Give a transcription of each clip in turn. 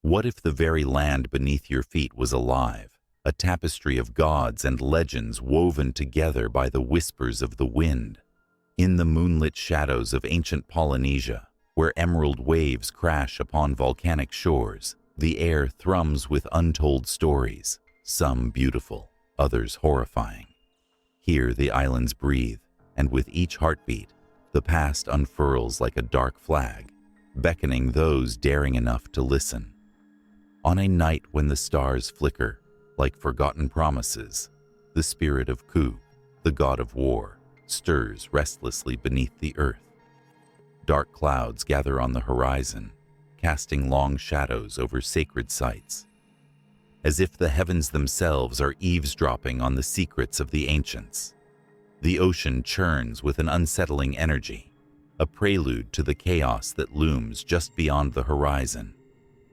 What if the very land beneath your feet was alive, a tapestry of gods and legends woven together by the whispers of the wind? In the moonlit shadows of ancient Polynesia, where emerald waves crash upon volcanic shores, the air thrums with untold stories, some beautiful, others horrifying. Here the islands breathe, and with each heartbeat, the past unfurls like a dark flag, beckoning those daring enough to listen. On a night when the stars flicker like forgotten promises, the spirit of Ku, the god of war, stirs restlessly beneath the earth. Dark clouds gather on the horizon, casting long shadows over sacred sites, as if the heavens themselves are eavesdropping on the secrets of the ancients. The ocean churns with an unsettling energy, a prelude to the chaos that looms just beyond the horizon,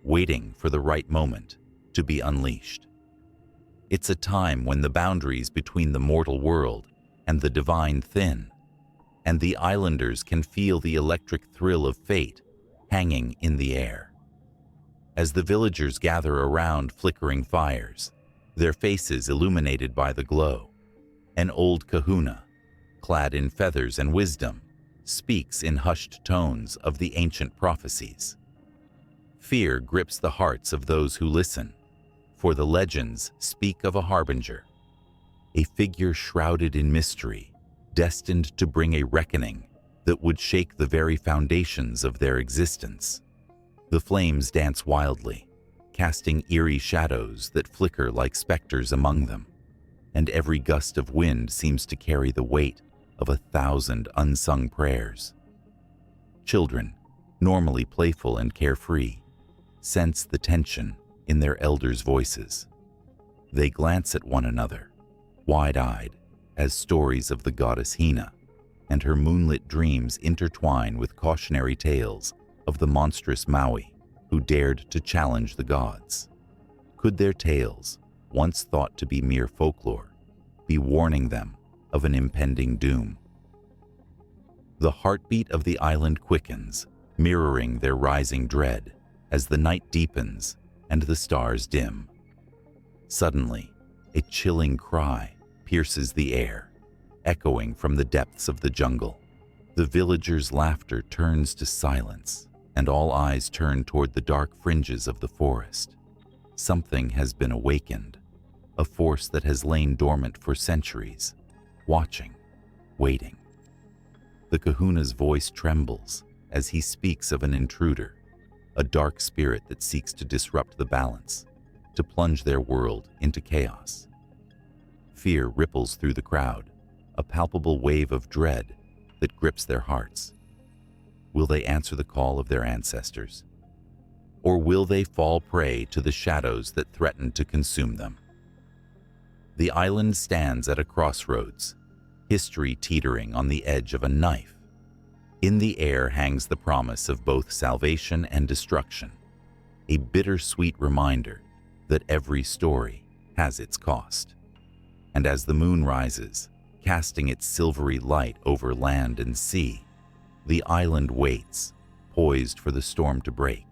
waiting for the right moment to be unleashed. It's a time when the boundaries between the mortal world and the divine thin, and the islanders can feel the electric thrill of fate hanging in the air. As the villagers gather around flickering fires, their faces illuminated by the glow, an old kahuna, clad in feathers and wisdom, speaks in hushed tones of the ancient prophecies. Fear grips the hearts of those who listen, for the legends speak of a harbinger, a figure shrouded in mystery, destined to bring a reckoning that would shake the very foundations of their existence. The flames dance wildly, casting eerie shadows that flicker like specters among them, and every gust of wind seems to carry the weight of 1,000 unsung prayers. Children, normally playful and carefree, sense the tension in their elders' voices. They glance at one another, wide-eyed, as stories of the goddess Hina and her moonlit dreams intertwine with cautionary tales of the monstrous Maui who dared to challenge the gods. Could their tales, once thought to be mere folklore, be warning them of an impending doom? The heartbeat of the island quickens, mirroring their rising dread, as the night deepens and the stars dim. Suddenly, a chilling cry pierces the air, echoing from the depths of the jungle. The villagers' laughter turns to silence, and all eyes turn toward the dark fringes of the forest. Something has been awakened, a force that has lain dormant for centuries, watching, waiting. The kahuna's voice trembles as he speaks of an intruder, a dark spirit that seeks to disrupt the balance, to plunge their world into chaos. Fear ripples through the crowd, a palpable wave of dread that grips their hearts. Will they answer the call of their ancestors? Or will they fall prey to the shadows that threaten to consume them? The island stands at a crossroads, history teetering on the edge of a knife. In the air hangs the promise of both salvation and destruction, a bittersweet reminder that every story has its cost. And as the moon rises, casting its silvery light over land and sea, the island waits, poised for the storm to break,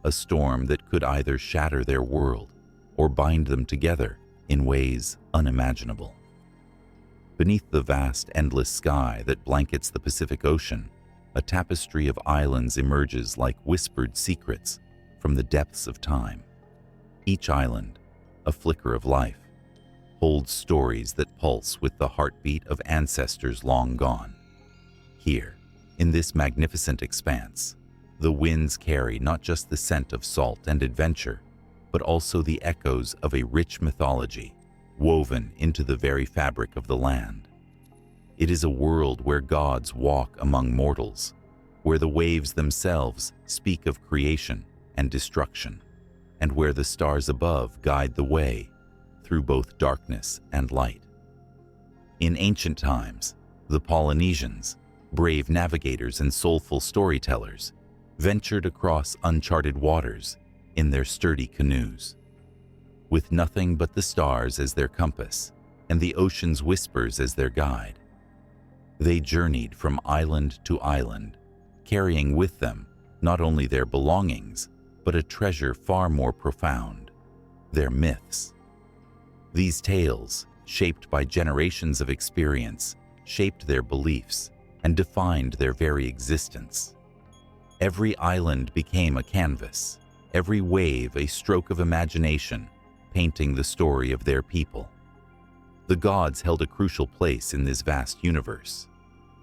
a storm that could either shatter their world or bind them together in ways unimaginable. Beneath the vast, endless sky that blankets the Pacific Ocean, a tapestry of islands emerges like whispered secrets from the depths of time. Each island, a flicker of life, holds stories that pulse with the heartbeat of ancestors long gone. Here, in this magnificent expanse, the winds carry not just the scent of salt and adventure, but also the echoes of a rich mythology woven into the very fabric of the land. It is a world where gods walk among mortals, where the waves themselves speak of creation and destruction, and where the stars above guide the way through both darkness and light. In ancient times, the Polynesians, brave navigators and soulful storytellers, ventured across uncharted waters in their sturdy canoes. With nothing but the stars as their compass and the ocean's whispers as their guide, they journeyed from island to island, carrying with them not only their belongings, but a treasure far more profound: their myths. These tales, shaped by generations of experience, shaped their beliefs and defined their very existence. Every island became a canvas, every wave a stroke of imagination, painting the story of their people. The gods held a crucial place in this vast universe.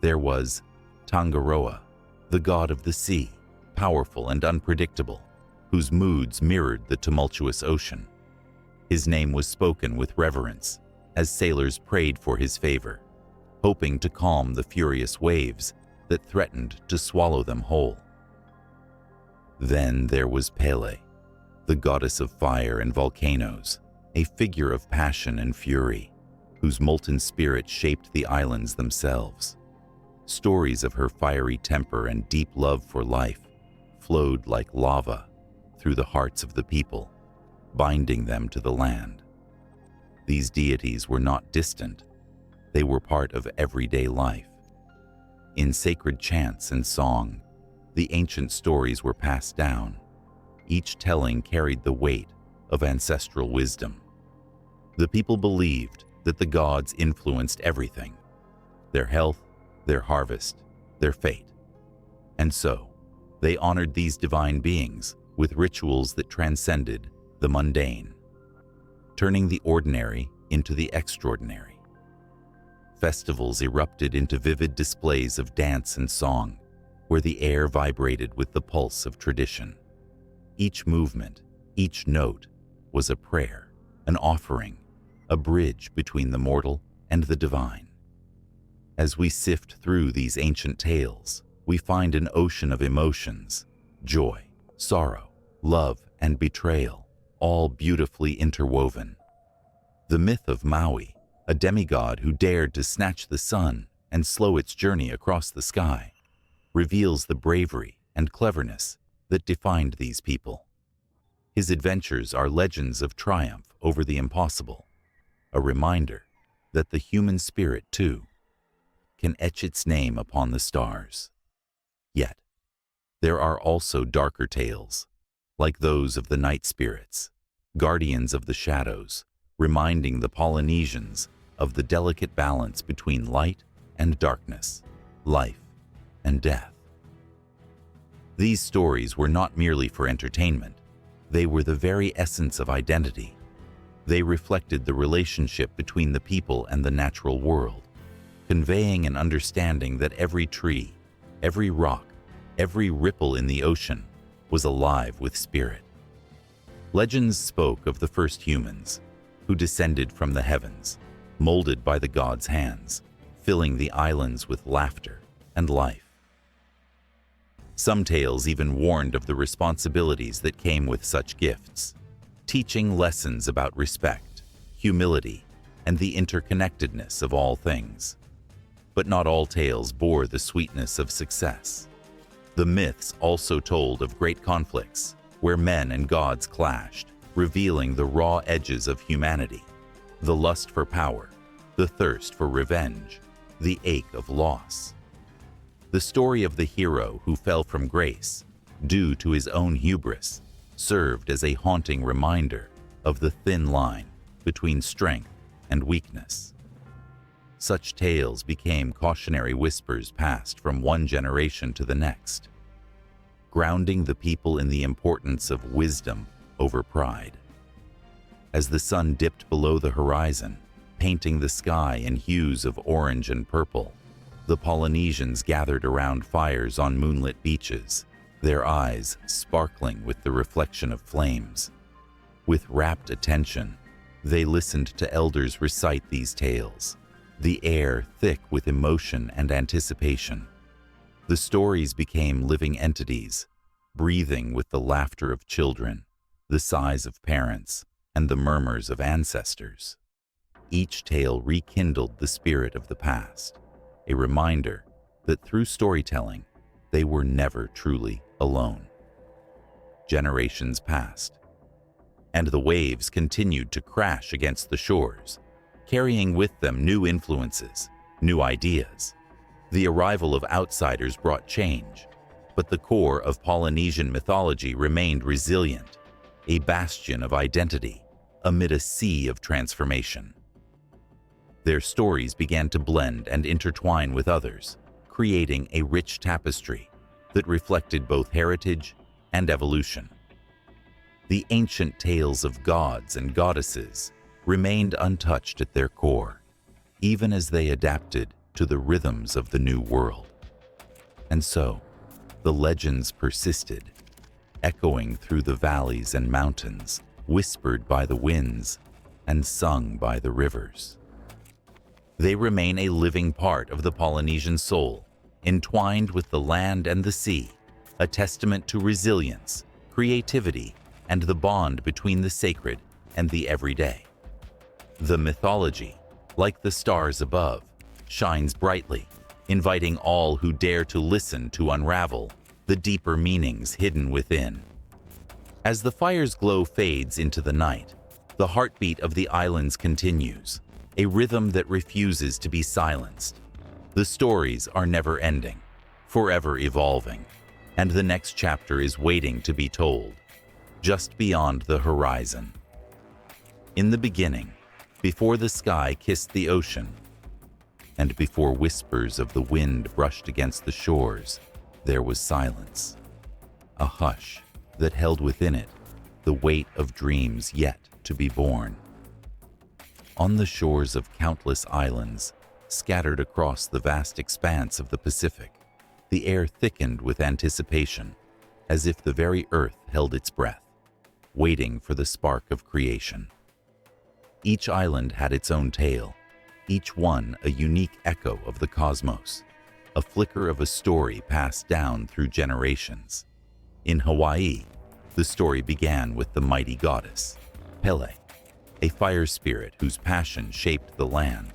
There was Tangaroa, the god of the sea, powerful and unpredictable, whose moods mirrored the tumultuous ocean. His name was spoken with reverence as sailors prayed for his favor, hoping to calm the furious waves that threatened to swallow them whole. Then there was Pele, the goddess of fire and volcanoes, a figure of passion and fury, whose molten spirit shaped the islands themselves. Stories of her fiery temper and deep love for life flowed like lava through the hearts of the people, binding them to the land. These deities were not distant. They were part of everyday life. In sacred chants and song, the ancient stories were passed down. Each telling carried the weight of ancestral wisdom. The people believed that the gods influenced everything: their health, their harvest, their fate. And so, they honored these divine beings with rituals that transcended the mundane, turning the ordinary into the extraordinary. Festivals erupted into vivid displays of dance and song, where the air vibrated with the pulse of tradition. Each movement, each note, was a prayer, an offering, a bridge between the mortal and the divine. As we sift through these ancient tales, we find an ocean of emotions: joy, sorrow, love, and betrayal, all beautifully interwoven. The myth of Maui, a demigod who dared to snatch the sun and slow its journey across the sky, reveals the bravery and cleverness that defined these people. His adventures are legends of triumph over the impossible, a reminder that the human spirit, too, can etch its name upon the stars. Yet, there are also darker tales, like those of the night spirits, guardians of the shadows, reminding the Polynesians of the delicate balance between light and darkness, life and death. These stories were not merely for entertainment. They were the very essence of identity. They reflected the relationship between the people and the natural world, conveying an understanding that every tree, every rock, every ripple in the ocean was alive with spirit. Legends spoke of the first humans, who descended from the heavens, molded by the gods' hands, filling the islands with laughter and life. Some tales even warned of the responsibilities that came with such gifts, teaching lessons about respect, humility, and the interconnectedness of all things. But not all tales bore the sweetness of success. The myths also told of great conflicts, where men and gods clashed, revealing the raw edges of humanity: the lust for power, the thirst for revenge, the ache of loss. The story of the hero who fell from grace, due to his own hubris, served as a haunting reminder of the thin line between strength and weakness. Such tales became cautionary whispers passed from one generation to the next, grounding the people in the importance of wisdom over pride. As the sun dipped below the horizon, painting the sky in hues of orange and purple, the Polynesians gathered around fires on moonlit beaches, their eyes sparkling with the reflection of flames. With rapt attention, they listened to elders recite these tales, the air thick with emotion and anticipation. The stories became living entities, breathing with the laughter of children, the sighs of parents, and the murmurs of ancestors. Each tale rekindled the spirit of the past, a reminder that through storytelling, they were never truly alone. Generations passed, and the waves continued to crash against the shores, carrying with them new influences, new ideas. The arrival of outsiders brought change, but the core of Polynesian mythology remained resilient, a bastion of identity amid a sea of transformation. Their stories began to blend and intertwine with others, creating a rich tapestry that reflected both heritage and evolution. The ancient tales of gods and goddesses remained untouched at their core, even as they adapted to the rhythms of the new world. And so, the legends persisted, echoing through the valleys and mountains, whispered by the winds and sung by the rivers. They remain a living part of the Polynesian soul, entwined with the land and the sea, a testament to resilience, creativity, and the bond between the sacred and the everyday. The mythology, like the stars above, shines brightly, inviting all who dare to listen to unravel the deeper meanings hidden within. As the fire's glow fades into the night, the heartbeat of the islands continues, a rhythm that refuses to be silenced. The stories are never ending, forever evolving, and the next chapter is waiting to be told, just beyond the horizon. In the beginning, before the sky kissed the ocean, and before whispers of the wind brushed against the shores, there was silence, a hush that held within it the weight of dreams yet to be born. On the shores of countless islands, scattered across the vast expanse of the Pacific, the air thickened with anticipation, as if the very earth held its breath, waiting for the spark of creation. Each island had its own tale, each one a unique echo of the cosmos, a flicker of a story passed down through generations. In Hawaii, the story began with the mighty goddess, Pele, a fire spirit whose passion shaped the land.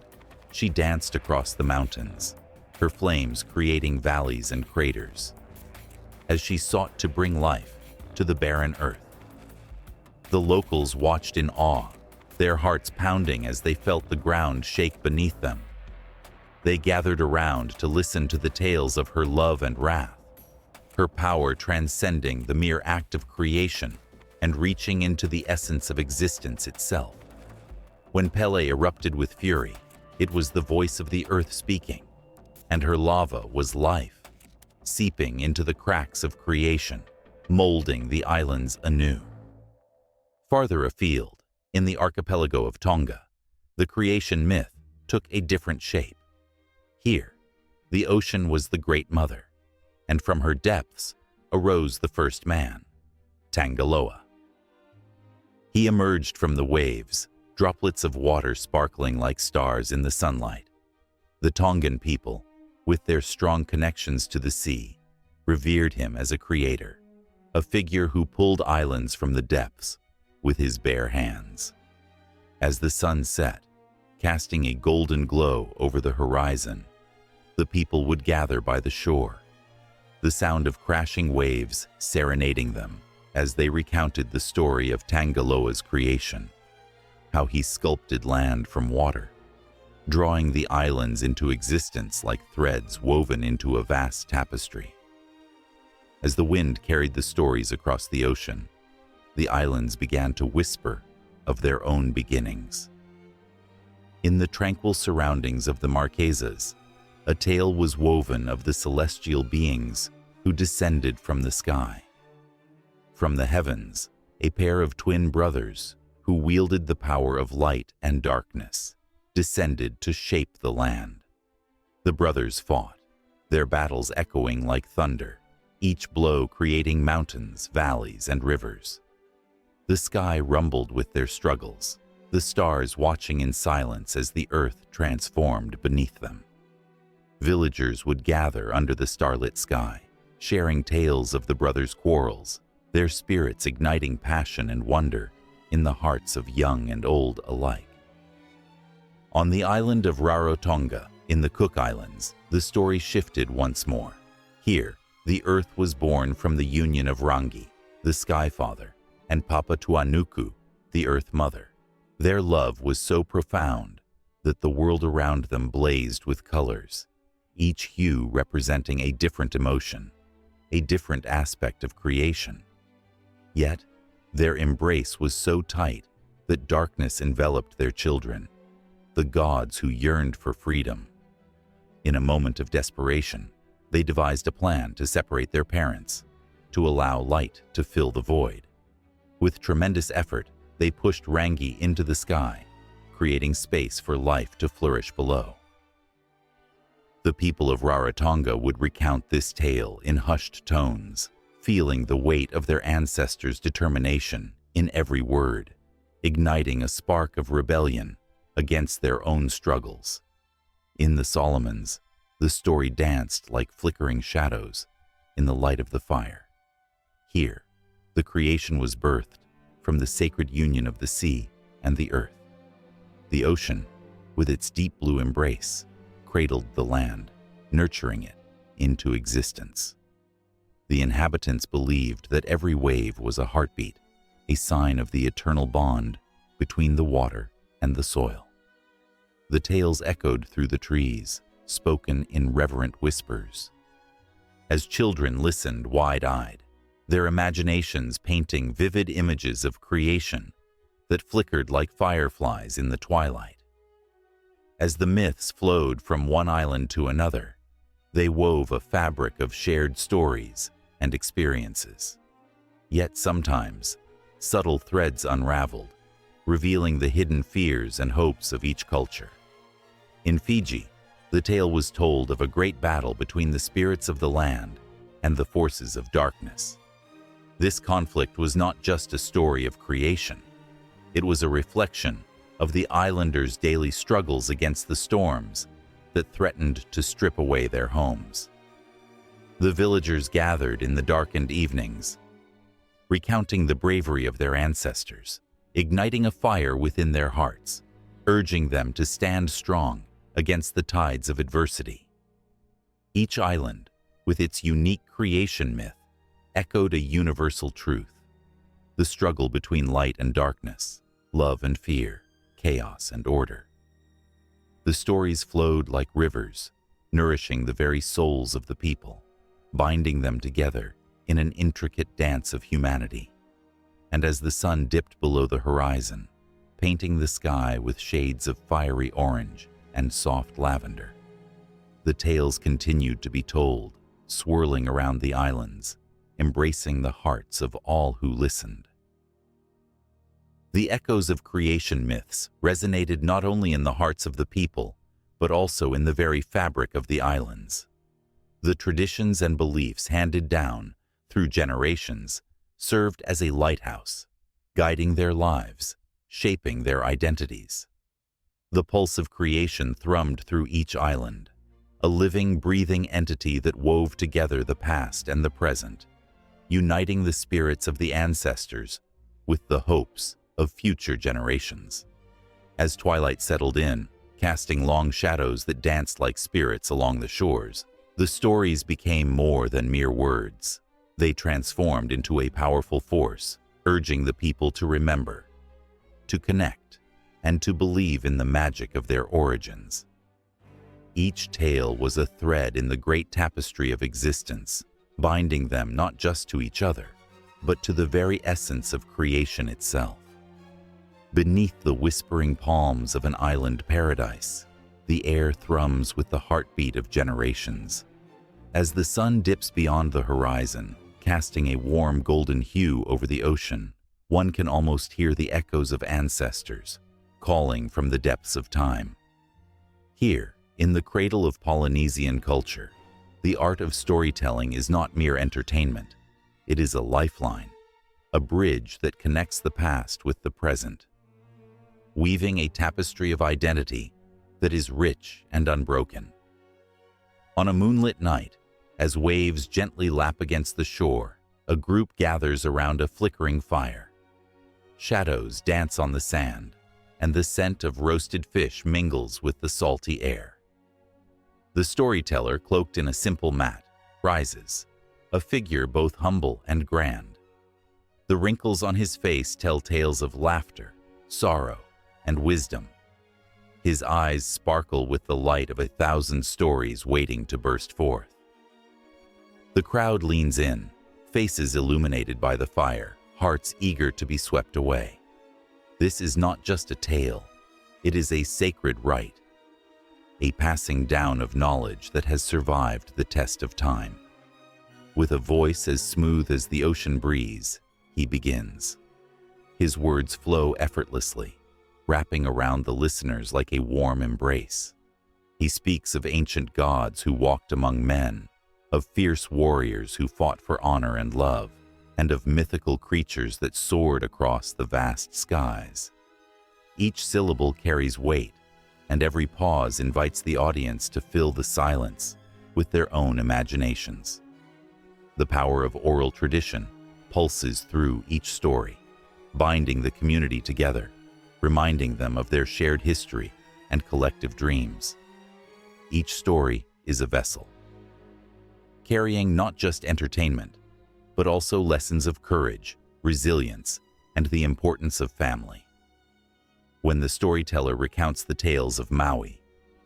She danced across the mountains, her flames creating valleys and craters, as she sought to bring life to the barren earth. The locals watched in awe, their hearts pounding as they felt the ground shake beneath them. They gathered around to listen to the tales of her love and wrath, her power transcending the mere act of creation and reaching into the essence of existence itself. When Pele erupted with fury, it was the voice of the earth speaking, and her lava was life, seeping into the cracks of creation, molding the islands anew. Farther afield, in the archipelago of Tonga, the creation myth took a different shape. Here, the ocean was the Great Mother, and from her depths arose the first man, Tangaroa. He emerged from the waves, droplets of water sparkling like stars in the sunlight. The Tongan people, with their strong connections to the sea, revered him as a creator, a figure who pulled islands from the depths with his bare hands. As the sun set, casting a golden glow over the horizon, the people would gather by the shore, the sound of crashing waves serenading them as they recounted the story of Tangaroa's creation, how he sculpted land from water, drawing the islands into existence like threads woven into a vast tapestry. As the wind carried the stories across the ocean, the islands began to whisper of their own beginnings. In the tranquil surroundings of the Marquesas, a tale was woven of the celestial beings who descended from the sky. From the heavens, a pair of twin brothers who wielded the power of light and darkness descended to shape the land. The brothers fought, their battles echoing like thunder, each blow creating mountains, valleys, and rivers. The sky rumbled with their struggles, the stars watching in silence as the earth transformed beneath them. Villagers would gather under the starlit sky, sharing tales of the brothers' quarrels, their spirits igniting passion and wonder in the hearts of young and old alike. On the island of Rarotonga, in the Cook Islands, the story shifted once more. Here, the earth was born from the union of Rangi, the Sky Father, and Papatuanuku, the Earth Mother. Their love was so profound that the world around them blazed with colors, each hue representing a different emotion. a different aspect of creation. Yet, their embrace was so tight that darkness enveloped their children, the gods who yearned for freedom. In a moment of desperation, they devised a plan to separate their parents, to allow light to fill the void. With tremendous effort, they pushed Rangi into the sky, creating space for life to flourish below. The people of Rarotonga would recount this tale in hushed tones, feeling the weight of their ancestors' determination in every word, igniting a spark of rebellion against their own struggles. In the Solomons, the story danced like flickering shadows in the light of the fire. Here, the creation was birthed from the sacred union of the sea and the earth. The ocean, with its deep blue embrace, cradled the land, nurturing it into existence. The inhabitants believed that every wave was a heartbeat, a sign of the eternal bond between the water and the soil. The tales echoed through the trees, spoken in reverent whispers. As children listened wide-eyed, their imaginations painting vivid images of creation that flickered like fireflies in the twilight. As the myths flowed from one island to another, they wove a fabric of shared stories and experiences. Yet sometimes, subtle threads unraveled, revealing the hidden fears and hopes of each culture. In Fiji, the tale was told of a great battle between the spirits of the land and the forces of darkness. This conflict was not just a story of creation. It was a reflection of the islanders' daily struggles against the storms that threatened to strip away their homes. The villagers gathered in the darkened evenings, recounting the bravery of their ancestors, igniting a fire within their hearts, urging them to stand strong against the tides of adversity. Each island, with its unique creation myth, echoed a universal truth: the struggle between light and darkness, love and fear, chaos and order. The stories flowed like rivers, nourishing the very souls of the people, binding them together in an intricate dance of humanity. And as the sun dipped below the horizon, painting the sky with shades of fiery orange and soft lavender, the tales continued to be told, swirling around the islands, embracing the hearts of all who listened. The echoes of creation myths resonated not only in the hearts of the people, but also in the very fabric of the islands. The traditions and beliefs handed down through generations served as a lighthouse, guiding their lives, shaping their identities. The pulse of creation thrummed through each island, a living, breathing entity that wove together the past and the present, uniting the spirits of the ancestors with the hopes of future generations. As twilight settled in, casting long shadows that danced like spirits along the shores, the stories became more than mere words. They transformed into a powerful force, urging the people to remember, to connect, and to believe in the magic of their origins. Each tale was a thread in the great tapestry of existence, binding them not just to each other, but to the very essence of creation itself. Beneath the whispering palms of an island paradise, the air thrums with the heartbeat of generations. As the sun dips beyond the horizon, casting a warm golden hue over the ocean, one can almost hear the echoes of ancestors, calling from the depths of time. Here, in the cradle of Polynesian culture, the art of storytelling is not mere entertainment. It is a lifeline, a bridge that connects the past with the present, weaving a tapestry of identity that is rich and unbroken. On a moonlit night, as waves gently lap against the shore, a group gathers around a flickering fire. Shadows dance on the sand, and the scent of roasted fish mingles with the salty air. The storyteller, cloaked in a simple mat, rises, a figure both humble and grand. The wrinkles on his face tell tales of laughter, sorrow, and wisdom. His eyes sparkle with the light of 1,000 stories waiting to burst forth. The crowd leans in, faces illuminated by the fire, hearts eager to be swept away. This is not just a tale, it is a sacred rite, a passing down of knowledge that has survived the test of time. With a voice as smooth as the ocean breeze, he begins. His words flow effortlessly, wrapping around the listeners like a warm embrace. He speaks of ancient gods who walked among men, of fierce warriors who fought for honor and love, and of mythical creatures that soared across the vast skies. Each syllable carries weight, and every pause invites the audience to fill the silence with their own imaginations. The power of oral tradition pulses through each story, binding the community together, reminding them of their shared history and collective dreams. Each story is a vessel, carrying not just entertainment, but also lessons of courage, resilience, and the importance of family. When the storyteller recounts the tales of Maui,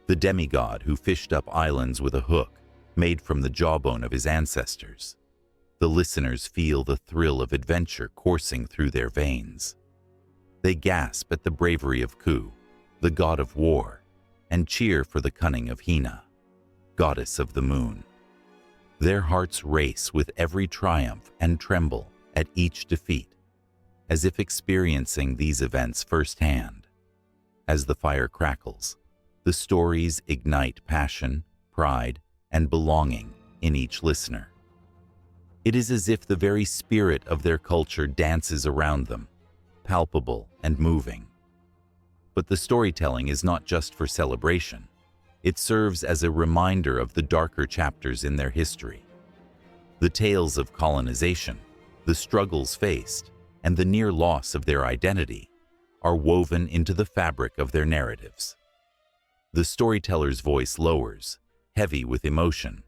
the demigod who fished up islands with a hook made from the jawbone of his ancestors, the listeners feel the thrill of adventure coursing through their veins. They gasp at the bravery of Ku, the god of war, and cheer for the cunning of Hina, goddess of the moon. Their hearts race with every triumph and tremble at each defeat, as if experiencing these events firsthand. As the fire crackles, the stories ignite passion, pride, and belonging in each listener. It is as if the very spirit of their culture dances around them, palpable and moving. But the storytelling is not just for celebration. It serves as a reminder of the darker chapters in their history. The tales of colonization, the struggles faced, and the near loss of their identity are woven into the fabric of their narratives. The storyteller's voice lowers, heavy with emotion,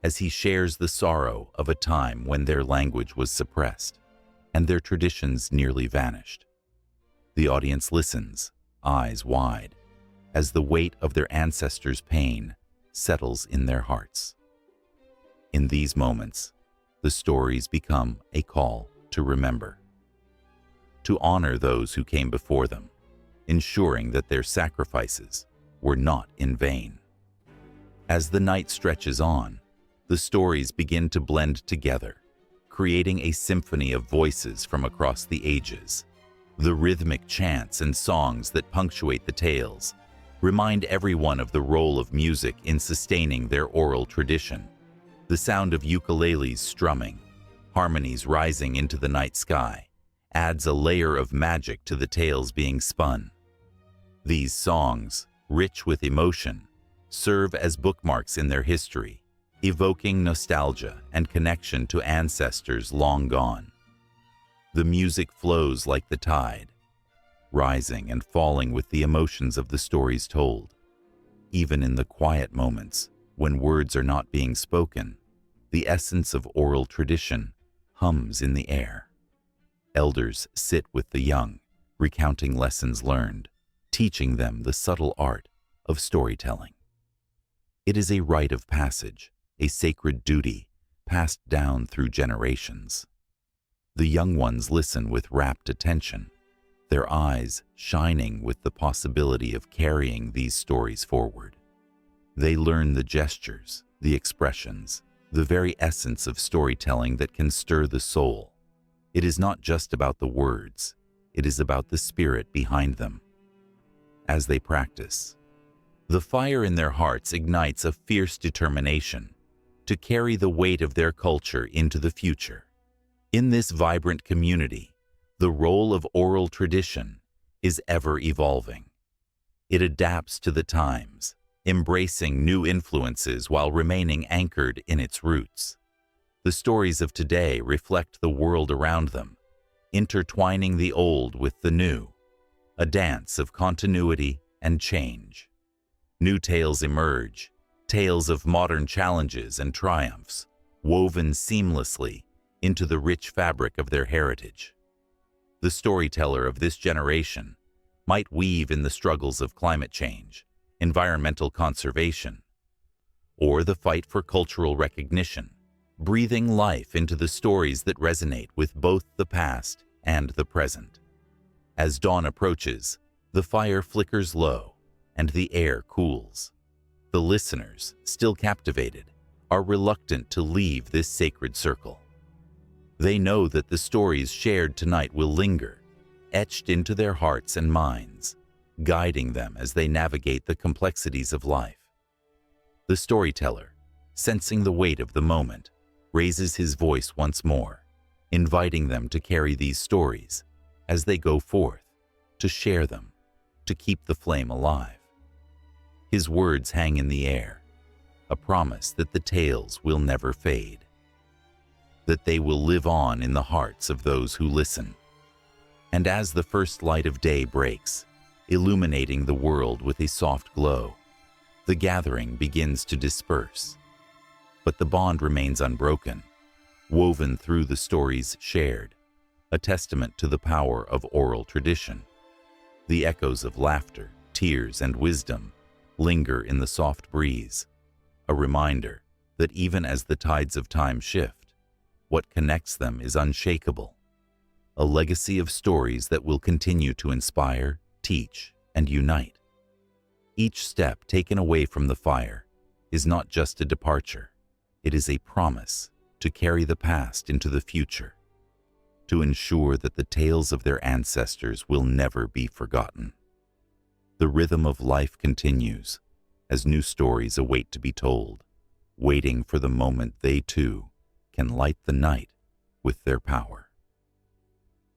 as he shares the sorrow of a time when their language was suppressed and their traditions nearly vanished. The audience listens, eyes wide, as the weight of their ancestors' pain settles in their hearts. In these moments, the stories become a call to remember, to honor those who came before them, ensuring that their sacrifices were not in vain. As the night stretches on, the stories begin to blend together, creating a symphony of voices from across the ages. The rhythmic chants and songs that punctuate the tales remind everyone of the role of music in sustaining their oral tradition. The sound of ukuleles strumming, harmonies rising into the night sky, adds a layer of magic to the tales being spun. These songs, rich with emotion, serve as bookmarks in their history, evoking nostalgia and connection to ancestors long gone. The music flows like the tide, rising and falling with the emotions of the stories told. Even in the quiet moments, when words are not being spoken, the essence of oral tradition hums in the air. Elders sit with the young, recounting lessons learned, teaching them the subtle art of storytelling. It is a rite of passage, a sacred duty passed down through generations. The young ones listen with rapt attention, their eyes shining with the possibility of carrying these stories forward. They learn the gestures, the expressions, the very essence of storytelling that can stir the soul. It is not just about the words, it is about the spirit behind them. As they practice, the fire in their hearts ignites a fierce determination to carry the weight of their culture into the future. In this vibrant community, the role of oral tradition is ever evolving. It adapts to the times, embracing new influences while remaining anchored in its roots. The stories of today reflect the world around them, intertwining the old with the new, a dance of continuity and change. New tales emerge, tales of modern challenges and triumphs, woven seamlessly into the rich fabric of their heritage. The storyteller of this generation might weave in the struggles of climate change, environmental conservation, or the fight for cultural recognition, breathing life into the stories that resonate with both the past and the present. As dawn approaches, the fire flickers low and the air cools. The listeners, still captivated, are reluctant to leave this sacred circle. They know that the stories shared tonight will linger, etched into their hearts and minds, guiding them as they navigate the complexities of life. The storyteller, sensing the weight of the moment, raises his voice once more, inviting them to carry these stories as they go forth, to share them, to keep the flame alive. His words hang in the air, a promise that the tales will never fade, that they will live on in the hearts of those who listen. And as the first light of day breaks, illuminating the world with a soft glow, the gathering begins to disperse. But the bond remains unbroken, woven through the stories shared, a testament to the power of oral tradition. The echoes of laughter, tears, and wisdom linger in the soft breeze, a reminder that even as the tides of time shift, what connects them is unshakable, a legacy of stories that will continue to inspire, teach, and unite. Each step taken away from the fire is not just a departure, it is a promise to carry the past into the future, to ensure that the tales of their ancestors will never be forgotten. The rhythm of life continues as new stories await to be told, waiting for the moment they too can light the night with their power.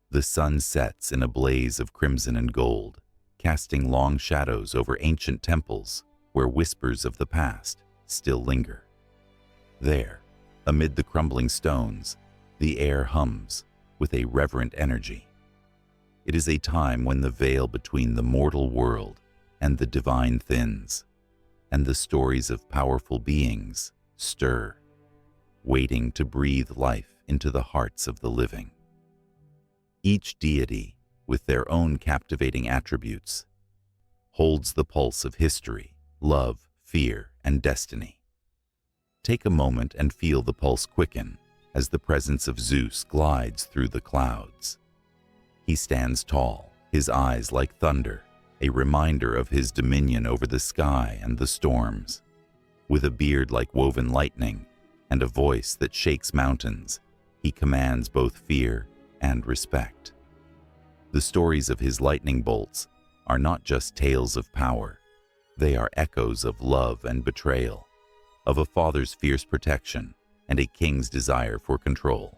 The sun sets in a blaze of crimson and gold, casting long shadows over ancient temples where whispers of the past still linger. There, amid the crumbling stones, the air hums with a reverent energy. It is a time when the veil between the mortal world and the divine thins, and the stories of powerful beings stir, waiting to breathe life into the hearts of the living. Each deity, with their own captivating attributes, holds the pulse of history, love, fear, and destiny. Take a moment and feel the pulse quicken as the presence of Zeus glides through the clouds. He stands tall, his eyes like thunder, a reminder of his dominion over the sky and the storms. With a beard like woven lightning and a voice that shakes mountains, he commands both fear and respect. The stories of his lightning bolts are not just tales of power, they are echoes of love and betrayal, of a father's fierce protection and a king's desire for control.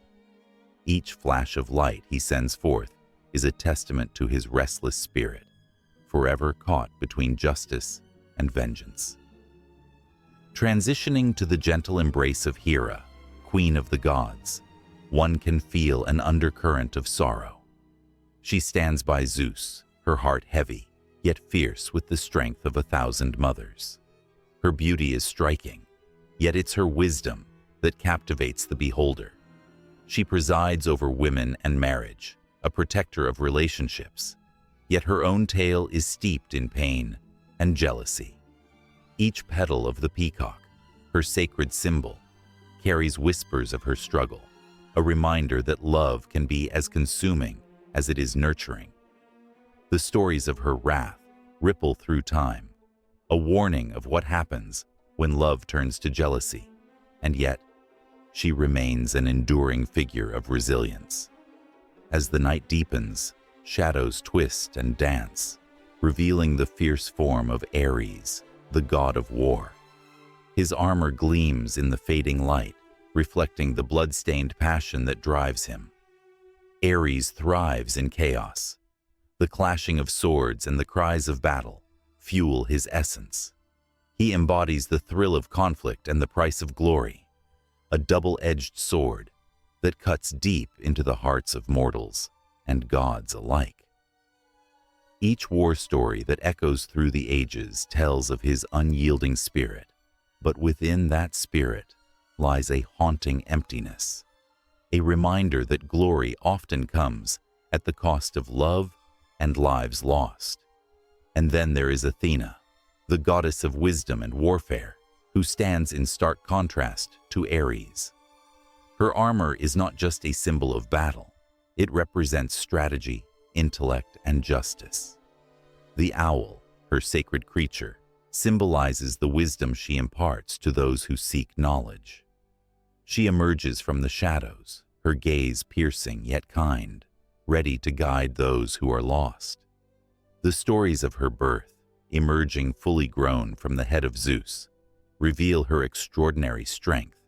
Each flash of light he sends forth is a testament to his restless spirit, forever caught between justice and vengeance. Transitioning to the gentle embrace of Hera, queen of the gods, one can feel an undercurrent of sorrow. She stands by Zeus, her heart heavy, yet fierce with the strength of 1,000 mothers. Her beauty is striking, yet it's her wisdom that captivates the beholder. She presides over women and marriage, a protector of relationships, yet her own tale is steeped in pain and jealousy. Each petal of the peacock, her sacred symbol, carries whispers of her struggle, a reminder that love can be as consuming as it is nurturing. The stories of her wrath ripple through time, a warning of what happens when love turns to jealousy, and yet she remains an enduring figure of resilience. As the night deepens, shadows twist and dance, revealing the fierce form of Ares, the god of war. His armor gleams in the fading light, reflecting the blood-stained passion that drives him. Ares thrives in chaos. The clashing of swords and the cries of battle fuel his essence. He embodies the thrill of conflict and the price of glory, a double-edged sword that cuts deep into the hearts of mortals and gods alike. Each war story that echoes through the ages tells of his unyielding spirit, but within that spirit lies a haunting emptiness, a reminder that glory often comes at the cost of love and lives lost. And then there is Athena, the goddess of wisdom and warfare, who stands in stark contrast to Ares, Her armor is not just a symbol of battle. It represents strategy, intellect, and justice. The owl, her sacred creature, symbolizes the wisdom she imparts to those who seek knowledge. She emerges from the shadows, her gaze piercing yet kind, ready to guide those who are lost. The stories of her birth, emerging fully grown from the head of Zeus, reveal her extraordinary strength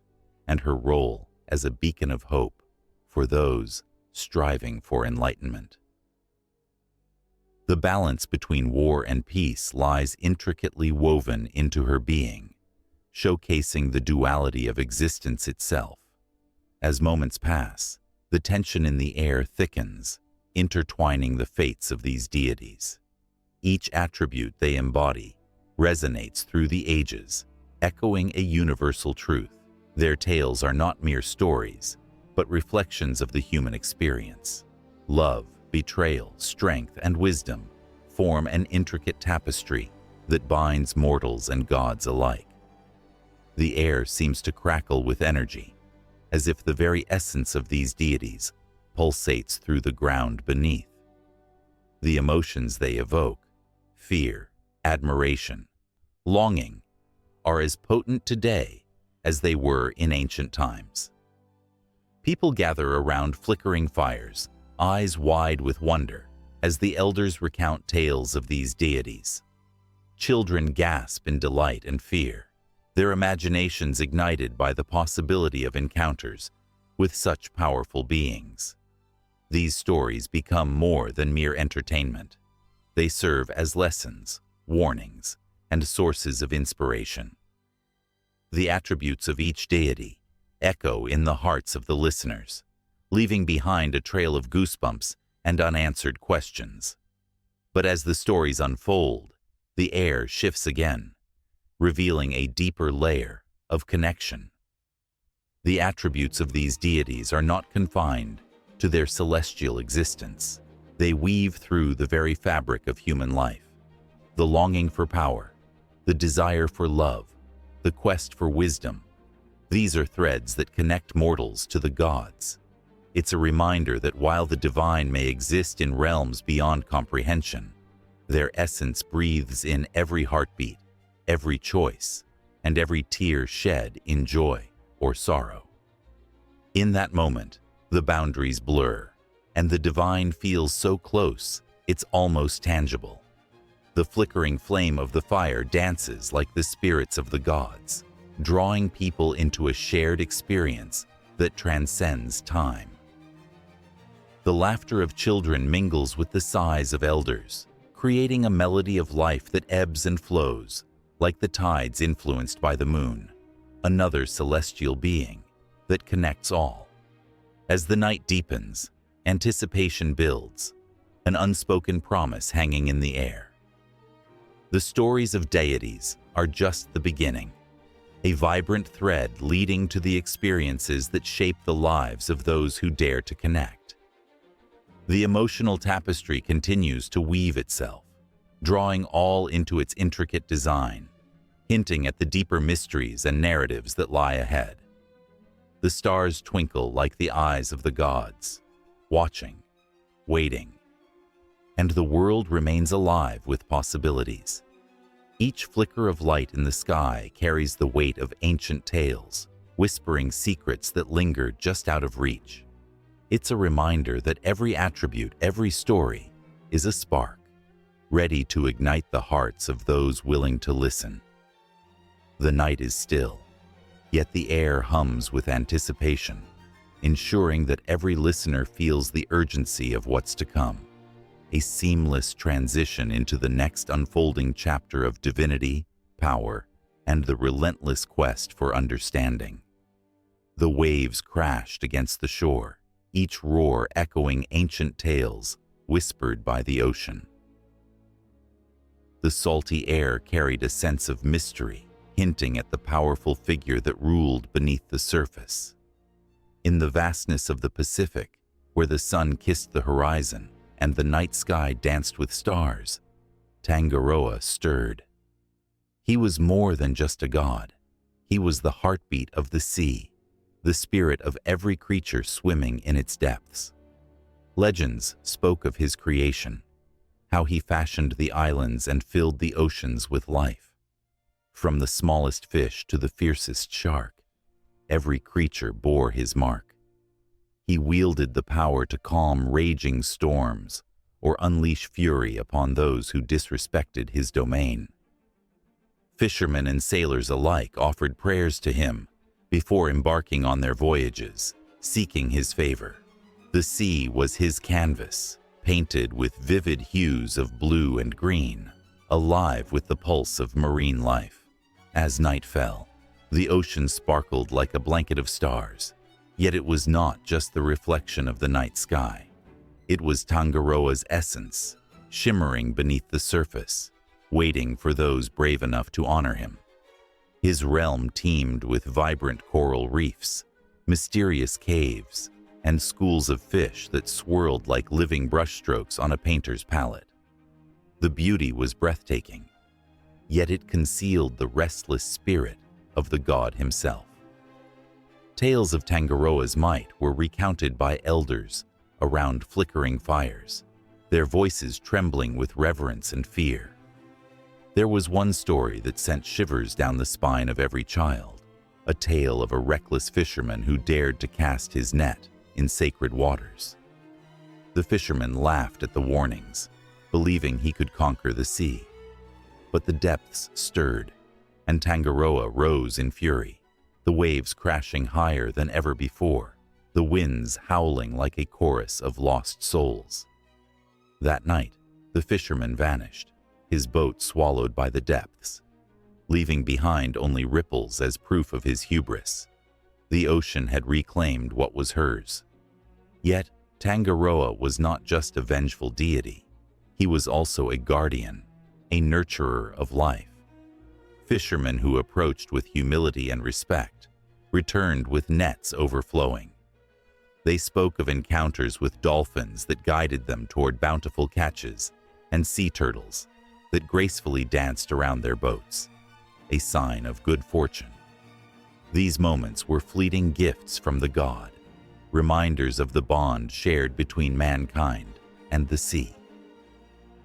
and her role as a beacon of hope for those striving for enlightenment. The balance between war and peace lies intricately woven into her being, showcasing the duality of existence itself. As moments pass, the tension in the air thickens, intertwining the fates of these deities. Each attribute they embody resonates through the ages, echoing a universal truth. Their tales are not mere stories, but reflections of the human experience. Love, betrayal, strength, and wisdom form an intricate tapestry that binds mortals and gods alike. The air seems to crackle with energy, as if the very essence of these deities pulsates through the ground beneath. The emotions they evoke, fear, admiration, longing, are as potent today as they were in ancient times. People gather around flickering fires, eyes wide with wonder, as the elders recount tales of these deities. Children gasp in delight and fear, their imaginations ignited by the possibility of encounters with such powerful beings. These stories become more than mere entertainment. They serve as lessons, warnings, and sources of inspiration. The attributes of each deity echo in the hearts of the listeners, leaving behind a trail of goosebumps and unanswered questions. But as the stories unfold, the air shifts again, revealing a deeper layer of connection. The attributes of these deities are not confined to their celestial existence. They weave through the very fabric of human life. The longing for power, the desire for love, the quest for wisdom. These are threads that connect mortals to the gods. It's a reminder that while the divine may exist in realms beyond comprehension, their essence breathes in every heartbeat, every choice, and every tear shed in joy or sorrow. In that moment, the boundaries blur, and the divine feels so close, it's almost tangible. The flickering flame of the fire dances like the spirits of the gods, drawing people into a shared experience that transcends time. The laughter of children mingles with the sighs of elders, creating a melody of life that ebbs and flows, like the tides influenced by the moon, another celestial being that connects all. As the night deepens, anticipation builds, an unspoken promise hanging in the air. The stories of deities are just the beginning, a vibrant thread leading to the experiences that shape the lives of those who dare to connect. The emotional tapestry continues to weave itself, drawing all into its intricate design, hinting at the deeper mysteries and narratives that lie ahead. The stars twinkle like the eyes of the gods, watching, waiting, and the world remains alive with possibilities. Each flicker of light in the sky carries the weight of ancient tales, whispering secrets that linger just out of reach. It's a reminder that every attribute, every story, is a spark, ready to ignite the hearts of those willing to listen. The night is still, yet the air hums with anticipation, ensuring that every listener feels the urgency of what's to come, a seamless transition into the next unfolding chapter of divinity, power, and the relentless quest for understanding. The waves crashed against the shore, each roar echoing ancient tales whispered by the ocean. The salty air carried a sense of mystery, hinting at the powerful figure that ruled beneath the surface. In the vastness of the Pacific, where the sun kissed the horizon and the night sky danced with stars, Tangaroa stirred. He was more than just a god. He was the heartbeat of the sea, the spirit of every creature swimming in its depths. Legends spoke of his creation, how he fashioned the islands and filled the oceans with life. From the smallest fish to the fiercest shark, every creature bore his mark. He wielded the power to calm raging storms or unleash fury upon those who disrespected his domain. Fishermen and sailors alike offered prayers to him before embarking on their voyages, seeking his favor. The sea was his canvas, painted with vivid hues of blue and green, alive with the pulse of marine life. As night fell, the ocean sparkled like a blanket of stars, yet it was not just the reflection of the night sky. It was Tangaroa's essence, shimmering beneath the surface, waiting for those brave enough to honor him. His realm teemed with vibrant coral reefs, mysterious caves, and schools of fish that swirled like living brushstrokes on a painter's palette. The beauty was breathtaking, yet it concealed the restless spirit of the god himself. Tales of Tangaroa's might were recounted by elders around flickering fires, their voices trembling with reverence and fear. There was one story that sent shivers down the spine of every child, a tale of a reckless fisherman who dared to cast his net in sacred waters. The fisherman laughed at the warnings, believing he could conquer the sea. But the depths stirred, and Tangaroa rose in fury, the waves crashing higher than ever before, the winds howling like a chorus of lost souls. That night, the fisherman vanished, his boat swallowed by the depths, leaving behind only ripples as proof of his hubris. The ocean had reclaimed what was hers. Yet, Tangaroa was not just a vengeful deity. He was also a guardian, a nurturer of life. Fishermen who approached with humility and respect returned with nets overflowing. They spoke of encounters with dolphins that guided them toward bountiful catches and sea turtles that gracefully danced around their boats, a sign of good fortune. These moments were fleeting gifts from the god, reminders of the bond shared between mankind and the sea.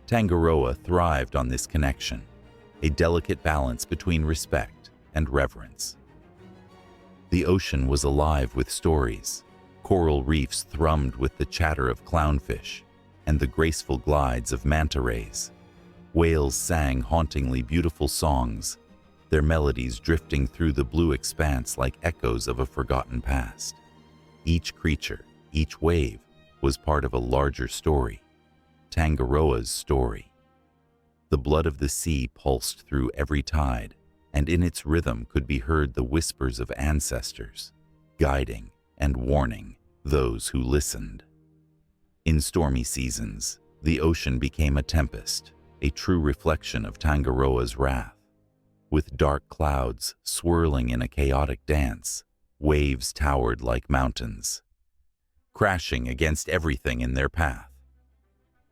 Tangaroa thrived on this connection, a delicate balance between respect and reverence. The ocean was alive with stories. Coral reefs thrummed with the chatter of clownfish and the graceful glides of manta rays. Whales sang hauntingly beautiful songs, their melodies drifting through the blue expanse like echoes of a forgotten past. Each creature, each wave, was part of a larger story, Tangaroa's story. The blood of the sea pulsed through every tide, and in its rhythm could be heard the whispers of ancestors, guiding and warning those who listened. In stormy seasons, the ocean became a tempest, a true reflection of Tangaroa's wrath. With dark clouds swirling in a chaotic dance, waves towered like mountains, crashing against everything in their path.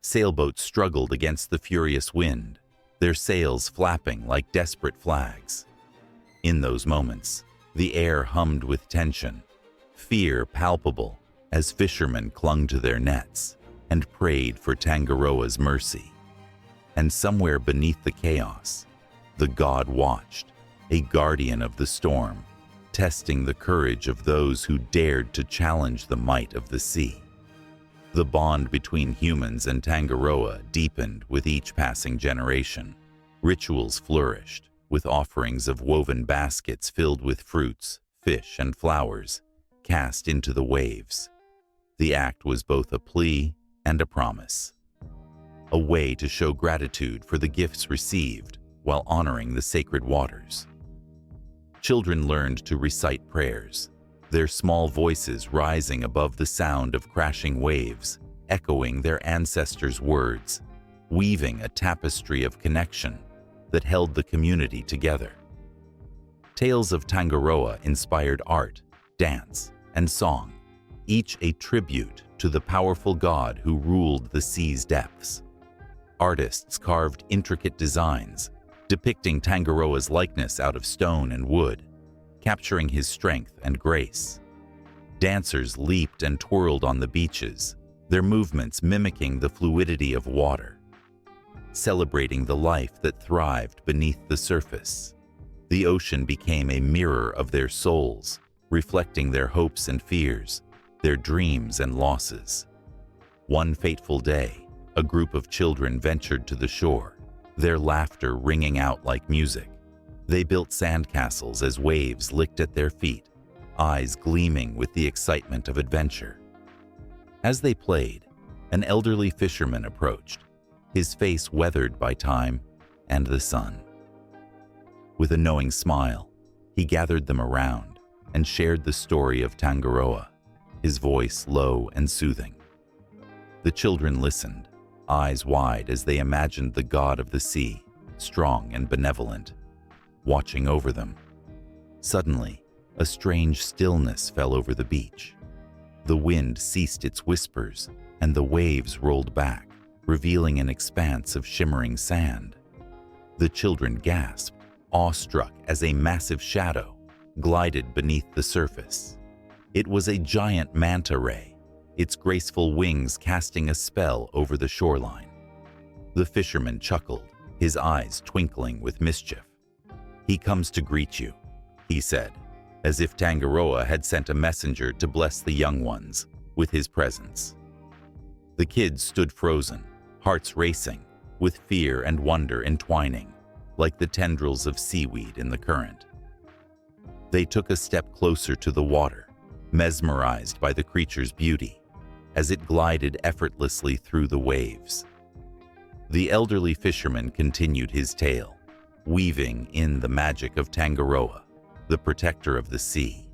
Sailboats struggled against the furious wind, their sails flapping like desperate flags. In those moments, the air hummed with tension, fear palpable as fishermen clung to their nets and prayed for Tangaroa's mercy. And somewhere beneath the chaos, the god watched, a guardian of the storm, testing the courage of those who dared to challenge the might of the sea. The bond between humans and Tangaroa deepened with each passing generation. Rituals flourished, with offerings of woven baskets filled with fruits, fish, and flowers, cast into the waves. The act was both a plea and a promise, a way to show gratitude for the gifts received while honoring the sacred waters. Children learned to recite prayers, their small voices rising above the sound of crashing waves, echoing their ancestors' words, weaving a tapestry of connection that held the community together. Tales of Tangaroa inspired art, dance, and song, each a tribute to the powerful god who ruled the sea's depths. Artists carved intricate designs, depicting Tangaroa's likeness out of stone and wood, capturing his strength and grace. Dancers leaped and twirled on the beaches, their movements mimicking the fluidity of water, celebrating the life that thrived beneath the surface. The ocean became a mirror of their souls, reflecting their hopes and fears, their dreams and losses. One fateful day, a group of children ventured to the shore, their laughter ringing out like music. They built sandcastles as waves licked at their feet, eyes gleaming with the excitement of adventure. As they played, an elderly fisherman approached, his face weathered by time and the sun. With a knowing smile, he gathered them around and shared the story of Tangaroa, his voice low and soothing. The children listened, eyes wide as they imagined the god of the sea, strong and benevolent, watching over them. Suddenly, a strange stillness fell over the beach. The wind ceased its whispers, and the waves rolled back, revealing an expanse of shimmering sand. The children gasped, awestruck as a massive shadow glided beneath the surface. It was a giant manta ray, its graceful wings casting a spell over the shoreline. The fisherman chuckled, his eyes twinkling with mischief. "He comes to greet you," he said, as if Tangaroa had sent a messenger to bless the young ones with his presence. The kids stood frozen, hearts racing, with fear and wonder entwining, like the tendrils of seaweed in the current. They took a step closer to the water, mesmerized by the creature's beauty, as it glided effortlessly through the waves. The elderly fisherman continued his tale, weaving in the magic of Tangaroa, the protector of the sea.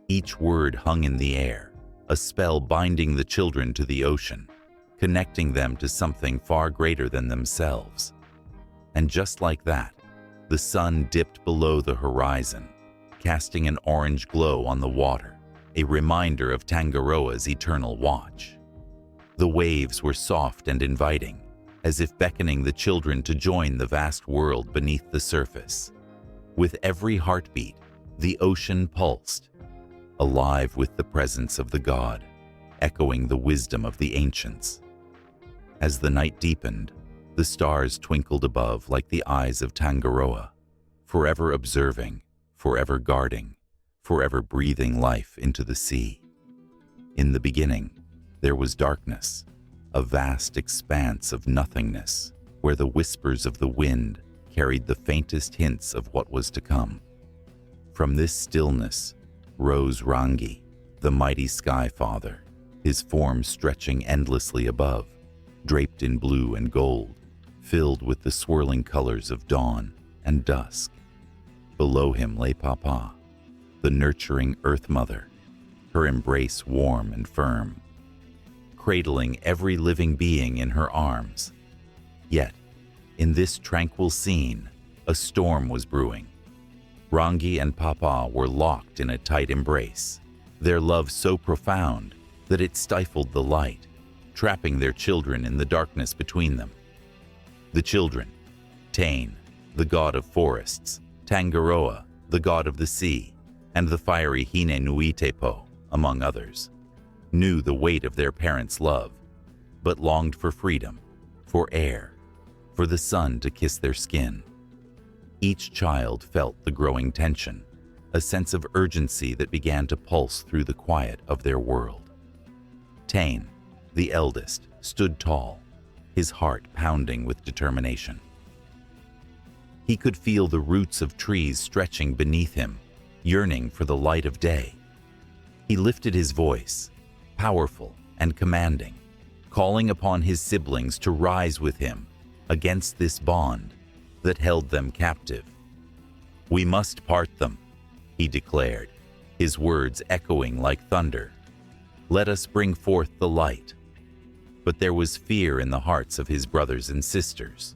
Each word hung in the air, a spell binding the children to the ocean, connecting them to something far greater than themselves. And just like that, the sun dipped below the horizon, casting an orange glow on the water, a reminder of Tangaroa's eternal watch. The waves were soft and inviting, as if beckoning the children to join the vast world beneath the surface. With every heartbeat, the ocean pulsed, alive with the presence of the god, echoing the wisdom of the ancients. As the night deepened, the stars twinkled above like the eyes of Tangaroa, forever observing, forever guarding, forever breathing life into the sea. In the beginning, there was darkness, a vast expanse of nothingness, where the whispers of the wind carried the faintest hints of what was to come. From this stillness rose Rangi, the mighty Sky Father, his form stretching endlessly above, draped in blue and gold, filled with the swirling colors of dawn and dusk. Below him lay Papa, the nurturing Earth Mother, her embrace warm and firm, cradling every living being in her arms. Yet, in this tranquil scene, a storm was brewing. Rangi and Papa were locked in a tight embrace, their love so profound that it stifled the light, trapping their children in the darkness between them. The children, Tain, the god of forests, Tangaroa, the god of the sea, and the fiery Hine Nui Tepo, among others, knew the weight of their parents' love, but longed for freedom, for air, for the sun to kiss their skin. Each child felt the growing tension, a sense of urgency that began to pulse through the quiet of their world. Tain, the eldest, stood tall, his heart pounding with determination. He could feel the roots of trees stretching beneath him, yearning for the light of day. He lifted his voice, powerful and commanding, calling upon his siblings to rise with him against this bond that held them captive. "We must part them," he declared, his words echoing like thunder. "Let us bring forth the light." But there was fear in the hearts of his brothers and sisters.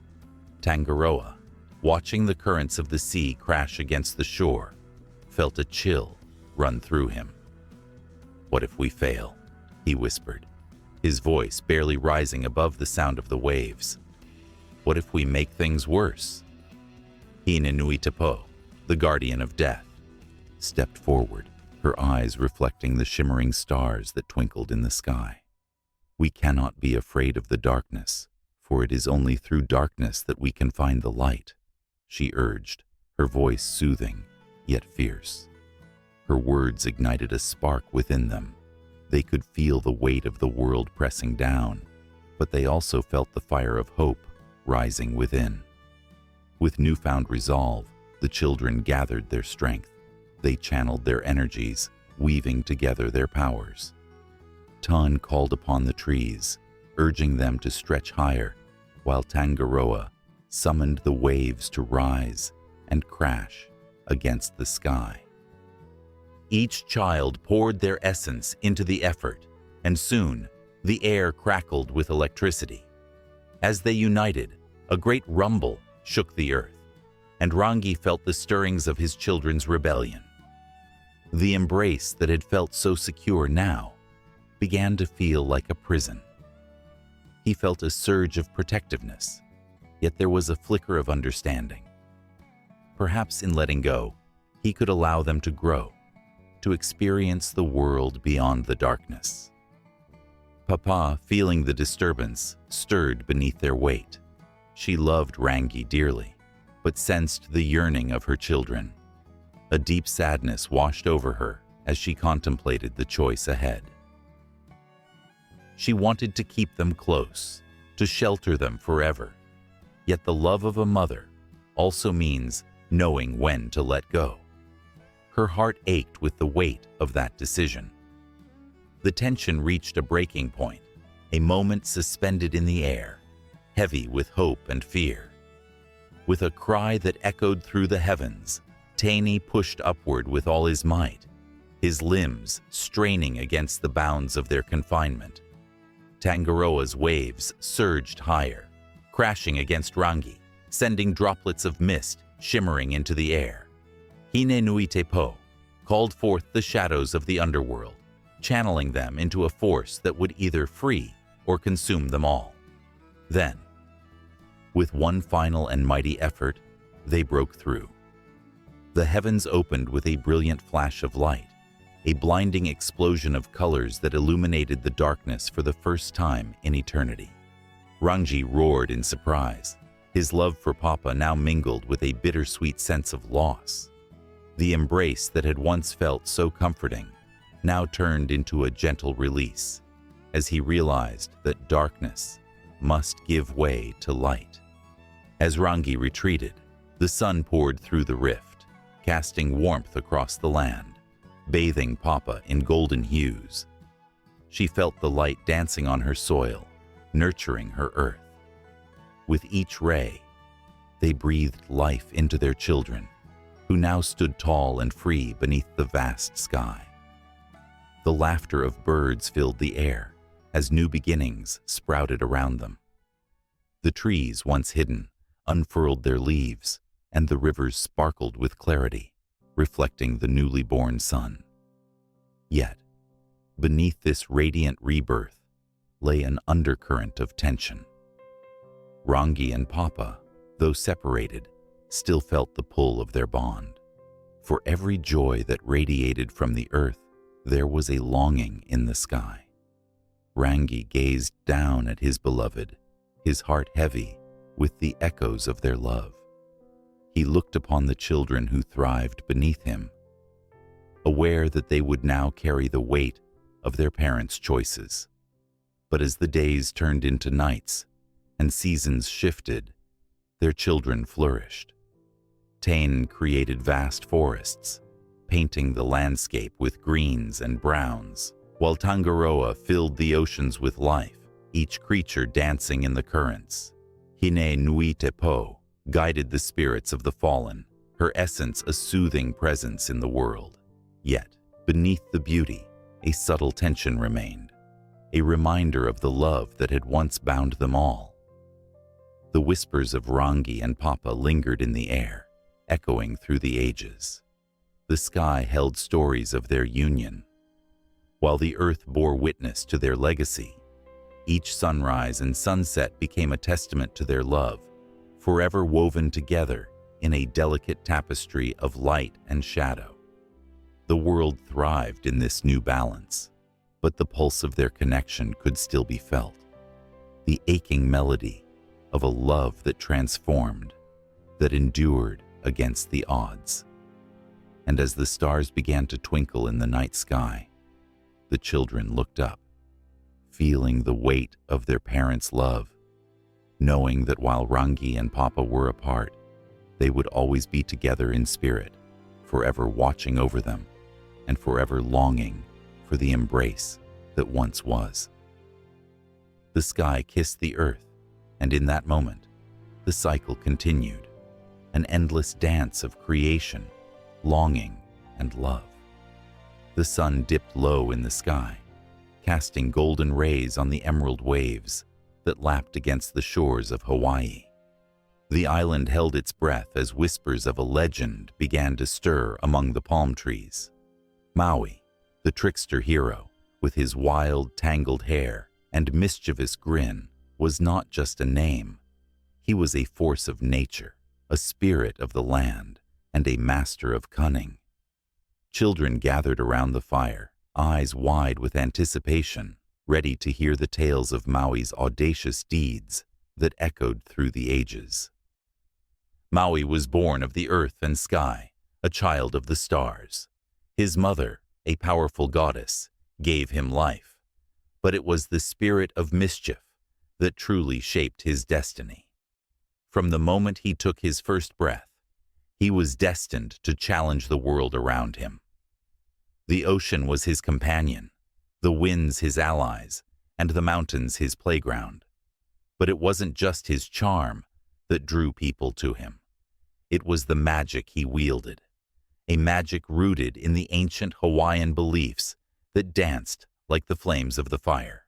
Tangaroa, watching the currents of the sea crash against the shore, felt a chill run through him. "What if we fail?" he whispered, his voice barely rising above the sound of the waves. "What if we make things worse?" Hine Nui Tepo, the guardian of death, stepped forward, her eyes reflecting the shimmering stars that twinkled in the sky. "We cannot be afraid of the darkness, for it is only through darkness that we can find the light," she urged, her voice soothing, yet fierce. Her words ignited a spark within them. They could feel the weight of the world pressing down, but they also felt the fire of hope rising within. With newfound resolve, the children gathered their strength. They channeled their energies, weaving together their powers. Tan called upon the trees, urging them to stretch higher, while Tangaroa summoned the waves to rise and crash against the sky. Each child poured their essence into the effort, and soon the air crackled with electricity. As they united, a great rumble shook the earth, and Rangi felt the stirrings of his children's rebellion. The embrace that had felt so secure now began to feel like a prison. He felt a surge of protectiveness, yet there was a flicker of understanding. Perhaps in letting go, he could allow them to grow, to experience the world beyond the darkness. Papa, feeling the disturbance, stirred beneath their weight. She loved Rangi dearly, but sensed the yearning of her children. A deep sadness washed over her as she contemplated the choice ahead. She wanted to keep them close, to shelter them forever. Yet the love of a mother also means knowing when to let go. Her heart ached with the weight of that decision. The tension reached a breaking point, a moment suspended in the air, heavy with hope and fear. With a cry that echoed through the heavens, Taini pushed upward with all his might, his limbs straining against the bounds of their confinement. Tangaroa's waves surged higher, crashing against Rangi, sending droplets of mist shimmering into the air. Hine Nui Te Po called forth the shadows of the underworld, channeling them into a force that would either free or consume them all. Then, with one final and mighty effort, they broke through. The heavens opened with a brilliant flash of light, a blinding explosion of colors that illuminated the darkness for the first time in eternity. Rangi roared in surprise, his love for Papa now mingled with a bittersweet sense of loss. The embrace that had once felt so comforting now turned into a gentle release, as he realized that darkness must give way to light. As Rangi retreated, the sun poured through the rift, casting warmth across the land, bathing Papa in golden hues. She felt the light dancing on her soil, nurturing her earth. With each ray, they breathed life into their children, who now stood tall and free beneath the vast sky. The laughter of birds filled the air as new beginnings sprouted around them. The trees, once hidden, unfurled their leaves, and the rivers sparkled with clarity, reflecting the newly born sun. Yet, beneath this radiant rebirth lay an undercurrent of tension. Rangi and Papa, though separated, still felt the pull of their bond. For every joy that radiated from the earth, there was a longing in the sky. Rangi gazed down at his beloved, his heart heavy with the echoes of their love. He looked upon the children who thrived beneath him, aware that they would now carry the weight of their parents' choices. But as the days turned into nights and seasons shifted, their children flourished. Tain created vast forests, painting the landscape with greens and browns, while Tangaroa filled the oceans with life, each creature dancing in the currents. Hine Nui Te Po guided the spirits of the fallen, her essence a soothing presence in the world. Yet, beneath the beauty, a subtle tension remained, a reminder of the love that had once bound them all. The whispers of Rangi and Papa lingered in the air, echoing through the ages. The sky held stories of their union, while the earth bore witness to their legacy. Each sunrise and sunset became a testament to their love, forever woven together in a delicate tapestry of light and shadow. The world thrived in this new balance, but the pulse of their connection could still be felt. The aching melody of a love that transformed, that endured against the odds. And as the stars began to twinkle in the night sky, the children looked up, feeling the weight of their parents' love, knowing that while Rangi and Papa were apart, they would always be together in spirit, forever watching over them and forever longing for the embrace that once was. The sky kissed the earth, and in that moment, the cycle continued, an endless dance of creation, longing, and love. The sun dipped low in the sky, casting golden rays on the emerald waves that lapped against the shores of Hawaii. The island held its breath as whispers of a legend began to stir among the palm trees. Maui, the trickster hero, with his wild, tangled hair and mischievous grin, was not just a name. He was a force of nature, a spirit of the land, and a master of cunning. Children gathered around the fire, eyes wide with anticipation, ready to hear the tales of Maui's audacious deeds that echoed through the ages. Maui was born of the earth and sky, a child of the stars. His mother, a powerful goddess, gave him life, but it was the spirit of mischief that truly shaped his destiny. From the moment he took his first breath, he was destined to challenge the world around him. The ocean was his companion, the winds his allies, and the mountains his playground. But it wasn't just his charm that drew people to him. It was the magic he wielded, a magic rooted in the ancient Hawaiian beliefs that danced like the flames of the fire.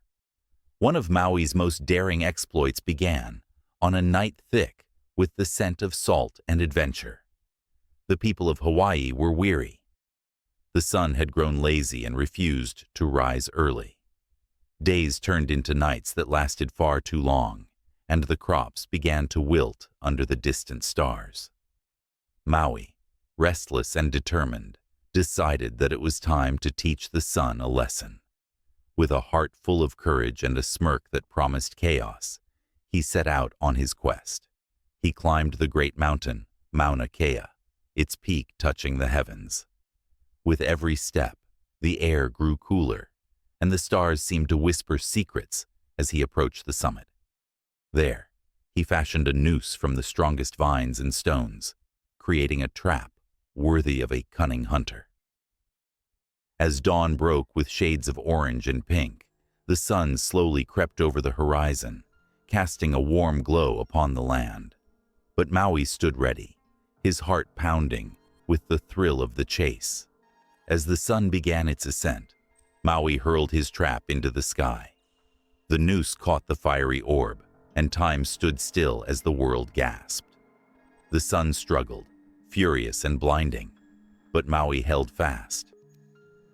One of Maui's most daring exploits began on a night thick with the scent of salt and adventure. The people of Hawaii were weary. The sun had grown lazy and refused to rise early. Days turned into nights that lasted far too long, and the crops began to wilt under the distant stars. Maui, restless and determined, decided that it was time to teach the sun a lesson. With a heart full of courage and a smirk that promised chaos, he set out on his quest. He climbed the great mountain, Mauna Kea, its peak touching the heavens. With every step, the air grew cooler, and the stars seemed to whisper secrets as he approached the summit. There, he fashioned a noose from the strongest vines and stones, creating a trap worthy of a cunning hunter. As dawn broke with shades of orange and pink, the sun slowly crept over the horizon, casting a warm glow upon the land. But Maui stood ready, his heart pounding with the thrill of the chase. As the sun began its ascent, Maui hurled his trap into the sky. The noose caught the fiery orb, and time stood still as the world gasped. The sun struggled, furious and blinding, but Maui held fast.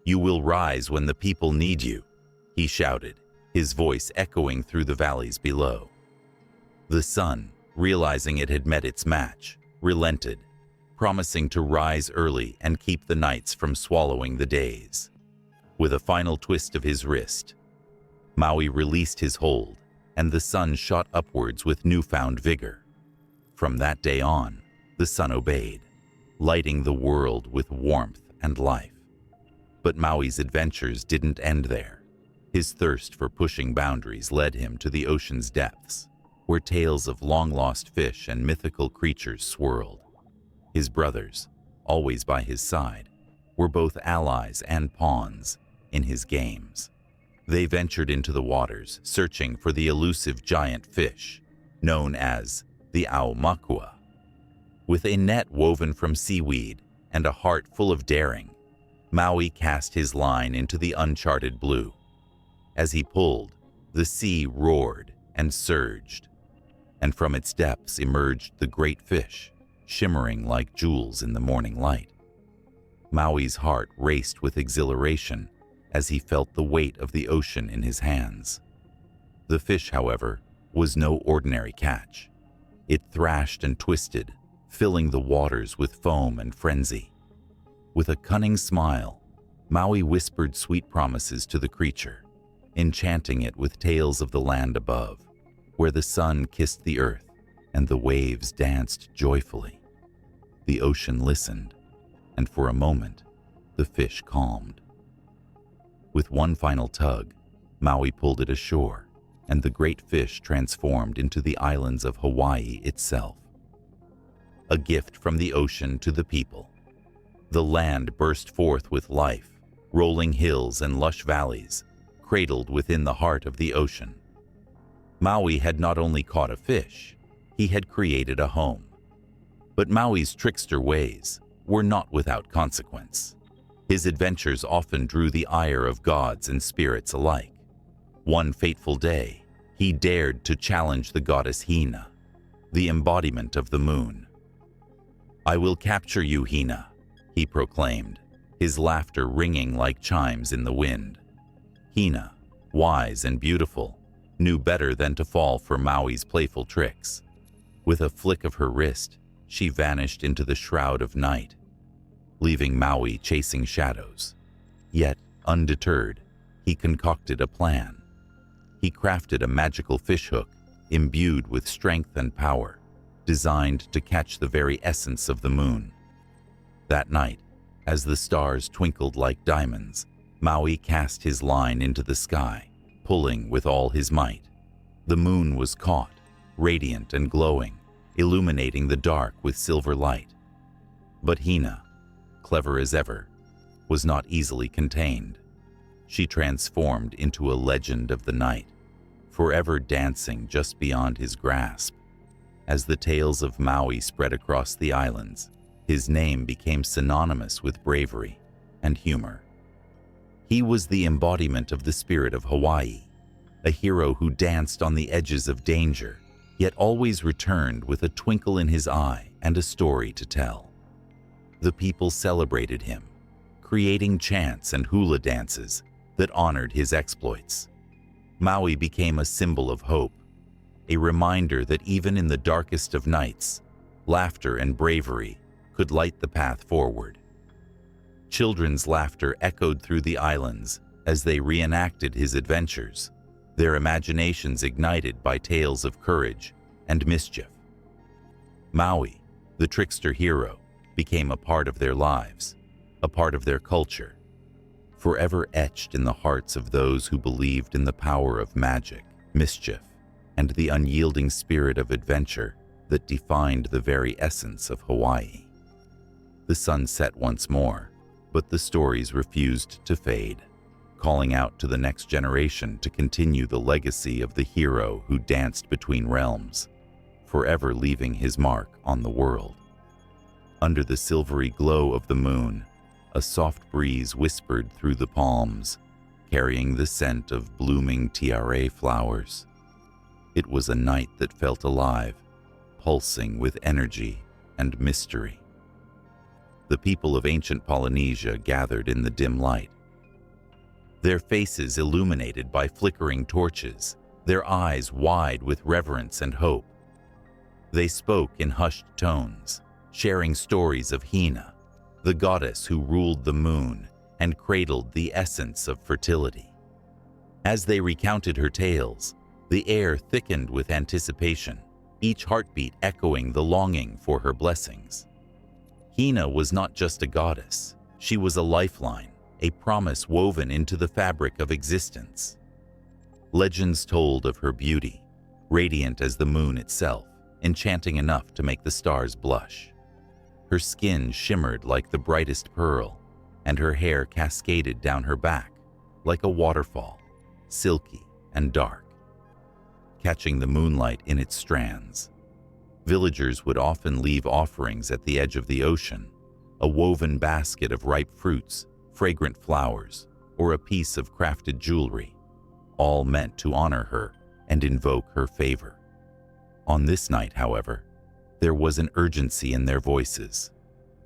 "You will rise when the people need you," he shouted, his voice echoing through the valleys below. The sun, realizing it had met its match, relented, promising to rise early and keep the nights from swallowing the days. With a final twist of his wrist, Maui released his hold, and the sun shot upwards with newfound vigor. From that day on, the sun obeyed, lighting the world with warmth and life. But Maui's adventures didn't end there. His thirst for pushing boundaries led him to the ocean's depths, where tales of long-lost fish and mythical creatures swirled. His brothers, always by his side, were both allies and pawns in his games. They ventured into the waters, searching for the elusive giant fish, known as the aumakua. With a net woven from seaweed and a heart full of daring, Maui cast his line into the uncharted blue. As he pulled, the sea roared and surged, and from its depths emerged the great fish, shimmering like jewels in the morning light. Maui's heart raced with exhilaration as he felt the weight of the ocean in his hands. The fish, however, was no ordinary catch. It thrashed and twisted, filling the waters with foam and frenzy. With a cunning smile, Maui whispered sweet promises to the creature, enchanting it with tales of the land above, where the sun kissed the earth and the waves danced joyfully. The ocean listened, and for a moment, the fish calmed. With one final tug, Maui pulled it ashore, and the great fish transformed into the islands of Hawaii itself. A gift from the ocean to the people. The land burst forth with life, rolling hills and lush valleys, cradled within the heart of the ocean. Maui had not only caught a fish, he had created a home. But Maui's trickster ways were not without consequence. His adventures often drew the ire of gods and spirits alike. One fateful day, he dared to challenge the goddess Hina, the embodiment of the moon. "I will capture you, Hina," he proclaimed, his laughter ringing like chimes in the wind. Hina, wise and beautiful, knew better than to fall for Maui's playful tricks. With a flick of her wrist, she vanished into the shroud of night, leaving Maui chasing shadows. Yet, undeterred, he concocted a plan. He crafted a magical fishhook imbued with strength and power, designed to catch the very essence of the moon. That night, as the stars twinkled like diamonds, Maui cast his line into the sky, pulling with all his might. The moon was caught, radiant and glowing, illuminating the dark with silver light. But Hina, clever as ever, was not easily contained. She transformed into a legend of the night, forever dancing just beyond his grasp. As the tales of Maui spread across the islands, his name became synonymous with bravery and humor. He was the embodiment of the spirit of Hawaii, a hero who danced on the edges of danger, yet always returned with a twinkle in his eye and a story to tell. The people celebrated him, creating chants and hula dances that honored his exploits. Maui became a symbol of hope, a reminder that even in the darkest of nights, laughter and bravery could light the path forward. Children's laughter echoed through the islands as they reenacted his adventures, their imaginations ignited by tales of courage and mischief. Maui, the trickster hero, became a part of their lives, a part of their culture, forever etched in the hearts of those who believed in the power of magic, mischief, and the unyielding spirit of adventure that defined the very essence of Hawaii. The sun set once more, but the stories refused to fade, calling out to the next generation to continue the legacy of the hero who danced between realms, forever leaving his mark on the world. Under the silvery glow of the moon, a soft breeze whispered through the palms, carrying the scent of blooming tiare flowers. It was a night that felt alive, pulsing with energy and mystery. The people of ancient Polynesia gathered in the dim light, their faces illuminated by flickering torches, their eyes wide with reverence and hope. They spoke in hushed tones, sharing stories of Hina, the goddess who ruled the moon and cradled the essence of fertility. As they recounted her tales, the air thickened with anticipation, each heartbeat echoing the longing for her blessings. Hina was not just a goddess, she was a lifeline, a promise woven into the fabric of existence. Legends told of her beauty, radiant as the moon itself, enchanting enough to make the stars blush. Her skin shimmered like the brightest pearl, and her hair cascaded down her back like a waterfall, silky and dark, catching the moonlight in its strands. Villagers would often leave offerings at the edge of the ocean, a woven basket of ripe fruits, fragrant flowers, or a piece of crafted jewelry, all meant to honor her and invoke her favor. On this night, however, there was an urgency in their voices.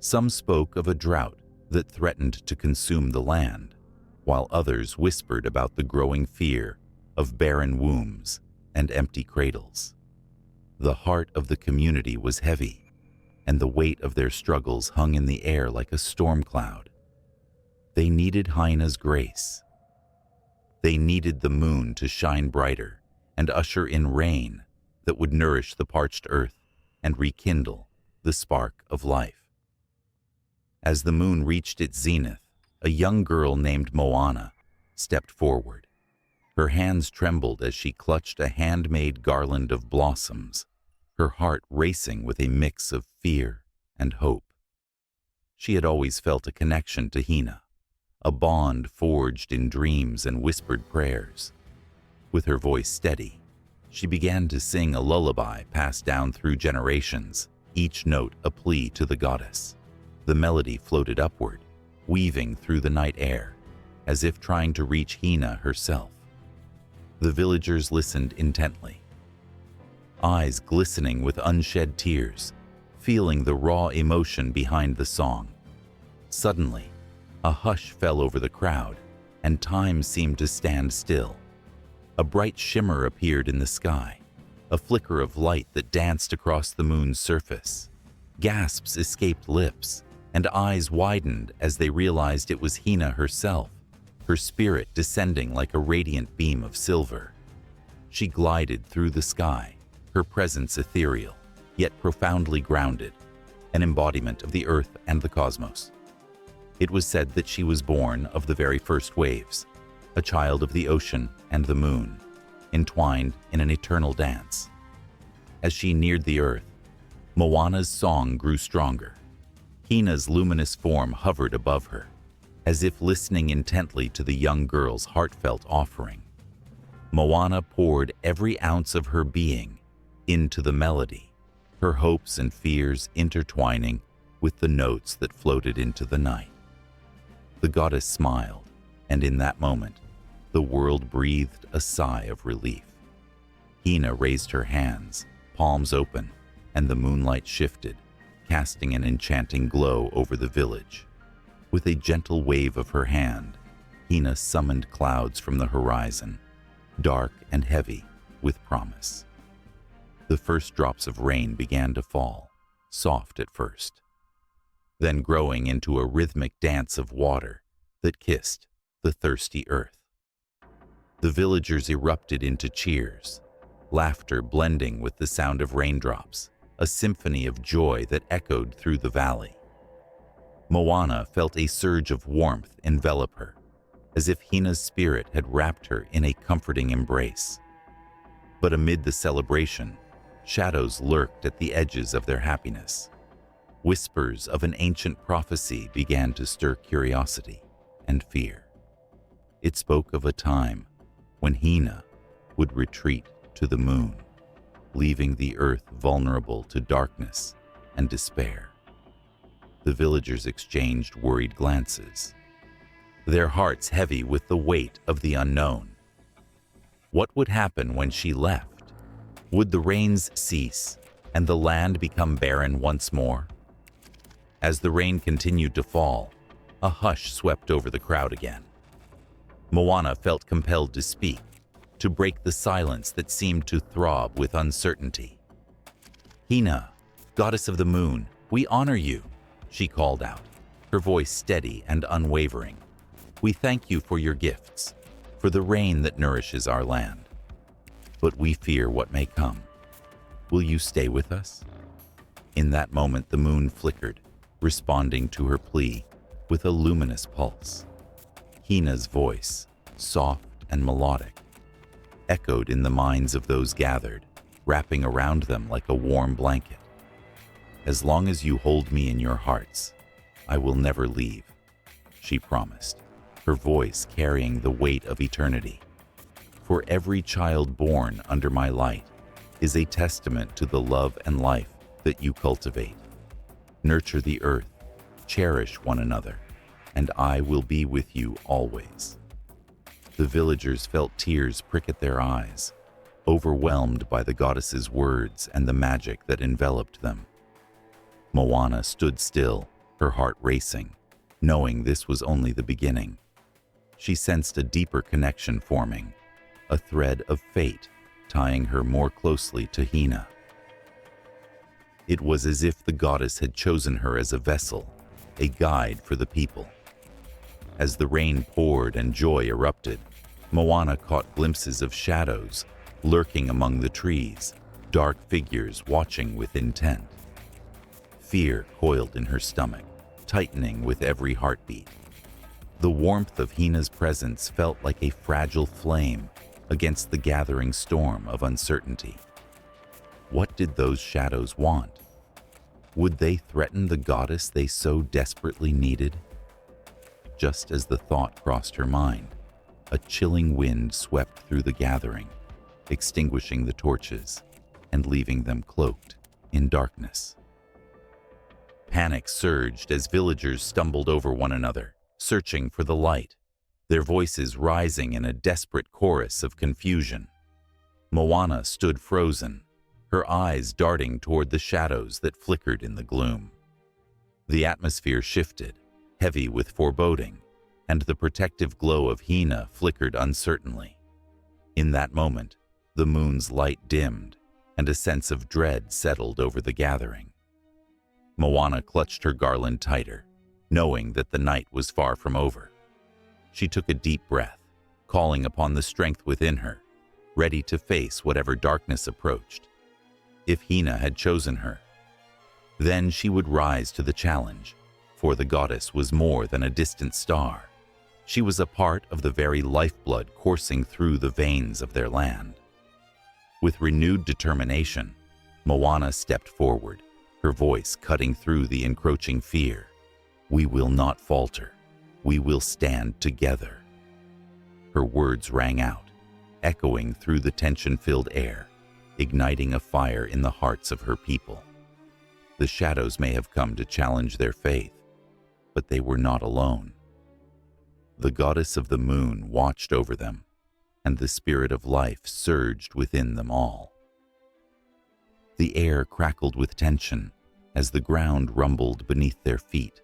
Some spoke of a drought that threatened to consume the land, while others whispered about the growing fear of barren wombs and empty cradles. The heart of the community was heavy. and the weight of their struggles hung in the air like a storm cloud. They needed Hina's grace. They needed the moon to shine brighter and usher in rain that would nourish the parched earth and rekindle the spark of life. As the moon reached its zenith, a young girl named Moana stepped forward. Her hands trembled as she clutched a handmade garland of blossoms, her heart racing with a mix of fear and hope. She had always felt a connection to Hina, a bond forged in dreams and whispered prayers. With her voice steady, she began to sing a lullaby passed down through generations, each note a plea to the goddess. The melody floated upward, weaving through the night air, as if trying to reach Hina herself. The villagers listened intently, eyes glistening with unshed tears, feeling the raw emotion behind the song. Suddenly, a hush fell over the crowd, and time seemed to stand still. A bright shimmer appeared in the sky, a flicker of light that danced across the moon's surface. Gasps escaped lips, and eyes widened as they realized it was Hina herself, her spirit descending like a radiant beam of silver. She glided through the sky, her presence ethereal, yet profoundly grounded, an embodiment of the earth and the cosmos. It was said that she was born of the very first waves, a child of the ocean and the moon, entwined in an eternal dance. As she neared the earth, Moana's song grew stronger. Hina's luminous form hovered above her, as if listening intently to the young girl's heartfelt offering. Moana poured every ounce of her being into the melody, her hopes and fears intertwining with the notes that floated into the night. The goddess smiled, and in that moment, the world breathed a sigh of relief. Hina raised her hands, palms open, and the moonlight shifted, casting an enchanting glow over the village. With a gentle wave of her hand, Hina summoned clouds from the horizon, dark and heavy with promise. The first drops of rain began to fall, soft at first, then growing into a rhythmic dance of water that kissed the thirsty earth. The villagers erupted into cheers, laughter blending with the sound of raindrops, a symphony of joy that echoed through the valley. Moana felt a surge of warmth envelop her, as if Hina's spirit had wrapped her in a comforting embrace. But amid the celebration, shadows lurked at the edges of their happiness. Whispers of an ancient prophecy began to stir curiosity and fear. It spoke of a time when Hina would retreat to the moon, leaving the earth vulnerable to darkness and despair. The villagers exchanged worried glances, their hearts heavy with the weight of the unknown. What would happen when she left? Would the rains cease and the land become barren once more? As the rain continued to fall, a hush swept over the crowd again. Moana felt compelled to speak, to break the silence that seemed to throb with uncertainty. "Hina, goddess of the moon, we honor you," she called out, her voice steady and unwavering. "We thank you for your gifts, for the rain that nourishes our land. But we fear what may come. Will you stay with us?" In that moment, the moon flickered, responding to her plea with a luminous pulse. Hina's voice, soft and melodic, echoed in the minds of those gathered, wrapping around them like a warm blanket. "As long as you hold me in your hearts, I will never leave," she promised, her voice carrying the weight of eternity. "For every child born under my light is a testament to the love and life that you cultivate. Nurture the earth, cherish one another, and I will be with you always." The villagers felt tears prick at their eyes, overwhelmed by the goddess's words and the magic that enveloped them. Moana stood still, her heart racing, knowing this was only the beginning. She sensed a deeper connection forming, a thread of fate tying her more closely to Hina. It was as if the goddess had chosen her as a vessel, a guide for the people. As the rain poured and joy erupted, Moana caught glimpses of shadows lurking among the trees, dark figures watching with intent. Fear coiled in her stomach, tightening with every heartbeat. The warmth of Hina's presence felt like a fragile flame against the gathering storm of uncertainty. What did those shadows want? Would they threaten the goddess they so desperately needed? Just as the thought crossed her mind, a chilling wind swept through the gathering, extinguishing the torches and leaving them cloaked in darkness. Panic surged as villagers stumbled over one another, searching for the light, their voices rising in a desperate chorus of confusion. Moana stood frozen, her eyes darting toward the shadows that flickered in the gloom. The atmosphere shifted, heavy with foreboding, and the protective glow of Hina flickered uncertainly. In that moment, the moon's light dimmed, and a sense of dread settled over the gathering. Moana clutched her garland tighter, knowing that the night was far from over. She took a deep breath, calling upon the strength within her, ready to face whatever darkness approached. If Hina had chosen her, then she would rise to the challenge, for the goddess was more than a distant star. She was a part of the very lifeblood coursing through the veins of their land. With renewed determination, Moana stepped forward, her voice cutting through the encroaching fear. "We will not falter. We will stand together." Her words rang out, echoing through the tension-filled air, igniting a fire in the hearts of her people. The shadows may have come to challenge their faith, but they were not alone. The goddess of the moon watched over them, and the spirit of life surged within them all. The air crackled with tension as the ground rumbled beneath their feet.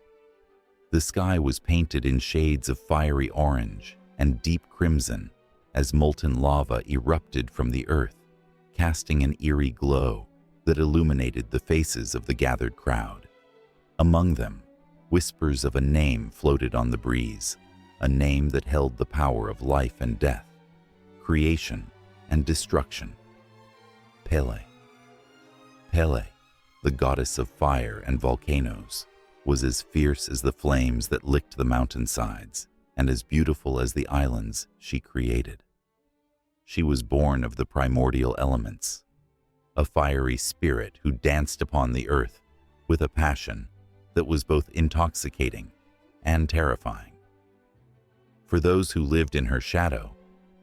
The sky was painted in shades of fiery orange and deep crimson as molten lava erupted from the earth, casting an eerie glow that illuminated the faces of the gathered crowd. Among them, whispers of a name floated on the breeze, a name that held the power of life and death, creation and destruction. Pele. Pele, the goddess of fire and volcanoes, was as fierce as the flames that licked the mountainsides and as beautiful as the islands she created. She was born of the primordial elements, a fiery spirit who danced upon the earth with a passion that was both intoxicating and terrifying. For those who lived in her shadow,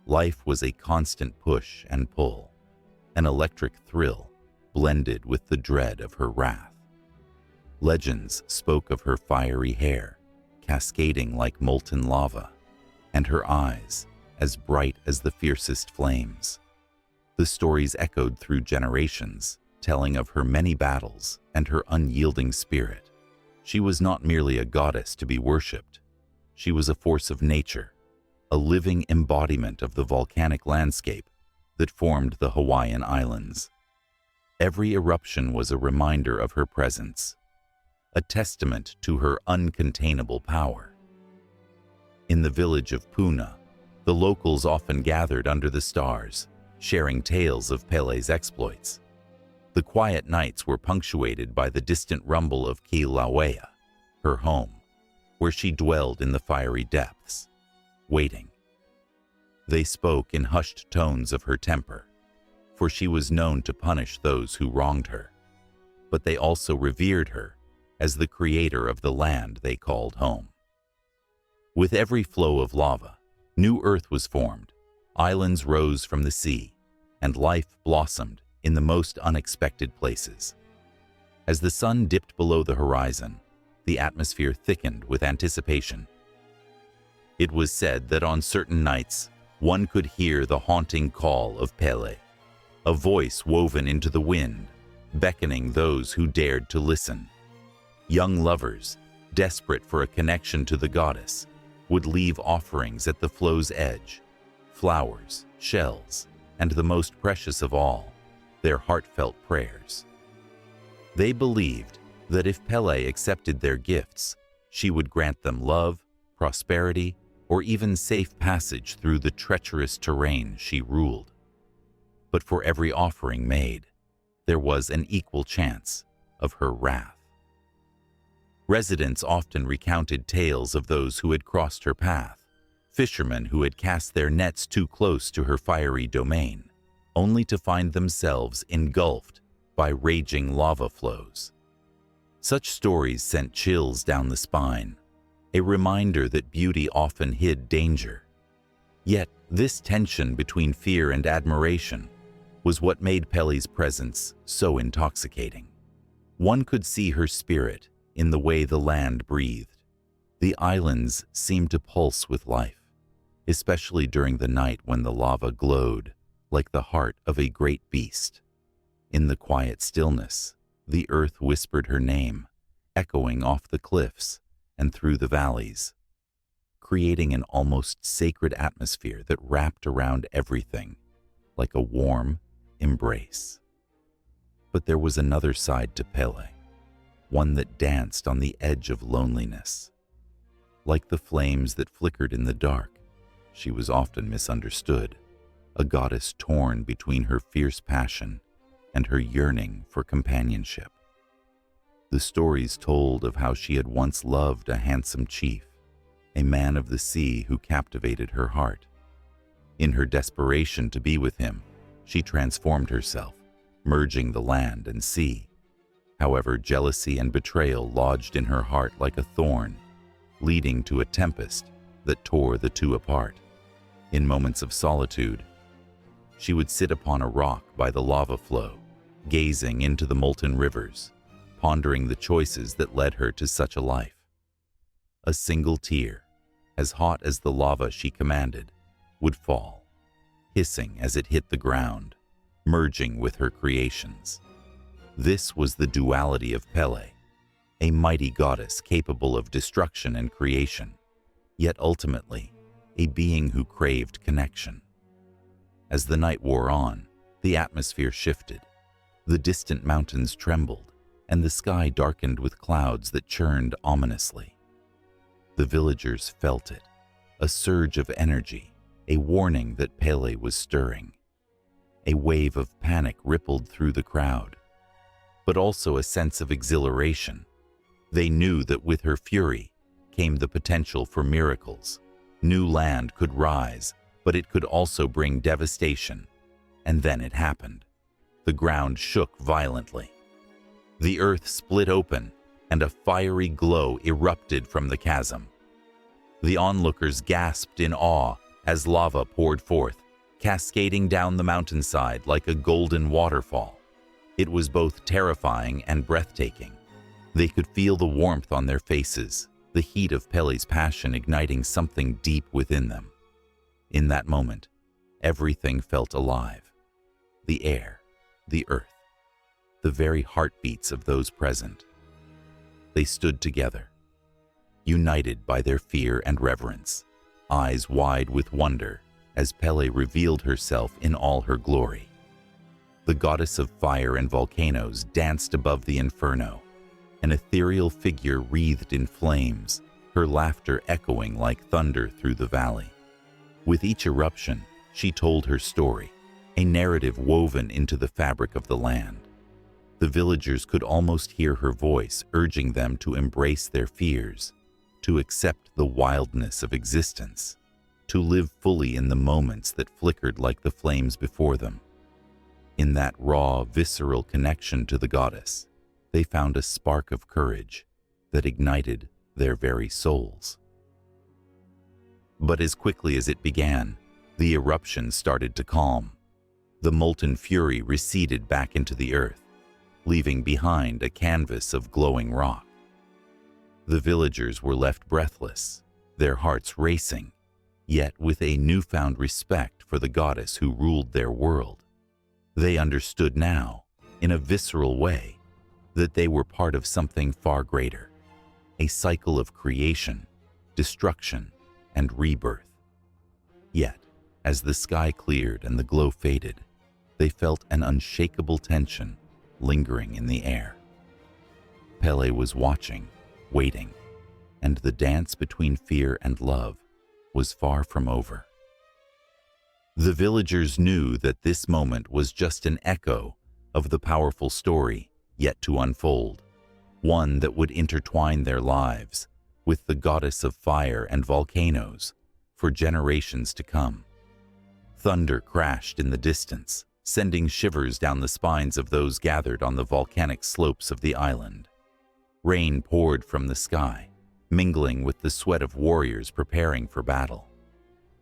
life was a constant push and pull, an electric thrill blended with the dread of her wrath. Legends spoke of her fiery hair, cascading like molten lava, and her eyes as bright as the fiercest flames. The stories echoed through generations, telling of her many battles and her unyielding spirit. She was not merely a goddess to be worshipped. She was a force of nature, a living embodiment of the volcanic landscape that formed the Hawaiian Islands. Every eruption was a reminder of her presence, a testament to her uncontainable power. In the village of Puna, the locals often gathered under the stars, sharing tales of Pele's exploits. The quiet nights were punctuated by the distant rumble of Kilauea, her home, where she dwelled in the fiery depths, waiting. They spoke in hushed tones of her temper, for she was known to punish those who wronged her, but they also revered her as the creator of the land they called home. With every flow of lava, new earth was formed, islands rose from the sea, and life blossomed in the most unexpected places. As the sun dipped below the horizon, the atmosphere thickened with anticipation. It was said that on certain nights, one could hear the haunting call of Pele, a voice woven into the wind, beckoning those who dared to listen. Young lovers, desperate for a connection to the goddess, would leave offerings at the flow's edge, flowers, shells, and the most precious of all, their heartfelt prayers. They believed that if Pele accepted their gifts, she would grant them love, prosperity, or even safe passage through the treacherous terrain she ruled. But for every offering made, there was an equal chance of her wrath. Residents often recounted tales of those who had crossed her path, fishermen who had cast their nets too close to her fiery domain, only to find themselves engulfed by raging lava flows. Such stories sent chills down the spine, a reminder that beauty often hid danger. Yet this tension between fear and admiration was what made Pele's presence so intoxicating. One could see her spirit in the way the land breathed. The islands seemed to pulse with life, especially during the night when the lava glowed like the heart of a great beast. In the quiet stillness, the earth whispered her name, echoing off the cliffs and through the valleys, creating an almost sacred atmosphere that wrapped around everything like a warm embrace. But there was another side to Pele, one that danced on the edge of loneliness. Like the flames that flickered in the dark, she was often misunderstood, a goddess torn between her fierce passion and her yearning for companionship. The stories told of how she had once loved a handsome chief, a man of the sea who captivated her heart. In her desperation to be with him, she transformed herself, merging the land and sea. However, jealousy and betrayal lodged in her heart like a thorn, leading to a tempest that tore the two apart. In moments of solitude, she would sit upon a rock by the lava flow, gazing into the molten rivers, pondering the choices that led her to such a life. A single tear, as hot as the lava she commanded, would fall, hissing as it hit the ground, merging with her creations. This was the duality of Pele, a mighty goddess capable of destruction and creation, yet ultimately a being who craved connection. As the night wore on, the atmosphere shifted. The distant mountains trembled, and the sky darkened with clouds that churned ominously. The villagers felt it, a surge of energy, a warning that Pele was stirring. A wave of panic rippled through the crowd, but also a sense of exhilaration. They knew that with her fury came the potential for miracles. New land could rise, but it could also bring devastation. And then it happened. The ground shook violently. The earth split open, and a fiery glow erupted from the chasm. The onlookers gasped in awe as lava poured forth, cascading down the mountainside like a golden waterfall. It was both terrifying and breathtaking. They could feel the warmth on their faces, the heat of Pele's passion igniting something deep within them. In that moment, everything felt alive. The air, the earth, the very heartbeats of those present. They stood together, united by their fear and reverence, eyes wide with wonder as Pele revealed herself in all her glory. The goddess of fire and volcanoes danced above the inferno, an ethereal figure wreathed in flames, her laughter echoing like thunder through the valley. With each eruption, she told her story, a narrative woven into the fabric of the land. The villagers could almost hear her voice urging them to embrace their fears, to accept the wildness of existence, to live fully in the moments that flickered like the flames before them. In that raw, visceral connection to the goddess, they found a spark of courage that ignited their very souls. But as quickly as it began, the eruption started to calm. The molten fury receded back into the earth, leaving behind a canvas of glowing rock. The villagers were left breathless, their hearts racing, yet with a newfound respect for the goddess who ruled their world. They understood now, in a visceral way, that they were part of something far greater, a cycle of creation, destruction, and rebirth. Yet, as the sky cleared and the glow faded, they felt an unshakable tension lingering in the air. Pele was watching, waiting, and the dance between fear and love was far from over. The villagers knew that this moment was just an echo of the powerful story yet to unfold, one that would intertwine their lives with the goddess of fire and volcanoes for generations to come. Thunder crashed in the distance, sending shivers down the spines of those gathered on the volcanic slopes of the island. Rain poured from the sky, mingling with the sweat of warriors preparing for battle.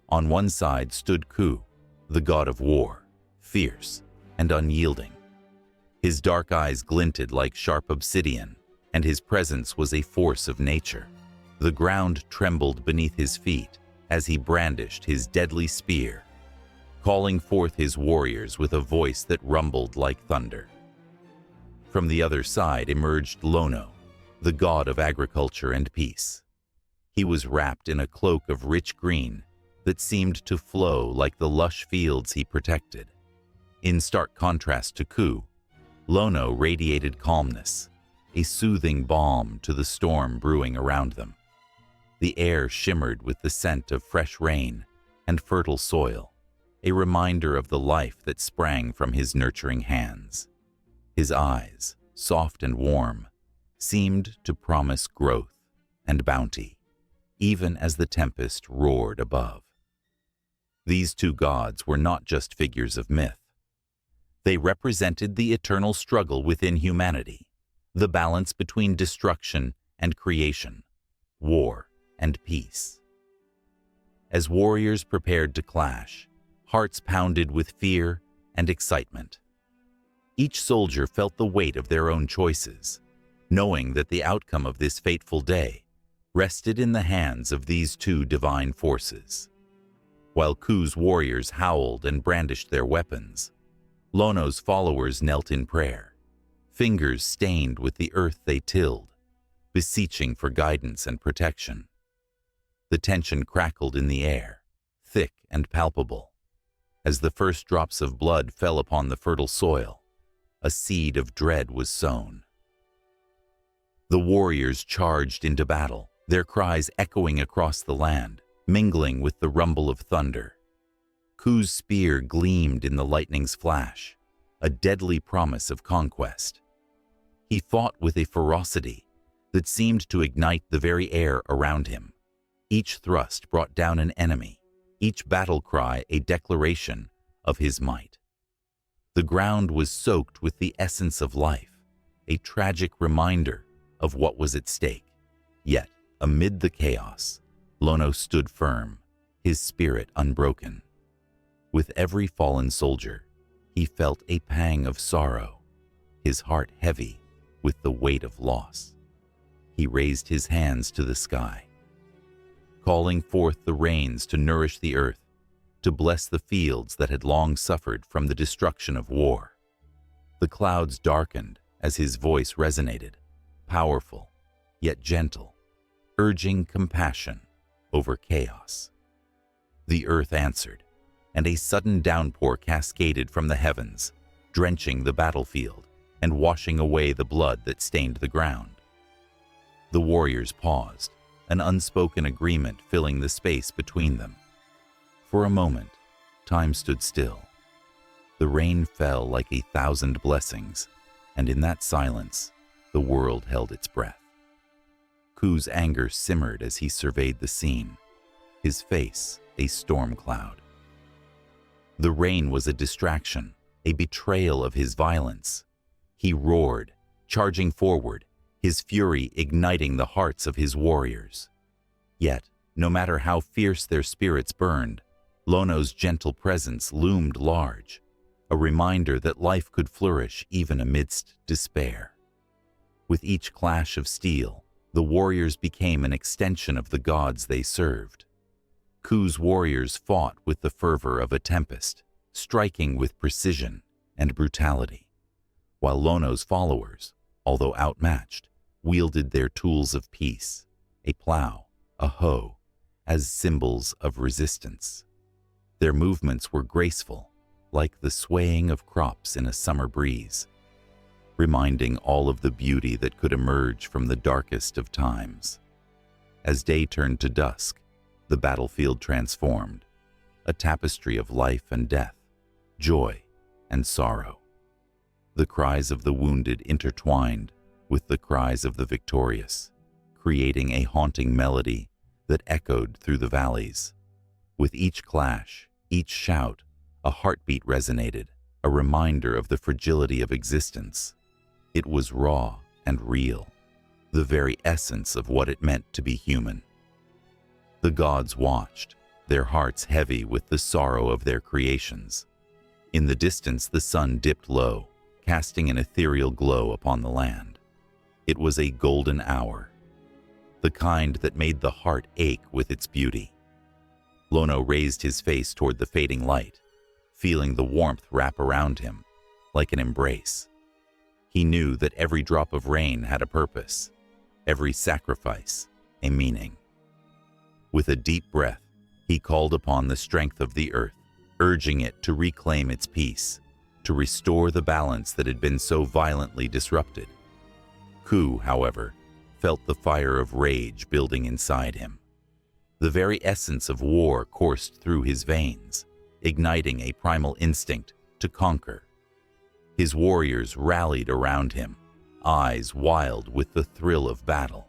On one side stood Ku, the god of war, fierce and unyielding. His dark eyes glinted like sharp obsidian, and his presence was a force of nature. The ground trembled beneath his feet as he brandished his deadly spear, calling forth his warriors with a voice that rumbled like thunder. From the other side emerged Lono, the god of agriculture and peace. He was wrapped in a cloak of rich green that seemed to flow like the lush fields he protected. In stark contrast to Ku, Lono radiated calmness, a soothing balm to the storm brewing around them. The air shimmered with the scent of fresh rain and fertile soil, a reminder of the life that sprang from his nurturing hands. His eyes, soft and warm, seemed to promise growth and bounty, even as the tempest roared above. These two gods were not just figures of myth. They represented the eternal struggle within humanity, the balance between destruction and creation, war and peace. As warriors prepared to clash, hearts pounded with fear and excitement. Each soldier felt the weight of their own choices, knowing that the outcome of this fateful day rested in the hands of these two divine forces. While Ku's warriors howled and brandished their weapons, Lono's followers knelt in prayer, fingers stained with the earth they tilled, beseeching for guidance and protection. The tension crackled in the air, thick and palpable. As the first drops of blood fell upon the fertile soil, a seed of dread was sown. The warriors charged into battle, their cries echoing across the land, mingling with the rumble of thunder. Ku's spear gleamed in the lightning's flash, a deadly promise of conquest. He fought with a ferocity that seemed to ignite the very air around him. Each thrust brought down an enemy, each battle cry a declaration of his might. The ground was soaked with the essence of life, a tragic reminder of what was at stake. Yet, amid the chaos, Lono stood firm, his spirit unbroken. With every fallen soldier, he felt a pang of sorrow, his heart heavy with the weight of loss. He raised his hands to the sky, calling forth the rains to nourish the earth, to bless the fields that had long suffered from the destruction of war. The clouds darkened as his voice resonated, powerful yet gentle, urging compassion over chaos. The earth answered, and a sudden downpour cascaded from the heavens, drenching the battlefield and washing away the blood that stained the ground. The warriors paused, an unspoken agreement filling the space between them. For a moment, time stood still. The rain fell like 1,000 blessings, and in that silence, the world held its breath. Ku's anger simmered as he surveyed the scene, his face a storm cloud. The rain was a distraction, a betrayal of his violence. He roared, charging forward, his fury igniting the hearts of his warriors. Yet, no matter how fierce their spirits burned, Lono's gentle presence loomed large, a reminder that life could flourish even amidst despair. With each clash of steel, the warriors became an extension of the gods they served. Ku's warriors fought with the fervor of a tempest, striking with precision and brutality, while Lono's followers, although outmatched, wielded their tools of peace, a plow, a hoe, as symbols of resistance. Their movements were graceful, like the swaying of crops in a summer breeze. reminding all of the beauty that could emerge from the darkest of times. As day turned to dusk, the battlefield transformed, a tapestry of life and death, joy and sorrow. The cries of the wounded intertwined with the cries of the victorious, creating a haunting melody that echoed through the valleys. With each clash, each shout, a heartbeat resonated, a reminder of the fragility of existence. It was raw and real, the very essence of what it meant to be human. The gods watched, their hearts heavy with the sorrow of their creations. In the distance, the sun dipped low, casting an ethereal glow upon the land. It was a golden hour, the kind that made the heart ache with its beauty. Lono raised his face toward the fading light, feeling the warmth wrap around him like an embrace. He knew that every drop of rain had a purpose, every sacrifice a meaning. With a deep breath, he called upon the strength of the earth, urging it to reclaim its peace, to restore the balance that had been so violently disrupted. Ku, however, felt the fire of rage building inside him. The very essence of war coursed through his veins, igniting a primal instinct to conquer. His warriors rallied around him, eyes wild with the thrill of battle.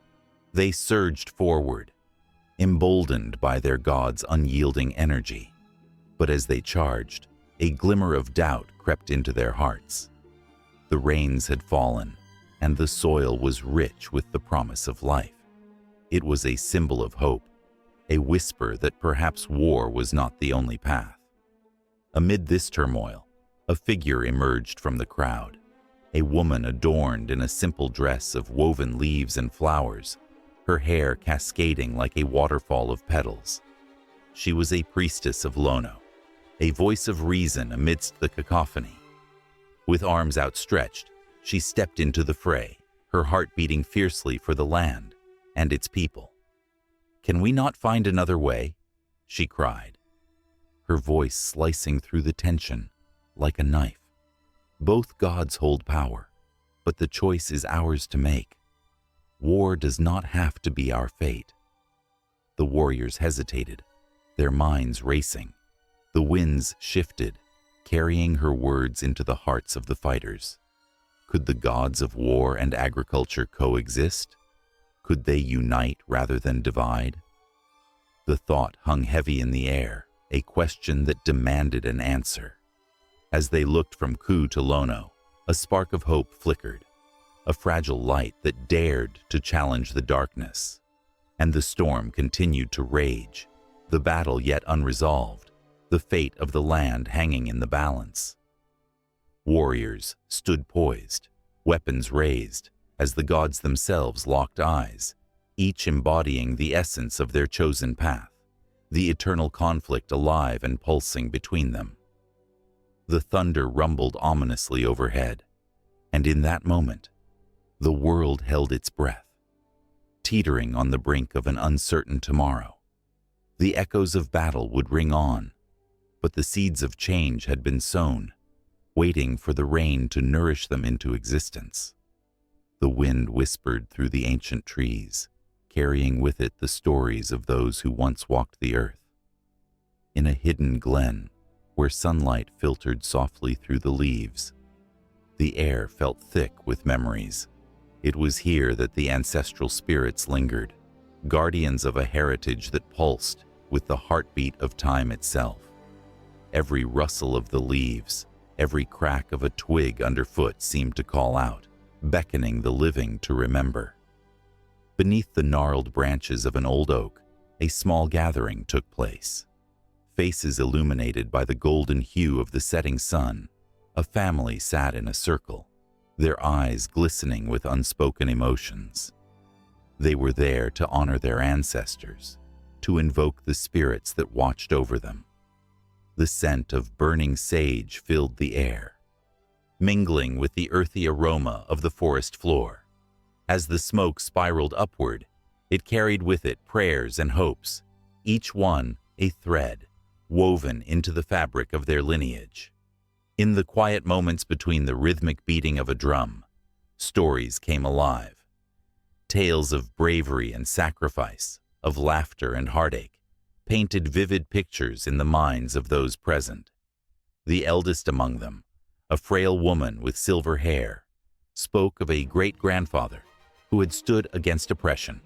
They surged forward, emboldened by their god's unyielding energy. But as they charged, a glimmer of doubt crept into their hearts. The rains had fallen, and the soil was rich with the promise of life. It was a symbol of hope, a whisper that perhaps war was not the only path. Amid this turmoil, a figure emerged from the crowd, a woman adorned in a simple dress of woven leaves and flowers, her hair cascading like a waterfall of petals. She was a priestess of Lono, a voice of reason amidst the cacophony. With arms outstretched, she stepped into the fray, her heart beating fiercely for the land and its people. "Can we not find another way?" she cried, her voice slicing through the tension like a knife. Both gods hold power, but the choice is ours to make. War does not have to be our fate. The warriors hesitated, their minds racing. The winds shifted, carrying her words into the hearts of the fighters. Could the gods of war and agriculture coexist? Could they unite rather than divide? The thought hung heavy in the air, a question that demanded an answer. As they looked from Ku to Lono, a spark of hope flickered, a fragile light that dared to challenge the darkness. And the storm continued to rage, the battle yet unresolved, the fate of the land hanging in the balance. Warriors stood poised, weapons raised, as the gods themselves locked eyes, each embodying the essence of their chosen path, the eternal conflict alive and pulsing between them. The thunder rumbled ominously overhead, and in that moment, the world held its breath, teetering on the brink of an uncertain tomorrow. The echoes of battle would ring on, but the seeds of change had been sown, waiting for the rain to nourish them into existence. The wind whispered through the ancient trees, carrying with it the stories of those who once walked the earth. In a hidden glen, where sunlight filtered softly through the leaves, the air felt thick with memories. It was here that the ancestral spirits lingered, guardians of a heritage that pulsed with the heartbeat of time itself. Every rustle of the leaves, every crack of a twig underfoot seemed to call out, beckoning the living to remember. Beneath the gnarled branches of an old oak, a small gathering took place. Faces illuminated by the golden hue of the setting sun, a family sat in a circle, their eyes glistening with unspoken emotions. They were there to honor their ancestors, to invoke the spirits that watched over them. The scent of burning sage filled the air, mingling with the earthy aroma of the forest floor. As the smoke spiraled upward, it carried with it prayers and hopes, each one a thread woven into the fabric of their lineage. In the quiet moments between the rhythmic beating of a drum stories came alive. Tales of bravery and sacrifice, of laughter and heartache, painted vivid pictures in the minds of those present. The eldest among them, a frail woman with silver hair, spoke of a great-grandfather who had stood against oppression,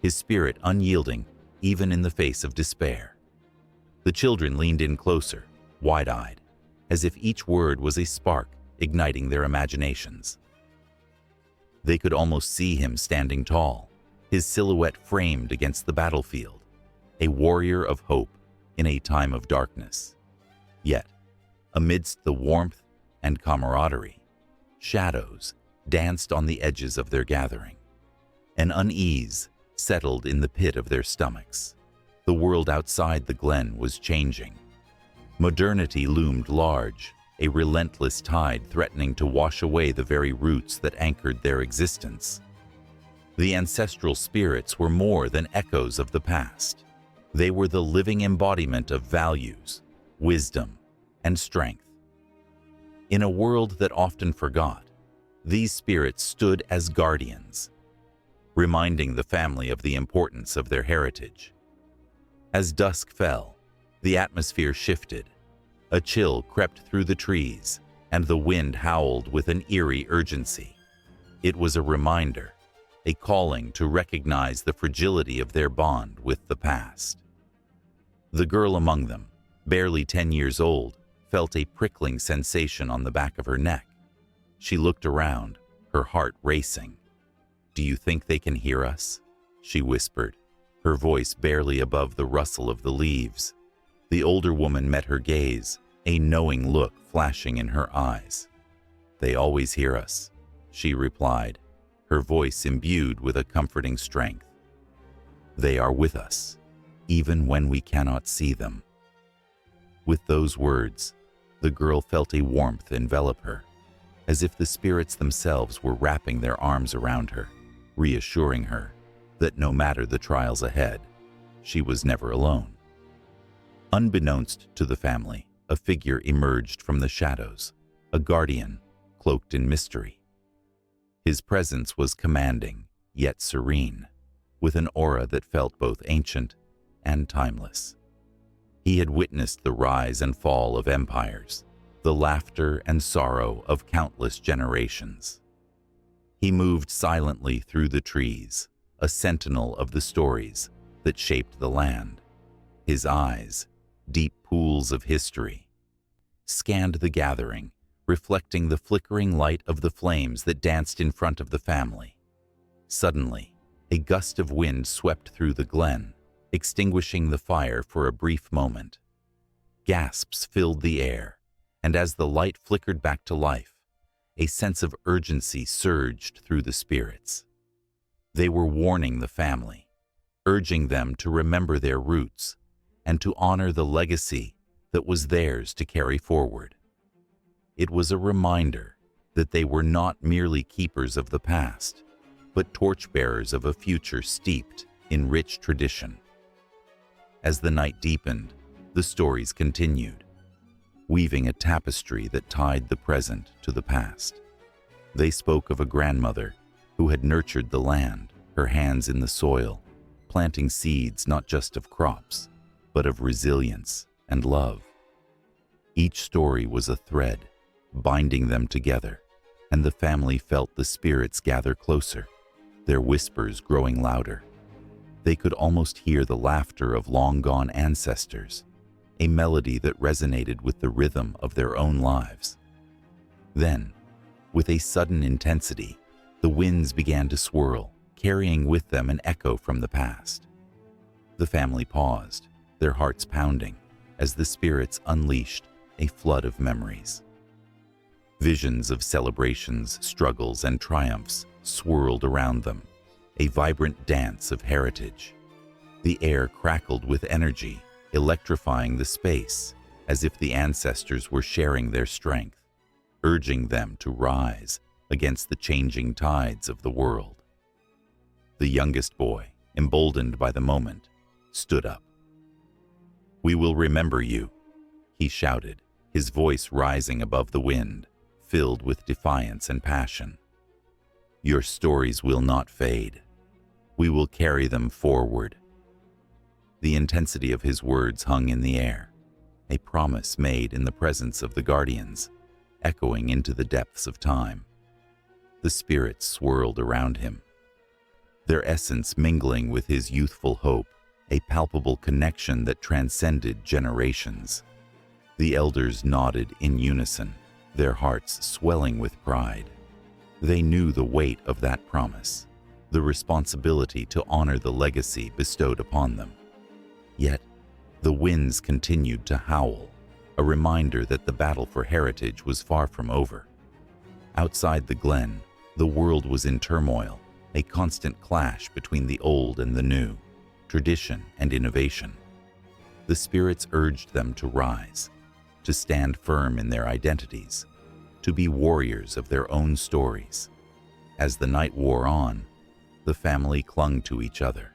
his spirit unyielding even in the face of despair. The children leaned in closer, wide-eyed, as if each word was a spark igniting their imaginations. They could almost see him standing tall, his silhouette framed against the battlefield, a warrior of hope in a time of darkness. Yet, amidst the warmth and camaraderie, shadows danced on the edges of their gathering. An unease settled in the pit of their stomachs. The world outside the glen was changing. Modernity loomed large, a relentless tide threatening to wash away the very roots that anchored their existence. The ancestral spirits were more than echoes of the past. They were the living embodiment of values, wisdom, and strength. In a world that often forgot, these spirits stood as guardians, reminding the family of the importance of their heritage. As dusk fell, the atmosphere shifted. A chill crept through the trees, and the wind howled with an eerie urgency. It was a reminder, a calling to recognize the fragility of their bond with the past. The girl among them, barely 10 years old, felt a prickling sensation on the back of her neck. She looked around, her heart racing. "Do you think they can hear us?" she whispered, her voice barely above the rustle of the leaves. The older woman met her gaze, a knowing look flashing in her eyes. "They always hear us," she replied, her voice imbued with a comforting strength. "They are with us, even when we cannot see them." With those words, the girl felt a warmth envelop her, as if the spirits themselves were wrapping their arms around her, reassuring her that no matter the trials ahead, she was never alone. Unbeknownst to the family, a figure emerged from the shadows, a guardian cloaked in mystery. His presence was commanding, yet serene, with an aura that felt both ancient and timeless. He had witnessed the rise and fall of empires, the laughter and sorrow of countless generations. He moved silently through the trees, a sentinel of the stories that shaped the land. His eyes, deep pools of history, scanned the gathering, reflecting the flickering light of the flames that danced in front of the family. Suddenly, a gust of wind swept through the glen, extinguishing the fire for a brief moment. Gasps filled the air, and as the light flickered back to life, a sense of urgency surged through the spirits. They were warning the family, urging them to remember their roots and to honor the legacy that was theirs to carry forward. It was a reminder that they were not merely keepers of the past, but torchbearers of a future steeped in rich tradition. As the night deepened, the stories continued, weaving a tapestry that tied the present to the past. They spoke of a grandmother who had nurtured the land, her hands in the soil, planting seeds not just of crops, but of resilience and love. Each story was a thread, binding them together, and the family felt the spirits gather closer, their whispers growing louder. They could almost hear the laughter of long-gone ancestors, a melody that resonated with the rhythm of their own lives. Then, with a sudden intensity, the winds began to swirl, carrying with them an echo from the past. The family paused, their hearts pounding, as the spirits unleashed a flood of memories. Visions of celebrations, struggles, and triumphs swirled around them, a vibrant dance of heritage. The air crackled with energy, electrifying the space, as if the ancestors were sharing their strength, urging them to rise against the changing tides of the world. The youngest boy, emboldened by the moment, stood up. "We will remember you," he shouted, his voice rising above the wind, filled with defiance and passion. Your stories will not fade. We will carry them forward." The intensity of his words hung in the air, a promise made in the presence of the guardians, echoing into the depths of time. The spirits swirled around him, their essence mingling with his youthful hope, a palpable connection that transcended generations. The elders nodded in unison, their hearts swelling with pride. They knew the weight of that promise, the responsibility to honor the legacy bestowed upon them. Yet, the winds continued to howl, a reminder that the battle for heritage was far from over. Outside the glen, the world was in turmoil, a constant clash between the old and the new, tradition and innovation. The spirits urged them to rise, to stand firm in their identities, to be warriors of their own stories. As the night wore on, the family clung to each other,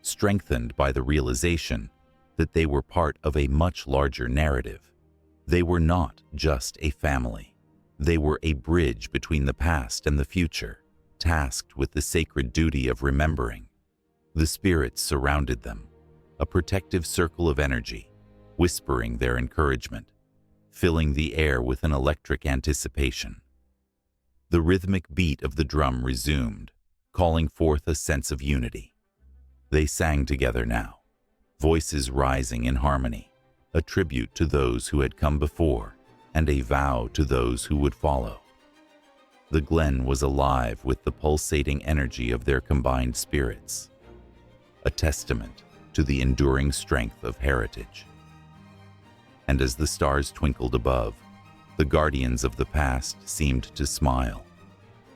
strengthened by the realization that they were part of a much larger narrative. They were not just a family. They were a bridge between the past and the future, tasked with the sacred duty of remembering. The spirits surrounded them, a protective circle of energy, whispering their encouragement, filling the air with an electric anticipation. The rhythmic beat of the drum resumed, calling forth a sense of unity. They sang together now, voices rising in harmony, a tribute to those who had come before and a vow to those who would follow. The glen was alive with the pulsating energy of their combined spirits, a testament to the enduring strength of heritage. And as the stars twinkled above, the guardians of the past seemed to smile,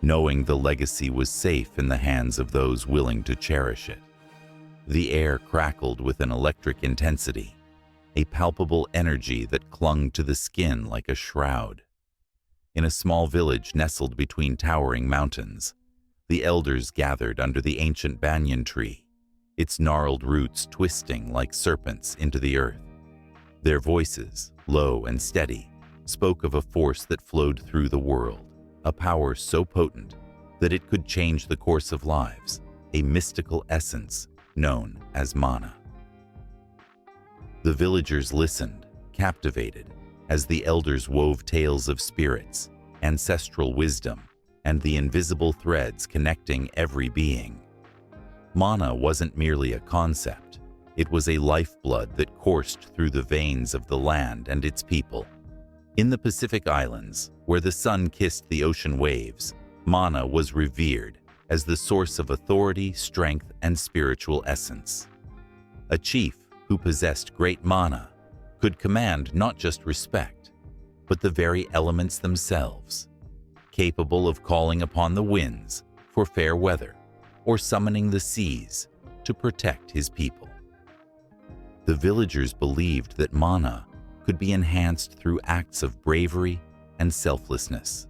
knowing the legacy was safe in the hands of those willing to cherish it. The air crackled with an electric intensity, a palpable energy that clung to the skin like a shroud. In a small village nestled between towering mountains, the elders gathered under the ancient banyan tree, its gnarled roots twisting like serpents into the earth. Their voices, low and steady, spoke of a force that flowed through the world, a power so potent that it could change the course of lives, a mystical essence known as mana. The villagers listened, captivated, as the elders wove tales of spirits, ancestral wisdom, and the invisible threads connecting every being. Mana wasn't merely a concept. It was a lifeblood that coursed through the veins of the land and its people. In the Pacific Islands, where the sun kissed the ocean waves, mana was revered as the source of authority, strength, and spiritual essence. A chief who possessed great mana could command not just respect, but the very elements themselves, capable of calling upon the winds for fair weather or summoning the seas to protect his people. The villagers believed that mana could be enhanced through acts of bravery and selflessness,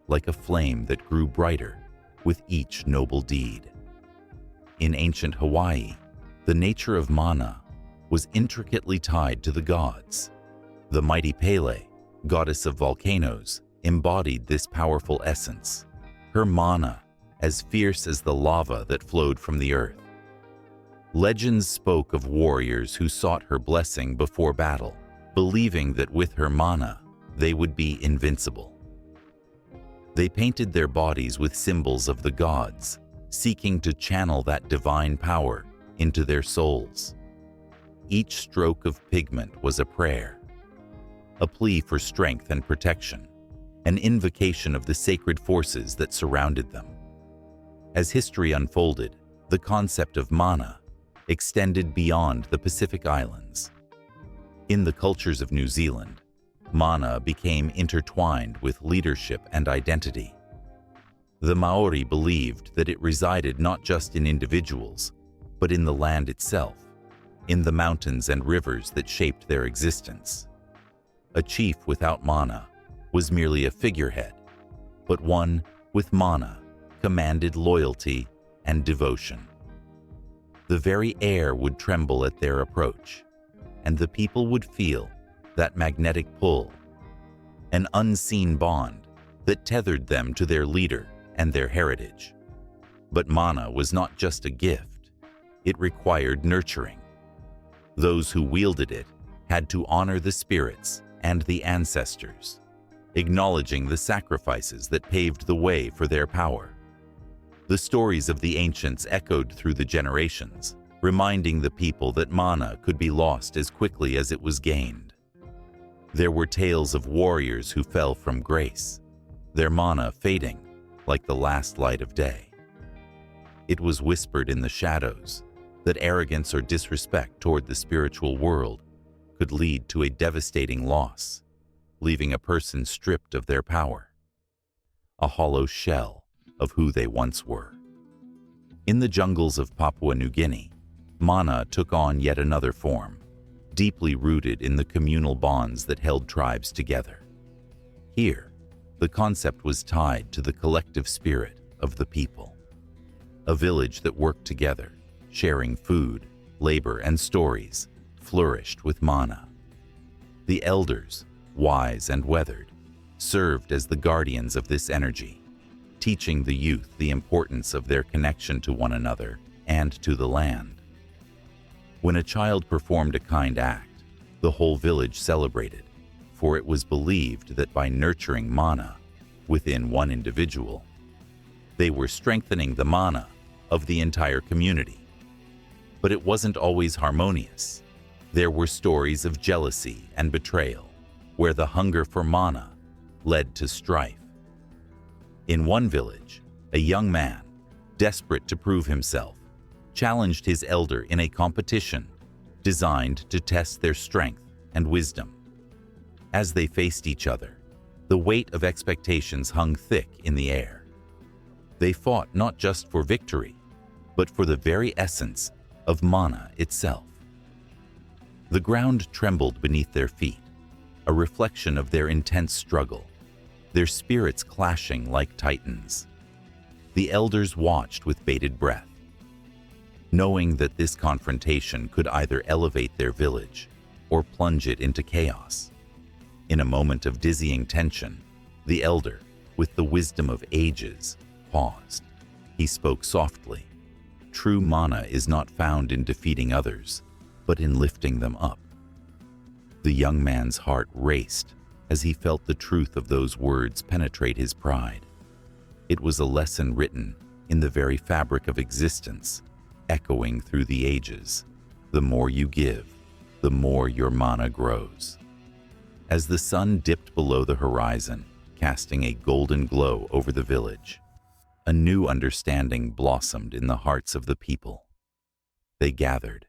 like a flame that grew brighter with each noble deed. In ancient Hawaii, the nature of mana was intricately tied to the gods. The mighty Pele, goddess of volcanoes, embodied this powerful essence, her mana as fierce as the lava that flowed from the earth. Legends spoke of warriors who sought her blessing before battle, believing that with her mana, they would be invincible. They painted their bodies with symbols of the gods, seeking to channel that divine power into their souls. Each stroke of pigment was a prayer, a plea for strength and protection, an invocation of the sacred forces that surrounded them. As history unfolded, the concept of mana extended beyond the Pacific Islands. In the cultures of New Zealand, mana became intertwined with leadership and identity. The Maori believed that it resided not just in individuals, but in the land itself, in the mountains and rivers that shaped their existence. A chief without mana was merely a figurehead, but one with mana commanded loyalty and devotion. The very air would tremble at their approach, and the people would feel that magnetic pull, an unseen bond that tethered them to their leader and their heritage. But mana was not just a gift. It required nurturing. Those who wielded it had to honor the spirits and the ancestors, acknowledging the sacrifices that paved the way for their power. The stories of the ancients echoed through the generations, reminding the people that mana could be lost as quickly as it was gained. There were tales of warriors who fell from grace, their mana fading like the last light of day. It was whispered in the shadows that arrogance or disrespect toward the spiritual world could lead to a devastating loss, leaving a person stripped of their power, a hollow shell of who they once were. In the jungles of Papua New Guinea, mana took on yet another form, deeply rooted in the communal bonds that held tribes together. Here, the concept was tied to the collective spirit of the people. A village that worked together, sharing food, labor, and stories, flourished with mana. The elders, wise and weathered, served as the guardians of this energy, teaching the youth the importance of their connection to one another and to the land. When a child performed a kind act, the whole village celebrated, for it was believed that by nurturing mana within one individual, they were strengthening the mana of the entire community. But it wasn't always harmonious. There were stories of jealousy and betrayal, where the hunger for mana led to strife. In one village, a young man, desperate to prove himself, challenged his elder in a competition designed to test their strength and wisdom. As they faced each other, the weight of expectations hung thick in the air. They fought not just for victory, but for the very essence of mana itself. The ground trembled beneath their feet, a reflection of their intense struggle, their spirits clashing like titans. The elders watched with bated breath, knowing that this confrontation could either elevate their village or plunge it into chaos. In a moment of dizzying tension, the elder, with the wisdom of ages, paused. He spoke softly. True mana is not found in defeating others, but in lifting them up. The young man's heart raced as he felt the truth of those words penetrate his pride. It was a lesson written in the very fabric of existence, echoing through the ages. The more you give, the more your mana grows. As the sun dipped below the horizon, casting a golden glow over the village, a new understanding blossomed in the hearts of the people. They gathered,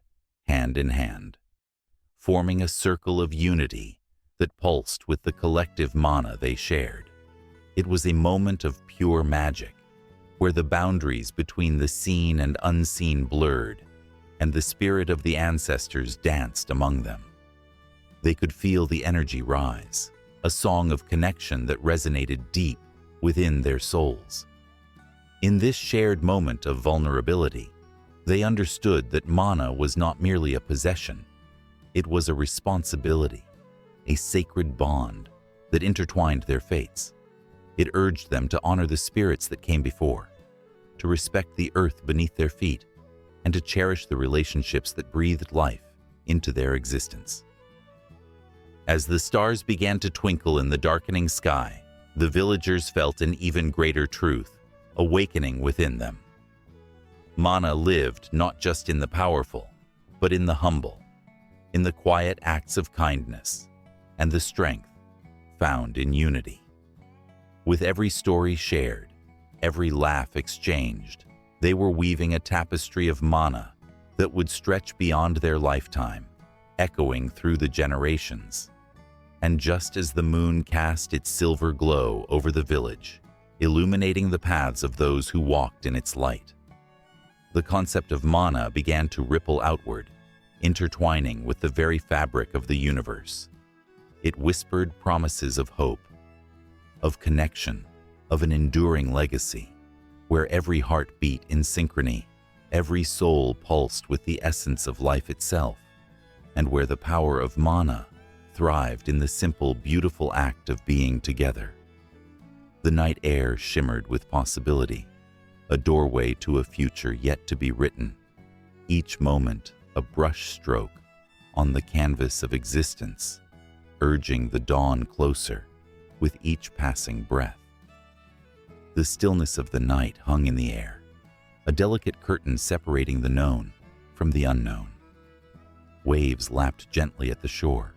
hand in hand, forming a circle of unity that pulsed with the collective mana they shared. It was a moment of pure magic, where the boundaries between the seen and unseen blurred, and the spirit of the ancestors danced among them. They could feel the energy rise, a song of connection that resonated deep within their souls. In this shared moment of vulnerability, they understood that mana was not merely a possession. It was a responsibility, a sacred bond that intertwined their fates. It urged them to honor the spirits that came before, to respect the earth beneath their feet, and to cherish the relationships that breathed life into their existence. As the stars began to twinkle in the darkening sky, the villagers felt an even greater truth awakening within them. Mana lived not just in the powerful, but in the humble, in the quiet acts of kindness, and the strength found in unity. With every story shared, every laugh exchanged, they were weaving a tapestry of mana that would stretch beyond their lifetime, echoing through the generations. And just as the moon cast its silver glow over the village, illuminating the paths of those who walked in its light, the concept of mana began to ripple outward, intertwining with the very fabric of the universe. It whispered promises of hope, of connection, of an enduring legacy, where every heart beat in synchrony, every soul pulsed with the essence of life itself, and where the power of mana thrived in the simple, beautiful act of being together. The night air shimmered with possibility, a doorway to a future yet to be written. Each moment a brush stroke on the canvas of existence, urging the dawn closer with each passing breath. The stillness of the night hung in the air, a delicate curtain separating the known from the unknown. Waves lapped gently at the shore,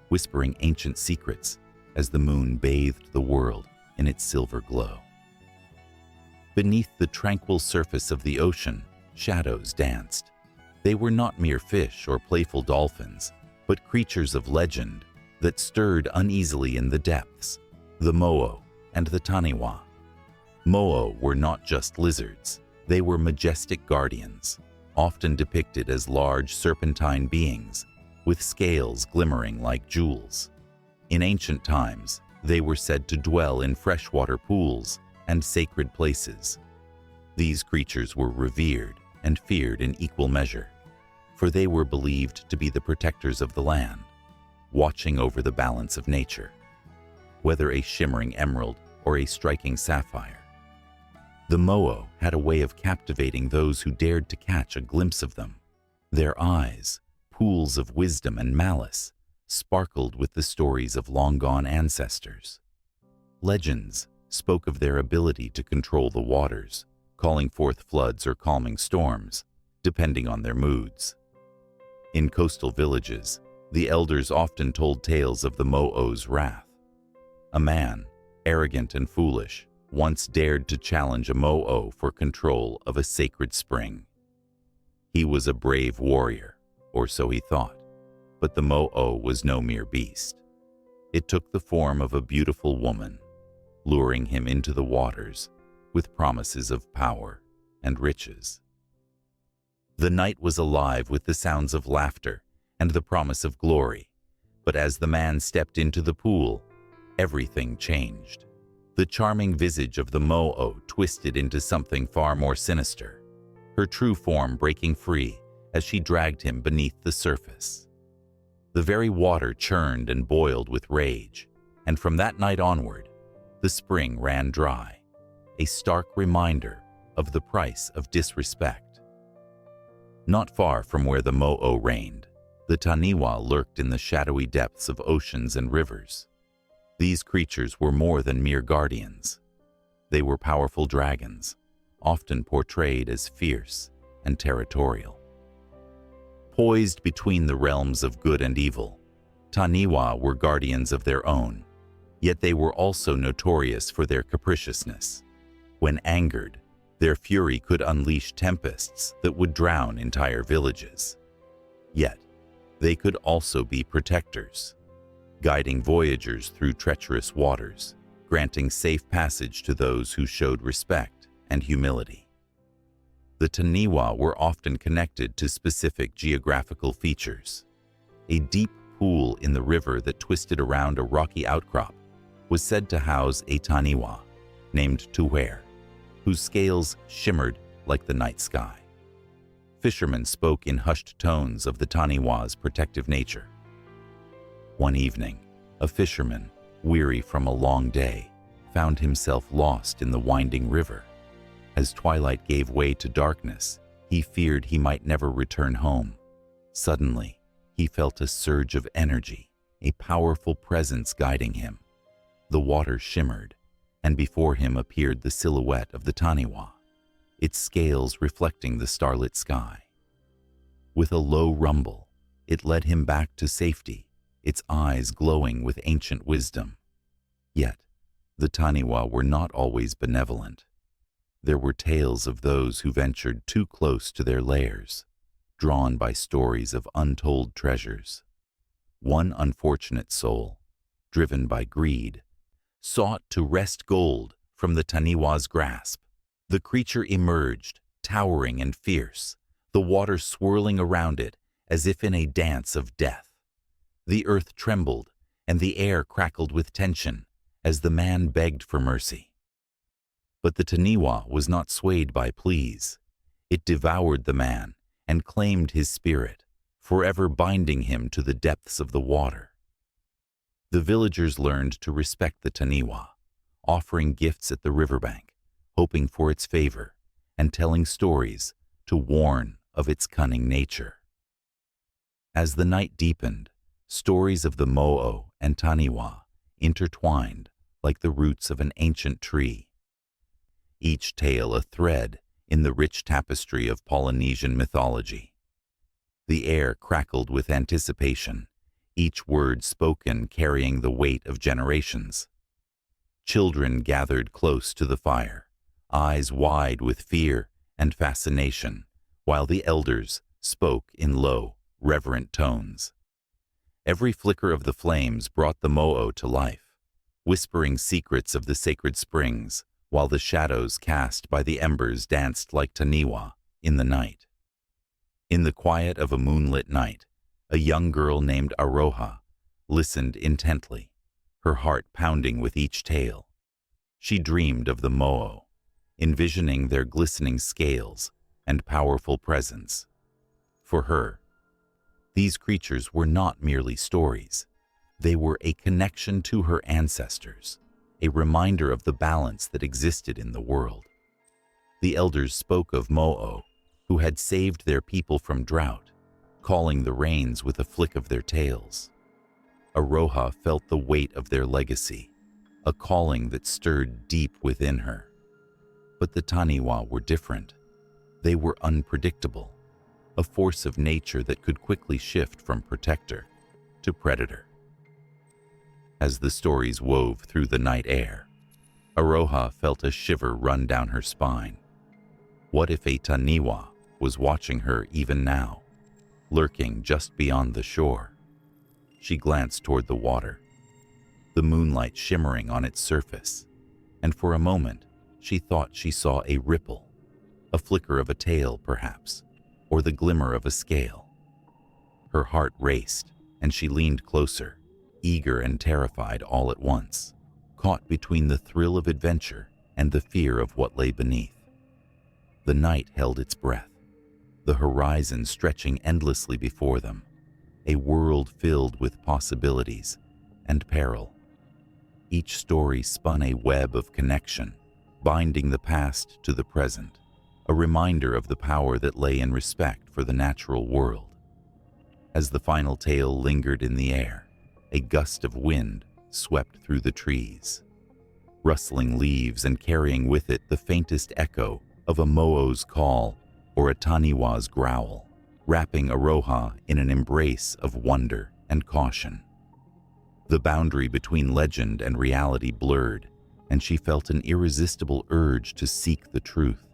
whispering ancient secrets as the moon bathed the world in its silver glow. Beneath the tranquil surface of the ocean, shadows danced. They were not mere fish or playful dolphins, but creatures of legend that stirred uneasily in the depths, the mo'o and the taniwa. Mo'o were not just lizards, they were majestic guardians, often depicted as large serpentine beings with scales glimmering like jewels. In ancient times, they were said to dwell in freshwater pools and sacred places. These creatures were revered and feared in equal measure, for they were believed to be the protectors of the land, watching over the balance of nature. Whether a shimmering emerald or a striking sapphire, the mo'o had a way of captivating those who dared to catch a glimpse of them. Their eyes, pools of wisdom and malice, sparkled with the stories of long-gone ancestors. Legends spoke of their ability to control the waters, calling forth floods or calming storms, depending on their moods. In coastal villages, the elders often told tales of the mo'o's wrath. A man, arrogant and foolish, once dared to challenge a mo'o for control of a sacred spring. He was a brave warrior, or so he thought, but the mo'o was no mere beast. It took the form of a beautiful woman, luring him into the waters with promises of power and riches. The night was alive with the sounds of laughter and the promise of glory, but as the man stepped into the pool, everything changed. The charming visage of the mo'o twisted into something far more sinister, her true form breaking free as she dragged him beneath the surface. The very water churned and boiled with rage, and from that night onward, the spring ran dry, a stark reminder of the price of disrespect. Not far from where the mo'o reigned, the taniwa lurked in the shadowy depths of oceans and rivers. These creatures were more than mere guardians. They were powerful dragons, often portrayed as fierce and territorial. Poised between the realms of good and evil, taniwa were guardians of their own, yet they were also notorious for their capriciousness. When angered, their fury could unleash tempests that would drown entire villages. Yet, they could also be protectors, guiding voyagers through treacherous waters, granting safe passage to those who showed respect and humility. The taniwa were often connected to specific geographical features. A deep pool in the river that twisted around a rocky outcrop was said to house a taniwa named Tuwhere, whose scales shimmered like the night sky. Fishermen spoke in hushed tones of the taniwa's protective nature. One evening, a fisherman, weary from a long day, found himself lost in the winding river. As twilight gave way to darkness, he feared he might never return home. Suddenly, he felt a surge of energy, a powerful presence guiding him. The water shimmered, and before him appeared the silhouette of the taniwa, its scales reflecting the starlit sky. With a low rumble, it led him back to safety, its eyes glowing with ancient wisdom. Yet, the taniwa were not always benevolent. There were tales of those who ventured too close to their lairs, drawn by stories of untold treasures. One unfortunate soul, driven by greed, sought to wrest gold from the taniwa's grasp. The creature emerged, towering and fierce, the water swirling around it as if in a dance of death. The earth trembled, and the air crackled with tension as the man begged for mercy. But the taniwa was not swayed by pleas. It devoured the man and claimed his spirit, forever binding him to the depths of the water. The villagers learned to respect the taniwa, offering gifts at the riverbank, hoping for its favor, and telling stories to warn of its cunning nature. As the night deepened, stories of the Mo'o and Taniwa intertwined like the roots of an ancient tree, each tale a thread in the rich tapestry of Polynesian mythology. The air crackled with anticipation, each word spoken carrying the weight of generations. Children gathered close to the fire, eyes wide with fear and fascination, while the elders spoke in low, reverent tones. Every flicker of the flames brought the Mo'o to life, whispering secrets of the sacred springs, while the shadows cast by the embers danced like Taniwa in the night. In the quiet of a moonlit night, a young girl named Aroha listened intently, her heart pounding with each tale. She dreamed of the Mo'o, envisioning their glistening scales and powerful presence. For her, these creatures were not merely stories. They were a connection to her ancestors, a reminder of the balance that existed in the world. The elders spoke of Mo'o, who had saved their people from drought, calling the rains with a flick of their tails. Aroha felt the weight of their legacy, a calling that stirred deep within her. But the Taniwa were different. They were unpredictable, a force of nature that could quickly shift from protector to predator. As the stories wove through the night air, Aroha felt a shiver run down her spine. What if a Taniwa was watching her even now, lurking just beyond the shore? She glanced toward the water, the moonlight shimmering on its surface, and for a moment she thought she saw a ripple, a flicker of a tail perhaps, or the glimmer of a scale. Her heart raced, and she leaned closer, eager and terrified all at once, caught between the thrill of adventure and the fear of what lay beneath. The night held its breath, the horizon stretching endlessly before them, a world filled with possibilities and peril. Each story spun a web of connection, binding the past to the present, a reminder of the power that lay in respect for the natural world. As the final tale lingered in the air, a gust of wind swept through the trees, rustling leaves and carrying with it the faintest echo of a Mo'o's call or a Taniwa's growl, wrapping Aroha in an embrace of wonder and caution. The boundary between legend and reality blurred, and she felt an irresistible urge to seek the truth,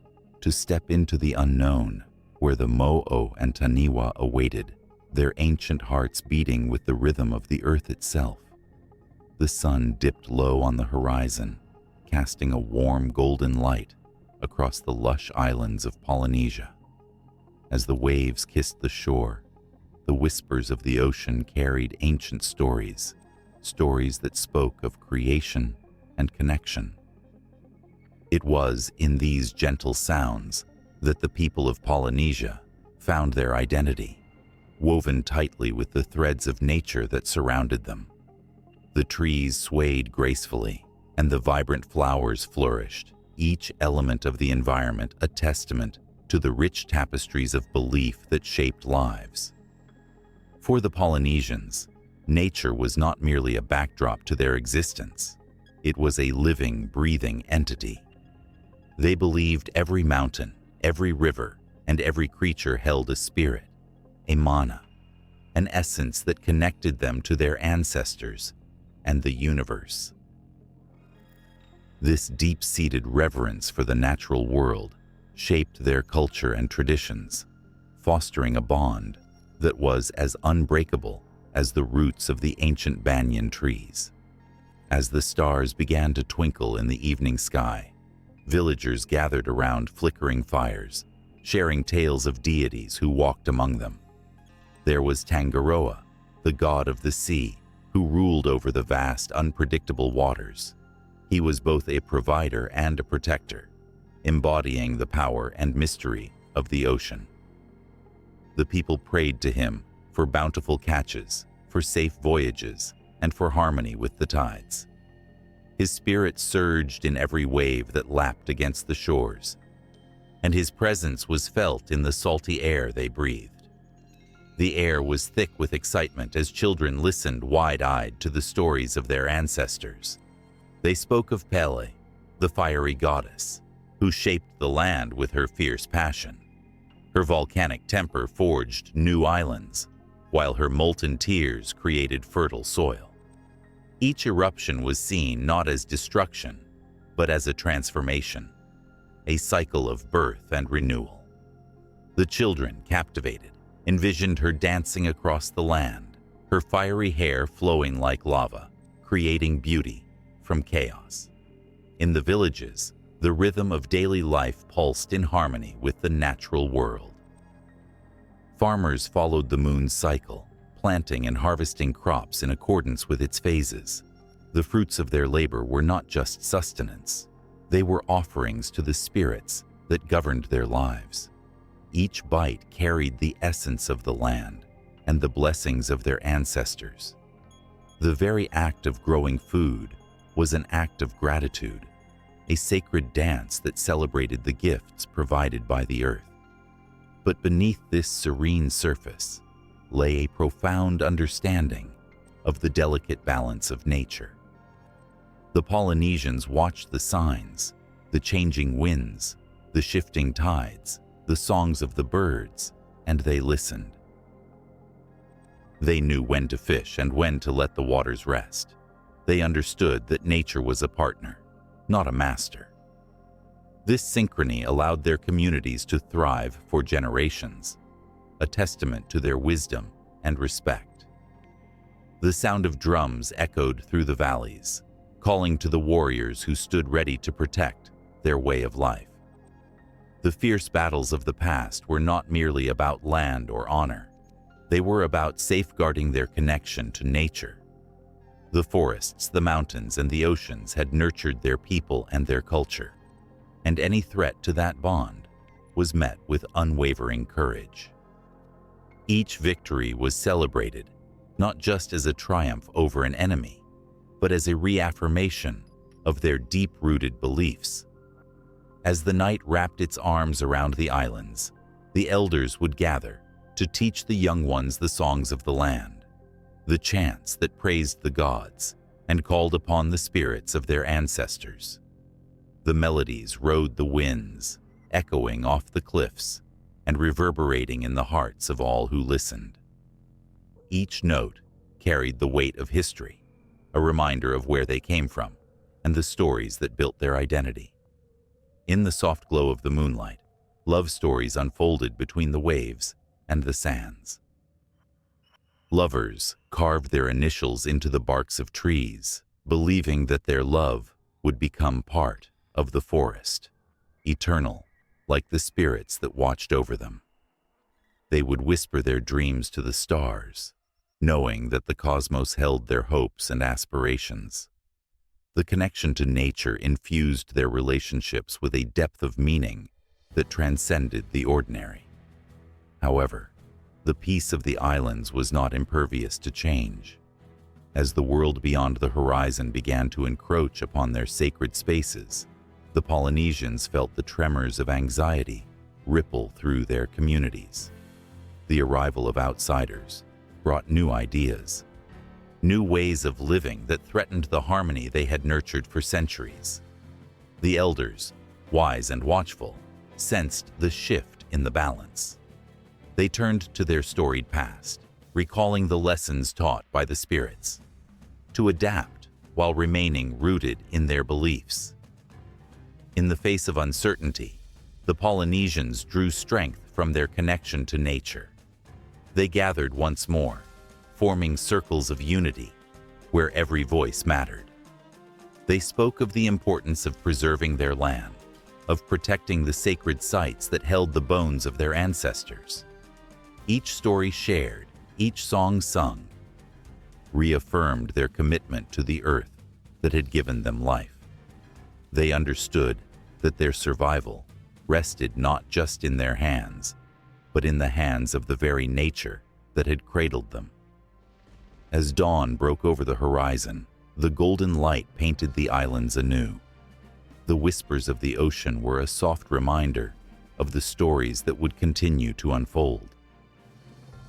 to step into the unknown, where the Mo'o and Taniwa awaited, their ancient hearts beating with the rhythm of the earth itself. The sun dipped low on the horizon, casting a warm golden light across the lush islands of Polynesia. As the waves kissed the shore, the whispers of the ocean carried ancient stories, stories that spoke of creation and connection. It was in these gentle sounds that the people of Polynesia found their identity, woven tightly with the threads of nature that surrounded them. The trees swayed gracefully, and the vibrant flowers flourished, each element of the environment a testament to the rich tapestries of belief that shaped lives. For the Polynesians, nature was not merely a backdrop to their existence. It was a living, breathing entity. They believed every mountain, every river, and every creature held a spirit, a mana, an essence that connected them to their ancestors and the universe. This deep-seated reverence for the natural world shaped their culture and traditions, fostering a bond that was as unbreakable as the roots of the ancient banyan trees. As the stars began to twinkle in the evening sky, villagers gathered around flickering fires, sharing tales of deities who walked among them. There was Tangaroa, the god of the sea, who ruled over the vast, unpredictable waters. He was both a provider and a protector, embodying the power and mystery of the ocean. The people prayed to him for bountiful catches, for safe voyages, and for harmony with the tides. His spirit surged in every wave that lapped against the shores, and his presence was felt in the salty air they breathed. The air was thick with excitement as children listened wide-eyed to the stories of their ancestors. They spoke of Pele, the fiery goddess, who shaped the land with her fierce passion. Her volcanic temper forged new islands, while her molten tears created fertile soil. Each eruption was seen not as destruction, but as a transformation, a cycle of birth and renewal. The children, captivated, envisioned her dancing across the land, her fiery hair flowing like lava, creating beauty from chaos. In the villages, the rhythm of daily life pulsed in harmony with the natural world. Farmers followed the moon's cycle, planting and harvesting crops in accordance with its phases. The fruits of their labor were not just sustenance. They were offerings to the spirits that governed their lives. Each bite carried the essence of the land and the blessings of their ancestors. The very act of growing food was an act of gratitude, a sacred dance that celebrated the gifts provided by the earth. But beneath this serene surface lay a profound understanding of the delicate balance of nature. The Polynesians watched the signs, the changing winds, the shifting tides, the songs of the birds, and they listened. They knew when to fish and when to let the waters rest. They understood that nature was a partner, not a master. This synchrony allowed their communities to thrive for generations, a testament to their wisdom and respect. The sound of drums echoed through the valleys, calling to the warriors who stood ready to protect their way of life. The fierce battles of the past were not merely about land or honor. They were about safeguarding their connection to nature. The forests, the mountains, and the oceans had nurtured their people and their culture, and any threat to that bond was met with unwavering courage. Each victory was celebrated, not just as a triumph over an enemy, but as a reaffirmation of their deep-rooted beliefs. As the night wrapped its arms around the islands, the elders would gather to teach the young ones the songs of the land, the chants that praised the gods and called upon the spirits of their ancestors. The melodies rode the winds, echoing off the cliffs and reverberating in the hearts of all who listened. Each note carried the weight of history, a reminder of where they came from and the stories that built their identity. In the soft glow of the moonlight, love stories unfolded between the waves and the sands. Lovers carved their initials into the barks of trees, believing that their love would become part of the forest, eternal, like the spirits that watched over them. They would whisper their dreams to the stars, knowing that the cosmos held their hopes and aspirations. The connection to nature infused their relationships with a depth of meaning that transcended the ordinary. However, the peace of the islands was not impervious to change. As the world beyond the horizon began to encroach upon their sacred spaces, the Polynesians felt the tremors of anxiety ripple through their communities. The arrival of outsiders brought new ideas, new ways of living that threatened the harmony they had nurtured for centuries. The elders, wise and watchful, sensed the shift in the balance. They turned to their storied past, recalling the lessons taught by the spirits, to adapt while remaining rooted in their beliefs. In the face of uncertainty, the Polynesians drew strength from their connection to nature. They gathered once more, forming circles of unity where every voice mattered. They spoke of the importance of preserving their land, of protecting the sacred sites that held the bones of their ancestors. Each story shared, each song sung, reaffirmed their commitment to the earth that had given them life. They understood that their survival rested not just in their hands, but in the hands of the very nature that had cradled them. As dawn broke over the horizon, The golden light painted the islands anew. The whispers of the ocean were a soft reminder of the stories that would continue to unfold.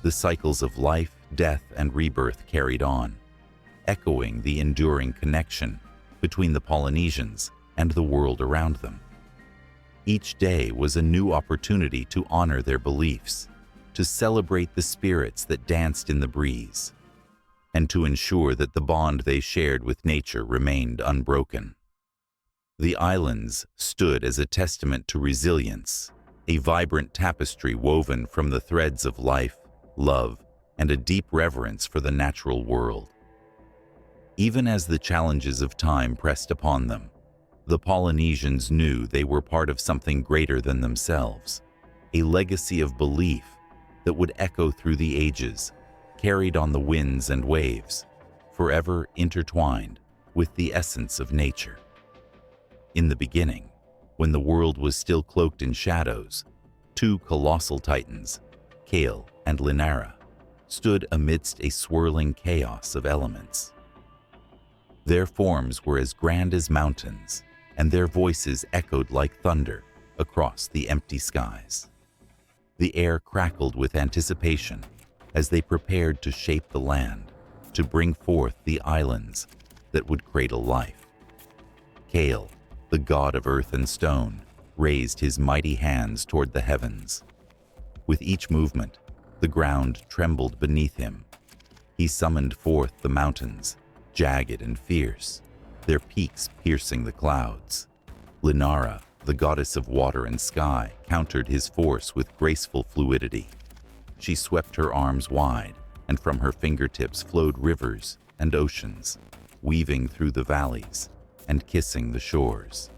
The cycles of life, death, and rebirth carried on, echoing the enduring connection between the Polynesians and the world around them. Each day was a new opportunity to honor their beliefs, to celebrate the spirits that danced in the breeze, and to ensure that the bond they shared with nature remained unbroken. The islands stood as a testament to resilience, a vibrant tapestry woven from the threads of life, love, and a deep reverence for the natural world. Even as the challenges of time pressed upon them, the Polynesians knew they were part of something greater than themselves, a legacy of belief that would echo through the ages, carried on the winds and waves, forever intertwined with the essence of nature. In the beginning, when the world was still cloaked in shadows, two colossal titans, Kale and Linara, stood amidst a swirling chaos of elements. Their forms were as grand as mountains, and their voices echoed like thunder across the empty skies. The air crackled with anticipation as they prepared to shape the land, to bring forth the islands that would cradle life. Kale, the god of earth and stone, raised his mighty hands toward the heavens. With each movement, the ground trembled beneath him. He summoned forth the mountains, jagged and fierce, their peaks piercing the clouds. Linara, the goddess of water and sky, countered his force with graceful fluidity. She swept her arms wide, and from her fingertips flowed rivers and oceans, weaving through the valleys and kissing the shores.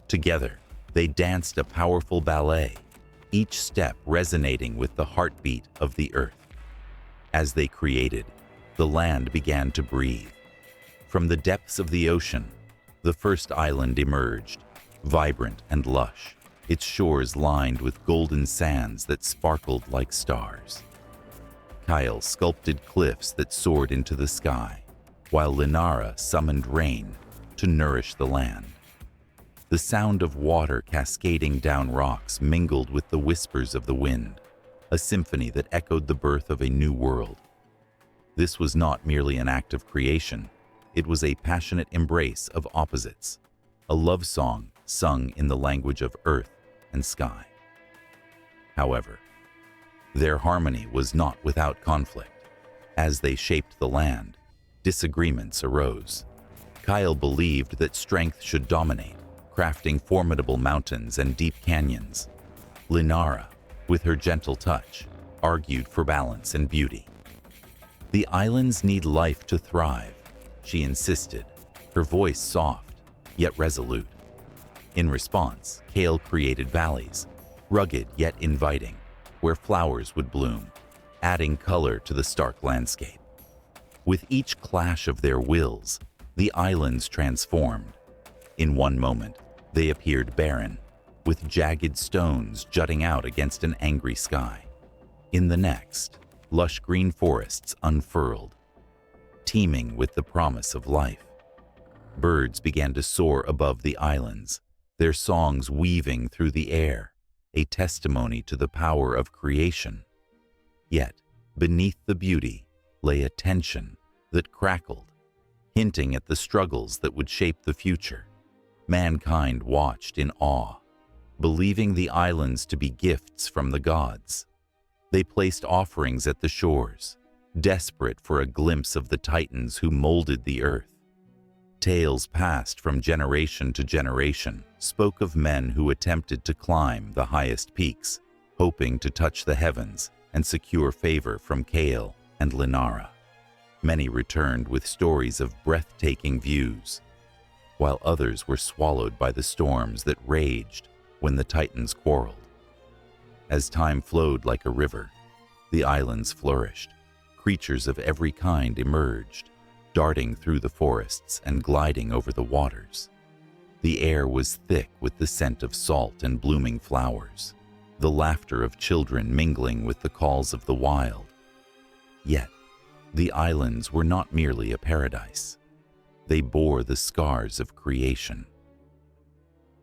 Together, they danced a powerful ballet, each step resonating with the heartbeat of the earth. As they created, the land began to breathe. From the depths of the ocean, the first island emerged, vibrant and lush, its shores lined with golden sands that sparkled like stars. Kyle sculpted cliffs that soared into the sky, while Linara summoned rain to nourish the land. The sound of water cascading down rocks mingled with the whispers of the wind, a symphony that echoed the birth of a new world. This was not merely an act of creation, it was a passionate embrace of opposites, a love song sung in the language of earth and sky. However, their harmony was not without conflict. As they shaped the land, disagreements arose. Kyle believed that strength should dominate, crafting formidable mountains and deep canyons. Linara, with her gentle touch, argued for balance and beauty. The islands need life to thrive, she insisted, her voice soft, yet resolute. In response, Kale created valleys, rugged yet inviting, where flowers would bloom, adding color to the stark landscape. With each clash of their wills, the islands transformed. In one moment, they appeared barren, with jagged stones jutting out against an angry sky. In the next, lush green forests unfurled, teeming with the promise of life. Birds began to soar above the islands, their songs weaving through the air, a testimony to the power of creation. Yet, beneath the beauty lay a tension that crackled, hinting at the struggles that would shape the future. Mankind watched in awe, believing the islands to be gifts from the gods. They placed offerings at the shores, desperate for a glimpse of the titans who molded the earth. Tales passed from generation to generation spoke of men who attempted to climb the highest peaks, hoping to touch the heavens and secure favor from Kale and Linara. Many returned with stories of breathtaking views, while others were swallowed by the storms that raged when the titans quarreled. As time flowed like a river, the islands flourished. Creatures of every kind emerged, darting through the forests and gliding over the waters. The air was thick with the scent of salt and blooming flowers, the laughter of children mingling with the calls of the wild. Yet, the islands were not merely a paradise. They bore the scars of creation.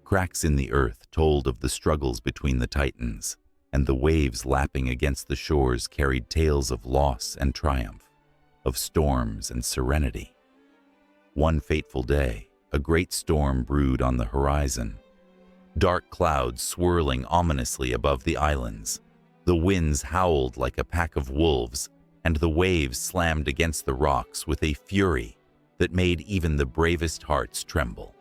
Cracks in the earth told of the struggles between the titans, and the waves lapping against the shores carried tales of loss and triumph, of storms and serenity. One fateful day, a great storm brewed on the horizon. Dark clouds swirling ominously above the islands. The winds howled like a pack of wolves, and the waves slammed against the rocks with a fury that made even the bravest hearts tremble.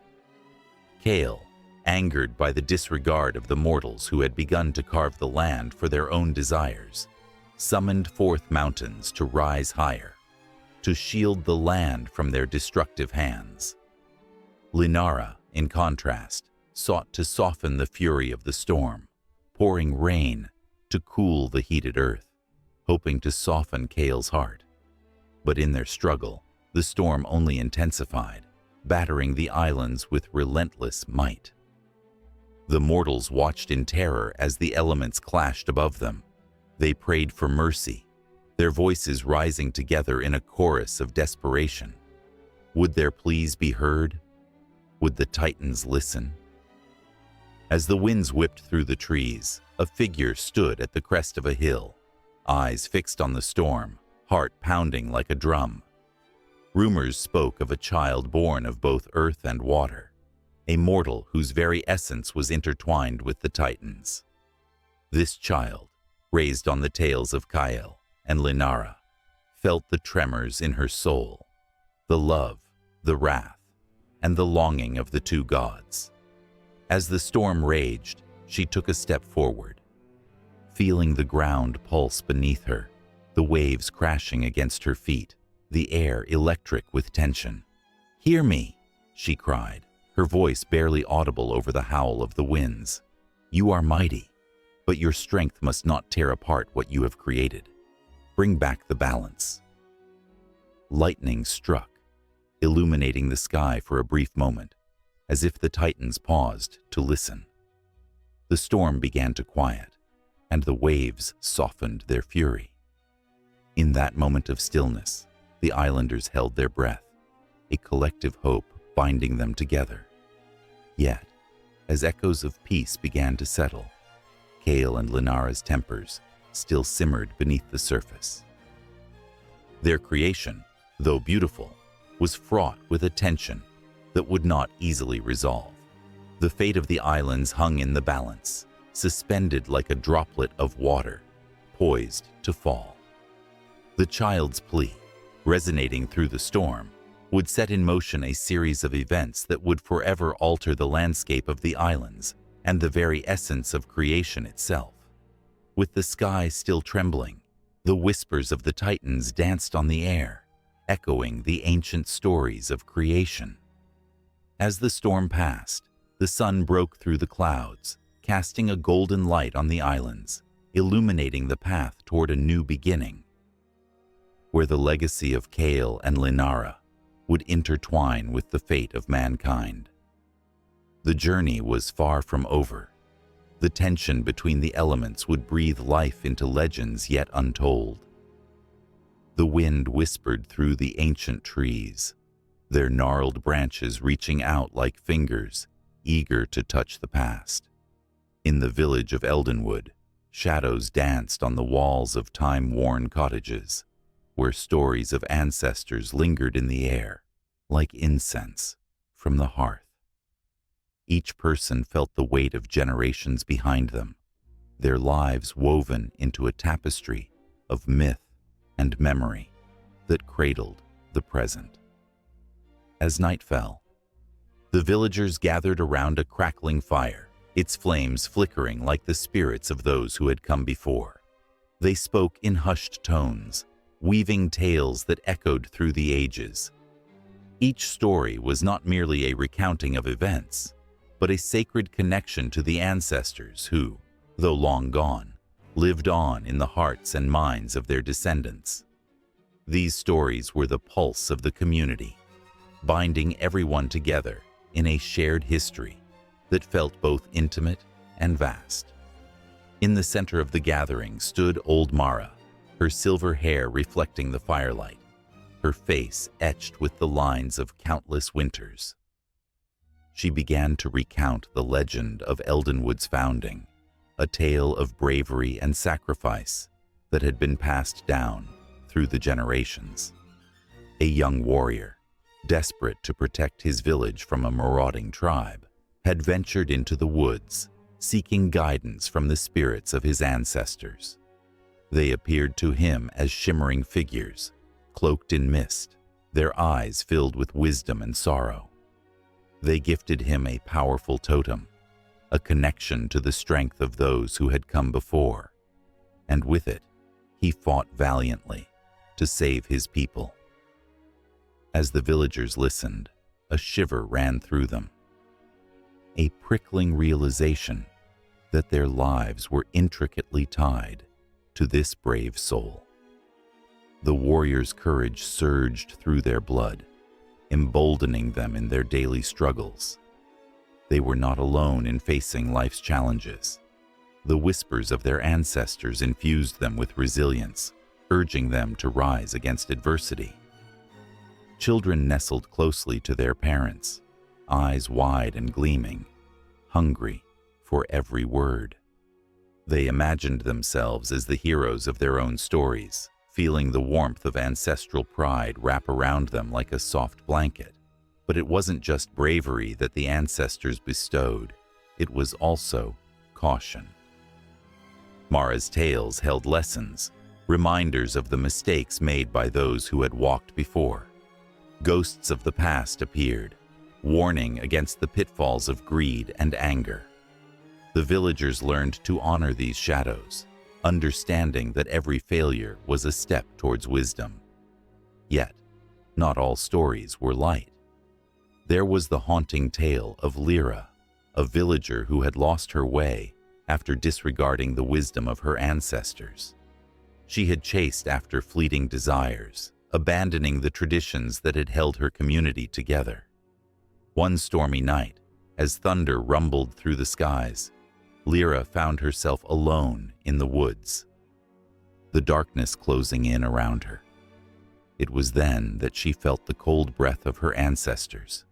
Kale, angered by the disregard of the mortals who had begun to carve the land for their own desires, summoned forth mountains to rise higher, to shield the land from their destructive hands. Linara, in contrast, sought to soften the fury of the storm, pouring rain to cool the heated earth, hoping to soften Kale's heart. But in their struggle, the storm only intensified, battering the islands with relentless might. The mortals watched in terror as the elements clashed above them. They prayed for mercy, their voices rising together in a chorus of desperation. Would their pleas be heard? Would the titans listen? As the winds whipped through the trees, a figure stood at the crest of a hill, eyes fixed on the storm, heart pounding like a drum. Rumors spoke of a child born of both earth and water, a mortal whose very essence was intertwined with the titans. This child, raised on the tales of Kyle and Linara, felt the tremors in her soul, the love, the wrath, and the longing of the two gods. As the storm raged, she took a step forward, feeling the ground pulse beneath her, the waves crashing against her feet, the air electric with tension. "Hear me," she cried, her voice barely audible over the howl of the winds. "You are mighty, but your strength must not tear apart what you have created. Bring back the balance." Lightning struck, illuminating the sky for a brief moment, as if the titans paused to listen. The storm began to quiet, and the waves softened their fury. In that moment of stillness, the islanders held their breath, a collective hope binding them together. Yet, as echoes of peace began to settle, Kale and Linara's tempers still simmered beneath the surface. Their creation, though beautiful, was fraught with a tension that would not easily resolve. The fate of the islands hung in the balance, suspended like a droplet of water, poised to fall. The child's plea, resonating through the storm, would set in motion a series of events that would forever alter the landscape of the islands and the very essence of creation itself. With the sky still trembling, the whispers of the titans danced on the air, echoing the ancient stories of creation. As the storm passed, the sun broke through the clouds, casting a golden light on the islands, illuminating the path toward a new beginning, where the legacy of Kale and Linara would intertwine with the fate of mankind. The journey was far from over. The tension between the elements would breathe life into legends yet untold. The wind whispered through the ancient trees, their gnarled branches reaching out like fingers, eager to touch the past. In the village of Eldenwood, shadows danced on the walls of time-worn cottages, where stories of ancestors lingered in the air, like incense from the hearth. Each person felt the weight of generations behind them, their lives woven into a tapestry of myth and memory that cradled the present. As night fell, the villagers gathered around a crackling fire, its flames flickering like the spirits of those who had come before. They spoke in hushed tones, weaving tales that echoed through the ages. Each story was not merely a recounting of events, but a sacred connection to the ancestors who, though long gone, lived on in the hearts and minds of their descendants. These stories were the pulse of the community, binding everyone together in a shared history that felt both intimate and vast. In the center of the gathering stood old Mara, her silver hair reflecting the firelight. her face etched with the lines of countless winters. She began to recount the legend of Eldenwood's founding, a tale of bravery and sacrifice that had been passed down through the generations. A young warrior, desperate to protect his village from a marauding tribe, had ventured into the woods, seeking guidance from the spirits of his ancestors. They appeared to him as shimmering figures, cloaked in mist, their eyes filled with wisdom and sorrow. They gifted him a powerful totem, a connection to the strength of those who had come before, and with it, he fought valiantly to save his people. As the villagers listened, a shiver ran through them, a prickling realization that their lives were intricately tied to this brave soul. The warriors' courage surged through their blood, emboldening them in their daily struggles. They were not alone in facing life's challenges. The whispers of their ancestors infused them with resilience, urging them to rise against adversity. Children nestled closely to their parents, eyes wide and gleaming, hungry for every word. They imagined themselves as the heroes of their own stories, feeling the warmth of ancestral pride wrap around them like a soft blanket. But it wasn't just bravery that the ancestors bestowed, it was also caution. Mara's tales held lessons, reminders of the mistakes made by those who had walked before. Ghosts of the past appeared, warning against the pitfalls of greed and anger. The villagers learned to honor these shadows, understanding that every failure was a step towards wisdom. Yet, not all stories were light. There was the haunting tale of Lyra, a villager who had lost her way after disregarding the wisdom of her ancestors. She had chased after fleeting desires, abandoning the traditions that had held her community together. One stormy night, as thunder rumbled through the skies, Lyra found herself alone in the woods, the darkness closing in around her. It was then that she felt the cold breath of her ancestors,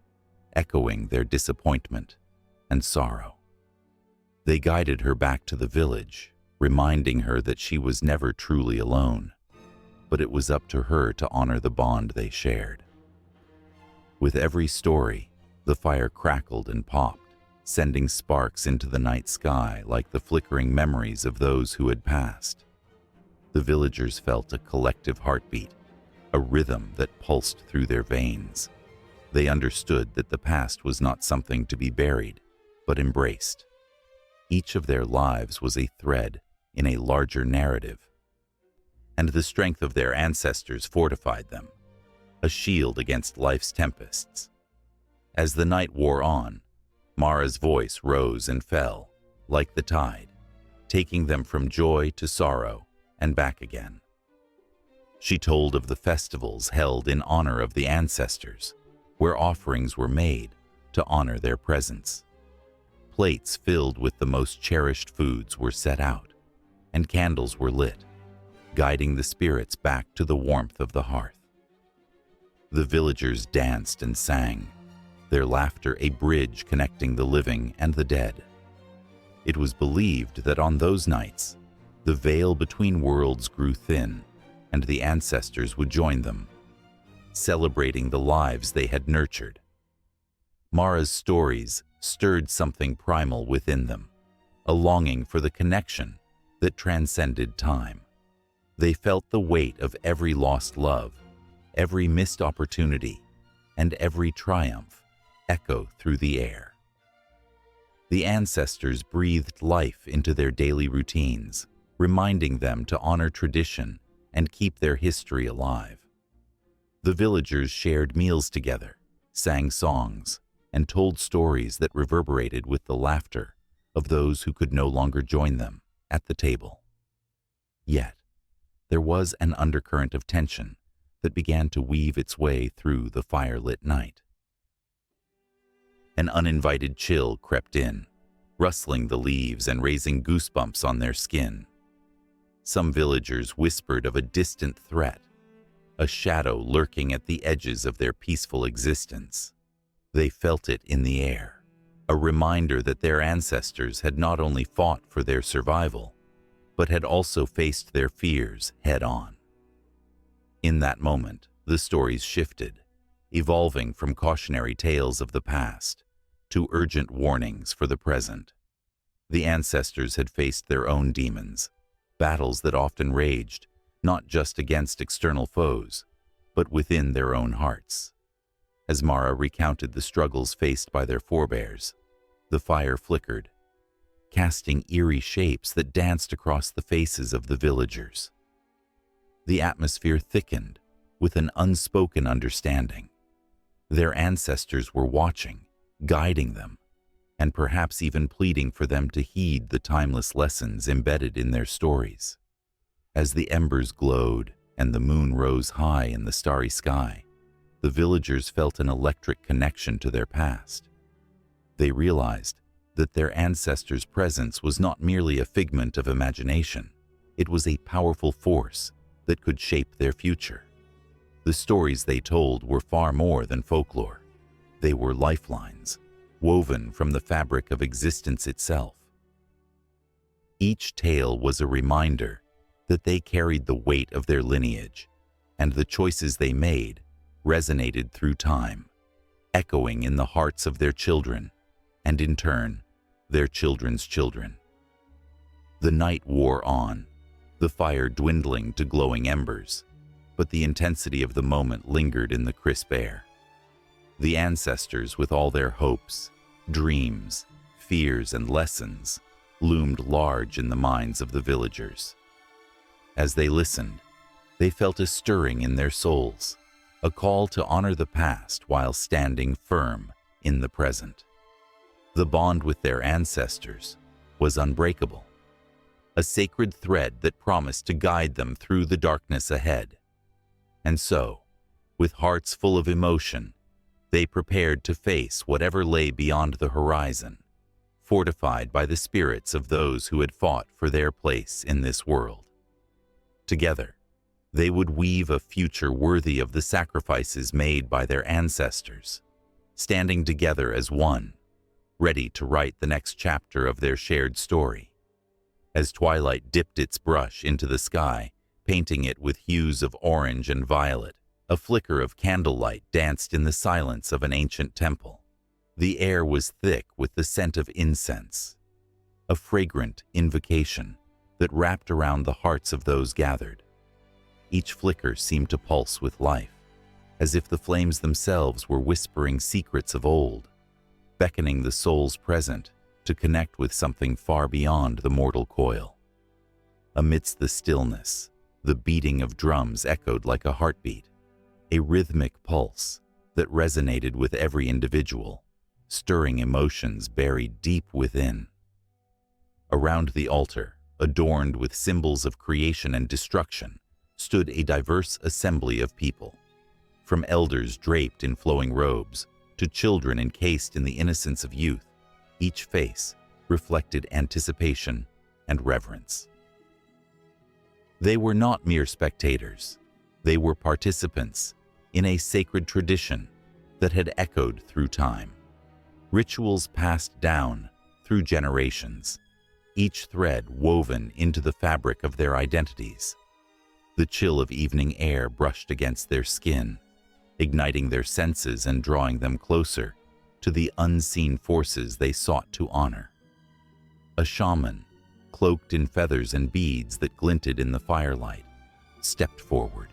echoing their disappointment and sorrow. They guided her back to the village, reminding her that she was never truly alone, but it was up to her to honor the bond they shared. With every story, the fire crackled and popped, sending sparks into the night sky like the flickering memories of those who had passed. The villagers felt a collective heartbeat, a rhythm that pulsed through their veins. They understood that the past was not something to be buried, but embraced. Each of their lives was a thread in a larger narrative, and the strength of their ancestors fortified them, a shield against life's tempests. As the night wore on, Mara's voice rose and fell, like the tide, taking them from joy to sorrow and back again. She told of the festivals held in honor of the ancestors, where offerings were made to honor their presence. Plates filled with the most cherished foods were set out, and candles were lit, guiding the spirits back to the warmth of the hearth. The villagers danced and sang, their laughter a bridge connecting the living and the dead. It was believed that on those nights, the veil between worlds grew thin, and the ancestors would join them, celebrating the lives they had nurtured. Mara's stories stirred something primal within them, a longing for the connection that transcended time. They felt the weight of every lost love, every missed opportunity, and every triumph echo through the air. The ancestors breathed life into their daily routines, reminding them to honor tradition and keep their history alive. The villagers shared meals together, sang songs, and told stories that reverberated with the laughter of those who could no longer join them at the table. Yet, there was an undercurrent of tension that began to weave its way through the firelit night. An uninvited chill crept in, rustling the leaves and raising goosebumps on their skin. Some villagers whispered of a distant threat, a shadow lurking at the edges of their peaceful existence. They felt it in the air, a reminder that their ancestors had not only fought for their survival, but had also faced their fears head-on. In that moment, the stories shifted, evolving from cautionary tales of the past to urgent warnings for the present. The ancestors had faced their own demons, battles that often raged, not just against external foes, but within their own hearts. As Mara recounted the struggles faced by their forebears, the fire flickered, casting eerie shapes that danced across the faces of the villagers. The atmosphere thickened with an unspoken understanding. Their ancestors were watching, guiding them, and perhaps even pleading for them to heed the timeless lessons embedded in their stories. As the embers glowed and the moon rose high in the starry sky, the villagers felt an electric connection to their past. They realized that their ancestors' presence was not merely a figment of imagination. It was a powerful force that could shape their future. The stories they told were far more than folklore. They were lifelines, woven from the fabric of existence itself. Each tale was a reminder that they carried the weight of their lineage, and the choices they made resonated through time, echoing in the hearts of their children, and in turn, their children's children. The night wore on, the fire dwindling to glowing embers, but the intensity of the moment lingered in the crisp air. The ancestors, with all their hopes, dreams, fears, and lessons, loomed large in the minds of the villagers. As they listened, they felt a stirring in their souls, a call to honor the past while standing firm in the present. The bond with their ancestors was unbreakable, a sacred thread that promised to guide them through the darkness ahead. And so, with hearts full of emotion, they prepared to face whatever lay beyond the horizon, fortified by the spirits of those who had fought for their place in this world. Together, they would weave a future worthy of the sacrifices made by their ancestors, standing together as one, ready to write the next chapter of their shared story. As twilight dipped its brush into the sky, painting it with hues of orange and violet, a flicker of candlelight danced in the silence of an ancient temple. The air was thick with the scent of incense, a fragrant invocation that wrapped around the hearts of those gathered. Each flicker seemed to pulse with life, as if the flames themselves were whispering secrets of old, beckoning the souls present to connect with something far beyond the mortal coil. Amidst the stillness, the beating of drums echoed like a heartbeat, a rhythmic pulse that resonated with every individual, stirring emotions buried deep within. Around the altar, adorned with symbols of creation and destruction, stood a diverse assembly of people, from elders draped in flowing robes to children encased in the innocence of youth. Each face reflected anticipation and reverence. They were not mere spectators. They were participants in a sacred tradition that had echoed through time. Rituals passed down through generations, each thread woven into the fabric of their identities. The chill of evening air brushed against their skin, igniting their senses and drawing them closer to the unseen forces they sought to honor. A shaman, cloaked in feathers and beads that glinted in the firelight, stepped forward.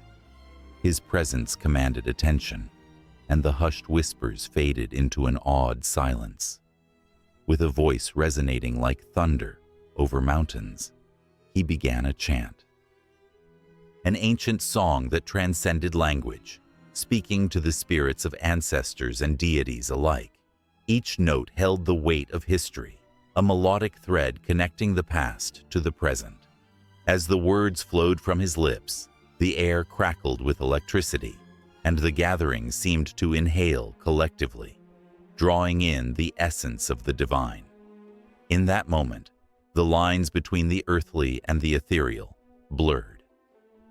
His presence commanded attention, and the hushed whispers faded into an awed silence. With a voice resonating like thunder over mountains, he began a chant. An ancient song that transcended language, speaking to the spirits of ancestors and deities alike. Each note held the weight of history, a melodic thread connecting the past to the present. As the words flowed from his lips, the air crackled with electricity, and the gathering seemed to inhale collectively, drawing in the essence of the divine. In that moment, the lines between the earthly and the ethereal blurred.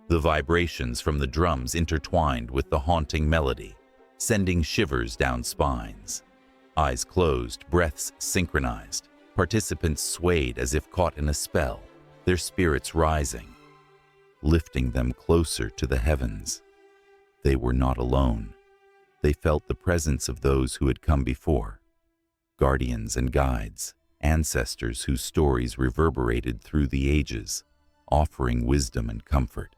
The vibrations from the drums intertwined with the haunting melody, sending shivers down spines. Eyes closed, breaths synchronized. Participants swayed as if caught in a spell, their spirits rising, lifting them closer to the heavens. They were not alone. They felt the presence of those who had come before, guardians and guides, ancestors whose stories reverberated through the ages, offering wisdom and comfort.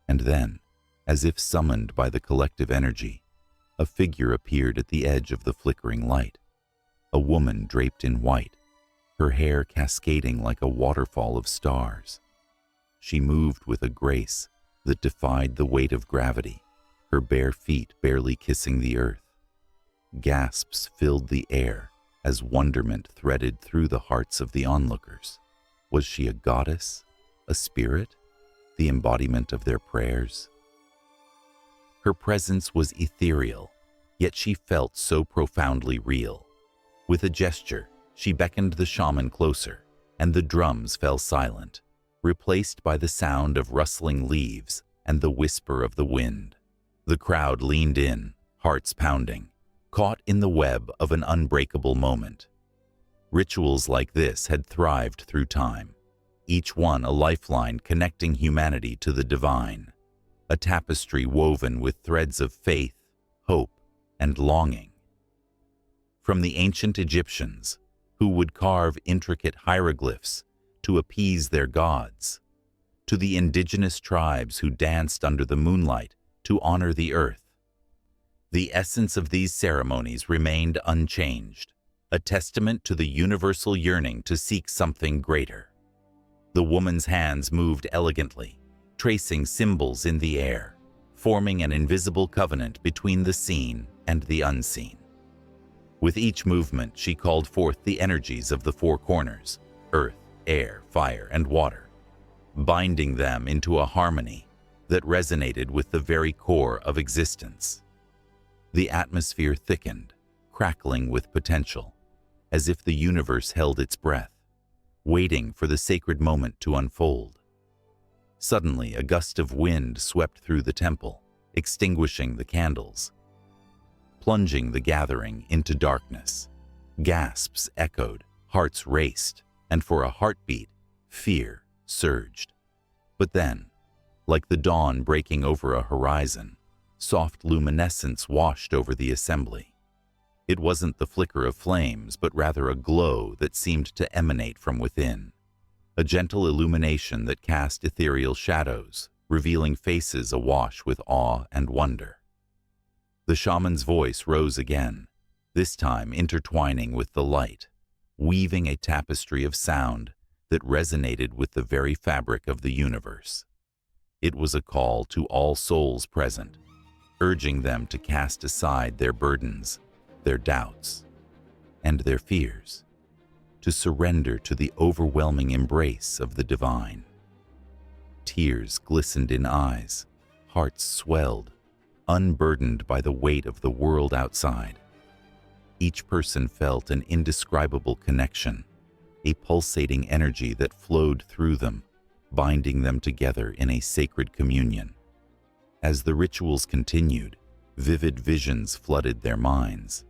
And then, as if summoned by the collective energy, a figure appeared at the edge of the flickering light. A woman draped in white, her hair cascading like a waterfall of stars. She moved with a grace that defied the weight of gravity, her bare feet barely kissing the earth. Gasps filled the air as wonderment threaded through the hearts of the onlookers. Was she a goddess, a spirit, the embodiment of their prayers? Her presence was ethereal, yet she felt so profoundly real. With a gesture, she beckoned the shaman closer, and the drums fell silent, replaced by the sound of rustling leaves and the whisper of the wind. The crowd leaned in, hearts pounding, caught in the web of an unbreakable moment. Rituals like this had thrived through time, each one a lifeline connecting humanity to the divine, a tapestry woven with threads of faith, hope, and longing. From the ancient Egyptians, who would carve intricate hieroglyphs to appease their gods, to the indigenous tribes who danced under the moonlight to honor the earth, the essence of these ceremonies remained unchanged, a testament to the universal yearning to seek something greater. The woman's hands moved elegantly, tracing symbols in the air, forming an invisible covenant between the seen and the unseen. With each movement, she called forth the energies of the four corners, earth, air, fire, and water, binding them into a harmony that resonated with the very core of existence. The atmosphere thickened, crackling with potential, as if the universe held its breath, waiting for the sacred moment to unfold. Suddenly, a gust of wind swept through the temple, extinguishing the candles, plunging the gathering into darkness. Gasps echoed, hearts raced, and for a heartbeat, fear surged. But then, like the dawn breaking over a horizon, soft luminescence washed over the assembly. It wasn't the flicker of flames, but rather a glow that seemed to emanate from within. A gentle illumination that cast ethereal shadows, revealing faces awash with awe and wonder. The shaman's voice rose again, this time intertwining with the light, weaving a tapestry of sound that resonated with the very fabric of the universe. It was a call to all souls present, urging them to cast aside their burdens, their doubts, and their fears, to surrender to the overwhelming embrace of the divine. Tears glistened in eyes, hearts swelled, unburdened by the weight of the world outside. Each person felt an indescribable connection, a pulsating energy that flowed through them, binding them together in a sacred communion. As the rituals continued, vivid visions flooded their minds,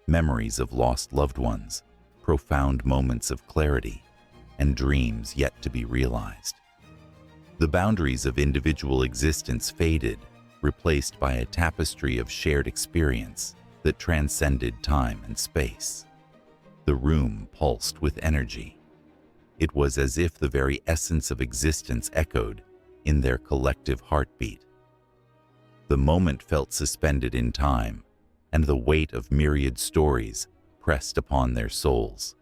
memories of lost loved ones, profound moments of clarity, and dreams yet to be realized. The boundaries of individual existence faded, replaced by a tapestry of shared experience that transcended time and space. The room pulsed with energy. It was as if the very essence of existence echoed in their collective heartbeat. The moment felt suspended in time, and the weight of myriad stories pressed upon their souls.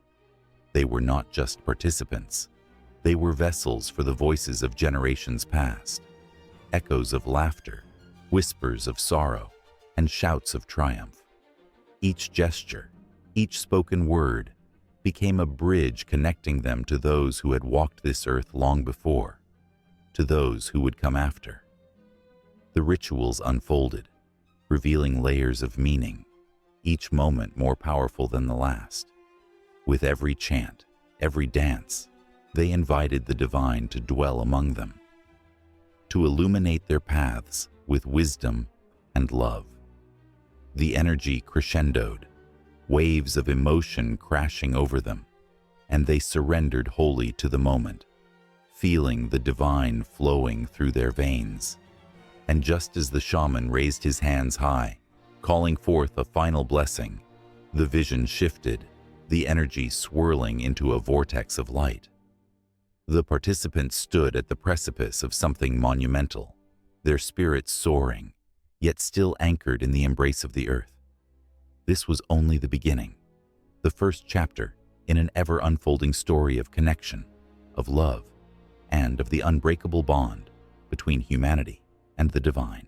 They were not just participants. They were vessels for the voices of generations past, echoes of laughter, whispers of sorrow, and shouts of triumph. Each gesture, each spoken word, became a bridge connecting them to those who had walked this earth long before, to those who would come after. The rituals unfolded, revealing layers of meaning, each moment more powerful than the last. With every chant, every dance, they invited the divine to dwell among them. to illuminate their paths with wisdom and love. The energy crescendoed, waves of emotion crashing over them, and they surrendered wholly to the moment, feeling the divine flowing through their veins. And just as the shaman raised his hands high, calling forth a final blessing, the vision shifted, the energy swirling into a vortex of light. The participants stood at the precipice of something monumental, their spirits soaring, yet still anchored in the embrace of the earth. This was only the beginning, the first chapter in an ever-unfolding story of connection, of love, and of the unbreakable bond between humanity and the divine.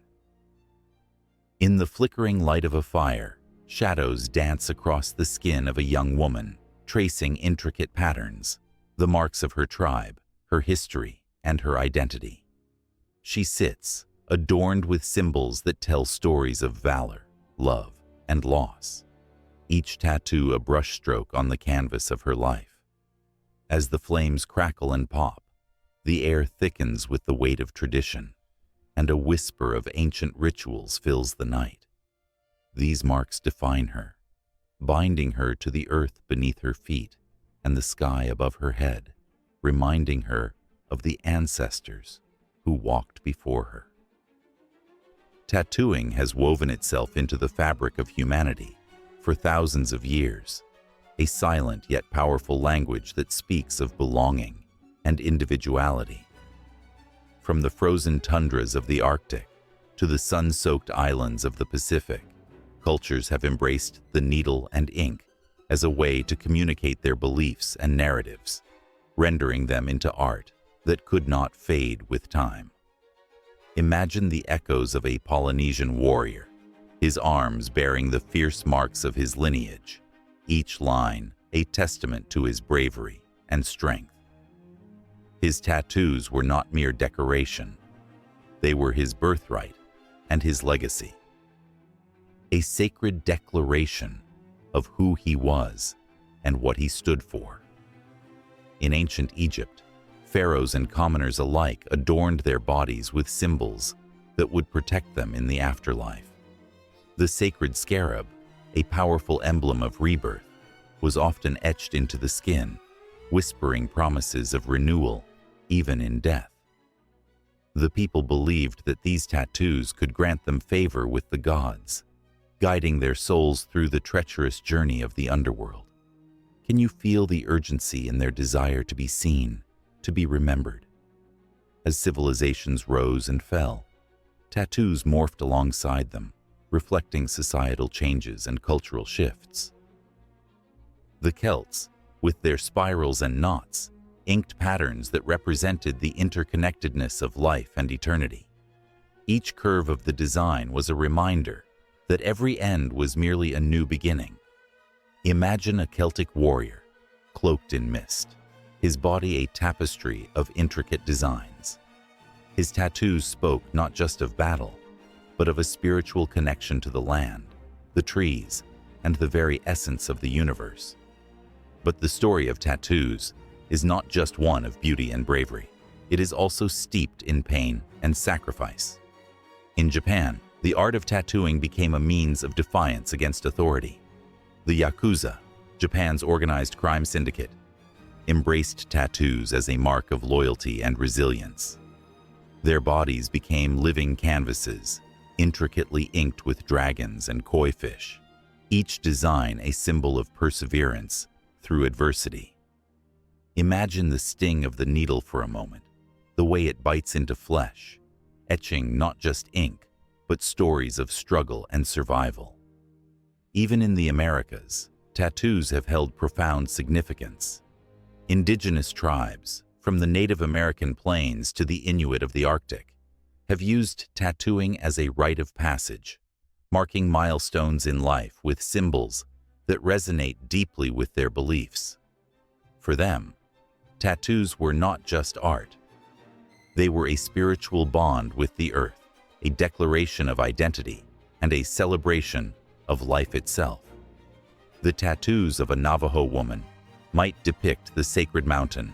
In the flickering light of a fire, shadows dance across the skin of a young woman, tracing intricate patterns, the marks of her tribe, her history, and her identity. She sits, adorned with symbols that tell stories of valor, love, and loss, each tattoo a brushstroke on the canvas of her life. As the flames crackle and pop, the air thickens with the weight of tradition, and a whisper of ancient rituals fills the night. These marks define her, binding her to the earth beneath her feet and the sky above her head, reminding her of the ancestors who walked before her. Tattooing has woven itself into the fabric of humanity for thousands of years, a silent yet powerful language that speaks of belonging and individuality. From the frozen tundras of the Arctic to the sun-soaked islands of the Pacific, cultures have embraced the needle and ink as a way to communicate their beliefs and narratives, rendering them into art that could not fade with time. Imagine the echoes of a Polynesian warrior, his arms bearing the fierce marks of his lineage, each line a testament to his bravery and strength. His tattoos were not mere decoration. They were his birthright and his legacy. A sacred declaration of who he was and what he stood for. In ancient Egypt, pharaohs and commoners alike adorned their bodies with symbols that would protect them in the afterlife. The sacred scarab, a powerful emblem of rebirth, was often etched into the skin, whispering promises of renewal even in death. The people believed that these tattoos could grant them favor with the gods, guiding their souls through the treacherous journey of the underworld. Can you feel the urgency in their desire to be seen, to be remembered? As civilizations rose and fell, tattoos morphed alongside them, reflecting societal changes and cultural shifts. The Celts, with their spirals and knots, inked patterns that represented the interconnectedness of life and eternity. Each curve of the design was a reminder that every end was merely a new beginning. Imagine a Celtic warrior, cloaked in mist, his body a tapestry of intricate designs. His tattoos spoke not just of battle, but of a spiritual connection to the land, the trees, and the very essence of the universe. But the story of tattoos is not just one of beauty and bravery. It is also steeped in pain and sacrifice. In Japan, the art of tattooing became a means of defiance against authority. The Yakuza, Japan's organized crime syndicate, embraced tattoos as a mark of loyalty and resilience. Their bodies became living canvases, intricately inked with dragons and koi fish, each design a symbol of perseverance through adversity. Imagine the sting of the needle for a moment, the way it bites into flesh, etching not just ink, but stories of struggle and survival. Even in the Americas, tattoos have held profound significance. Indigenous tribes, from the Native American plains to the Inuit of the Arctic, have used tattooing as a rite of passage, marking milestones in life with symbols that resonate deeply with their beliefs. For them, tattoos were not just art. They were a spiritual bond with the earth, a declaration of identity, and a celebration of life itself. The tattoos of a Navajo woman might depict the sacred mountain,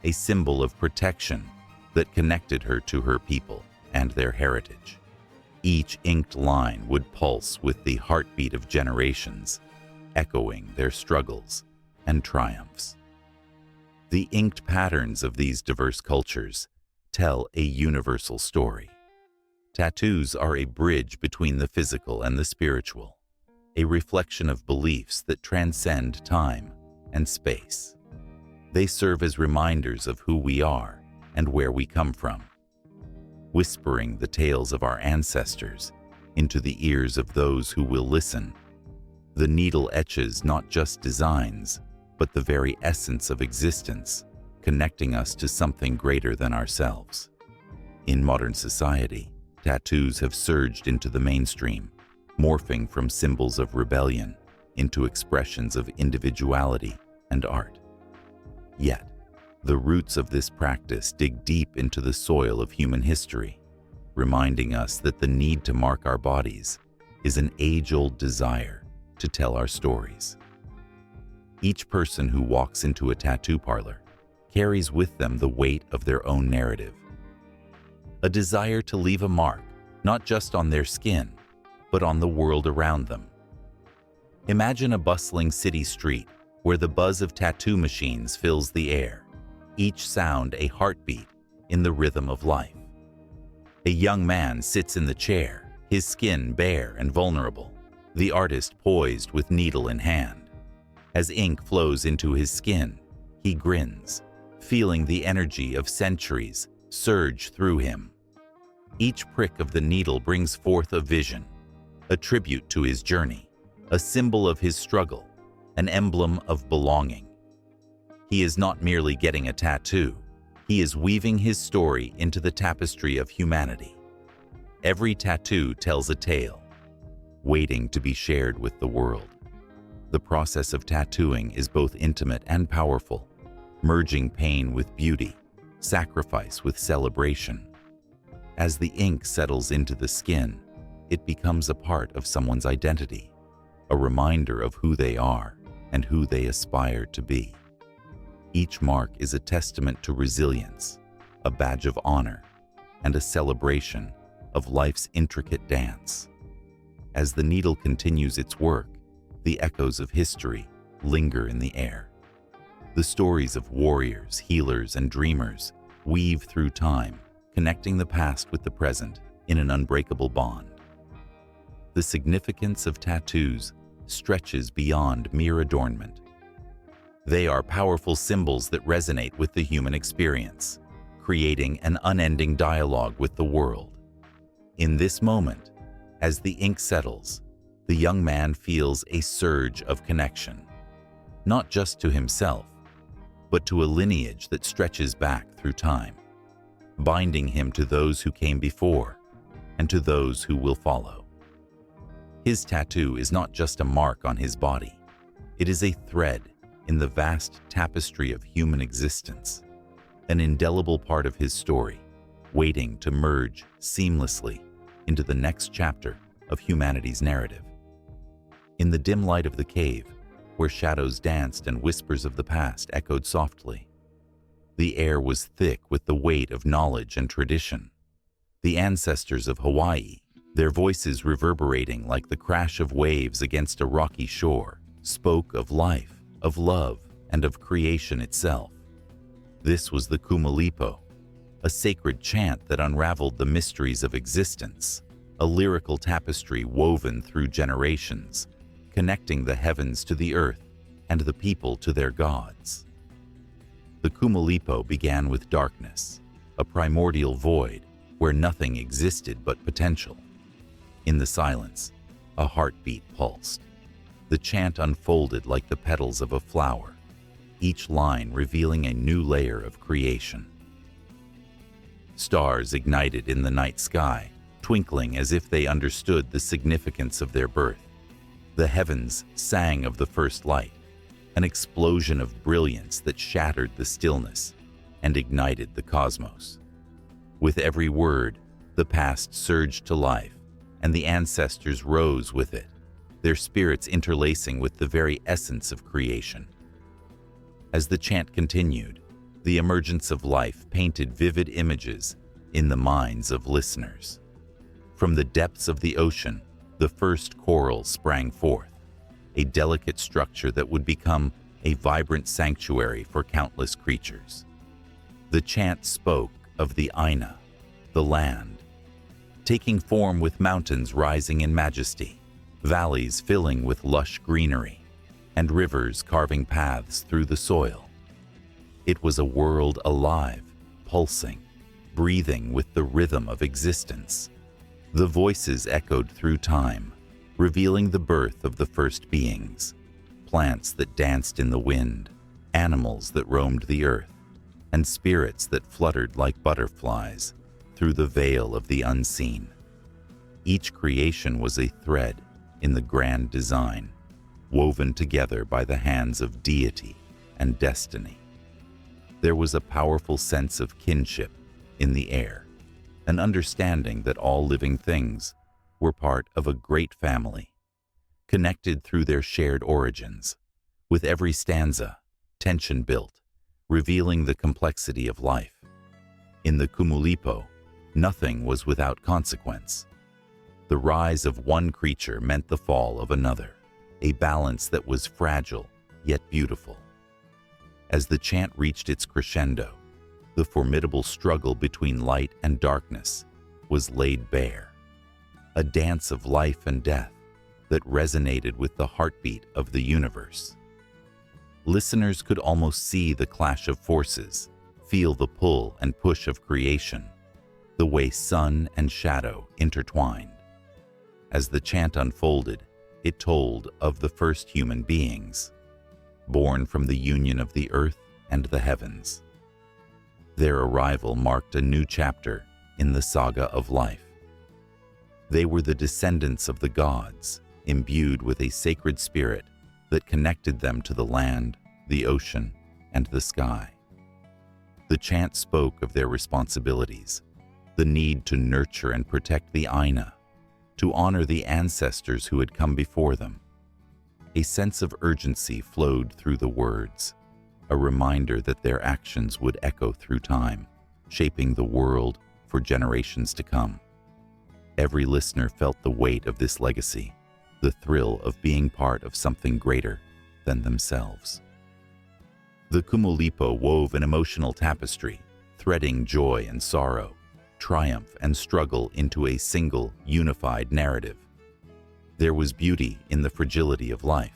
a symbol of protection that connected her to her people and their heritage. Each inked line would pulse with the heartbeat of generations, echoing their struggles and triumphs. The inked patterns of these diverse cultures tell a universal story. Tattoos are a bridge between the physical and the spiritual, a reflection of beliefs that transcend time and space. They serve as reminders of who we are and where we come from, whispering the tales of our ancestors into the ears of those who will listen. The needle etches not just designs, but the very essence of existence, connecting us to something greater than ourselves. In modern society, tattoos have surged into the mainstream, morphing from symbols of rebellion into expressions of individuality and art. Yet, the roots of this practice dig deep into the soil of human history, reminding us that the need to mark our bodies is an age-old desire to tell our stories. Each person who walks into a tattoo parlor carries with them the weight of their own narrative. A desire to leave a mark, not just on their skin, but on the world around them. Imagine a bustling city street where the buzz of tattoo machines fills the air, each sound a heartbeat in the rhythm of life. A young man sits in the chair, his skin bare and vulnerable, the artist poised with needle in hand. As ink flows into his skin, he grins, feeling the energy of centuries surge through him. Each prick of the needle brings forth a vision, a tribute to his journey, a symbol of his struggle, an emblem of belonging. He is not merely getting a tattoo, he is weaving his story into the tapestry of humanity. Every tattoo tells a tale, waiting to be shared with the world. The process of tattooing is both intimate and powerful, merging pain with beauty, sacrifice with celebration. As the ink settles into the skin, it becomes a part of someone's identity, a reminder of who they are and who they aspire to be. Each mark is a testament to resilience, a badge of honor, and a celebration of life's intricate dance. As the needle continues its work, the echoes of history linger in the air. The stories of warriors, healers, and dreamers weave through time, connecting the past with the present in an unbreakable bond. The significance of tattoos stretches beyond mere adornment. They are powerful symbols that resonate with the human experience, creating an unending dialogue with the world. In this moment, as the ink settles, the young man feels a surge of connection, not just to himself, but to a lineage that stretches back through time, binding him to those who came before and to those who will follow. His tattoo is not just a mark on his body, it is a thread in the vast tapestry of human existence, an indelible part of his story, waiting to merge seamlessly into the next chapter of humanity's narrative. In the dim light of the cave, where shadows danced and whispers of the past echoed softly, the air was thick with the weight of knowledge and tradition. The ancestors of Hawaii, their voices reverberating like the crash of waves against a rocky shore, spoke of life, of love, and of creation itself. This was the Kumalipo, a sacred chant that unraveled the mysteries of existence, a lyrical tapestry woven through generations, connecting the heavens to the earth and the people to their gods. The Kumalipo began with darkness, a primordial void where nothing existed but potential. In the silence, a heartbeat pulsed. The chant unfolded like the petals of a flower, each line revealing a new layer of creation. Stars ignited in the night sky, twinkling as if they understood the significance of their birth. The heavens sang of the first light, an explosion of brilliance that shattered the stillness and ignited the cosmos. With every word, the past surged to life, and the ancestors rose with it, their spirits interlacing with the very essence of creation. As the chant continued, The emergence of life painted vivid images in the minds of listeners. From the depths of the ocean, the first coral sprang forth, a delicate structure that would become a vibrant sanctuary for countless creatures. The chant spoke of the Aina, the land, taking form with mountains rising in majesty, valleys filling with lush greenery, and rivers carving paths through the soil. It was a world alive, pulsing, breathing with the rhythm of existence. The voices echoed through time, revealing the birth of the first beings, plants that danced in the wind, animals that roamed the earth, and spirits that fluttered like butterflies through the veil of the unseen. Each creation was a thread in the grand design, woven together by the hands of deity and destiny. There was a powerful sense of kinship in the air, an understanding that all living things were part of a great family, connected through their shared origins. With every stanza, tension built, revealing the complexity of life. In the Kumulipo, nothing was without consequence. The rise of one creature meant the fall of another, a balance that was fragile yet beautiful. As the chant reached its crescendo, the formidable struggle between light and darkness was laid bare, a dance of life and death that resonated with the heartbeat of the universe. Listeners could almost see the clash of forces, feel the pull and push of creation, the way sun and shadow intertwined. As the chant unfolded, it told of the first human beings, born from the union of the earth and the heavens. Their arrival marked a new chapter in the saga of life. They were the descendants of the gods, imbued with a sacred spirit that connected them to the land, the ocean, and the sky. The chant spoke of their responsibilities, the need to nurture and protect the Aina, to honor the ancestors who had come before them. A sense of urgency flowed through the words, a reminder that their actions would echo through time, shaping the world for generations to come. Every listener felt the weight of this legacy, the thrill of being part of something greater than themselves. The Kumulipo wove an emotional tapestry, threading joy and sorrow, triumph and struggle into a single, unified narrative. There was beauty in the fragility of life,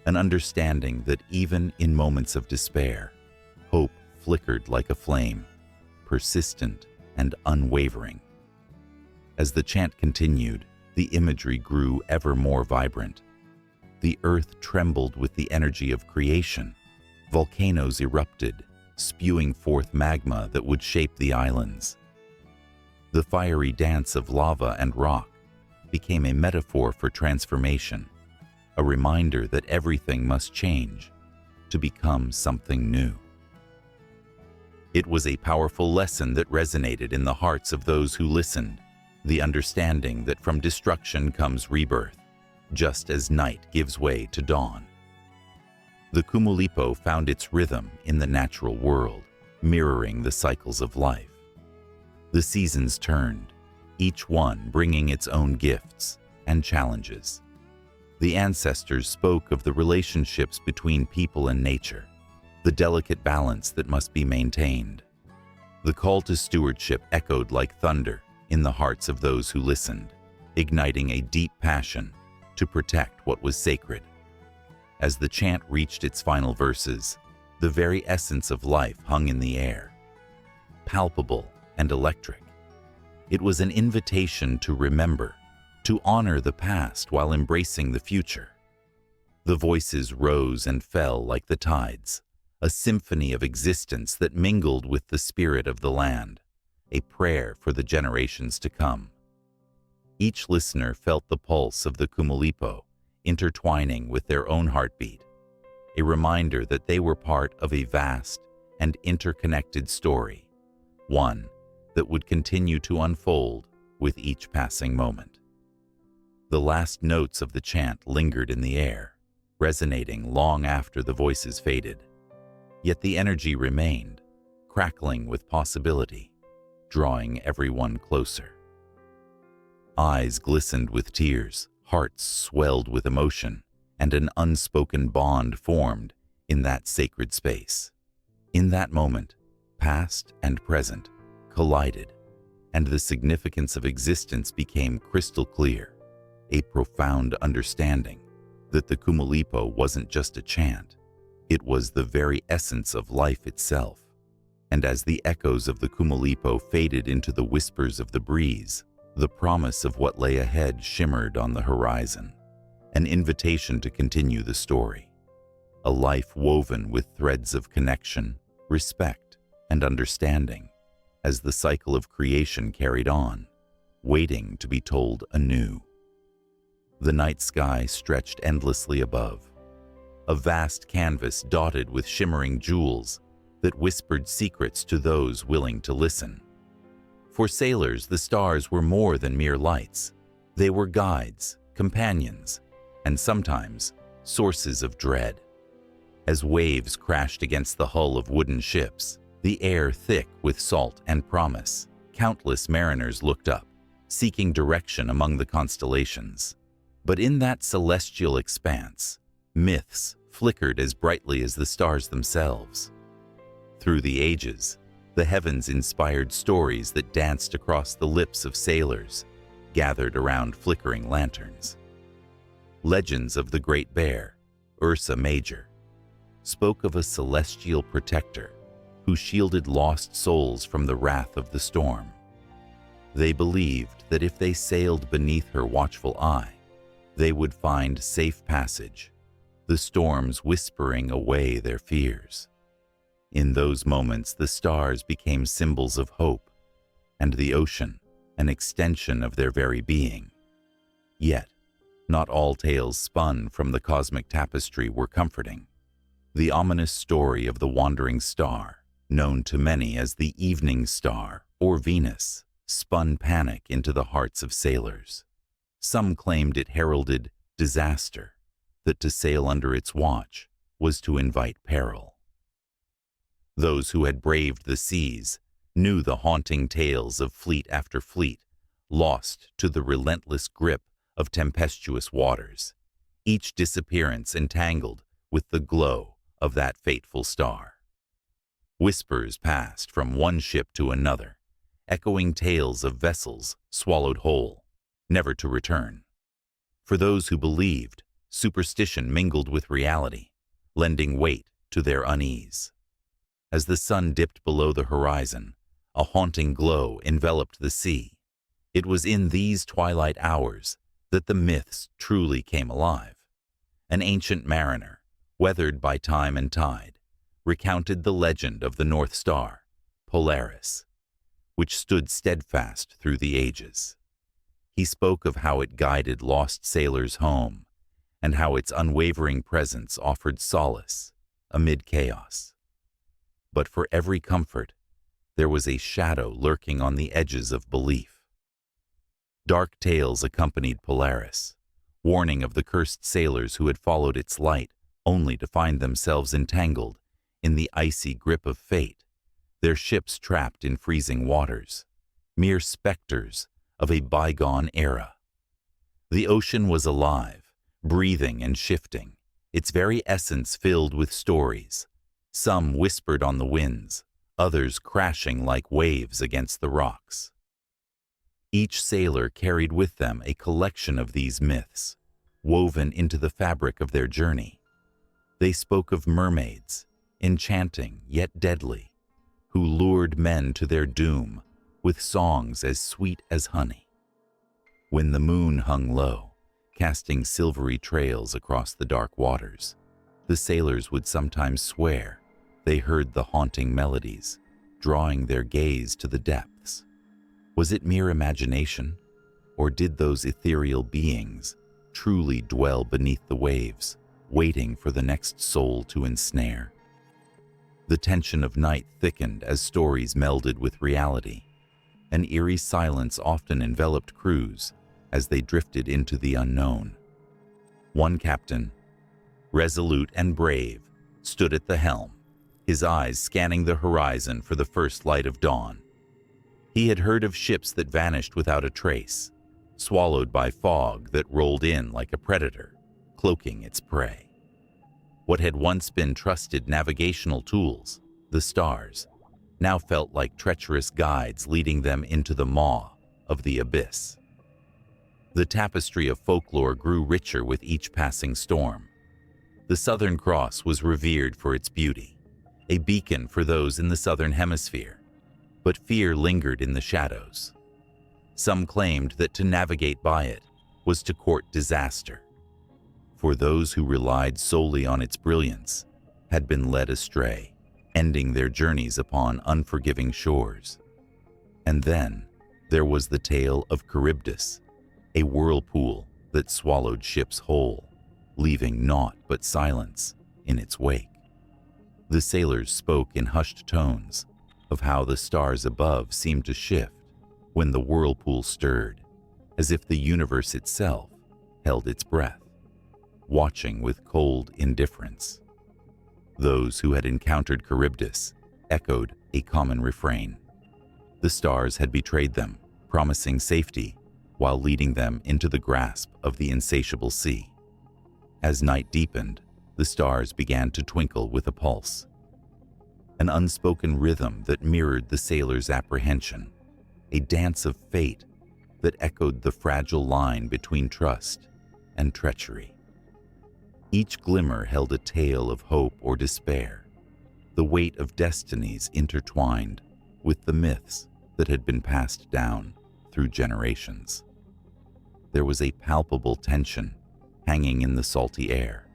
an understanding that even in moments of despair, hope flickered like a flame, persistent and unwavering. As the chant continued, the imagery grew ever more vibrant. The earth trembled with the energy of creation. Volcanoes erupted, spewing forth magma that would shape the islands. The fiery dance of lava and rock became a metaphor for transformation, a reminder that everything must change to become something new. It was a powerful lesson that resonated in the hearts of those who listened, the understanding that from destruction comes rebirth, just as night gives way to dawn. The Kumulipo found its rhythm in the natural world, mirroring the cycles of life. The seasons turned, each one bringing its own gifts and challenges. The ancestors spoke of the relationships between people and nature, the delicate balance that must be maintained. The call to stewardship echoed like thunder in the hearts of those who listened, igniting a deep passion to protect what was sacred. As the chant reached its final verses, the very essence of life hung in the air, palpable and electric. It was an invitation to remember, to honor the past while embracing the future. The voices rose and fell like the tides, a symphony of existence that mingled with the spirit of the land, a prayer for the generations to come. Each listener felt the pulse of the Kumulipo intertwining with their own heartbeat, a reminder that they were part of a vast and interconnected story, one that would continue to unfold with each passing moment. The last notes of the chant lingered in the air, resonating long after the voices faded. Yet the energy remained, crackling with possibility, drawing everyone closer. Eyes glistened with tears, hearts swelled with emotion, and an unspoken bond formed in that sacred space. In that moment, past and present collided, and the significance of existence became crystal clear, a profound understanding that the Kumulipo wasn't just a chant, it was the very essence of life itself. And as the echoes of the Kumulipo faded into the whispers of the breeze, the promise of what lay ahead shimmered on the horizon, an invitation to continue the story. A life woven with threads of connection, respect, and understanding, as the cycle of creation carried on, waiting to be told anew. The night sky stretched endlessly above, a vast canvas dotted with shimmering jewels that whispered secrets to those willing to listen. For sailors, the stars were more than mere lights. They were guides, companions, and sometimes sources of dread. As waves crashed against the hull of wooden ships, the air thick with salt and promise, countless mariners looked up, seeking direction among the constellations. But in that celestial expanse, myths flickered as brightly as the stars themselves. Through the ages, the heavens inspired stories that danced across the lips of sailors, gathered around flickering lanterns. Legends of the Great Bear, Ursa Major, spoke of a celestial protector who shielded lost souls from the wrath of the storm. They believed that if they sailed beneath her watchful eye, they would find safe passage, the storms whispering away their fears. In those moments, the stars became symbols of hope, and the ocean an extension of their very being. Yet, not all tales spun from the cosmic tapestry were comforting. The ominous story of the wandering star, known to many as the Evening Star or Venus, spun panic into the hearts of sailors. Some claimed it heralded disaster, that to sail under its watch was to invite peril. Those who had braved the seas knew the haunting tales of fleet after fleet, lost to the relentless grip of tempestuous waters, each disappearance entangled with the glow of that fateful star. Whispers passed from one ship to another, echoing tales of vessels swallowed whole, never to return. For those who believed, superstition mingled with reality, lending weight to their unease. As the sun dipped below the horizon, a haunting glow enveloped the sea. It was in these twilight hours that the myths truly came alive. An ancient mariner, weathered by time and tide, recounted the legend of the North Star, Polaris, which stood steadfast through the ages. He spoke of how it guided lost sailors home, and how its unwavering presence offered solace amid chaos. But for every comfort, there was a shadow lurking on the edges of belief. Dark tales accompanied Polaris, warning of the cursed sailors who had followed its light only to find themselves entangled in the icy grip of fate, their ships trapped in freezing waters, mere specters of a bygone era. The ocean was alive, breathing and shifting, its very essence filled with stories. Some whispered on the winds, others crashing like waves against the rocks. Each sailor carried with them a collection of these myths, woven into the fabric of their journey. They spoke of mermaids, enchanting yet deadly, who lured men to their doom with songs as sweet as honey. When the moon hung low, casting silvery trails across the dark waters, the sailors would sometimes swear they heard the haunting melodies, drawing their gaze to the depths. Was it mere imagination, or did those ethereal beings truly dwell beneath the waves, waiting for the next soul to ensnare? The tension of night thickened as stories melded with reality. An eerie silence often enveloped crews as they drifted into the unknown. One captain, resolute and brave, stood at the helm, his eyes scanning the horizon for the first light of dawn. He had heard of ships that vanished without a trace, swallowed by fog that rolled in like a predator, cloaking its prey. What had once been trusted navigational tools, the stars, now felt like treacherous guides leading them into the maw of the abyss. The tapestry of folklore grew richer with each passing storm. The Southern Cross was revered for its beauty, a beacon for those in the Southern Hemisphere, but fear lingered in the shadows. Some claimed that to navigate by it was to court disaster, for those who relied solely on its brilliance had been led astray, ending their journeys upon unforgiving shores. And then there was the tale of Charybdis, a whirlpool that swallowed ships whole, leaving naught but silence in its wake. The sailors spoke in hushed tones of how the stars above seemed to shift when the whirlpool stirred, as if the universe itself held its breath, watching with cold indifference. Those who had encountered Charybdis echoed a common refrain. The stars had betrayed them, promising safety while leading them into the grasp of the insatiable sea. As night deepened, the stars began to twinkle with a pulse, an unspoken rhythm that mirrored the sailors' apprehension, a dance of fate that echoed the fragile line between trust and treachery. Each glimmer held a tale of hope or despair, the weight of destinies intertwined with the myths that had been passed down through generations. There was a palpable tension hanging in the salty air,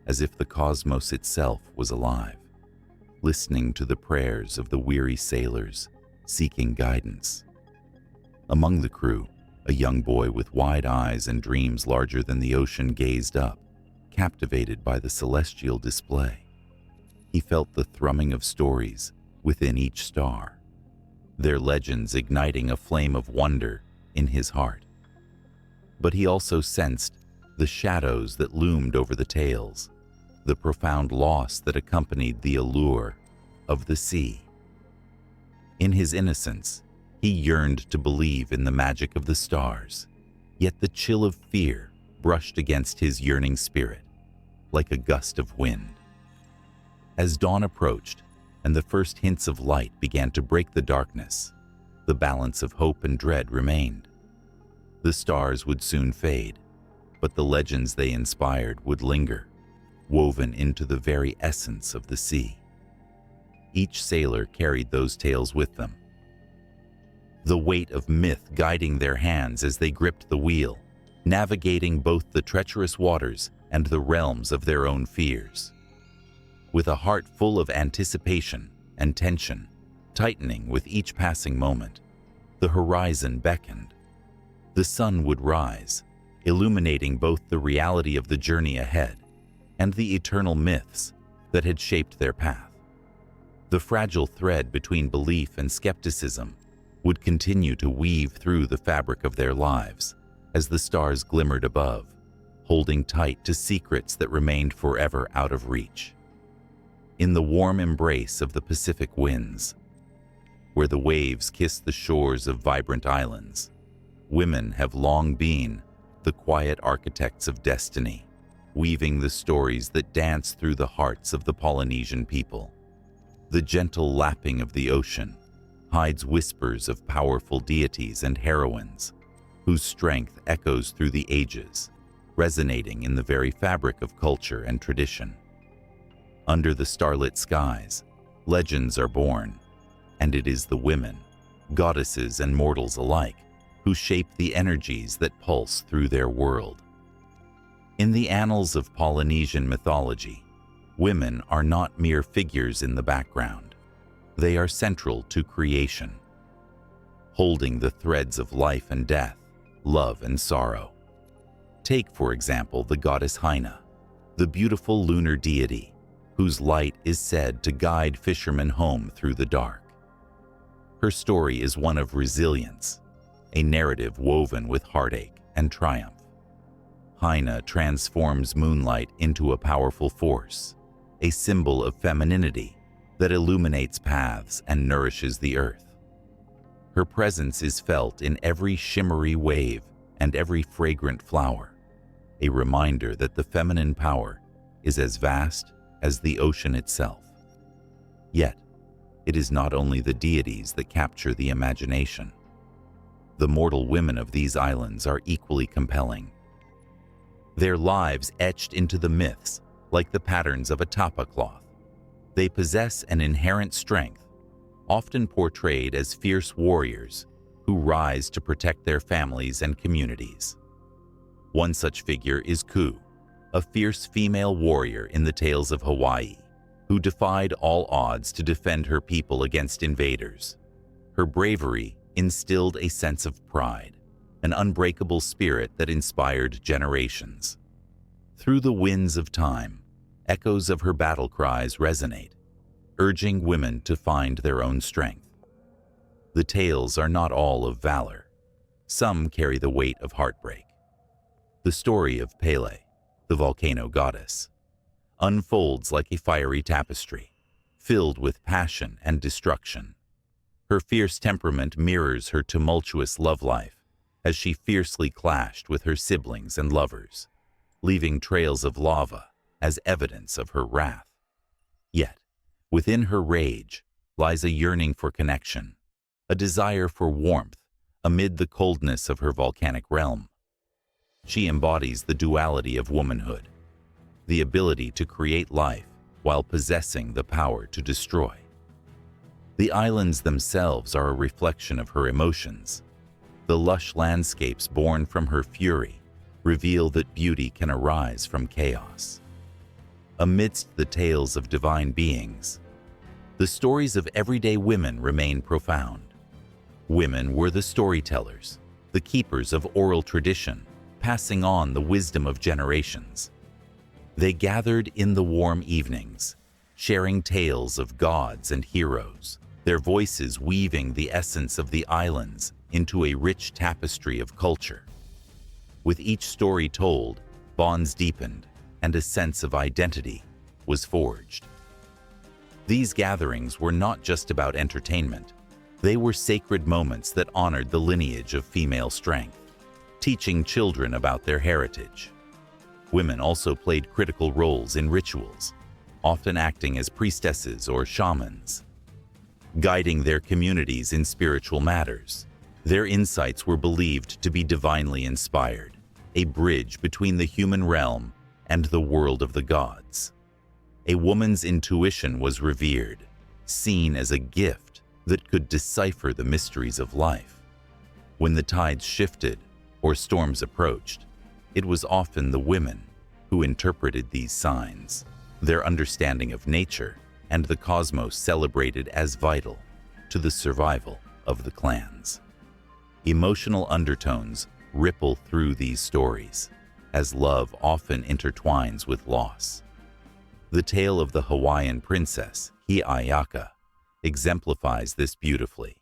as if the cosmos itself was alive, listening to the prayers of the weary sailors seeking guidance. Among the crew, a young boy with wide eyes and dreams larger than the ocean gazed up, captivated by the celestial display. He felt the thrumming of stories within each star, their legends igniting a flame of wonder in his heart. But he also sensed the shadows that loomed over the tales, the profound loss that accompanied the allure of the sea. In his innocence, he yearned to believe in the magic of the stars, yet the chill of fear brushed against his yearning spirit, like a gust of wind. As dawn approached and the first hints of light began to break the darkness, the balance of hope and dread remained. The stars would soon fade, but the legends they inspired would linger, woven into the very essence of the sea. Each sailor carried those tales with them, the weight of myth guiding their hands as they gripped the wheel, navigating both the treacherous waters and the realms of their own fears. With a heart full of anticipation and tension, tightening with each passing moment, the horizon beckoned. The sun would rise, illuminating both the reality of the journey ahead and the eternal myths that had shaped their path. The fragile thread between belief and skepticism would continue to weave through the fabric of their lives as the stars glimmered above, holding tight to secrets that remained forever out of reach. In the warm embrace of the Pacific winds, where the waves kiss the shores of vibrant islands, women have long been the quiet architects of destiny, weaving the stories that dance through the hearts of the Polynesian people. The gentle lapping of the ocean hides whispers of powerful deities and heroines, whose strength echoes through the ages, resonating in the very fabric of culture and tradition. Under the starlit skies, legends are born, and it is the women, goddesses and mortals alike, who shape the energies that pulse through their world. In the annals of Polynesian mythology, women are not mere figures in the background. They are central to creation, holding the threads of life and death, love and sorrow. Take, for example, the goddess Haina, the beautiful lunar deity, whose light is said to guide fishermen home through the dark. Her story is one of resilience, a narrative woven with heartache and triumph. Haina transforms moonlight into a powerful force, a symbol of femininity that illuminates paths and nourishes the earth. Her presence is felt in every shimmery wave and every fragrant flower, a reminder that the feminine power is as vast as the ocean itself. Yet, it is not only the deities that capture the imagination. The mortal women of these islands are equally compelling. Their lives etched into the myths like the patterns of a tapa cloth. They possess an inherent strength, often portrayed as fierce warriors who rise to protect their families and communities. One such figure is Ku, a fierce female warrior in the tales of Hawaii, who defied all odds to defend her people against invaders. Her bravery instilled a sense of pride, an unbreakable spirit that inspired generations. Through the winds of time, echoes of her battle cries resonate, urging women to find their own strength. The tales are not all of valor. Some carry the weight of heartbreak. The story of Pele, the volcano goddess, unfolds like a fiery tapestry, filled with passion and destruction. Her fierce temperament mirrors her tumultuous love life as she fiercely clashed with her siblings and lovers, leaving trails of lava as evidence of her wrath. Yet, within her rage lies a yearning for connection, a desire for warmth amid the coldness of her volcanic realm. She embodies the duality of womanhood, the ability to create life while possessing the power to destroy. The islands themselves are a reflection of her emotions. The lush landscapes born from her fury reveal that beauty can arise from chaos. Amidst the tales of divine beings, the stories of everyday women remain profound. Women were the storytellers, the keepers of oral tradition, passing on the wisdom of generations. They gathered in the warm evenings, sharing tales of gods and heroes, their voices weaving the essence of the islands into a rich tapestry of culture. With each story told, bonds deepened, and a sense of identity was forged. These gatherings were not just about entertainment. They were sacred moments that honored the lineage of female strength, teaching children about their heritage. Women also played critical roles in rituals, often acting as priestesses or shamans, guiding their communities in spiritual matters. Their insights were believed to be divinely inspired, a bridge between the human realm and the world of the gods. A woman's intuition was revered, seen as a gift that could decipher the mysteries of life. When the tides shifted or storms approached, it was often the women who interpreted these signs, their understanding of nature and the cosmos celebrated as vital to the survival of the clans. Emotional undertones ripple through these stories, as love often intertwines with loss. The tale of the Hawaiian princess, Hi'iaka, exemplifies this beautifully.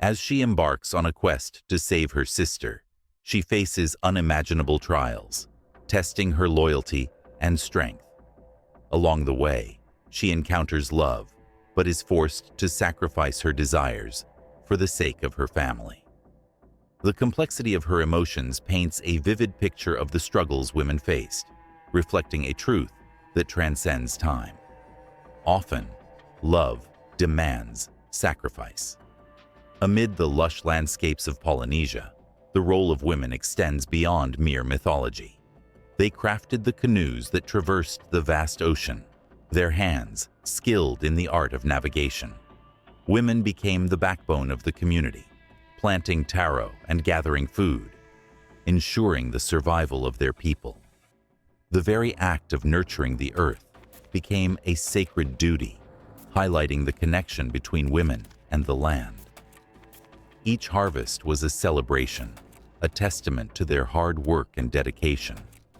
As she embarks on a quest to save her sister, she faces unimaginable trials, testing her loyalty and strength. Along the way, she encounters love, but is forced to sacrifice her desires for the sake of her family. The complexity of her emotions paints a vivid picture of the struggles women faced, reflecting a truth that transcends time. Often, love demands sacrifice. Amid the lush landscapes of Polynesia, the role of women extends beyond mere mythology. They crafted the canoes that traversed the vast ocean, their hands skilled in the art of navigation. Women became the backbone of the community, planting taro and gathering food, ensuring the survival of their people. The very act of nurturing the earth became a sacred duty, highlighting the connection between women and the land. Each harvest was a celebration, a testament to their hard work and dedication,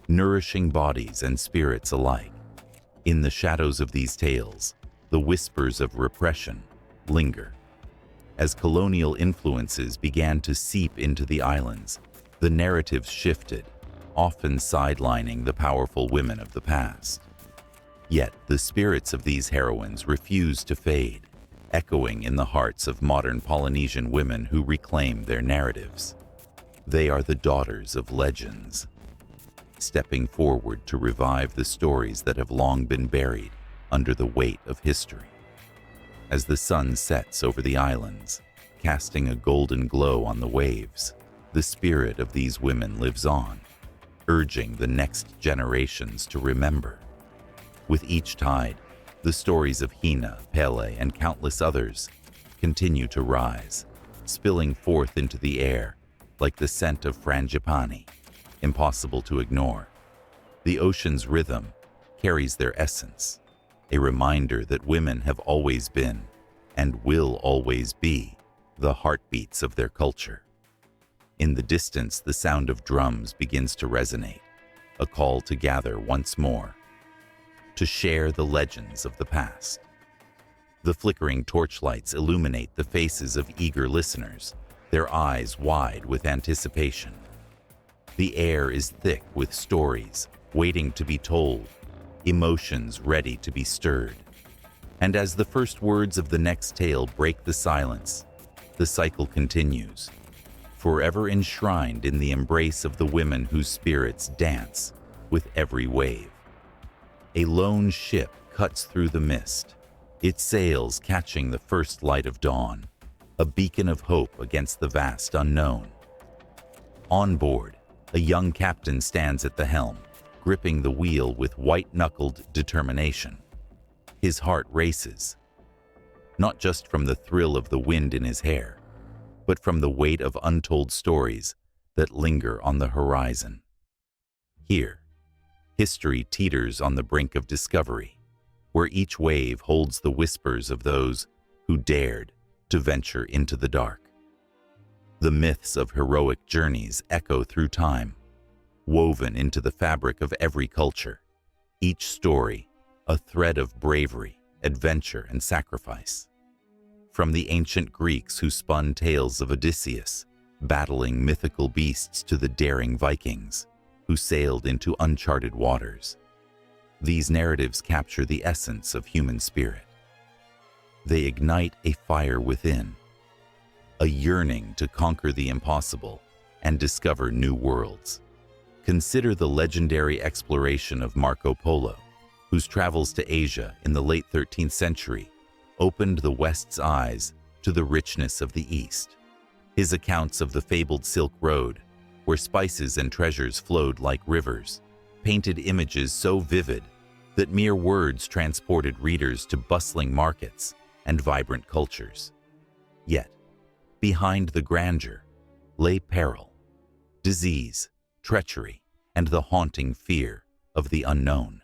nourishing bodies and spirits alike. In the shadows of these tales, the whispers of repression linger. As colonial influences began to seep into the islands, the narratives shifted, often sidelining the powerful women of the past. Yet the spirits of these heroines refuse to fade, echoing in the hearts of modern Polynesian women who reclaim their narratives. They are the daughters of legends, stepping forward to revive the stories that have long been buried under the weight of history. As the sun sets over the islands, casting a golden glow on the waves, the spirit of these women lives on, urging the next generations to remember. With each tide, the stories of Hina, Pele, and countless others continue to rise, spilling forth into the air like the scent of frangipani, impossible to ignore. The ocean's rhythm carries their essence, a reminder that women have always been, and will always be, the heartbeats of their culture. In the distance, the sound of drums begins to resonate, a call to gather once more, to share the legends of the past. The flickering torchlights illuminate the faces of eager listeners, their eyes wide with anticipation. The air is thick with stories waiting to be told, emotions ready to be stirred. And as the first words of the next tale break the silence, the cycle continues, forever enshrined in the embrace of the women whose spirits dance with every wave. A lone ship cuts through the mist, its sails catching the first light of dawn, a beacon of hope against the vast unknown. On board, a young captain stands at the helm, gripping the wheel with white-knuckled determination. His heart races, not just from the thrill of the wind in his hair, but from the weight of untold stories that linger on the horizon. Here, history teeters on the brink of discovery, where each wave holds the whispers of those who dared to venture into the dark. The myths of heroic journeys echo through time, woven into the fabric of every culture, each story a thread of bravery, adventure, and sacrifice. From the ancient Greeks who spun tales of Odysseus, battling mythical beasts, to the daring Vikings who sailed into uncharted waters, these narratives capture the essence of human spirit. They ignite a fire within, a yearning to conquer the impossible and discover new worlds. Consider the legendary exploration of Marco Polo, whose travels to Asia in the late 13th century opened the West's eyes to the richness of the East. His accounts of the fabled Silk Road, where spices and treasures flowed like rivers, painted images so vivid that mere words transported readers to bustling markets and vibrant cultures. Yet, behind the grandeur lay peril, disease, treachery, and the haunting fear of the unknown.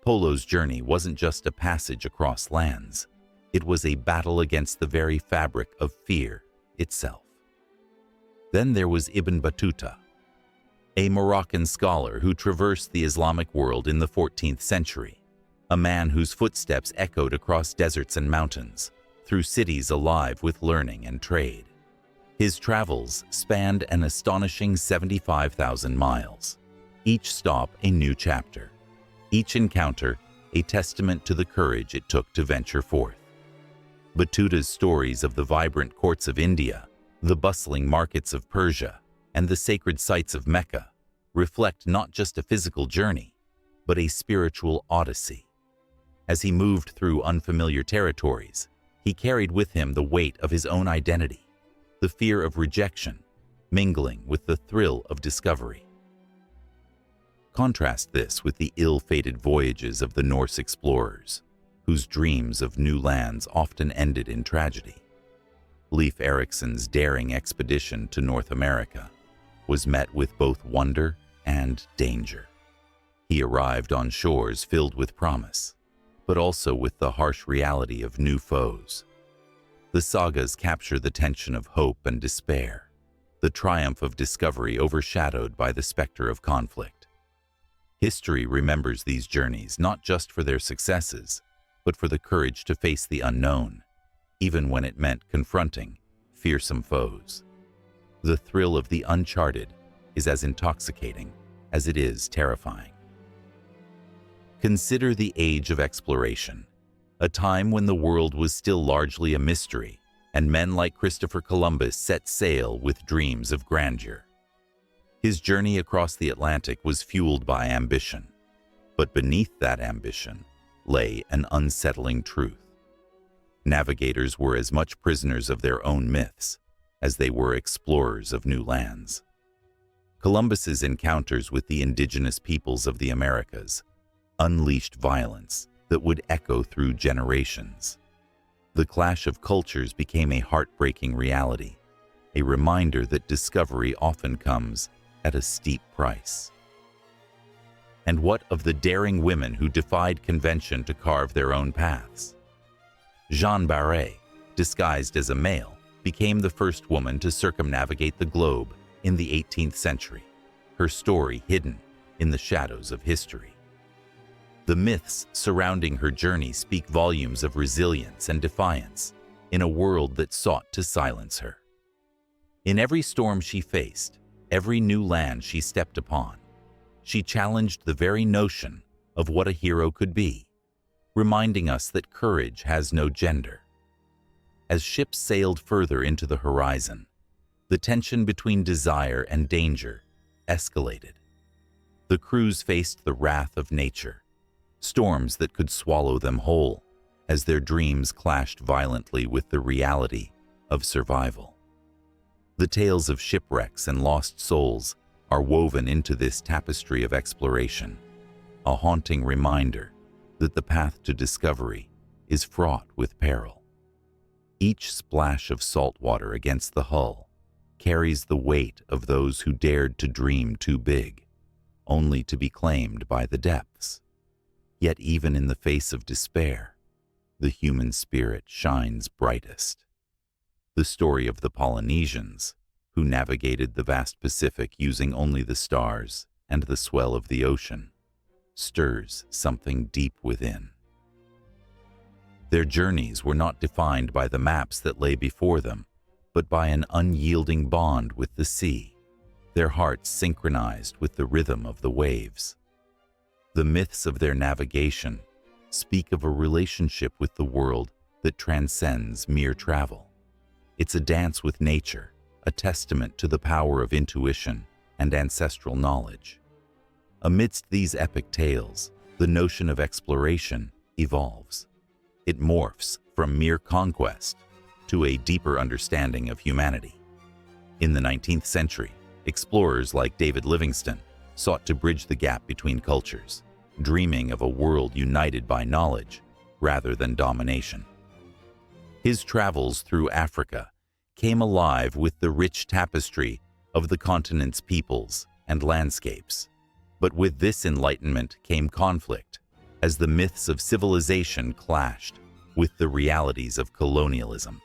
Polo's journey wasn't just a passage across lands, it was a battle against the very fabric of fear itself. Then there was Ibn Battuta, a Moroccan scholar who traversed the Islamic world in the 14th century, a man whose footsteps echoed across deserts and mountains, through cities alive with learning and trade. His travels spanned an astonishing 75,000 miles, each stop a new chapter, each encounter a testament to the courage it took to venture forth. Battuta's stories of the vibrant courts of India, the bustling markets of Persia, and the sacred sites of Mecca reflect not just a physical journey, but a spiritual odyssey. As he moved through unfamiliar territories, he carried with him the weight of his own identity, the fear of rejection, mingling with the thrill of discovery. Contrast this with the ill-fated voyages of the Norse explorers, whose dreams of new lands often ended in tragedy. Leif Erikson's daring expedition to North America was met with both wonder and danger. He arrived on shores filled with promise, but also with the harsh reality of new foes. The sagas capture the tension of hope and despair, the triumph of discovery overshadowed by the specter of conflict. History remembers these journeys not just for their successes, but for the courage to face the unknown, even when it meant confronting fearsome foes. The thrill of the uncharted is as intoxicating as it is terrifying. Consider the age of exploration, a time when the world was still largely a mystery, and men like Christopher Columbus set sail with dreams of grandeur. His journey across the Atlantic was fueled by ambition, but beneath that ambition lay an unsettling truth. Navigators were as much prisoners of their own myths as they were explorers of new lands. Columbus's encounters with the indigenous peoples of the Americas unleashed violence that would echo through generations. The clash of cultures became a heartbreaking reality, a reminder that discovery often comes at a steep price. And what of the daring women who defied convention to carve their own paths? Jeanne Barré, disguised as a male, became the first woman to circumnavigate the globe in the 18th century, her story hidden in the shadows of history. The myths surrounding her journey speak volumes of resilience and defiance in a world that sought to silence her. In every storm she faced, every new land she stepped upon, she challenged the very notion of what a hero could be, reminding us that courage has no gender. As ships sailed further into the horizon, the tension between desire and danger escalated. The crews faced the wrath of nature, storms that could swallow them whole, as their dreams clashed violently with the reality of survival. The tales of shipwrecks and lost souls are woven into this tapestry of exploration, a haunting reminder that the path to discovery is fraught with peril. Each splash of salt water against the hull carries the weight of those who dared to dream too big, only to be claimed by the depths. Yet even in the face of despair, the human spirit shines brightest. The story of the Polynesians, who navigated the vast Pacific using only the stars and the swell of the ocean, stirs something deep within. Their journeys were not defined by the maps that lay before them, but by an unyielding bond with the sea, their hearts synchronized with the rhythm of the waves. The myths of their navigation speak of a relationship with the world that transcends mere travel. It's a dance with nature, a testament to the power of intuition and ancestral knowledge. Amidst these epic tales, the notion of exploration evolves. It morphs from mere conquest to a deeper understanding of humanity. In the 19th century, explorers like David Livingstone sought to bridge the gap between cultures, dreaming of a world united by knowledge rather than domination. His travels through Africa came alive with the rich tapestry of the continent's peoples and landscapes. But with this enlightenment came conflict, as the myths of civilization clashed with the realities of colonialism.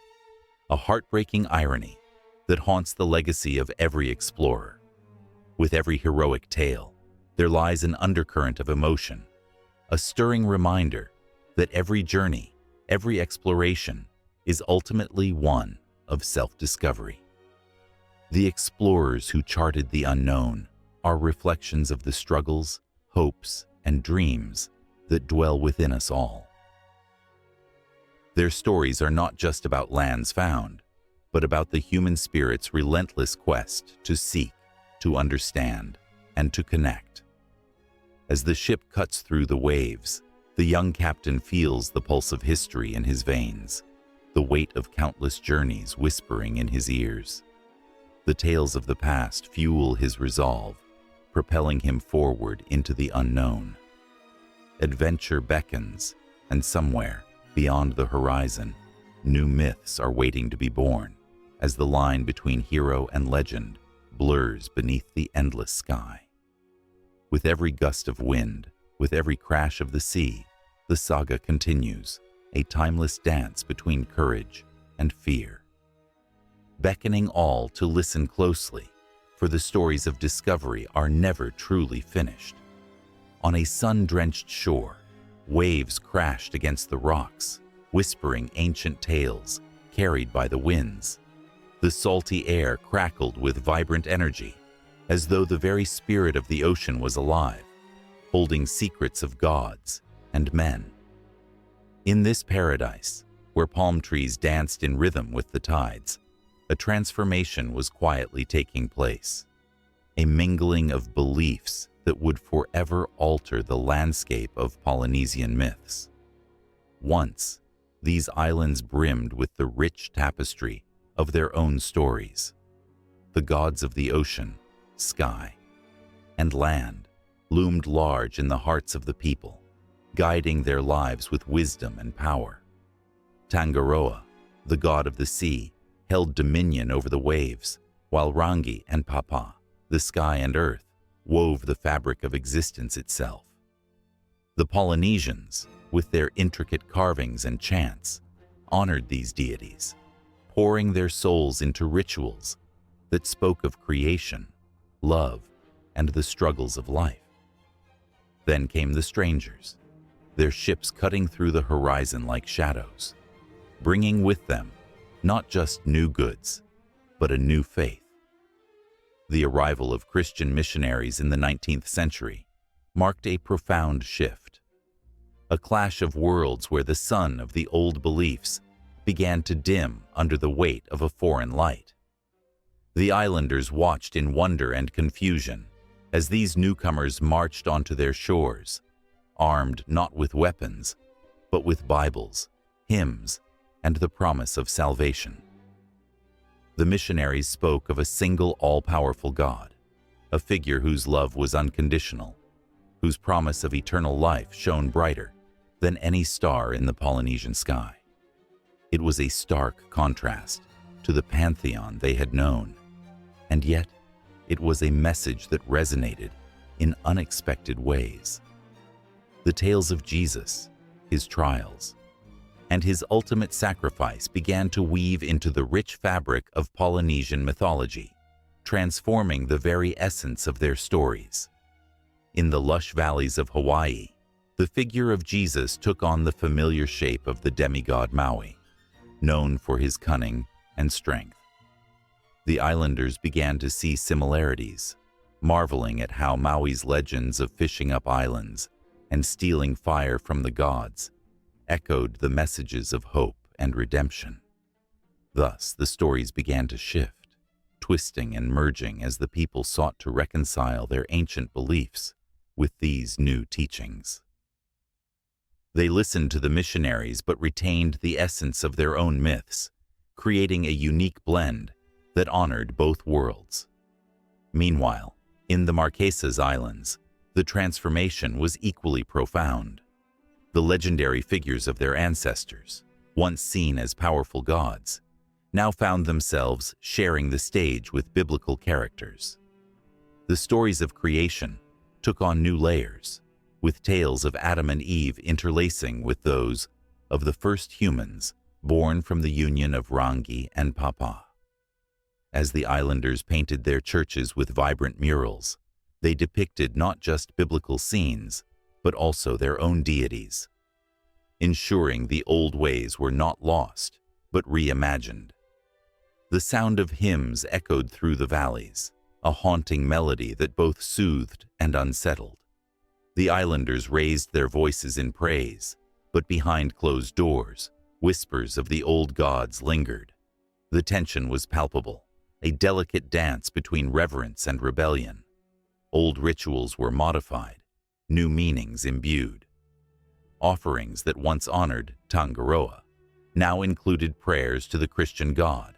A heartbreaking irony that haunts the legacy of every explorer. With every heroic tale, there lies an undercurrent of emotion, a stirring reminder that every journey, every exploration, is ultimately one of self-discovery. The explorers who charted the unknown are reflections of the struggles, hopes, and dreams that dwell within us all. Their stories are not just about lands found, but about the human spirit's relentless quest to seek, to understand, and to connect. As the ship cuts through the waves, the young captain feels the pulse of history in his veins, the weight of countless journeys whispering in his ears. The tales of the past fuel his resolve, propelling him forward into the unknown. Adventure beckons, and somewhere, beyond the horizon, new myths are waiting to be born, as the line between hero and legend blurs beneath the endless sky. With every gust of wind, with every crash of the sea, the saga continues, a timeless dance between courage and fear. Beckoning all to listen closely, for the stories of discovery are never truly finished. On a sun-drenched shore, waves crashed against the rocks, whispering ancient tales carried by the winds. The salty air crackled with vibrant energy, as though the very spirit of the ocean was alive. holding secrets of gods and men. In this paradise, where palm trees danced in rhythm with the tides, a transformation was quietly taking place, a mingling of beliefs that would forever alter the landscape of Polynesian myths. Once, these islands brimmed with the rich tapestry of their own stories. The gods of the ocean, sky, and land loomed large in the hearts of the people, guiding their lives with wisdom and power. Tangaroa, the god of the sea, held dominion over the waves, while Rangi and Papa, the sky and earth, wove the fabric of existence itself. The Polynesians, with their intricate carvings and chants, honored these deities, pouring their souls into rituals that spoke of creation, love, and the struggles of life. Then came the strangers, their ships cutting through the horizon like shadows, bringing with them not just new goods, but a new faith. The arrival of Christian missionaries in the 19th century marked a profound shift, a clash of worlds where the sun of the old beliefs began to dim under the weight of a foreign light. The islanders watched in wonder and confusion as these newcomers marched onto their shores, armed not with weapons, but with Bibles, hymns, and the promise of salvation. The missionaries spoke of a single all-powerful God, a figure whose love was unconditional, whose promise of eternal life shone brighter than any star in the Polynesian sky. It was a stark contrast to the pantheon they had known, and yet it was a message that resonated in unexpected ways. The tales of Jesus, his trials, and his ultimate sacrifice began to weave into the rich fabric of Polynesian mythology, transforming the very essence of their stories. In the lush valleys of Hawaii, the figure of Jesus took on the familiar shape of the demigod Maui, known for his cunning and strength. The islanders began to see similarities, marveling at how Maui's legends of fishing up islands and stealing fire from the gods echoed the messages of hope and redemption. Thus, the stories began to shift, twisting and merging as the people sought to reconcile their ancient beliefs with these new teachings. They listened to the missionaries but retained the essence of their own myths, creating a unique blend that honored both worlds. Meanwhile, in the Marquesas Islands, the transformation was equally profound. The legendary figures of their ancestors, once seen as powerful gods, now found themselves sharing the stage with biblical characters. The stories of creation took on new layers, with tales of Adam and Eve interlacing with those of the first humans born from the union of Rangi and Papa. As the islanders painted their churches with vibrant murals, they depicted not just biblical scenes, but also their own deities, ensuring the old ways were not lost, but reimagined. The sound of hymns echoed through the valleys, a haunting melody that both soothed and unsettled. The islanders raised their voices in praise, but behind closed doors, whispers of the old gods lingered. The tension was palpable, a delicate dance between reverence and rebellion. Old rituals were modified, new meanings imbued. Offerings that once honored Tangaroa now included prayers to the Christian God,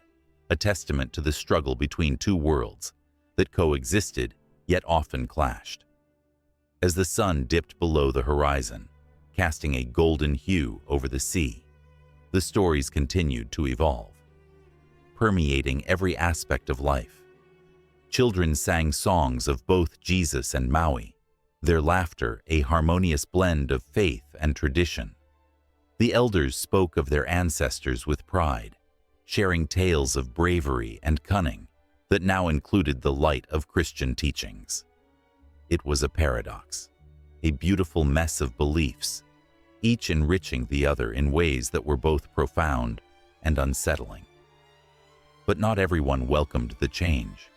a testament to the struggle between two worlds that coexisted yet often clashed. As the sun dipped below the horizon, casting a golden hue over the sea, the stories continued to evolve, permeating every aspect of life. Children sang songs of both Jesus and Maui, their laughter a harmonious blend of faith and tradition. The elders spoke of their ancestors with pride, sharing tales of bravery and cunning that now included the light of Christian teachings. It was a paradox, a beautiful mess of beliefs, each enriching the other in ways that were both profound and unsettling. But not everyone welcomed the change.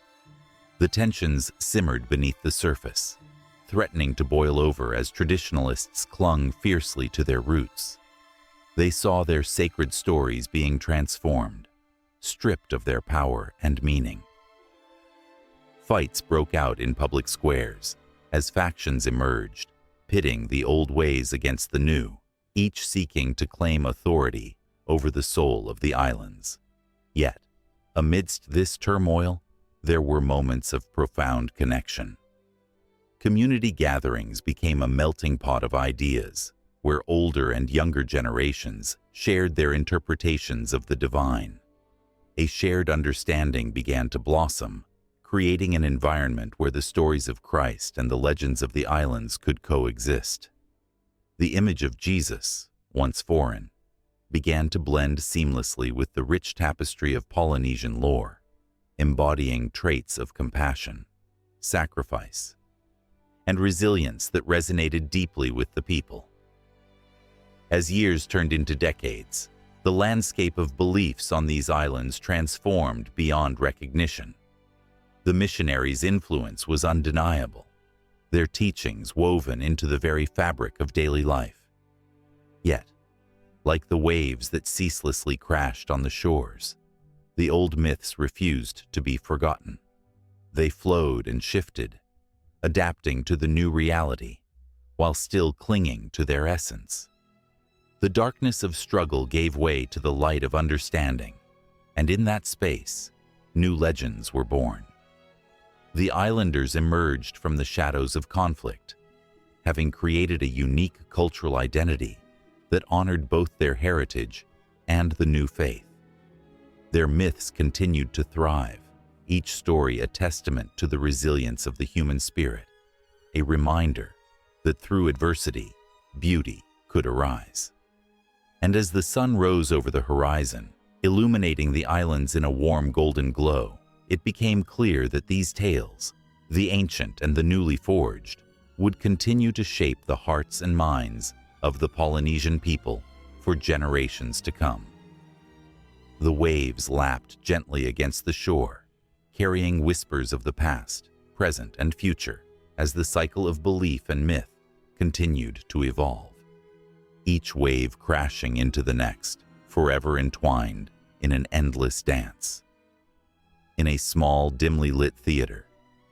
The tensions simmered beneath the surface, threatening to boil over as traditionalists clung fiercely to their roots. They saw their sacred stories being transformed, stripped of their power and meaning. Fights broke out in public squares as factions emerged, pitting the old ways against the new, each seeking to claim authority over the soul of the islands. Yet, amidst this turmoil, there were moments of profound connection. Community gatherings became a melting pot of ideas, where older and younger generations shared their interpretations of the divine. A shared understanding began to blossom, creating an environment where the stories of Christ and the legends of the islands could coexist. The image of Jesus, once foreign, began to blend seamlessly with the rich tapestry of Polynesian lore, embodying traits of compassion, sacrifice, and resilience that resonated deeply with the people. As years turned into decades, the landscape of beliefs on these islands transformed beyond recognition. The missionaries' influence was undeniable, their teachings woven into the very fabric of daily life. Yet, like the waves that ceaselessly crashed on the shores, the old myths refused to be forgotten. They flowed and shifted, adapting to the new reality, while still clinging to their essence. The darkness of struggle gave way to the light of understanding, and in that space, new legends were born. The islanders emerged from the shadows of conflict, having created a unique cultural identity that honored both their heritage and the new faith. Their myths continued to thrive, each story a testament to the resilience of the human spirit, a reminder that through adversity, beauty could arise. And as the sun rose over the horizon, illuminating the islands in a warm golden glow, it became clear that these tales, the ancient and the newly forged, would continue to shape the hearts and minds of the Polynesian people for generations to come. The waves lapped gently against the shore, carrying whispers of the past, present, and future as the cycle of belief and myth continued to evolve. Each wave crashing into the next, forever entwined in an endless dance. In a small, dimly lit theater,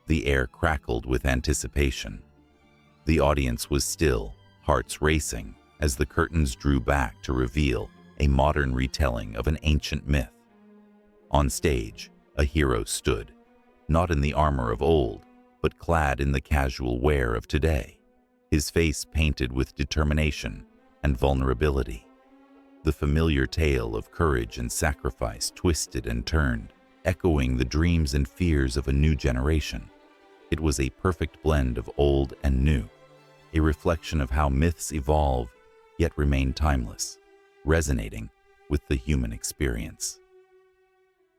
the air crackled with anticipation. The audience was still, hearts racing, as the curtains drew back to reveal a modern retelling of an ancient myth. On stage, a hero stood, not in the armor of old, but clad in the casual wear of today, his face painted with determination and vulnerability. The familiar tale of courage and sacrifice twisted and turned, echoing the dreams and fears of a new generation. It was a perfect blend of old and new, a reflection of how myths evolve yet remain timeless, resonating with the human experience.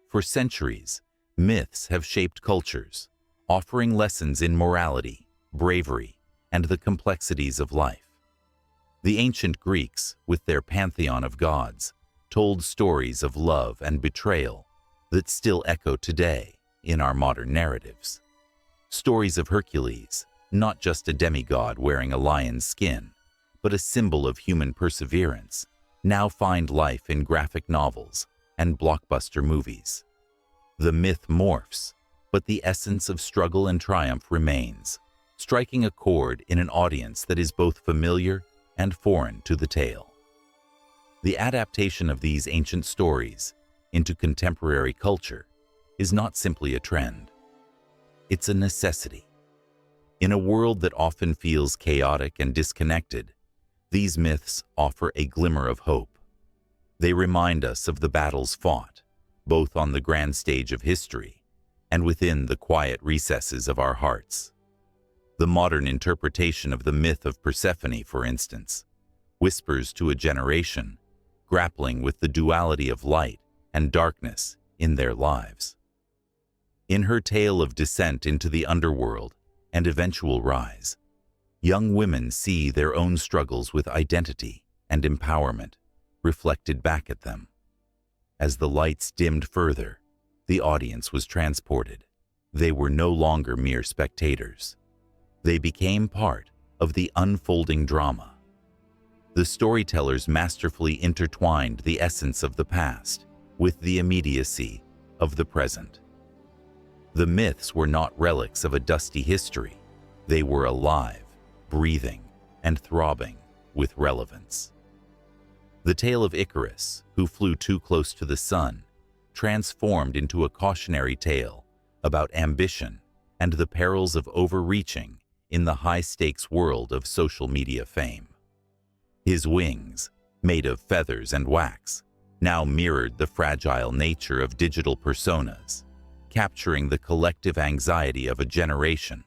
For centuries, myths have shaped cultures, offering lessons in morality, bravery, and the complexities of life. The ancient Greeks, with their pantheon of gods, told stories of love and betrayal that still echo today in our modern narratives. Stories of Hercules, not just a demigod wearing a lion's skin, but a symbol of human perseverance, now find life in graphic novels and blockbuster movies. The myth morphs, but the essence of struggle and triumph remains, striking a chord in an audience that is both familiar and foreign to the tale. The adaptation of these ancient stories into contemporary culture is not simply a trend. It's a necessity. In a world that often feels chaotic and disconnected, these myths offer a glimmer of hope. They remind us of the battles fought, both on the grand stage of history and within the quiet recesses of our hearts. The modern interpretation of the myth of Persephone, for instance, whispers to a generation grappling with the duality of light and darkness in their lives. In her tale of descent into the underworld and eventual rise, young women see their own struggles with identity and empowerment reflected back at them. As the lights dimmed further, the audience was transported. They were no longer mere spectators. They became part of the unfolding drama. The storytellers masterfully intertwined the essence of the past with the immediacy of the present. The myths were not relics of a dusty history. They were alive, breathing, and throbbing with relevance. The tale of Icarus, who flew too close to the sun, transformed into a cautionary tale about ambition and the perils of overreaching in the high-stakes world of social media fame. His wings, made of feathers and wax, now mirrored the fragile nature of digital personas, capturing the collective anxiety of a generation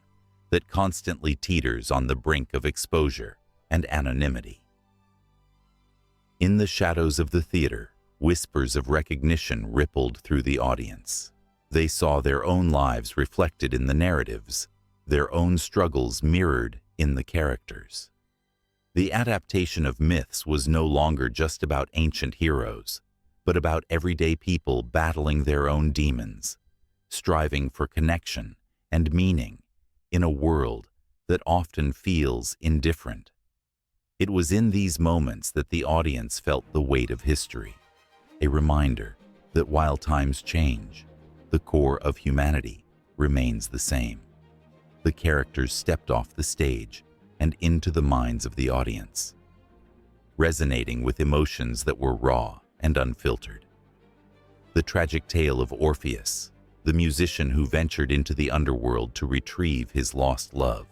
that constantly teeters on the brink of exposure and anonymity. In the shadows of the theater, whispers of recognition rippled through the audience. They saw their own lives reflected in the narratives, their own struggles mirrored in the characters. The adaptation of myths was no longer just about ancient heroes, but about everyday people battling their own demons, striving for connection and meaning in a world that often feels indifferent. It was in these moments that the audience felt the weight of history, a reminder that while times change, the core of humanity remains the same. The characters stepped off the stage and into the minds of the audience, resonating with emotions that were raw and unfiltered. The tragic tale of Orpheus, the musician who ventured into the underworld to retrieve his lost love,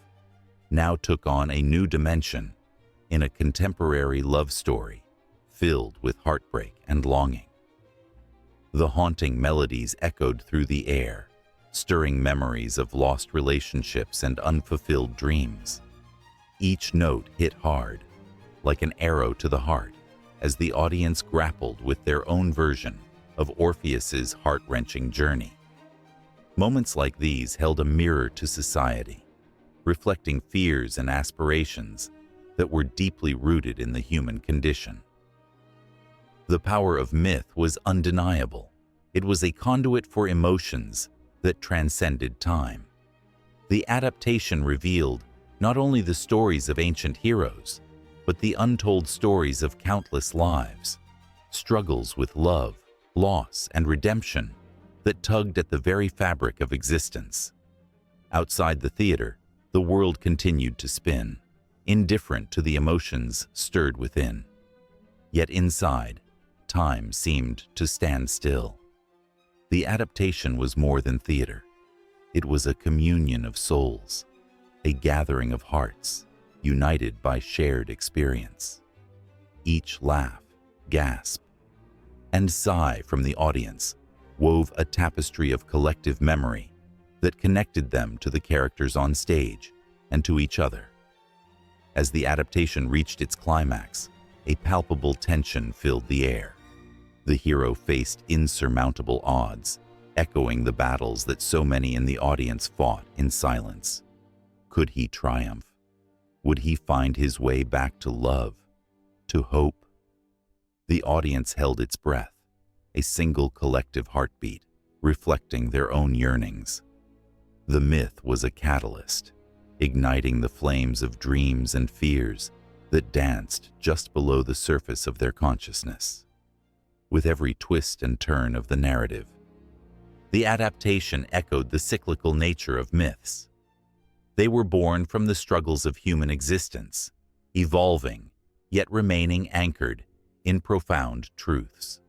now took on a new dimension in a contemporary love story filled with heartbreak and longing. The haunting melodies echoed through the air, stirring memories of lost relationships and unfulfilled dreams. Each note hit hard, like an arrow to the heart, as the audience grappled with their own version of Orpheus's heart-wrenching journey. Moments like these held a mirror to society, reflecting fears and aspirations that were deeply rooted in the human condition. The power of myth was undeniable. It was a conduit for emotions that transcended time. The adaptation revealed not only the stories of ancient heroes, but the untold stories of countless lives, struggles with love, loss, and redemption that tugged at the very fabric of existence. Outside the theater, the world continued to spin, indifferent to the emotions stirred within. Yet inside, time seemed to stand still. The adaptation was more than theater. It was a communion of souls, a gathering of hearts, united by shared experience. Each laugh, gasp, and sigh from the audience wove a tapestry of collective memory that connected them to the characters on stage and to each other. As the adaptation reached its climax, a palpable tension filled the air. The hero faced insurmountable odds, echoing the battles that so many in the audience fought in silence. Could he triumph? Would he find his way back to love, to hope? The audience held its breath, a single collective heartbeat, reflecting their own yearnings. The myth was a catalyst, igniting the flames of dreams and fears that danced just below the surface of their consciousness. With every twist and turn of the narrative, the adaptation echoed the cyclical nature of myths. They were born from the struggles of human existence, evolving, yet remaining anchored in profound truths.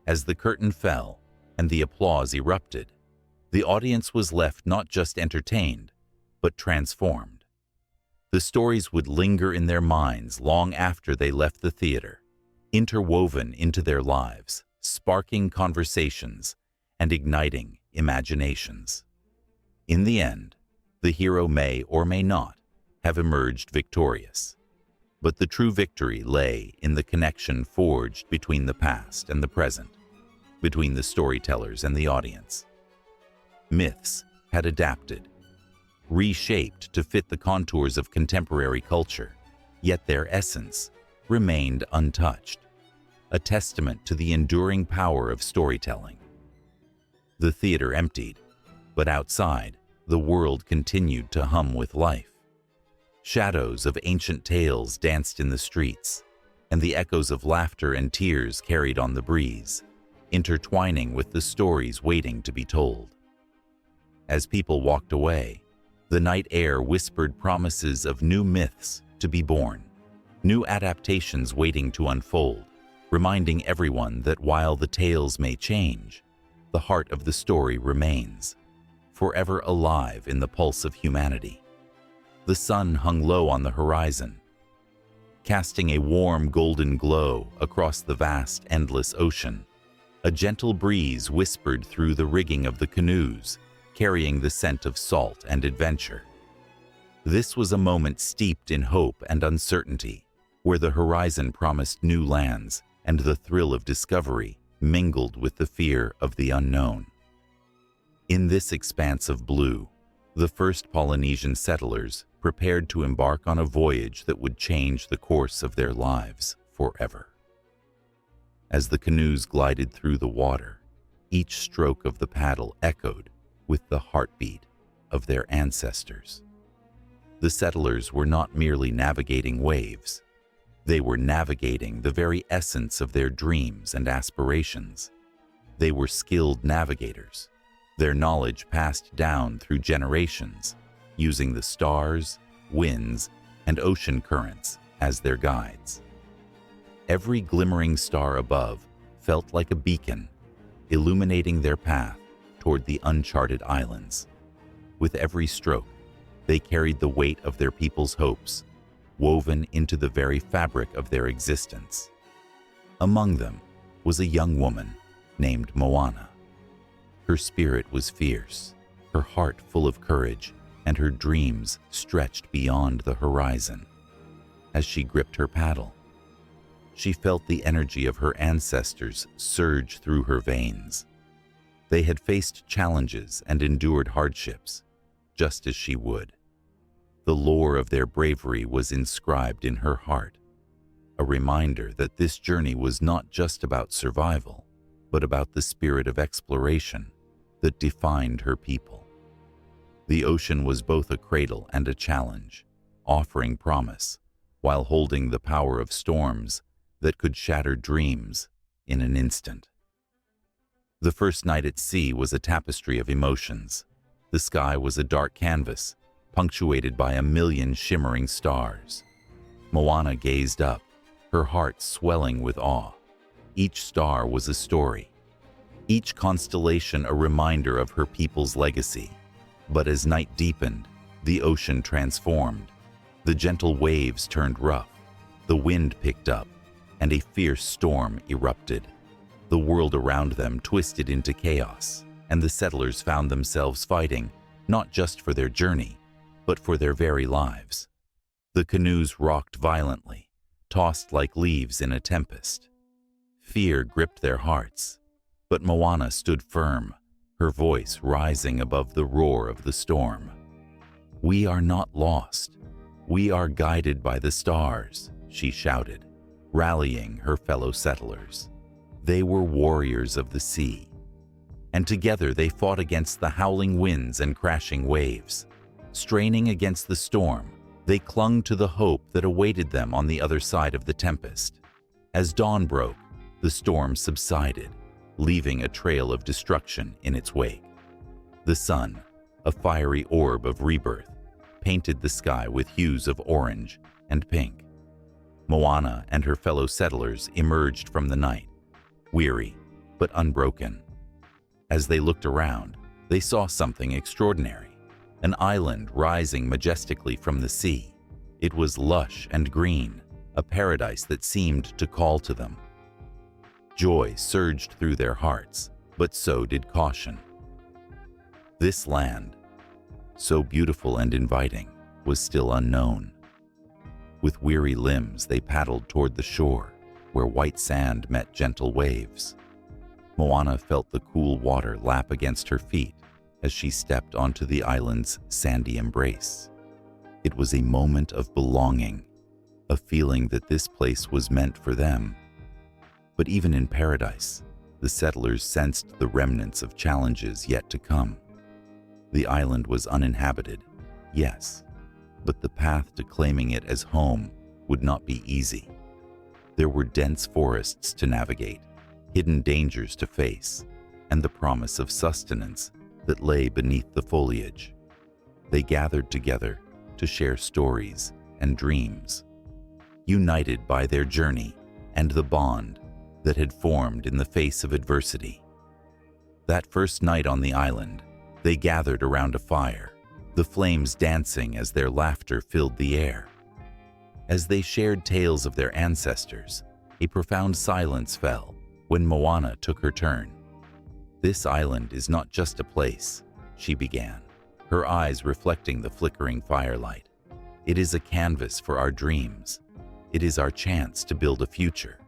As the curtain fell and the applause erupted, the audience was left not just entertained, but transformed. The stories would linger in their minds long after they left the theater, interwoven into their lives, sparking conversations and igniting imaginations. In the end, the hero may or may not have emerged victorious, but the true victory lay in the connection forged between the past and the present, between the storytellers and the audience. Myths had adapted, reshaped to fit the contours of contemporary culture, yet their essence remained untouched, a testament to the enduring power of storytelling. The theater emptied, but outside, the world continued to hum with life. Shadows of ancient tales danced in the streets, and the echoes of laughter and tears carried on the breeze, intertwining with the stories waiting to be told. As people walked away, the night air whispered promises of new myths to be born, new adaptations waiting to unfold, reminding everyone that while the tales may change, the heart of the story remains, forever alive in the pulse of humanity. The sun hung low on the horizon, casting a warm golden glow across the vast, endless ocean. A gentle breeze whispered through the rigging of the canoes, carrying the scent of salt and adventure. This was a moment steeped in hope and uncertainty, where the horizon promised new lands and the thrill of discovery mingled with the fear of the unknown. In this expanse of blue, the first Polynesian settlers prepared to embark on a voyage that would change the course of their lives forever. As the canoes glided through the water, each stroke of the paddle echoed with the heartbeat of their ancestors. The settlers were not merely navigating waves. They were navigating the very essence of their dreams and aspirations. They were skilled navigators, their knowledge passed down through generations, using the stars, winds, and ocean currents as their guides. Every glimmering star above felt like a beacon, illuminating their path toward the uncharted islands. With every stroke, they carried the weight of their people's hopes, woven into the very fabric of their existence. Among them was a young woman named Moana. Her spirit was fierce, her heart full of courage, and her dreams stretched beyond the horizon. As she gripped her paddle, she felt the energy of her ancestors surge through her veins. They had faced challenges and endured hardships, just as she would. The lore of their bravery was inscribed in her heart, a reminder that this journey was not just about survival, but about the spirit of exploration that defined her people. The ocean was both a cradle and a challenge, offering promise, while holding the power of storms that could shatter dreams in an instant. The first night at sea was a tapestry of emotions. The sky was a dark canvas, punctuated by 1,000,000 shimmering stars. Moana gazed up, her heart swelling with awe. Each star was a story, each constellation a reminder of her people's legacy. But as night deepened, the ocean transformed. The gentle waves turned rough, the wind picked up, and a fierce storm erupted. The world around them twisted into chaos, and the settlers found themselves fighting, not just for their journey, but for their very lives. The canoes rocked violently, tossed like leaves in a tempest. Fear gripped their hearts, but Moana stood firm, her voice rising above the roar of the storm. "We are not lost. We are guided by the stars," she shouted, rallying her fellow settlers. They were warriors of the sea, and together they fought against the howling winds and crashing waves. Straining against the storm, they clung to the hope that awaited them on the other side of the tempest. As dawn broke, the storm subsided, leaving a trail of destruction in its wake. The sun, a fiery orb of rebirth, painted the sky with hues of orange and pink. Moana and her fellow settlers emerged from the night, weary but unbroken. As they looked around, they saw something extraordinary, an island rising majestically from the sea. It was lush and green, a paradise that seemed to call to them. Joy surged through their hearts, but so did caution. This land, so beautiful and inviting, was still unknown. With weary limbs, they paddled toward the shore, where white sand met gentle waves. Moana felt the cool water lap against her feet as she stepped onto the island's sandy embrace. It was a moment of belonging, a feeling that this place was meant for them. But even in paradise, the settlers sensed the remnants of challenges yet to come. The island was uninhabited, yes, But the path to claiming it as home would not be easy. There were dense forests to navigate, hidden dangers to face, and the promise of sustenance that lay beneath the foliage. They gathered together to share stories and dreams, united by their journey and the bond that had formed in the face of adversity. That first night on the island, they gathered around a fire, the flames dancing as their laughter filled the air. As they shared tales of their ancestors, a profound silence fell when Moana took her turn. "This island is not just a place," she began, her eyes reflecting the flickering firelight. "It is a canvas for our dreams. It is our chance to build a future."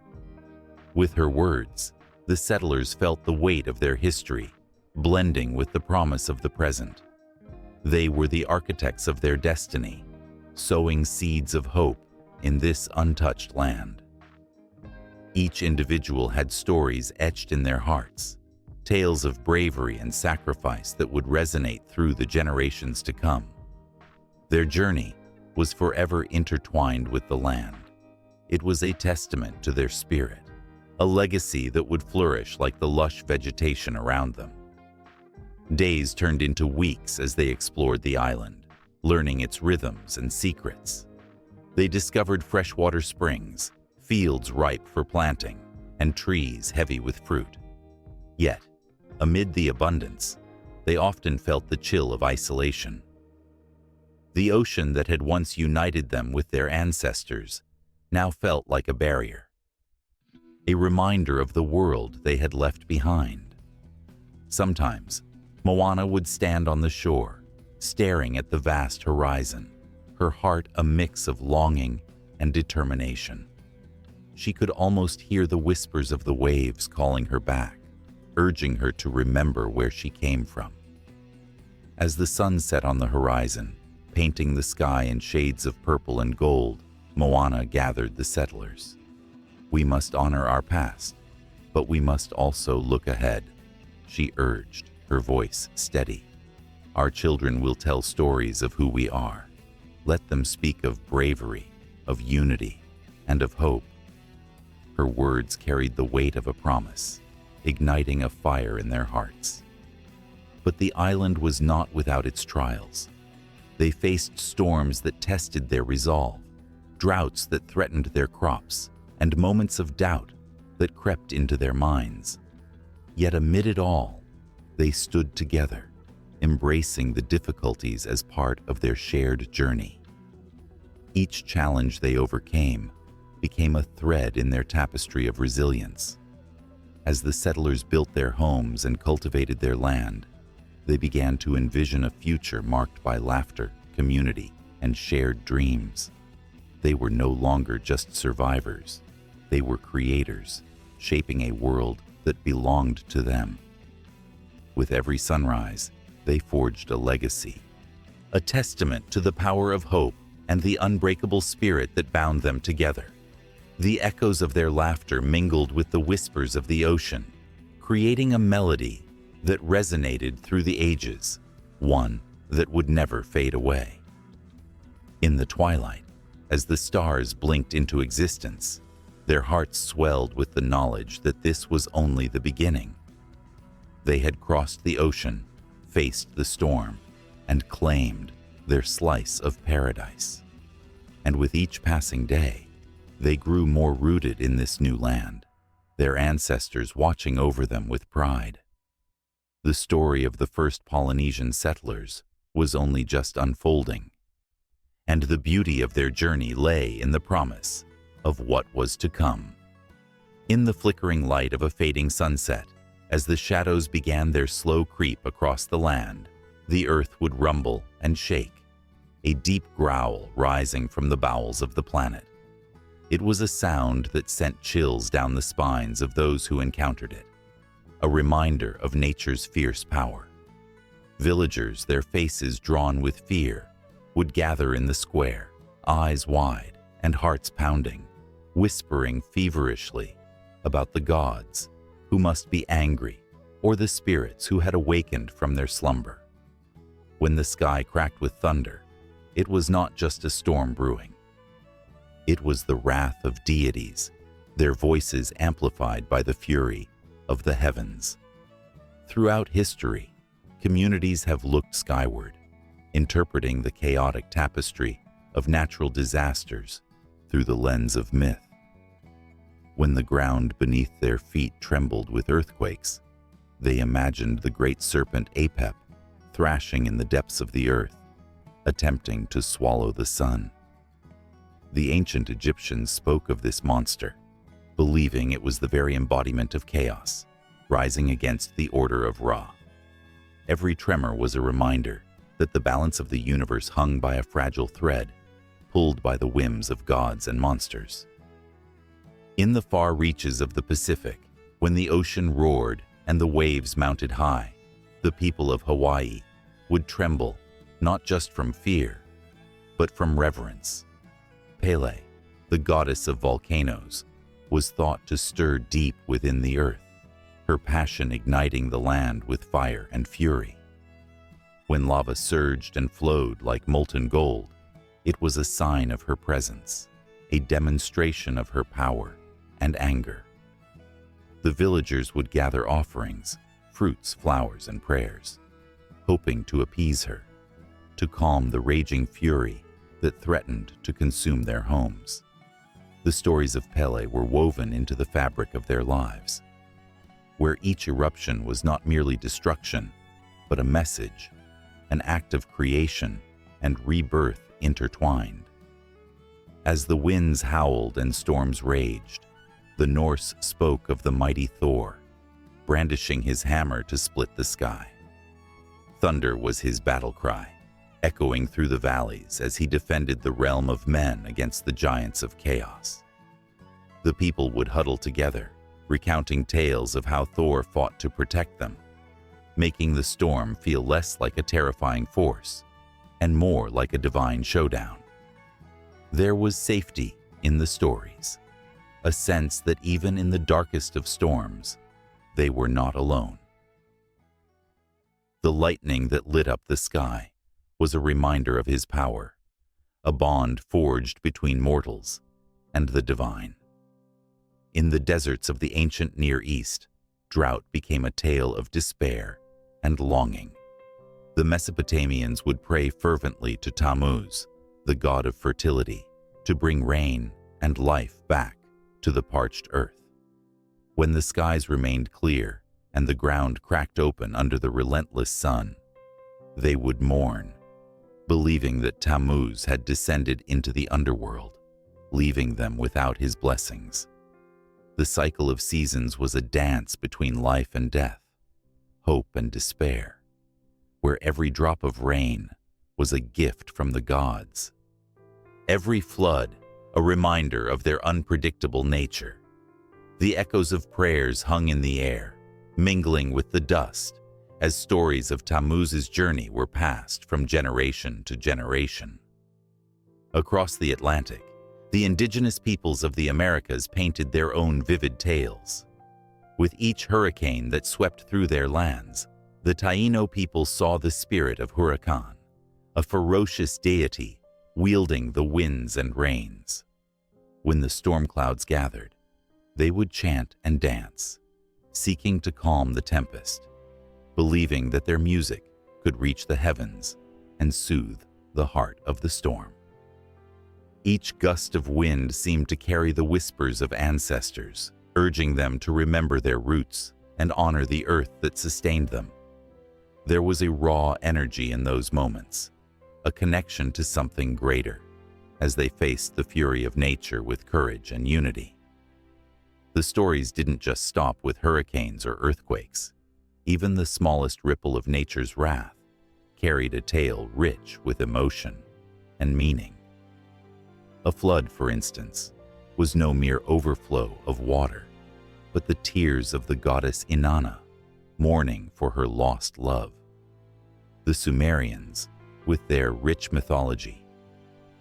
With her words, the settlers felt the weight of their history, blending with the promise of the present. They were the architects of their destiny, sowing seeds of hope in this untouched land. Each individual had stories etched in their hearts, tales of bravery and sacrifice that would resonate through the generations to come. Their journey was forever intertwined with the land. It was a testament to their spirit, a legacy that would flourish like the lush vegetation around them. Days turned into weeks as they explored the island, learning its rhythms and secrets. They discovered freshwater springs, fields ripe for planting, and trees heavy with fruit. Yet, amid the abundance, they often felt the chill of isolation. The ocean that had once united them with their ancestors now felt like a barrier, a reminder of the world they had left behind. Sometimes, Moana would stand on the shore, staring at the vast horizon, her heart a mix of longing and determination. She could almost hear the whispers of the waves calling her back, urging her to remember where she came from. As the sun set on the horizon, painting the sky in shades of purple and gold, Moana gathered the settlers. "We must honor our past, but we must also look ahead," she urged, her voice steady. "Our children will tell stories of who we are. Let them speak of bravery, of unity, and of hope." Her words carried the weight of a promise, igniting a fire in their hearts. But the island was not without its trials. They faced storms that tested their resolve, droughts that threatened their crops, and moments of doubt that crept into their minds. Yet amid it all, they stood together, embracing the difficulties as part of their shared journey. Each challenge they overcame became a thread in their tapestry of resilience. As the settlers built their homes and cultivated their land, they began to envision a future marked by laughter, community, and shared dreams. They were no longer just survivors. They were creators, shaping a world that belonged to them. With every sunrise, they forged a legacy, a testament to the power of hope and the unbreakable spirit that bound them together. The echoes of their laughter mingled with the whispers of the ocean, creating a melody that resonated through the ages, one that would never fade away. In the twilight, as the stars blinked into existence, their hearts swelled with the knowledge that this was only the beginning. They had crossed the ocean, faced the storm, and claimed their slice of paradise. And with each passing day, they grew more rooted in this new land, their ancestors watching over them with pride. The story of the first Polynesian settlers was only just unfolding, and the beauty of their journey lay in the promise of what was to come. In the flickering light of a fading sunset, as the shadows began their slow creep across the land, the earth would rumble and shake, a deep growl rising from the bowels of the planet. It was a sound that sent chills down the spines of those who encountered it, a reminder of nature's fierce power. Villagers, their faces drawn with fear, would gather in the square, eyes wide and hearts pounding, whispering feverishly about the gods who must be angry or the spirits who had awakened from their slumber. When the sky cracked with thunder, It was not just a storm brewing. It was the wrath of deities, their voices amplified by the fury of the heavens. Throughout history, communities have looked skyward, interpreting the chaotic tapestry of natural disasters through the lens of myth. When the ground beneath their feet trembled with earthquakes, they imagined the great serpent Apep thrashing in the depths of the earth, attempting to swallow the sun. The ancient Egyptians spoke of this monster, believing it was the very embodiment of chaos, rising against the order of Ra. Every tremor was a reminder that the balance of the universe hung by a fragile thread, pulled by the whims of gods and monsters. In the far reaches of the Pacific, when the ocean roared and the waves mounted high, the people of Hawaii would tremble, not just from fear, but from reverence. Pele, the goddess of volcanoes, was thought to stir deep within the earth, her passion igniting the land with fire and fury. When lava surged and flowed like molten gold, it was a sign of her presence, a demonstration of her power and anger. The villagers would gather offerings, fruits, flowers, and prayers, hoping to appease her, to calm the raging fury that threatened to consume their homes. The stories of Pele were woven into the fabric of their lives, where each eruption was not merely destruction, but a message, an act of creation and rebirth intertwined. As the winds howled and storms raged, the Norse spoke of the mighty Thor, brandishing his hammer to split the sky. Thunder was his battle cry, echoing through the valleys as he defended the realm of men against the giants of chaos. The people would huddle together, recounting tales of how Thor fought to protect them, making the storm feel less like a terrifying force and more like a divine showdown. There was safety in the stories, a sense that even in the darkest of storms, they were not alone. The lightning that lit up the sky was a reminder of his power, a bond forged between mortals and the divine. In the deserts of the ancient Near East, drought became a tale of despair and longing. The Mesopotamians would pray fervently to Tammuz, the god of fertility, to bring rain and life back to the parched earth. When the skies remained clear and the ground cracked open under the relentless sun, they would mourn, believing that Tammuz had descended into the underworld, leaving them without his blessings. The cycle of seasons was a dance between life and death, hope and despair, where every drop of rain was a gift from the gods. Every flood, a reminder of their unpredictable nature. The echoes of prayers hung in the air, mingling with the dust, as stories of Tammuz's journey were passed from generation to generation. Across the Atlantic, the indigenous peoples of the Americas painted their own vivid tales. With each hurricane that swept through their lands, the Taino people saw the spirit of Huracan, a ferocious deity wielding the winds and rains. When the storm clouds gathered, they would chant and dance, seeking to calm the tempest, believing that their music could reach the heavens and soothe the heart of the storm. Each gust of wind seemed to carry the whispers of ancestors, urging them to remember their roots and honor the earth that sustained them. There was a raw energy in those moments, a connection to something greater, as they faced the fury of nature with courage and unity. The stories didn't just stop with hurricanes or earthquakes. Even the smallest ripple of nature's wrath carried a tale rich with emotion and meaning. A flood, for instance, was no mere overflow of water, but the tears of the goddess Inanna, mourning for her lost love. The Sumerians, with their rich mythology,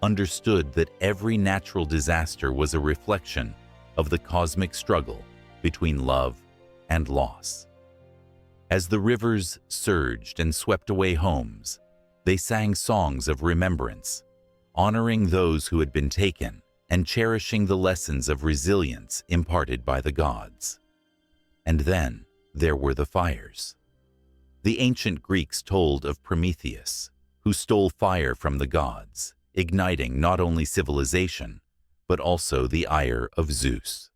understood that every natural disaster was a reflection of the cosmic struggle between love and loss. As the rivers surged and swept away homes, They sang songs of remembrance, honoring those who had been taken and cherishing the lessons of resilience imparted by the gods. And then there were the fires. The ancient Greeks told of Prometheus, who stole fire from the gods, igniting not only civilization, but also the ire of Zeus.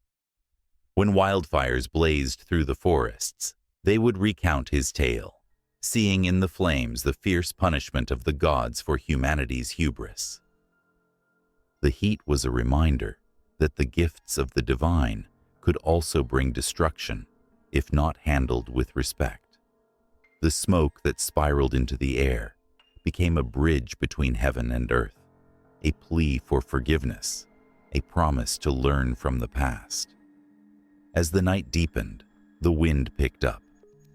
When wildfires blazed through the forests, they would recount his tale, seeing in the flames the fierce punishment of the gods for humanity's hubris. The heat was a reminder that the gifts of the divine could also bring destruction, if not handled with respect. The smoke that spiraled into the air became a bridge between heaven and earth, a plea for forgiveness, a promise to learn from the past. As the night deepened, the wind picked up,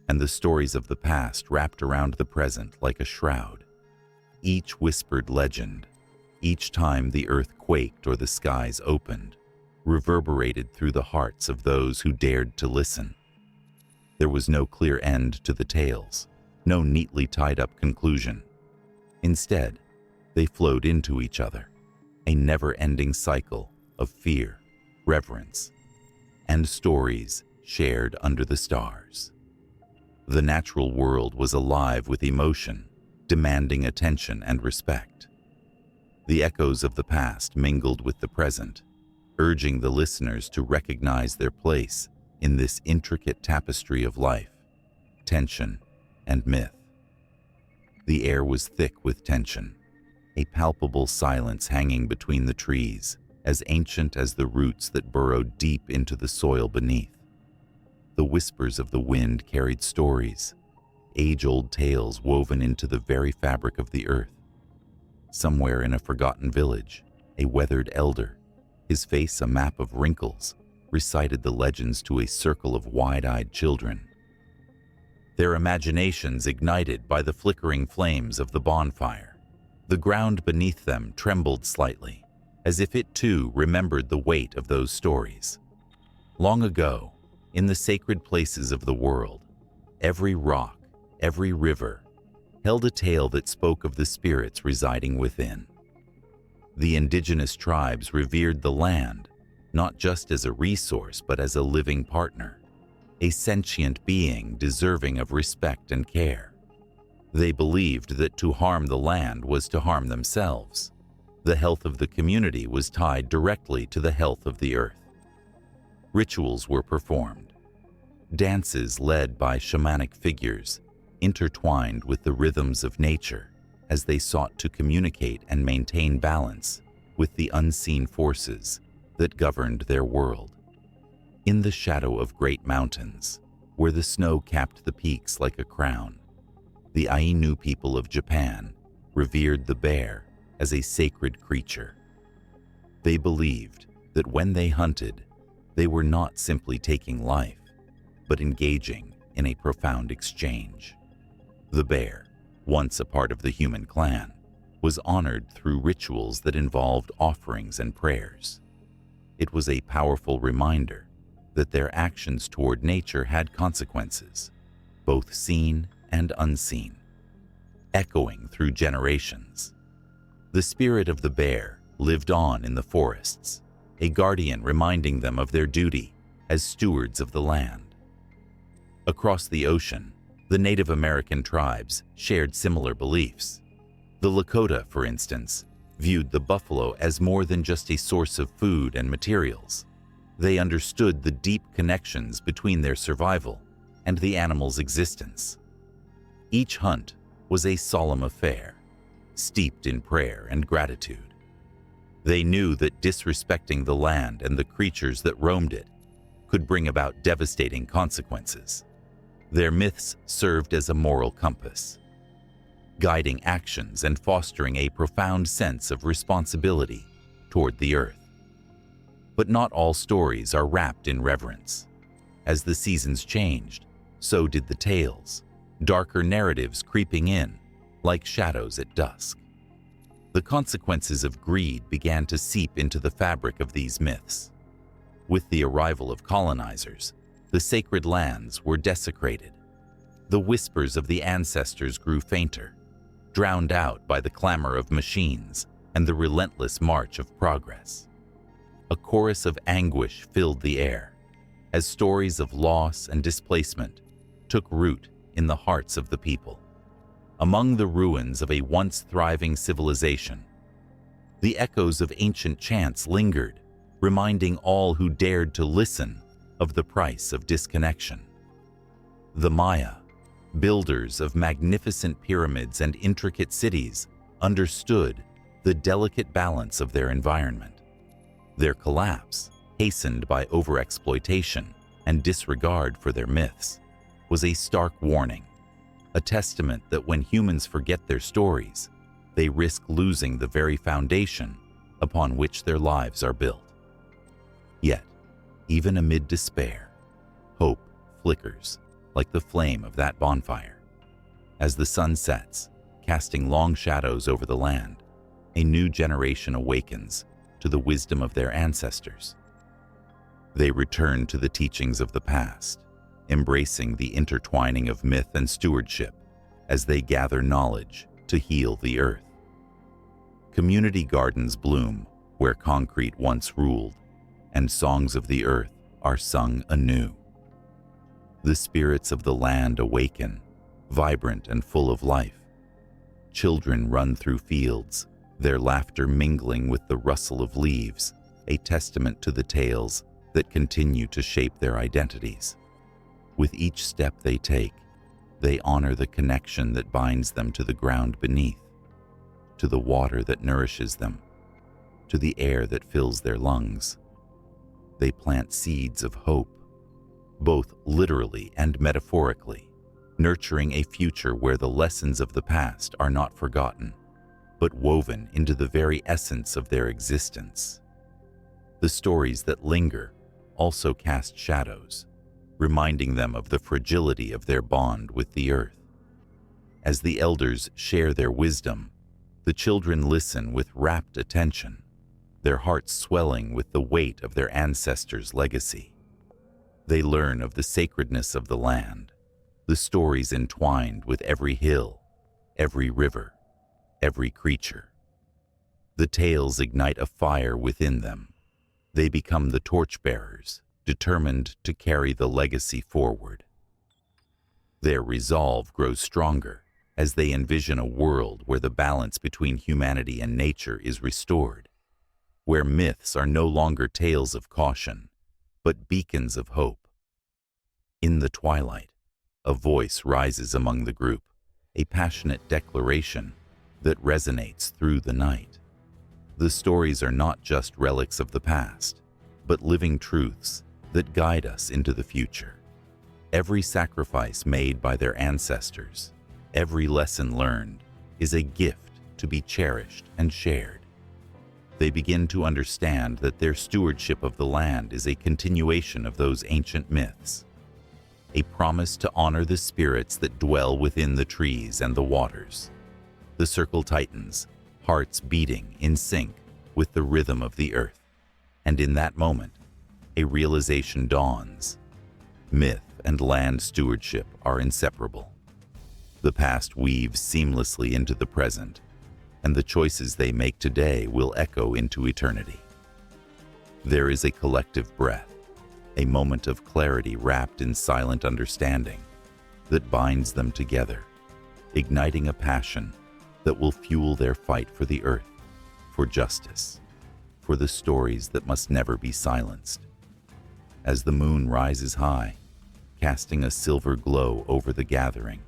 and the stories of the past wrapped around the present like a shroud. Each whispered legend, each time the earth quaked or the skies opened, reverberated through the hearts of those who dared to listen. There was no clear end to the tales, no neatly tied-up conclusion. Instead, they flowed into each other, a never-ending cycle of fear, reverence, and stories shared under the stars. The natural world was alive with emotion, demanding attention and respect. The echoes of the past mingled with the present, urging the listeners to recognize their place in this intricate tapestry of life, tension, and myth. The air was thick with tension, a palpable silence hanging between the trees, as ancient as the roots that burrowed deep into the soil beneath. The whispers of the wind carried stories, age-old tales woven into the very fabric of the earth. Somewhere in a forgotten village, a weathered elder, his face a map of wrinkles, recited the legends to a circle of wide-eyed children. Their imaginations ignited by the flickering flames of the bonfire. The ground beneath them trembled slightly, as if it too remembered the weight of those stories. Long ago, in the sacred places of the world, every rock, every river, held a tale that spoke of the spirits residing within. The indigenous tribes revered the land, not just as a resource but as a living partner, a sentient being deserving of respect and care. They believed that to harm the land was to harm themselves. The health of the community was tied directly to the health of the earth. Rituals were performed. Dances led by shamanic figures intertwined with the rhythms of nature as they sought to communicate and maintain balance with the unseen forces that governed their world. In the shadow of great mountains, where the snow capped the peaks like a crown, the Ainu people of Japan revered the bear as a sacred creature. They believed that when they hunted, they were not simply taking life, but engaging in a profound exchange. The bear, once a part of the human clan, was honored through rituals that involved offerings and prayers. It was a powerful reminder that their actions toward nature had consequences, both seen and unseen, echoing through generations. The spirit of the bear lived on in the forests, a guardian reminding them of their duty as stewards of the land. Across the ocean, the Native American tribes shared similar beliefs. The Lakota, for instance, viewed the buffalo as more than just a source of food and materials. They understood the deep connections between their survival and the animal's existence. Each hunt was a solemn affair, steeped in prayer and gratitude. They knew that disrespecting the land and the creatures that roamed it could bring about devastating consequences. Their myths served as a moral compass, guiding actions and fostering a profound sense of responsibility toward the earth. But not all stories are wrapped in reverence. As the seasons changed, so did the tales, darker narratives creeping in, like shadows at dusk. The consequences of greed began to seep into the fabric of these myths. With the arrival of colonizers, the sacred lands were desecrated. The whispers of the ancestors grew fainter, drowned out by the clamor of machines and the relentless march of progress. A chorus of anguish filled the air as stories of loss and displacement took root in the hearts of the people. Among the ruins of a once thriving civilization, the echoes of ancient chants lingered, reminding all who dared to listen of the price of disconnection. The Maya, builders of magnificent pyramids and intricate cities, understood the delicate balance of their environment. Their collapse, hastened by overexploitation and disregard for their myths, was a stark warning, a testament that when humans forget their stories, they risk losing the very foundation upon which their lives are built. Yet, even amid despair, hope flickers like the flame of that bonfire. As the sun sets, casting long shadows over the land, a new generation awakens to the wisdom of their ancestors. They return to the teachings of the past, embracing the intertwining of myth and stewardship as they gather knowledge to heal the earth. Community gardens bloom where concrete once ruled, and songs of the earth are sung anew. The spirits of the land awaken, vibrant and full of life. Children run through fields, their laughter mingling with the rustle of leaves, a testament to the tales that continue to shape their identities. With each step they take, they honor the connection that binds them to the ground beneath, to the water that nourishes them, to the air that fills their lungs. They plant seeds of hope, both literally and metaphorically, nurturing a future where the lessons of the past are not forgotten, but woven into the very essence of their existence. The stories that linger also cast shadows, reminding them of the fragility of their bond with the earth. As the elders share their wisdom, the children listen with rapt attention, their hearts swelling with the weight of their ancestors' legacy. They learn of the sacredness of the land, the stories entwined with every hill, every river, every creature. The tales ignite a fire within them. They become the torchbearers, determined to carry the legacy forward. Their resolve grows stronger as they envision a world where the balance between humanity and nature is restored, where myths are no longer tales of caution, but beacons of hope. In the twilight, a voice rises among the group, a passionate declaration that resonates through the night. The stories are not just relics of the past, but living truths that guide us into the future. Every sacrifice made by their ancestors, every lesson learned, is a gift to be cherished and shared. They begin to understand that their stewardship of the land is a continuation of those ancient myths, a promise to honor the spirits that dwell within the trees and the waters. The circle tightens, hearts beating in sync with the rhythm of the earth. And in that moment, a realization dawns. Myth and land stewardship are inseparable. The past weaves seamlessly into the present, and the choices they make today will echo into eternity. There is a collective breath, a moment of clarity wrapped in silent understanding that binds them together, igniting a passion that will fuel their fight for the earth, for justice, for the stories that must never be silenced. As the moon rises high, casting a silver glow over the gathering,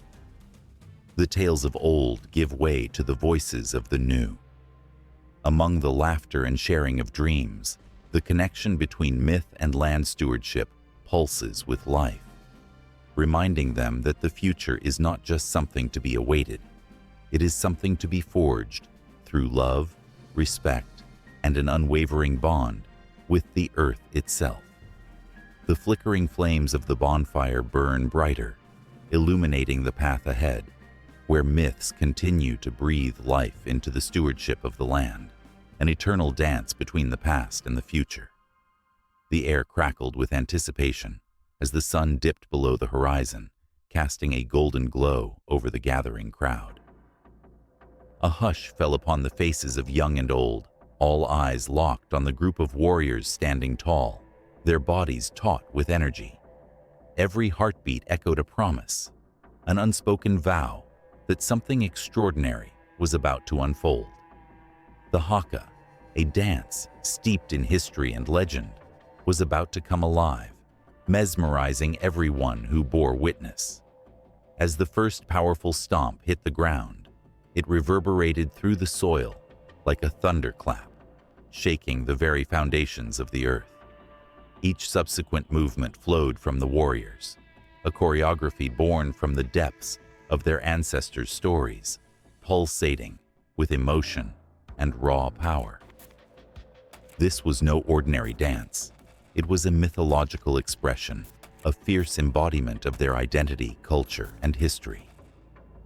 the tales of old give way to the voices of the new. Among the laughter and sharing of dreams, the connection between myth and land stewardship pulses with life, reminding them that the future is not just something to be awaited. It is something to be forged through love, respect, and an unwavering bond with the earth itself. The flickering flames of the bonfire burn brighter, illuminating the path ahead, where myths continue to breathe life into the stewardship of the land, an eternal dance between the past and the future. The air crackled with anticipation as the sun dipped below the horizon, casting a golden glow over the gathering crowd. A hush fell upon the faces of young and old, all eyes locked on the group of warriors standing tall, their bodies taut with energy. Every heartbeat echoed a promise, an unspoken vow that something extraordinary was about to unfold. The haka, a dance steeped in history and legend, was about to come alive, mesmerizing everyone who bore witness. As the first powerful stomp hit the ground, it reverberated through the soil like a thunderclap, shaking the very foundations of the earth. Each subsequent movement flowed from the warriors, a choreography born from the depths of their ancestors' stories, pulsating with emotion and raw power. This was no ordinary dance. It was a mythological expression, a fierce embodiment of their identity, culture, and history.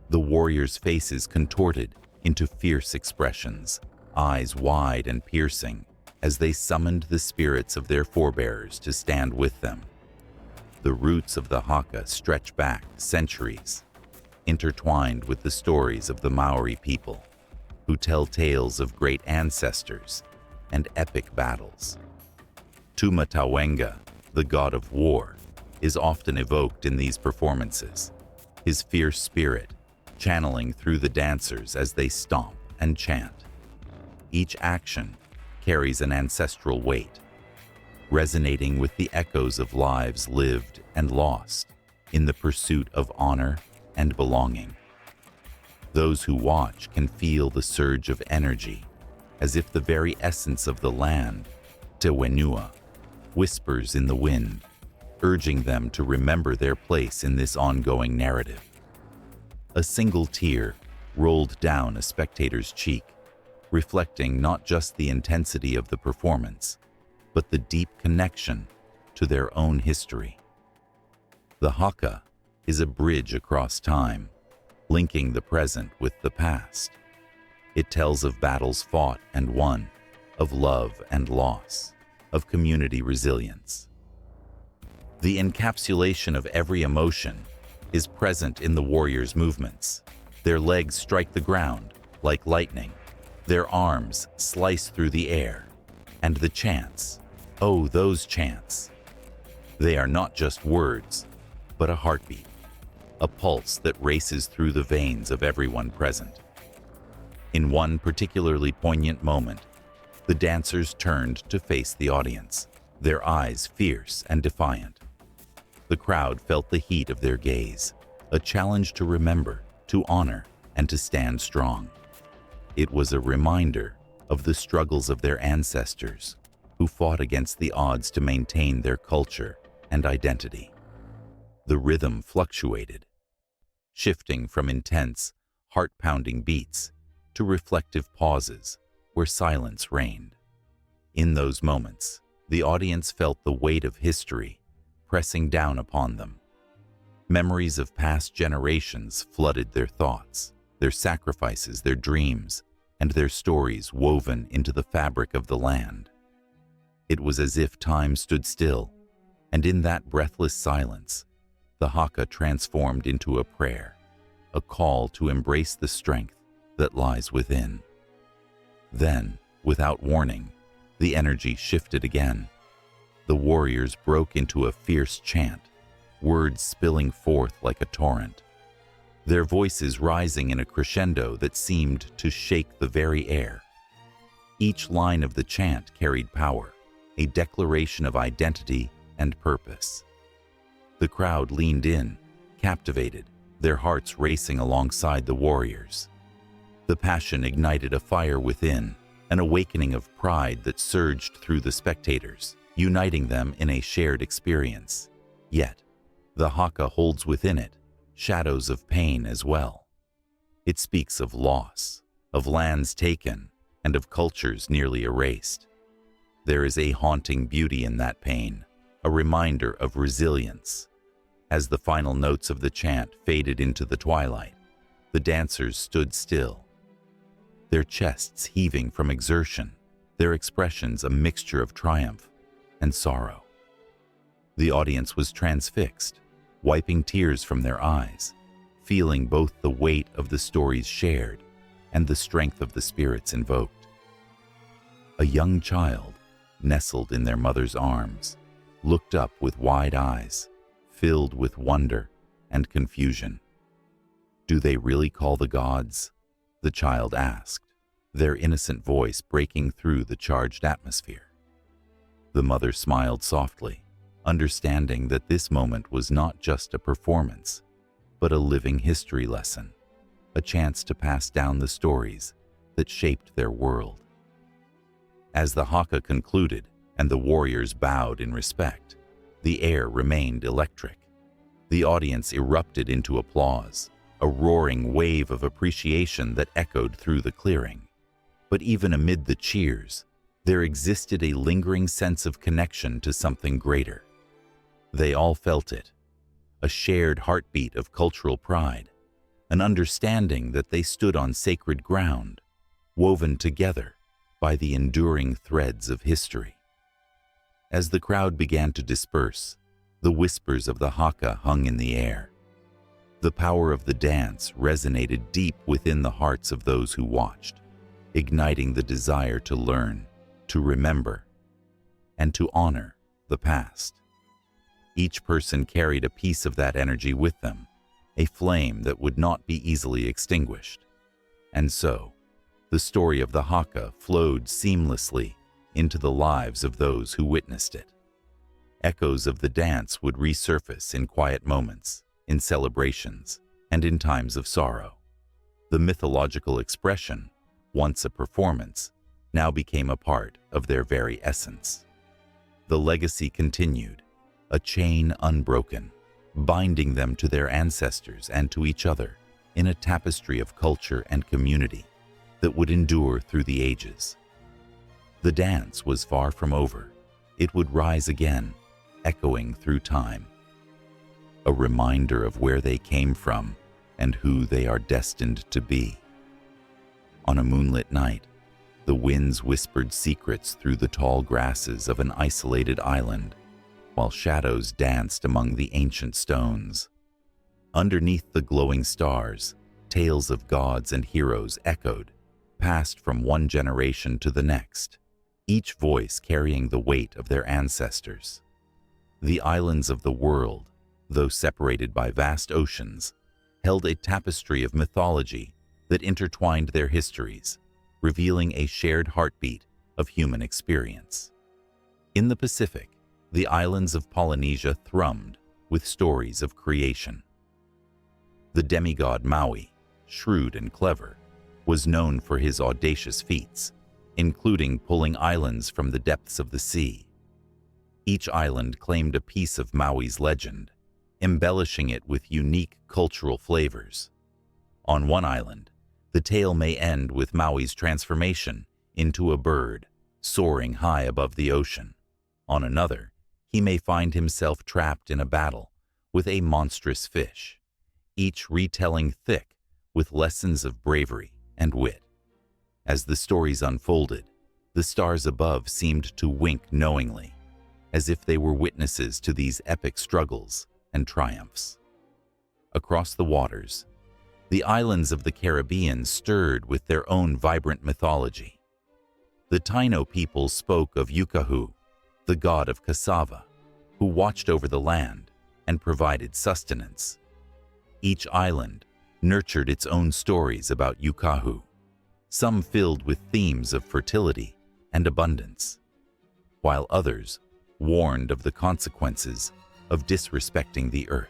The warriors' faces contorted into fierce expressions, eyes wide and piercing, as they summoned the spirits of their forebears to stand with them. The roots of the haka stretch back centuries, intertwined with the stories of the Maui people, who tell tales of great ancestors and epic battles. Tumatawenga, the god of war, is often evoked in these performances, his fierce spirit channeling through the dancers as they stomp and chant. Each action carries an ancestral weight, resonating with the echoes of lives lived and lost in the pursuit of honor and belonging. Those who watch can feel the surge of energy, as if the very essence of the land, Te Wenua, whispers in the wind, urging them to remember their place in this ongoing narrative. A single tear rolled down a spectator's cheek, reflecting not just the intensity of the performance, but the deep connection to their own history. The haka is a bridge across time, linking the present with the past. It tells of battles fought and won, of love and loss, of community resilience. The encapsulation of every emotion is present in the warriors' movements. Their legs strike the ground like lightning, their arms slice through the air, and the chants, oh, those chants. They are not just words, but a heartbeat, a pulse that races through the veins of everyone present. In one particularly poignant moment, the dancers turned to face the audience, their eyes fierce and defiant. The crowd felt the heat of their gaze, a challenge to remember, to honor, and to stand strong. It was a reminder of the struggles of their ancestors, who fought against the odds to maintain their culture and identity. The rhythm fluctuated, shifting from intense, heart-pounding beats to reflective pauses where silence reigned. In those moments, the audience felt the weight of history pressing down upon them. Memories of past generations flooded their thoughts, their sacrifices, their dreams, and their stories woven into the fabric of the land. It was as if time stood still, and in that breathless silence, the haka transformed into a prayer, a call to embrace the strength that lies within. Then, without warning, the energy shifted again. The warriors broke into a fierce chant, words spilling forth like a torrent, their voices rising in a crescendo that seemed to shake the very air. Each line of the chant carried power, a declaration of identity and purpose. The crowd leaned in, captivated, their hearts racing alongside the warriors. The passion ignited a fire within, an awakening of pride that surged through the spectators, uniting them in a shared experience. Yet, the haka holds within it shadows of pain as well. It speaks of loss, of lands taken, and of cultures nearly erased. There is a haunting beauty in that pain, a reminder of resilience. As the final notes of the chant faded into the twilight, the dancers stood still, their chests heaving from exertion, their expressions a mixture of triumph and sorrow. The audience was transfixed, wiping tears from their eyes, feeling both the weight of the stories shared and the strength of the spirits invoked. A young child, nestled in their mother's arms, looked up with wide eyes, filled with wonder and confusion. "Do they really call the gods?" the child asked, their innocent voice breaking through the charged atmosphere. The mother smiled softly, understanding that this moment was not just a performance, but a living history lesson, a chance to pass down the stories that shaped their world. As the haka concluded and the warriors bowed in respect, the air remained electric. The audience erupted into applause, a roaring wave of appreciation that echoed through the clearing. But even amid the cheers, there existed a lingering sense of connection to something greater. They all felt it, a shared heartbeat of cultural pride, an understanding that they stood on sacred ground, woven together by the enduring threads of history. As the crowd began to disperse, the whispers of the haka hung in the air. The power of the dance resonated deep within the hearts of those who watched, igniting the desire to learn, to remember, and to honor the past. Each person carried a piece of that energy with them, a flame that would not be easily extinguished. And so, the story of the haka flowed seamlessly into the lives of those who witnessed it. Echoes of the dance would resurface in quiet moments, in celebrations, and in times of sorrow. The mythological expression, once a performance, now became a part of their very essence. The legacy continued, a chain unbroken, binding them to their ancestors and to each other in a tapestry of culture and community that would endure through the ages. The dance was far from over. It would rise again, echoing through time. A reminder of where they came from and who they are destined to be. On a moonlit night, the winds whispered secrets through the tall grasses of an isolated island, while shadows danced among the ancient stones. Underneath the glowing stars, tales of gods and heroes echoed, passed from one generation to the next, each voice carrying the weight of their ancestors. The islands of the world, though separated by vast oceans, held a tapestry of mythology that intertwined their histories, revealing a shared heartbeat of human experience. In the Pacific, the islands of Polynesia thrummed with stories of creation. The demigod Maui, shrewd and clever, was known for his audacious feats, including pulling islands from the depths of the sea. Each island claimed a piece of Maui's legend, embellishing it with unique cultural flavors. On one island, the tale may end with Maui's transformation into a bird, soaring high above the ocean. On another, he may find himself trapped in a battle with a monstrous fish, each retelling thick with lessons of bravery and wit. As the stories unfolded, the stars above seemed to wink knowingly, as if they were witnesses to these epic struggles and triumphs. Across the waters, the islands of the Caribbean stirred with their own vibrant mythology. The Taino people spoke of Yukahu, the god of cassava, who watched over the land and provided sustenance. Each island nurtured its own stories about Yukahu, some filled with themes of fertility and abundance, while others warned of the consequences of disrespecting the earth.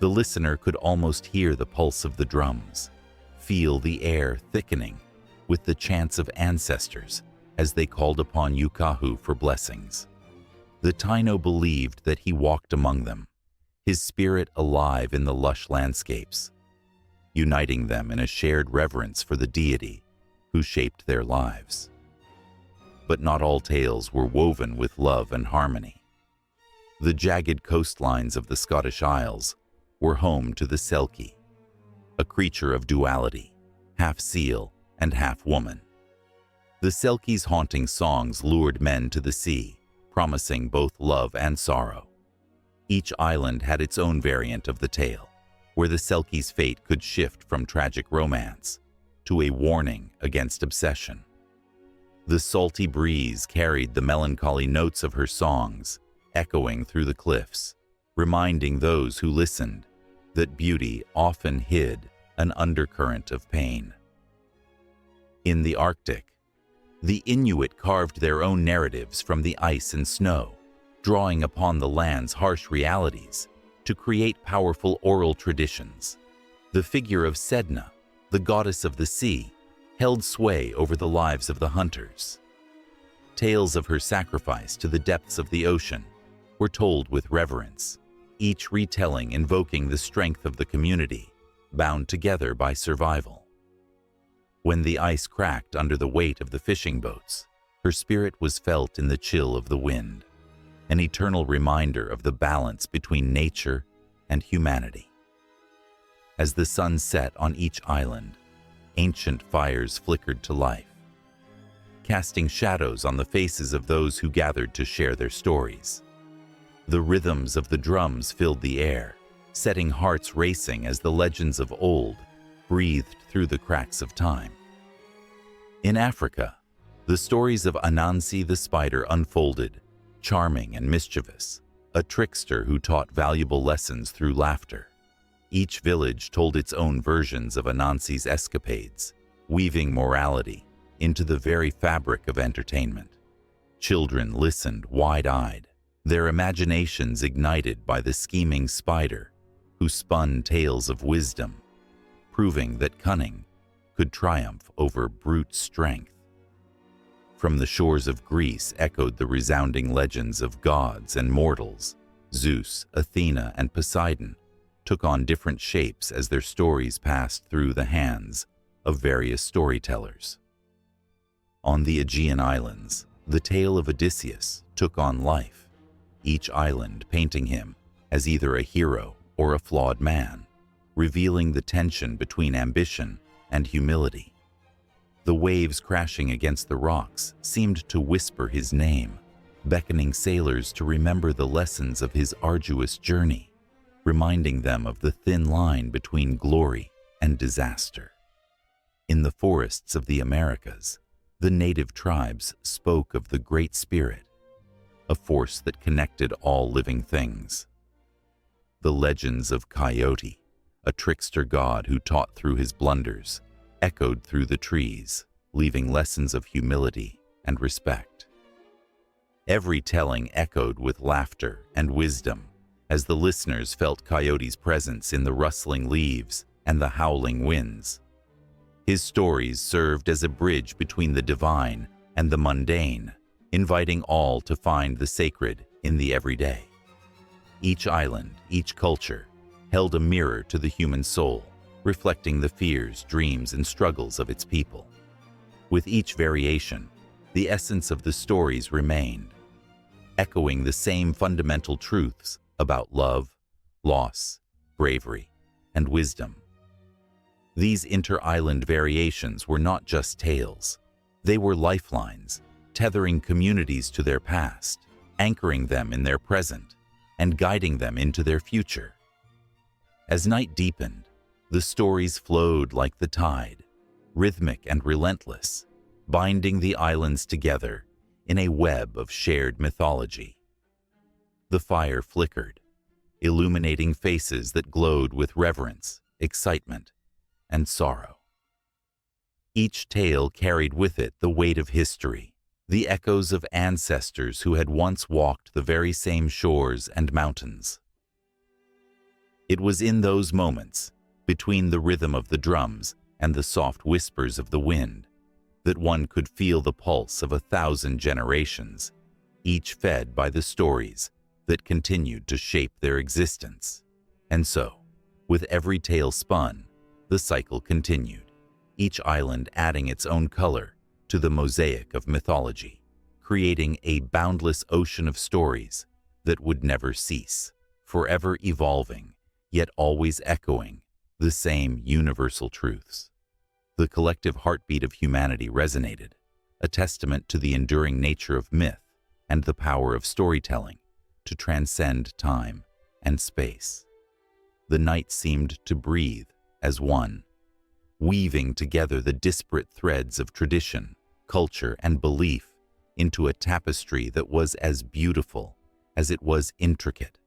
The listener could almost hear the pulse of the drums, feel the air thickening with the chants of ancestors as they called upon Yukahu for blessings. The Taino believed that he walked among them, his spirit alive in the lush landscapes, uniting them in a shared reverence for the deity who shaped their lives. But not all tales were woven with love and harmony. The jagged coastlines of the Scottish Isles were home to the Selkie, a creature of duality, half seal and half woman. The Selkie's haunting songs lured men to the sea, promising both love and sorrow. Each island had its own variant of the tale, where the Selkie's fate could shift from tragic romance to a warning against obsession. The salty breeze carried the melancholy notes of her songs, echoing through the cliffs, reminding those who listened that beauty often hid an undercurrent of pain. In the Arctic, the Inuit carved their own narratives from the ice and snow, drawing upon the land's harsh realities to create powerful oral traditions. The figure of Sedna, the goddess of the sea, held sway over the lives of the hunters. Tales of her sacrifice to the depths of the ocean were told with reverence, each retelling invoking the strength of the community, bound together by survival. When the ice cracked under the weight of the fishing boats, her spirit was felt in the chill of the wind, an eternal reminder of the balance between nature and humanity. As the sun set on each island, ancient fires flickered to life, casting shadows on the faces of those who gathered to share their stories. The rhythms of the drums filled the air, setting hearts racing as the legends of old breathed through the cracks of time. In Africa, the stories of Anansi the spider unfolded, charming and mischievous, a trickster who taught valuable lessons through laughter. Each village told its own versions of Anansi's escapades, weaving morality into the very fabric of entertainment. Children listened wide-eyed, their imaginations ignited by the scheming spider who spun tales of wisdom, proving that cunning could triumph over brute strength. From the shores of Greece echoed the resounding legends of gods and mortals. Zeus, Athena, and Poseidon took on different shapes as their stories passed through the hands of various storytellers. On the Aegean Islands, the tale of Odysseus took on life, each island painting him as either a hero or a flawed man, revealing the tension between ambition and humility. The waves crashing against the rocks seemed to whisper his name, beckoning sailors to remember the lessons of his arduous journey, reminding them of the thin line between glory and disaster. In the forests of the Americas, the native tribes spoke of the Great Spirit, a force that connected all living things. The legends of Coyote, a trickster god who taught through his blunders, echoed through the trees, leaving lessons of humility and respect. Every telling echoed with laughter and wisdom as the listeners felt Coyote's presence in the rustling leaves and the howling winds. His stories served as a bridge between the divine and the mundane, inviting all to find the sacred in the everyday. Each island, each culture, held a mirror to the human soul, reflecting the fears, dreams, and struggles of its people. With each variation, the essence of the stories remained, echoing the same fundamental truths about love, loss, bravery, and wisdom. These inter-island variations were not just tales. They were lifelines, tethering communities to their past, anchoring them in their present, and guiding them into their future. As night deepened, the stories flowed like the tide, rhythmic and relentless, binding the islands together in a web of shared mythology. The fire flickered, illuminating faces that glowed with reverence, excitement, and sorrow. Each tale carried with it the weight of history, the echoes of ancestors who had once walked the very same shores and mountains. It was in those moments, between the rhythm of the drums and the soft whispers of the wind, that one could feel the pulse of 1,000 generations, each fed by the stories that continued to shape their existence. And so, with every tale spun, the cycle continued, each island adding its own color to the mosaic of mythology, creating a boundless ocean of stories that would never cease, forever evolving, yet always echoing the same universal truths. The collective heartbeat of humanity resonated, a testament to the enduring nature of myth and the power of storytelling to transcend time and space. The night seemed to breathe as one, weaving together the disparate threads of tradition, culture, and belief into a tapestry that was as beautiful as it was intricate,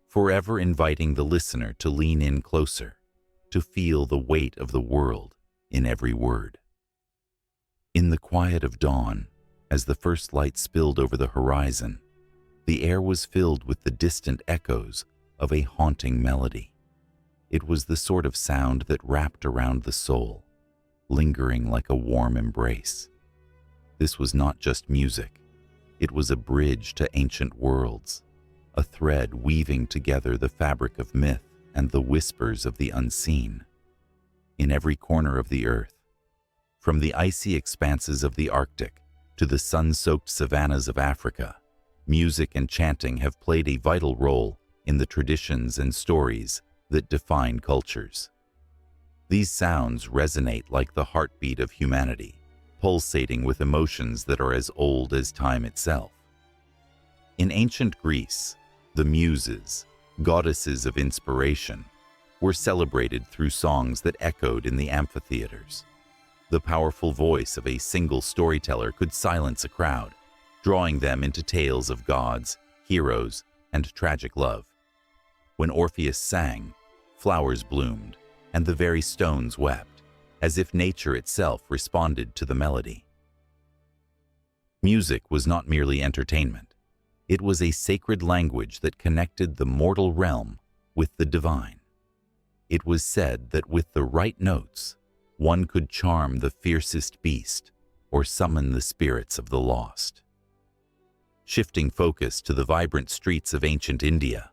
forever inviting the listener to lean in closer, to feel the weight of the world in every word. In the quiet of dawn, as the first light spilled over the horizon, the air was filled with the distant echoes of a haunting melody. It was the sort of sound that wrapped around the soul, lingering like a warm embrace. This was not just music. It was a bridge to ancient worlds, a thread weaving together the fabric of myth and the whispers of the unseen. In every corner of the earth, from the icy expanses of the Arctic to the sun-soaked savannas of Africa, music and chanting have played a vital role in the traditions and stories that define cultures. These sounds resonate like the heartbeat of humanity, pulsating with emotions that are as old as time itself. In ancient Greece, the Muses, goddesses of inspiration, were celebrated through songs that echoed in the amphitheaters. The powerful voice of a single storyteller could silence a crowd, drawing them into tales of gods, heroes, and tragic love. When Orpheus sang, flowers bloomed, and the very stones wept, as if nature itself responded to the melody. Music was not merely entertainment. It was a sacred language that connected the mortal realm with the divine. It was said that with the right notes, one could charm the fiercest beast or summon the spirits of the lost. Shifting focus to the vibrant streets of ancient India,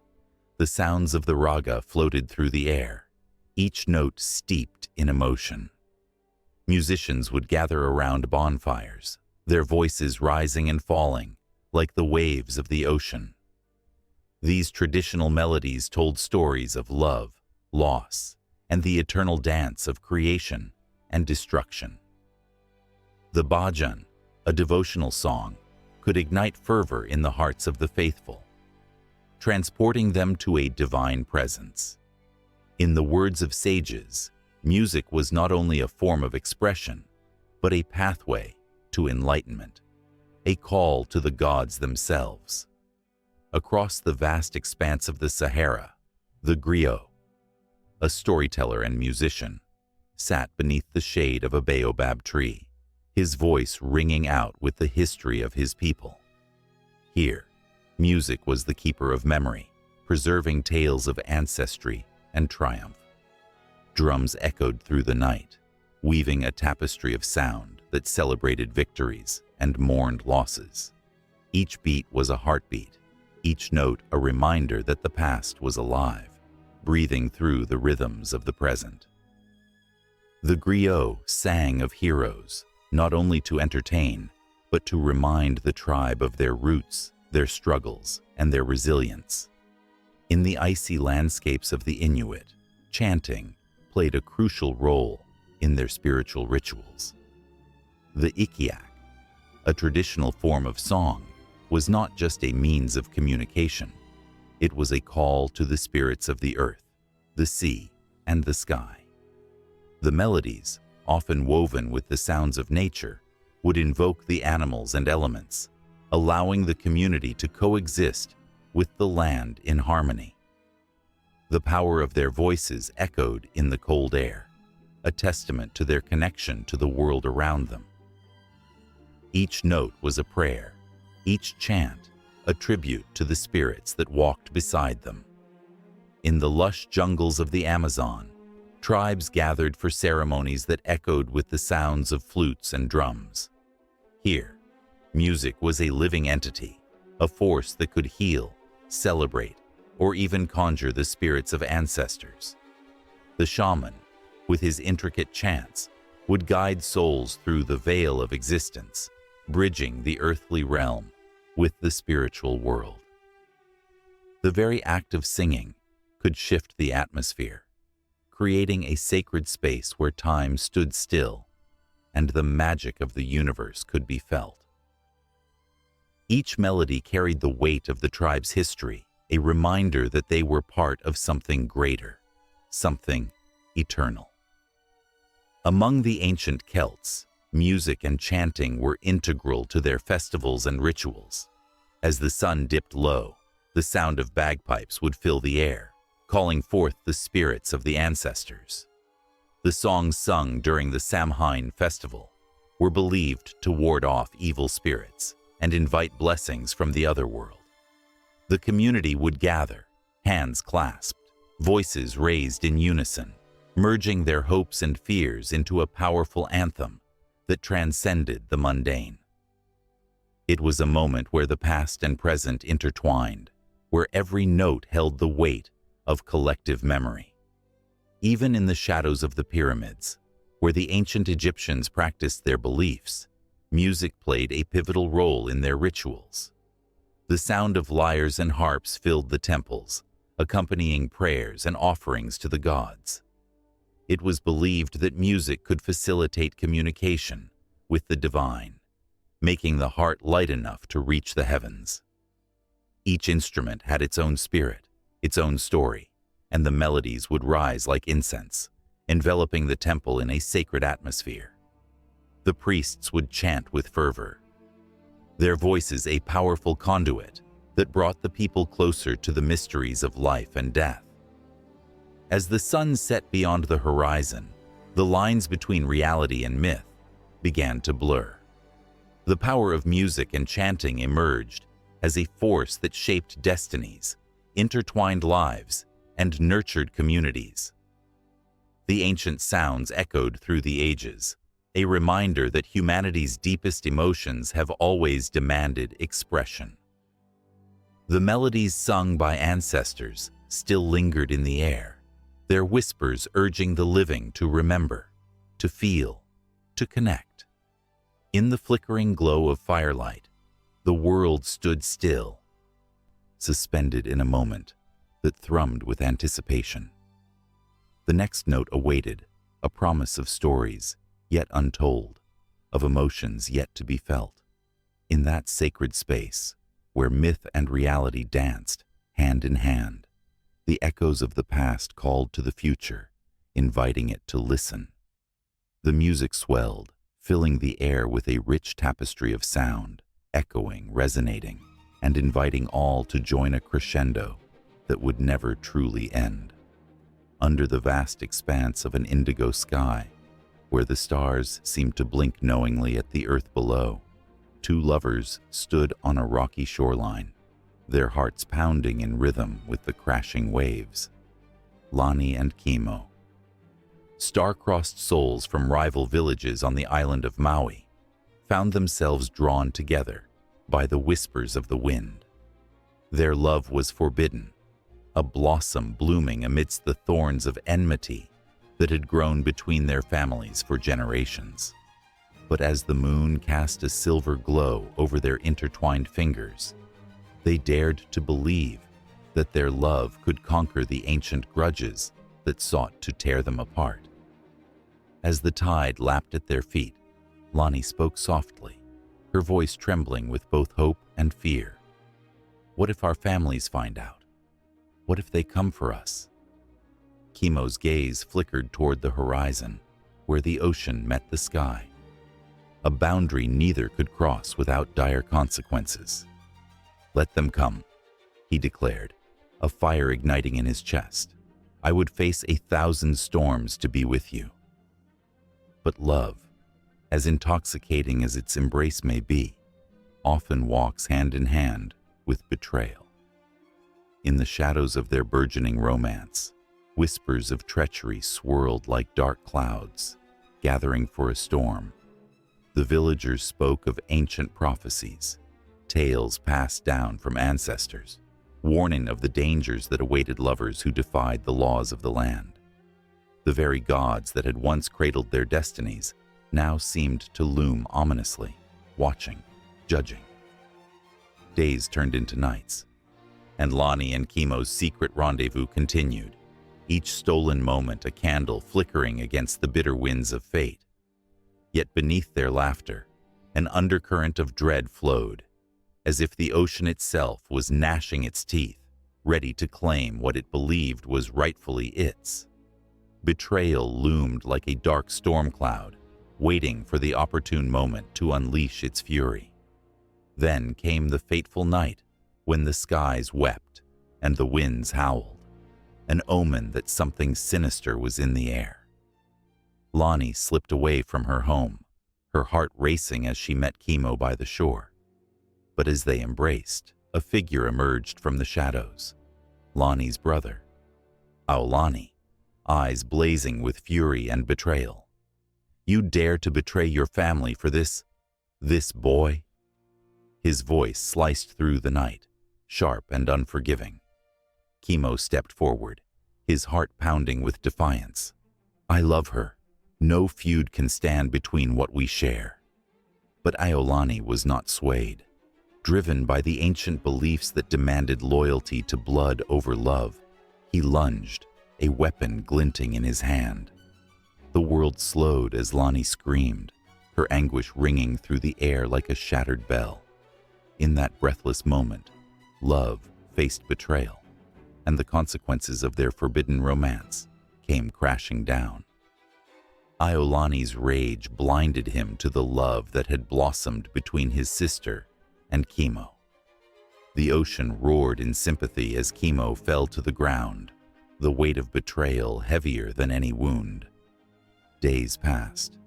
the sounds of the raga floated through the air, each note steeped in emotion. Musicians would gather around bonfires, their voices rising and falling like the waves of the ocean. These traditional melodies told stories of love, loss, and the eternal dance of creation and destruction. The bhajan, a devotional song, could ignite fervor in the hearts of the faithful, transporting them to a divine presence. In the words of sages, music was not only a form of expression, but a pathway to enlightenment, a call to the gods themselves. Across the vast expanse of the Sahara, the griot, a storyteller and musician, sat beneath the shade of a baobab tree, his voice ringing out with the history of his people. Here, music was the keeper of memory, preserving tales of ancestry and triumph. Drums echoed through the night, weaving a tapestry of sound that celebrated victories and mourned losses. Each beat was a heartbeat, each note a reminder that the past was alive, breathing through the rhythms of the present. The griot sang of heroes, not only to entertain, but to remind the tribe of their roots, their struggles, and their resilience. In the icy landscapes of the Inuit, chanting played a crucial role in their spiritual rituals. The ikiak, a traditional form of song, was not just a means of communication. It was a call to the spirits of the earth, the sea, and the sky. The melodies, often woven with the sounds of nature, would invoke the animals and elements, allowing the community to coexist with the land in harmony. The power of their voices echoed in the cold air, a testament to their connection to the world around them. Each note was a prayer, each chant a tribute to the spirits that walked beside them. In the lush jungles of the Amazon, tribes gathered for ceremonies that echoed with the sounds of flutes and drums. Here, music was a living entity, a force that could heal, celebrate, or even conjure the spirits of ancestors. The shaman, with his intricate chants, would guide souls through the veil of existence, bridging the earthly realm with the spiritual world. The very act of singing could shift the atmosphere, creating a sacred space where time stood still and the magic of the universe could be felt. Each melody carried the weight of the tribe's history, a reminder that they were part of something greater, something eternal. Among the ancient Celts, music and chanting were integral to their festivals and rituals. As the sun dipped low, the sound of bagpipes would fill the air, calling forth the spirits of the ancestors. The songs sung during the Samhain festival were believed to ward off evil spirits and invite blessings from the other world. The community would gather, hands clasped, voices raised in unison, merging their hopes and fears into a powerful anthem that transcended the mundane. It was a moment where the past and present intertwined, where every note held the weight of collective memory. Even in the shadows of the pyramids, where the ancient Egyptians practiced their beliefs, music played a pivotal role in their rituals. The sound of lyres and harps filled the temples, accompanying prayers and offerings to the gods. It was believed that music could facilitate communication with the divine, making the heart light enough to reach the heavens. Each instrument had its own spirit, its own story, and the melodies would rise like incense, enveloping the temple in a sacred atmosphere. The priests would chant with fervor, their voices a powerful conduit that brought the people closer to the mysteries of life and death. As the sun set beyond the horizon, the lines between reality and myth began to blur. The power of music and chanting emerged as a force that shaped destinies, intertwined lives, and nurtured communities. The ancient sounds echoed through the ages, a reminder that humanity's deepest emotions have always demanded expression. The melodies sung by ancestors still lingered in the air, their whispers urging the living to remember, to feel, to connect. In the flickering glow of firelight, the world stood still, suspended in a moment that thrummed with anticipation. The next note awaited, a promise of stories yet untold, of emotions yet to be felt. In that sacred space, where myth and reality danced hand in hand, the echoes of the past called to the future, inviting it to listen. The music swelled, filling the air with a rich tapestry of sound, echoing, resonating, and inviting all to join a crescendo that would never truly end. Under the vast expanse of an indigo sky, where the stars seemed to blink knowingly at the earth below, two lovers stood on a rocky shoreline, their hearts pounding in rhythm with the crashing waves. Lani and Kimo, star-crossed souls from rival villages on the island of Maui, found themselves drawn together by the whispers of the wind. Their love was forbidden, a blossom blooming amidst the thorns of enmity that had grown between their families for generations. But as the moon cast a silver glow over their intertwined fingers, they dared to believe that their love could conquer the ancient grudges that sought to tear them apart. As the tide lapped at their feet, Lani spoke softly, her voice trembling with both hope and fear. What if our families find out? What if they come for us? Kimo's gaze flickered toward the horizon, where the ocean met the sky, a boundary neither could cross without dire consequences. Let them come, he declared, a fire igniting in his chest. I would face 1,000 storms to be with you. But love, as intoxicating as its embrace may be, often walks hand in hand with betrayal. In the shadows of their burgeoning romance, whispers of treachery swirled like dark clouds, gathering for a storm. The villagers spoke of ancient prophecies, tales passed down from ancestors, warning of the dangers that awaited lovers who defied the laws of the land. The very gods that had once cradled their destinies now seemed to loom ominously, watching, judging. Days turned into nights, and Lani and Kimo's secret rendezvous continued, each stolen moment a candle flickering against the bitter winds of fate. Yet beneath their laughter, an undercurrent of dread flowed, as if the ocean itself was gnashing its teeth, ready to claim what it believed was rightfully its. Betrayal loomed like a dark storm cloud, waiting for the opportune moment to unleash its fury. Then came the fateful night when the skies wept and the winds howled, an omen that something sinister was in the air. Lani slipped away from her home, her heart racing as she met Kimo by the shore. But as they embraced, a figure emerged from the shadows, Lani's brother, Aolani, eyes blazing with fury and betrayal. "You dare to betray your family for this boy?" His voice sliced through the night, sharp and unforgiving. Kimo stepped forward, his heart pounding with defiance. "I love her. No feud can stand between what we share." But Aolani was not swayed. Driven by the ancient beliefs that demanded loyalty to blood over love, he lunged, a weapon glinting in his hand. The world slowed as Lani screamed, her anguish ringing through the air like a shattered bell. In that breathless moment, love faced betrayal, and the consequences of their forbidden romance came crashing down. Aolani's rage blinded him to the love that had blossomed between his sister and Kimo. The ocean roared in sympathy as Kimo fell to the ground, the weight of betrayal heavier than any wound. Days passed,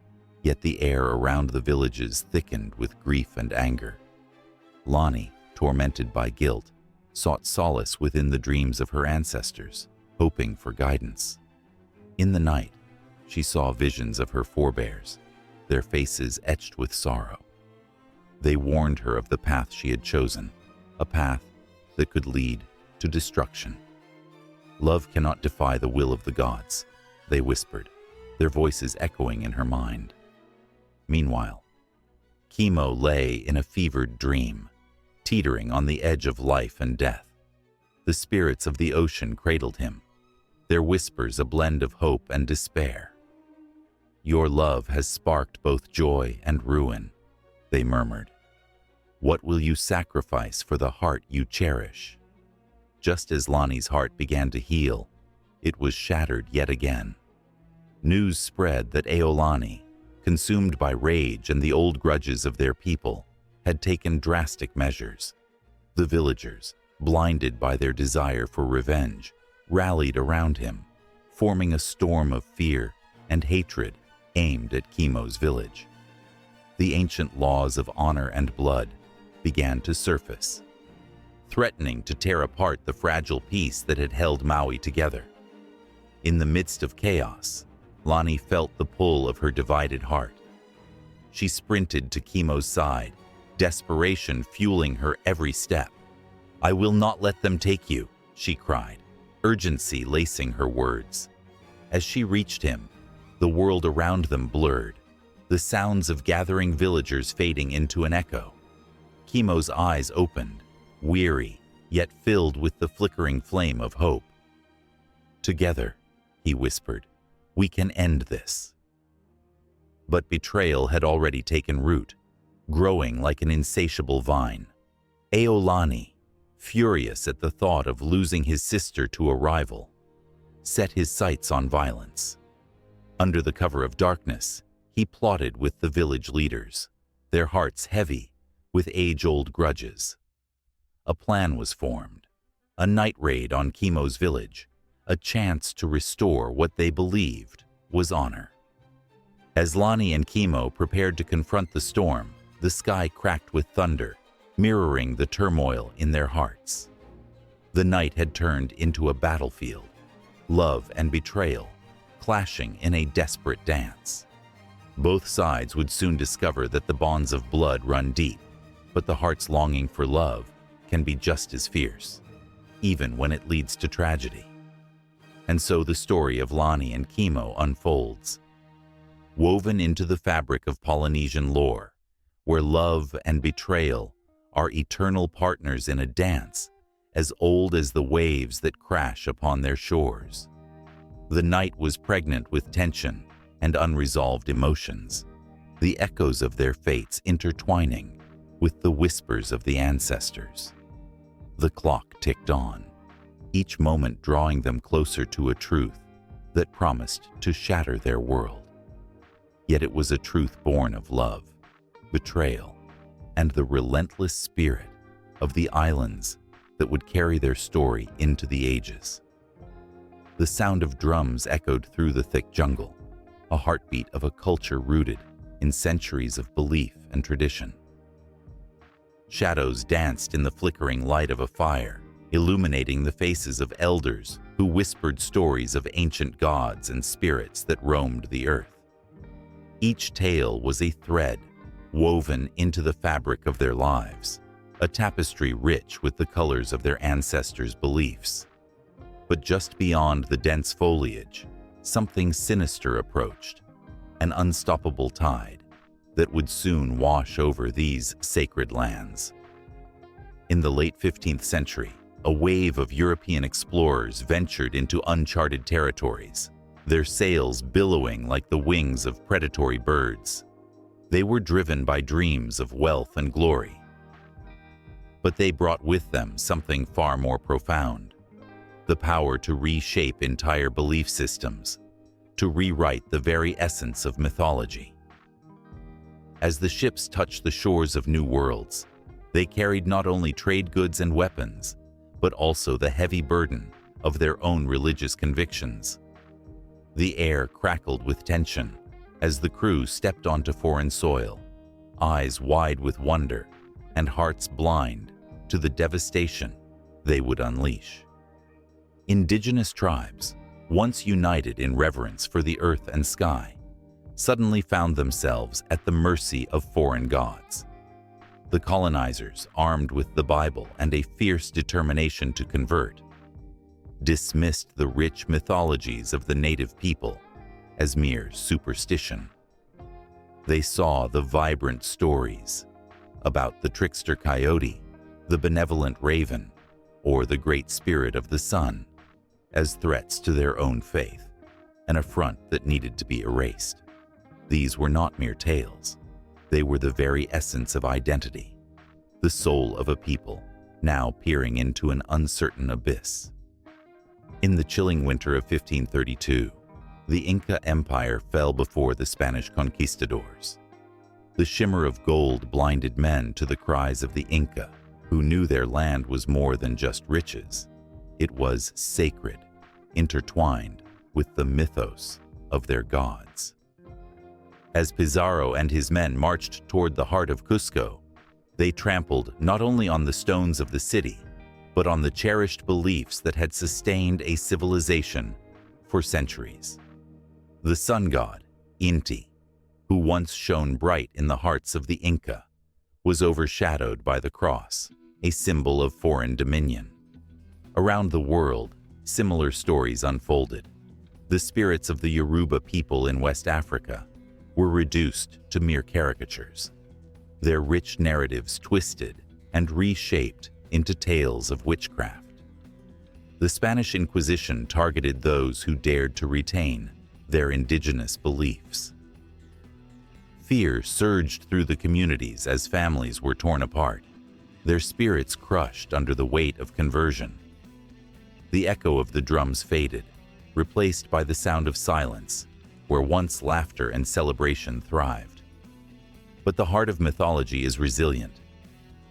yet the air around the villages thickened with grief and anger. Lani, tormented by guilt, sought solace within the dreams of her ancestors, hoping for guidance. In the night, she saw visions of her forebears, their faces etched with sorrow. They warned her of the path she had chosen, a path that could lead to destruction. "Love cannot defy the will of the gods," they whispered, their voices echoing in her mind. Meanwhile, Kimo lay in a fevered dream, teetering on the edge of life and death. The spirits of the ocean cradled him, their whispers a blend of hope and despair. "Your love has sparked both joy and ruin," they murmured. "What will you sacrifice for the heart you cherish?" Just as Lani's heart began to heal, it was shattered yet again. News spread that Aolani, consumed by rage and the old grudges of their people, had taken drastic measures. The villagers, blinded by their desire for revenge, rallied around him, forming a storm of fear and hatred aimed at Kimo's village. The ancient laws of honor and blood began to surface, threatening to tear apart the fragile peace that had held Maui together. In the midst of chaos, Lani felt the pull of her divided heart. She sprinted to Kimo's side, desperation fueling her every step. "I will not let them take you," she cried, urgency lacing her words. As she reached him, the world around them blurred, the sounds of gathering villagers fading into an echo. Kimo's eyes opened, weary, yet filled with the flickering flame of hope. "Together," he whispered, "we can end this." But betrayal had already taken root, growing like an insatiable vine. Aolani, furious at the thought of losing his sister to a rival, set his sights on violence. Under the cover of darkness, he plotted with the village leaders, their hearts heavy with age-old grudges. A plan was formed, a night raid on Kimo's village, a chance to restore what they believed was honor. As Lani and Kimo prepared to confront the storm, the sky cracked with thunder, mirroring the turmoil in their hearts. The night had turned into a battlefield, love and betrayal clashing in a desperate dance. Both sides would soon discover that the bonds of blood run deep, but the heart's longing for love can be just as fierce, even when it leads to tragedy. And so the story of Lani and Kimo unfolds, woven into the fabric of Polynesian lore, where love and betrayal are eternal partners in a dance as old as the waves that crash upon their shores. The night was pregnant with tension and unresolved emotions, the echoes of their fates intertwining with the whispers of the ancestors. The clock ticked on, each moment drawing them closer to a truth that promised to shatter their world. Yet it was a truth born of love, betrayal, and the relentless spirit of the islands that would carry their story into the ages. The sound of drums echoed through the thick jungle, a heartbeat of a culture rooted in centuries of belief and tradition. Shadows danced in the flickering light of a fire, illuminating the faces of elders who whispered stories of ancient gods and spirits that roamed the earth. Each tale was a thread woven into the fabric of their lives, a tapestry rich with the colors of their ancestors' beliefs. But just beyond the dense foliage, something sinister approached, an unstoppable tide that would soon wash over these sacred lands. In the late 15th century, a wave of European explorers ventured into uncharted territories, their sails billowing like the wings of predatory birds. They were driven by dreams of wealth and glory. But they brought with them something far more profound: the power to reshape entire belief systems, to rewrite the very essence of mythology. As the ships touched the shores of new worlds, they carried not only trade goods and weapons, but also the heavy burden of their own religious convictions. The air crackled with tension as the crew stepped onto foreign soil, eyes wide with wonder and hearts blind to the devastation they would unleash. Indigenous tribes, once united in reverence for the earth and sky, suddenly found themselves at the mercy of foreign gods. The colonizers, armed with the Bible and a fierce determination to convert, dismissed the rich mythologies of the native people as mere superstition. They saw the vibrant stories about the trickster coyote, the benevolent raven, or the great spirit of the sun as threats to their own faith, an affront that needed to be erased. These were not mere tales. They were the very essence of identity, the soul of a people now peering into an uncertain abyss. In the chilling winter of 1532, the Inca Empire fell before the Spanish conquistadors. The shimmer of gold blinded men to the cries of the Inca, who knew their land was more than just riches. It was sacred, intertwined with the mythos of their gods. As Pizarro and his men marched toward the heart of Cusco, they trampled not only on the stones of the city, but on the cherished beliefs that had sustained a civilization for centuries. The sun god, Inti, who once shone bright in the hearts of the Inca, was overshadowed by the cross, a symbol of foreign dominion. Around the world, similar stories unfolded. The spirits of the Yoruba people in West Africa were reduced to mere caricatures, their rich narratives twisted and reshaped into tales of witchcraft. The Spanish Inquisition targeted those who dared to retain their indigenous beliefs. Fear surged through the communities as families were torn apart, their spirits crushed under the weight of conversion. The echo of the drums faded, replaced by the sound of silence, where once laughter and celebration thrived. But the heart of mythology is resilient.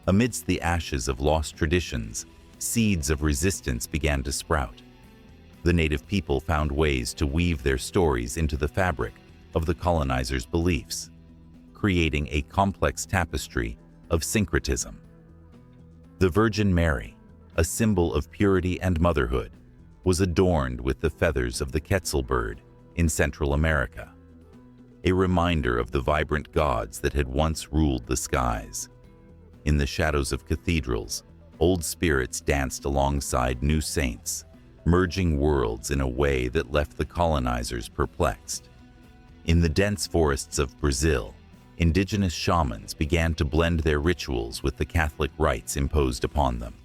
Amidst the ashes of lost traditions, seeds of resistance began to sprout. The native people found ways to weave their stories into the fabric of the colonizers' beliefs, creating a complex tapestry of syncretism. The Virgin Mary, a symbol of purity and motherhood, was adorned with the feathers of the Quetzal bird in Central America, a reminder of the vibrant gods that had once ruled the skies. In the shadows of cathedrals, old spirits danced alongside new saints, merging worlds in a way that left the colonizers perplexed. In the dense forests of Brazil, indigenous shamans began to blend their rituals with the Catholic rites imposed upon them.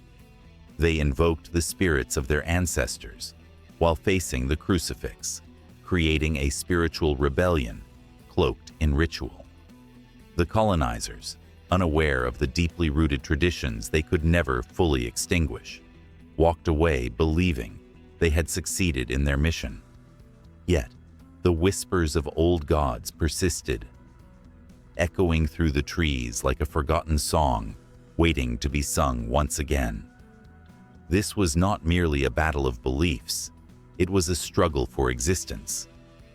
They invoked the spirits of their ancestors while facing the crucifix, creating a spiritual rebellion cloaked in ritual. The colonizers, unaware of the deeply rooted traditions they could never fully extinguish, walked away believing they had succeeded in their mission. Yet, the whispers of old gods persisted, echoing through the trees like a forgotten song, waiting to be sung once again. This was not merely a battle of beliefs, it was a struggle for existence.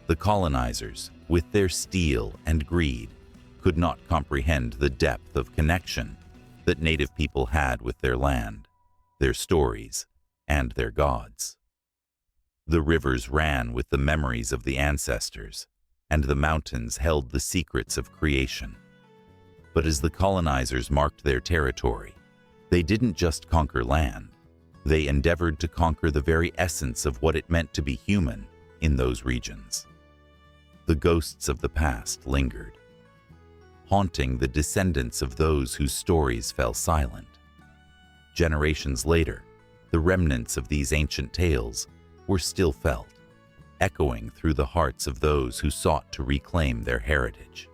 The colonizers, with their steel and greed, could not comprehend the depth of connection that native people had with their land, their stories, and their gods. The rivers ran with the memories of the ancestors, and the mountains held the secrets of creation. But as the colonizers marked their territory, they didn't just conquer land. They endeavored to conquer the very essence of what it meant to be human in those regions. The ghosts of the past lingered, haunting the descendants of those whose stories fell silent. Generations later, the remnants of these ancient tales were still felt, echoing through the hearts of those who sought to reclaim their heritage.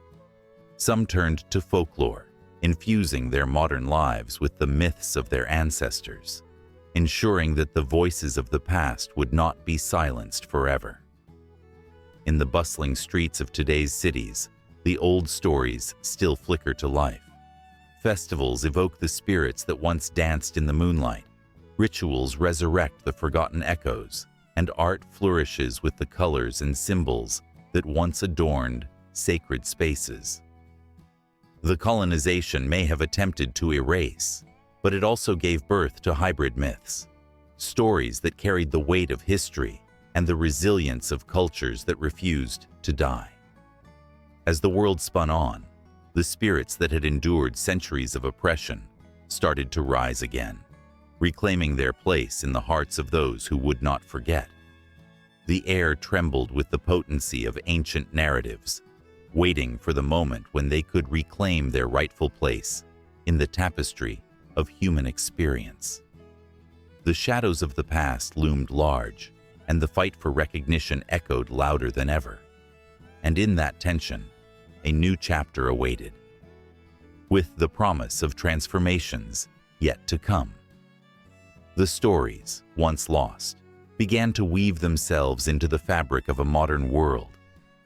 Some turned to folklore, infusing their modern lives with the myths of their ancestors, ensuring that the voices of the past would not be silenced forever. In the bustling streets of today's cities, the old stories still flicker to life. Festivals evoke the spirits that once danced in the moonlight. Rituals resurrect the forgotten echoes, and art flourishes with the colors and symbols that once adorned sacred spaces. The colonization may have attempted to erase, but it also gave birth to hybrid myths, stories that carried the weight of history and the resilience of cultures that refused to die. As the world spun on, the spirits that had endured centuries of oppression started to rise again, reclaiming their place in the hearts of those who would not forget. The air trembled with the potency of ancient narratives, waiting for the moment when they could reclaim their rightful place in the tapestry of human experience. The shadows of the past loomed large, and the fight for recognition echoed louder than ever. And in that tension, a new chapter awaited, with the promise of transformations yet to come. The stories, once lost, began to weave themselves into the fabric of a modern world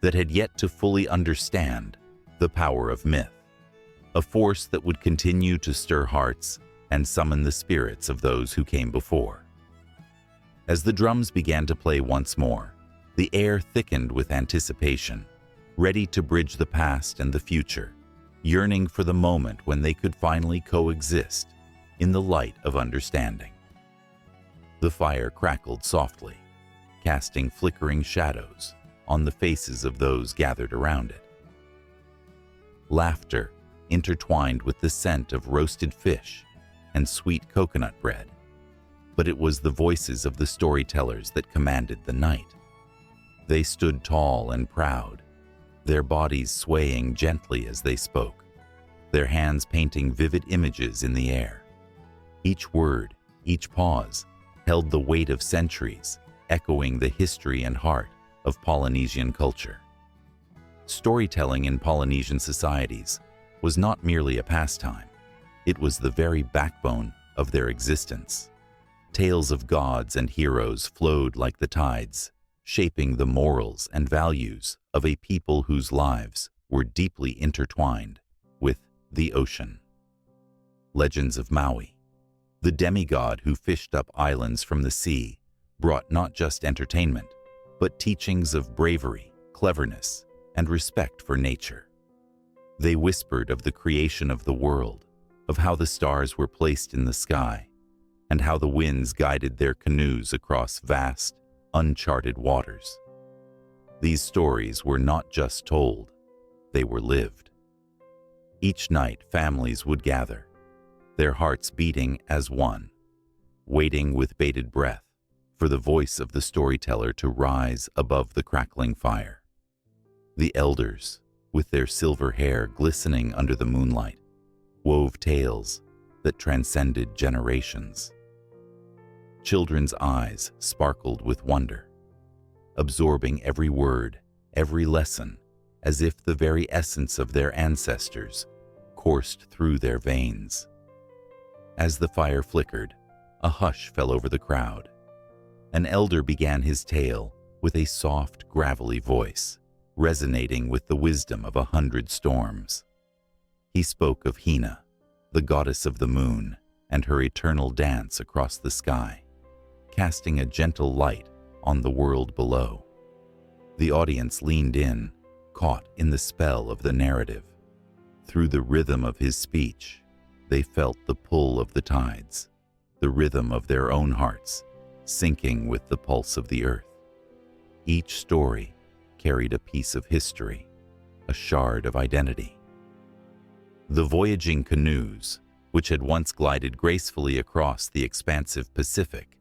that had yet to fully understand the power of myth, a force that would continue to stir hearts and summon the spirits of those who came before. As the drums began to play once more, the air thickened with anticipation, ready to bridge the past and the future, yearning for the moment when they could finally coexist in the light of understanding. The fire crackled softly, casting flickering shadows on the faces of those gathered around it. Laughter intertwined with the scent of roasted fish and sweet coconut bread, but it was the voices of the storytellers that commanded the night. They stood tall and proud, their bodies swaying gently as they spoke, their hands painting vivid images in the air. Each word, each pause, held the weight of centuries, echoing the history and heart of Polynesian culture. Storytelling in Polynesian societies was not merely a pastime, it was the very backbone of their existence. Tales of gods and heroes flowed like the tides, shaping the morals and values of a people whose lives were deeply intertwined with the ocean. Legends of Maui, the demigod who fished up islands from the sea, brought not just entertainment, but teachings of bravery, cleverness, and respect for nature. They whispered of the creation of the world, of how the stars were placed in the sky, and how the winds guided their canoes across vast, uncharted waters. These stories were not just told, they were lived. Each night, families would gather, their hearts beating as one, waiting with bated breath for the voice of the storyteller to rise above the crackling fire. The elders, with their silver hair glistening under the moonlight, wove tales that transcended generations. Children's eyes sparkled with wonder, absorbing every word, every lesson, as if the very essence of their ancestors coursed through their veins. As the fire flickered, a hush fell over the crowd. An elder began his tale, with a soft, gravelly voice, resonating with the wisdom of 100 storms. He spoke of Hina, the goddess of the moon, and her eternal dance across the sky, casting a gentle light on the world below. The audience leaned in, caught in the spell of the narrative. Through the rhythm of his speech, they felt the pull of the tides, the rhythm of their own hearts, syncing with the pulse of the earth. Each story carried a piece of history, a shard of identity. The voyaging canoes, which had once glided gracefully across the expansive Pacific,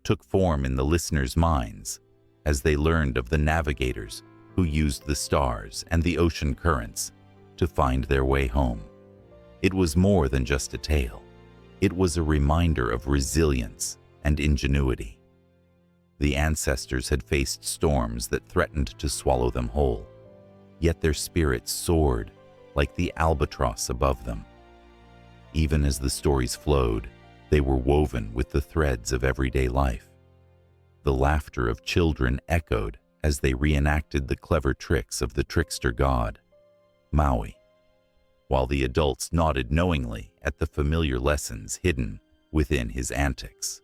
took form in the listeners' minds as they learned of the navigators who used the stars and the ocean currents to find their way home. It was more than just a tale. It was a reminder of resilience and ingenuity. The ancestors had faced storms that threatened to swallow them whole, yet their spirits soared like the albatross above them. Even as the stories flowed, they were woven with the threads of everyday life. The laughter of children echoed as they reenacted the clever tricks of the trickster god, Maui, while the adults nodded knowingly at the familiar lessons hidden within his antics.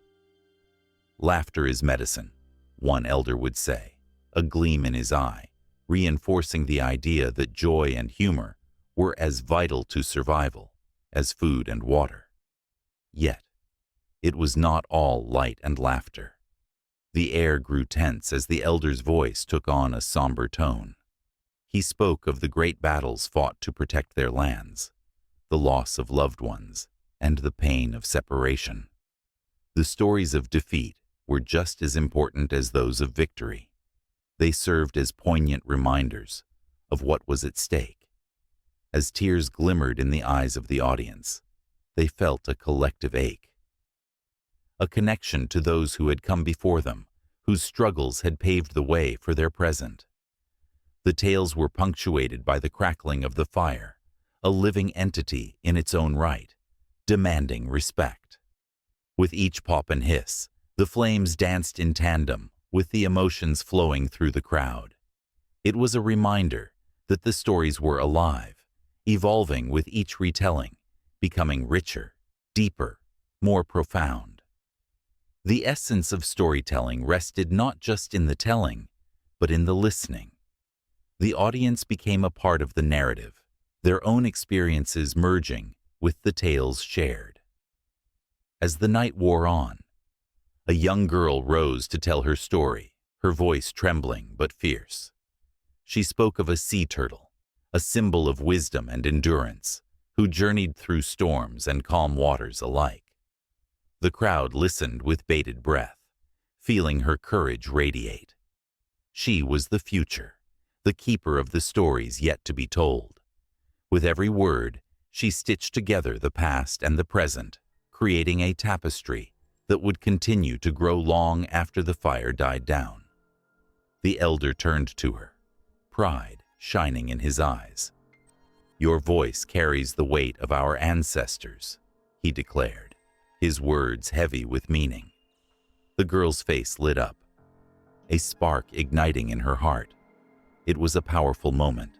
Laughter is medicine, one elder would say, a gleam in his eye, reinforcing the idea that joy and humor were as vital to survival as food and water. Yet, it was not all light and laughter. The air grew tense as the elder's voice took on a somber tone. He spoke of the great battles fought to protect their lands, the loss of loved ones, and the pain of separation. The stories of defeat were just as important as those of victory. They served as poignant reminders of what was at stake. As tears glimmered in the eyes of the audience, they felt a collective ache. A connection to those who had come before them, whose struggles had paved the way for their present. The tales were punctuated by the crackling of the fire, a living entity in its own right, demanding respect. With each pop and hiss, the flames danced in tandem with the emotions flowing through the crowd. It was a reminder that the stories were alive, evolving with each retelling, becoming richer, deeper, more profound. The essence of storytelling rested not just in the telling, but in the listening. The audience became a part of the narrative, their own experiences merging with the tales shared. As the night wore on, a young girl rose to tell her story, her voice trembling but fierce. She spoke of a sea turtle, a symbol of wisdom and endurance, who journeyed through storms and calm waters alike. The crowd listened with bated breath, feeling her courage radiate. She was the future, the keeper of the stories yet to be told. With every word, she stitched together the past and the present, creating a tapestry that would continue to grow long after the fire died down. The elder turned to her, pride shining in his eyes. "Your voice carries the weight of our ancestors," he declared, his words heavy with meaning. The girl's face lit up, a spark igniting in her heart. It was a powerful moment,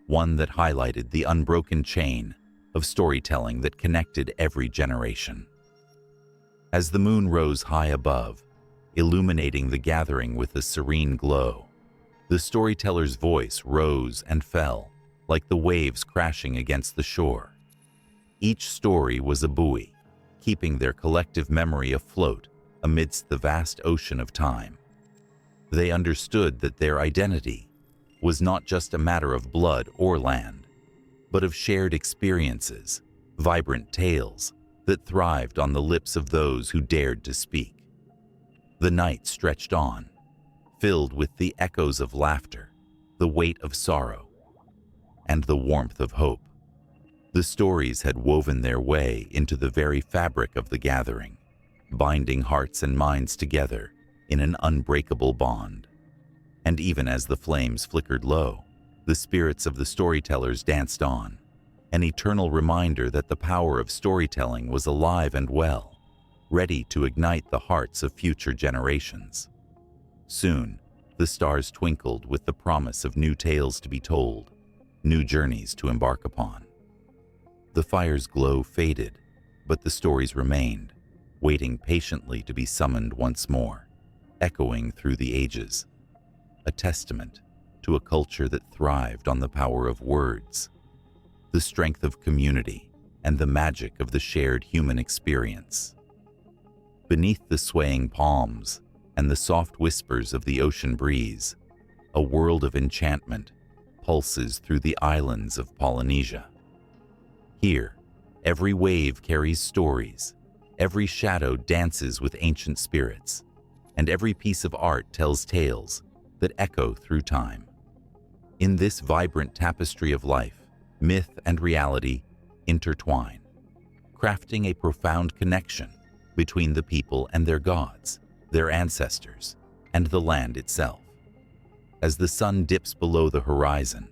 one that highlighted the unbroken chain of storytelling that connected every generation. As the moon rose high above, illuminating the gathering with a serene glow, the storyteller's voice rose and fell like the waves crashing against the shore. Each story was a buoy, keeping their collective memory afloat amidst the vast ocean of time. They understood that their identity was not just a matter of blood or land, but of shared experiences, vibrant tales that thrived on the lips of those who dared to speak. The night stretched on, filled with the echoes of laughter, the weight of sorrow, and the warmth of hope. The stories had woven their way into the very fabric of the gathering, binding hearts and minds together in an unbreakable bond. And even as the flames flickered low, the spirits of the storytellers danced on, an eternal reminder that the power of storytelling was alive and well, ready to ignite the hearts of future generations. Soon, The stars twinkled with the promise of new tales to be told, new journeys to embark upon. The fire's glow faded, but the stories remained, waiting patiently to be summoned once more, echoing through the ages. A testament to a culture that thrived on the power of words, the strength of community, and the magic of the shared human experience. Beneath the swaying palms and the soft whispers of the ocean breeze, a world of enchantment pulses through the islands of Polynesia. Here, every wave carries stories, every shadow dances with ancient spirits, and every piece of art tells tales that echo through time. In this vibrant tapestry of life, myth and reality intertwine, crafting a profound connection between the people and their gods, their ancestors, and the land itself. As the sun dips below the horizon,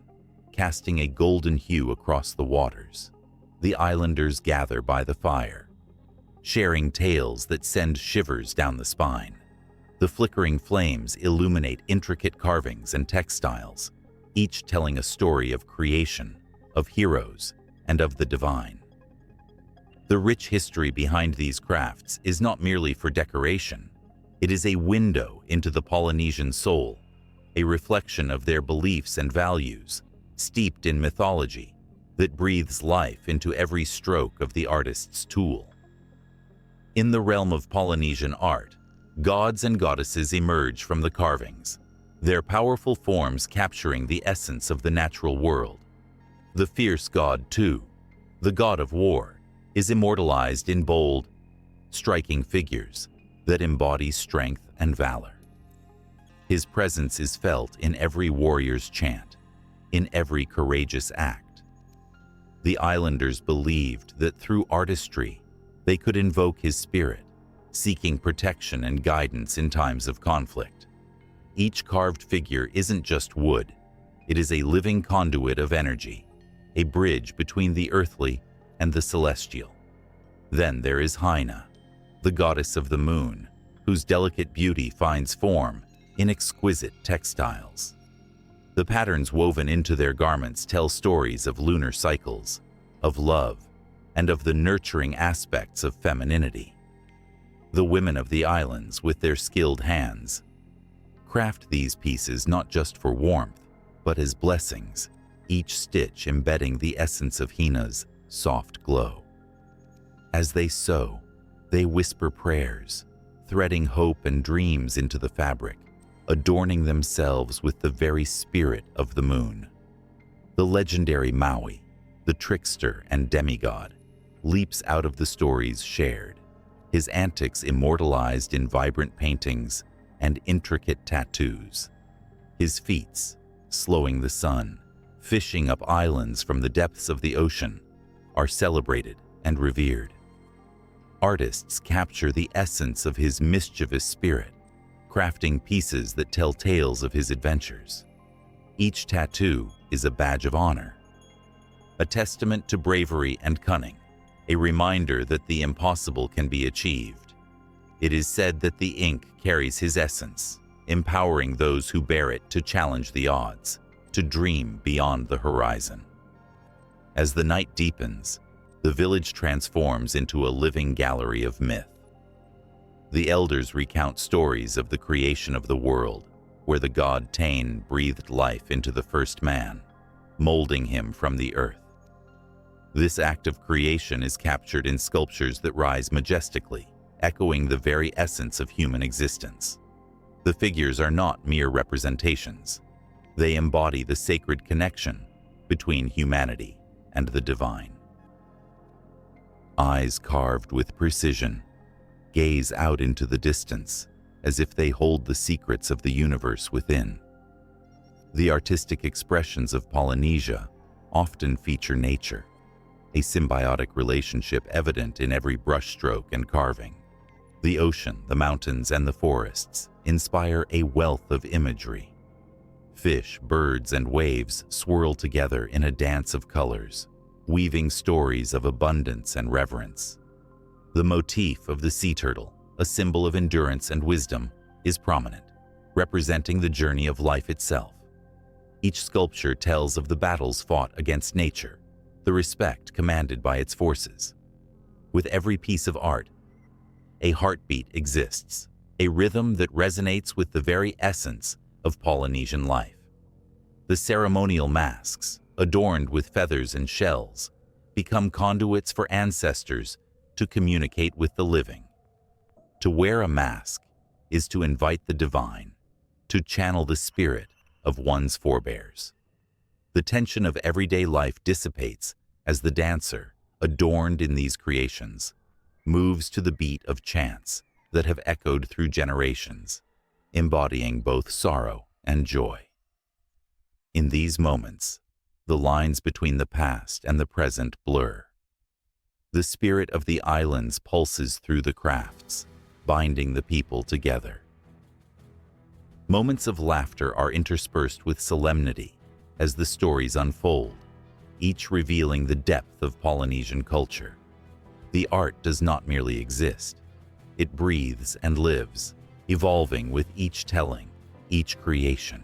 casting a golden hue across the waters, the islanders gather by the fire, sharing tales that send shivers down the spine. The flickering flames illuminate intricate carvings and textiles, each telling a story of creation, of heroes, and of the divine. The rich history behind these crafts is not merely for decoration. It is a window into the Polynesian soul, a reflection of their beliefs and values, steeped in mythology, that breathes life into every stroke of the artist's tool. In the realm of Polynesian art, gods and goddesses emerge from the carvings, their powerful forms capturing the essence of the natural world. The fierce god, too, the god of war, is immortalized in bold, striking figures that embody strength and valor. His presence is felt in every warrior's chant, in every courageous act. The islanders believed that through artistry, they could invoke his spirit, seeking protection and guidance in times of conflict. Each carved figure isn't just wood, it is a living conduit of energy, a bridge between the earthly and the celestial. Then there is Haina, the goddess of the moon, whose delicate beauty finds form in exquisite textiles. The patterns woven into their garments tell stories of lunar cycles, of love, and of the nurturing aspects of femininity. The women of the islands, with their skilled hands, craft these pieces not just for warmth, but as blessings, each stitch embedding the essence of Hina's soft glow. As they sew, they whisper prayers, threading hope and dreams into the fabric, adorning themselves with the very spirit of the moon. The legendary Maui, the trickster and demigod, leaps out of the stories shared, his antics immortalized in vibrant paintings and intricate tattoos. His feats, slowing the sun, fishing up islands from the depths of the ocean, are celebrated and revered. Artists capture the essence of his mischievous spirit, crafting pieces that tell tales of his adventures. Each tattoo is a badge of honor, a testament to bravery and cunning, a reminder that the impossible can be achieved. It is said that the ink carries his essence, empowering those who bear it to challenge the odds, to dream beyond the horizon. As the night deepens, the village transforms into a living gallery of myth. The elders recount stories of the creation of the world, where the god Tain breathed life into the first man, molding him from the earth. This act of creation is captured in sculptures that rise majestically, echoing the very essence of human existence. The figures are not mere representations. They embody the sacred connection between humanity and the divine. Eyes carved with precision gaze out into the distance as if they hold the secrets of the universe within. The artistic expressions of Polynesia often feature nature, a symbiotic relationship evident in every brushstroke and carving. The ocean, the mountains, and the forests inspire a wealth of imagery. Fish, birds, and waves swirl together in a dance of colors, weaving stories of abundance and reverence. The motif of the sea turtle, a symbol of endurance and wisdom, is prominent, representing the journey of life itself. Each sculpture tells of the battles fought against nature, the respect commanded by its forces. With every piece of art, a heartbeat exists, a rhythm that resonates with the very essence of Polynesian life. The ceremonial masks, adorned with feathers and shells, become conduits for ancestors to communicate with the living. To wear a mask is to invite the divine, to channel the spirit of one's forebears. The tension of everyday life dissipates as the dancer, adorned in these creations, moves to the beat of chants that have echoed through generations, embodying both sorrow and joy. In these moments, the lines between the past and the present blur. The spirit of the islands pulses through the crafts, binding the people together. Moments of laughter are interspersed with solemnity as the stories unfold, each revealing the depth of Polynesian culture. The art does not merely exist. It breathes and lives, evolving with each telling, each creation.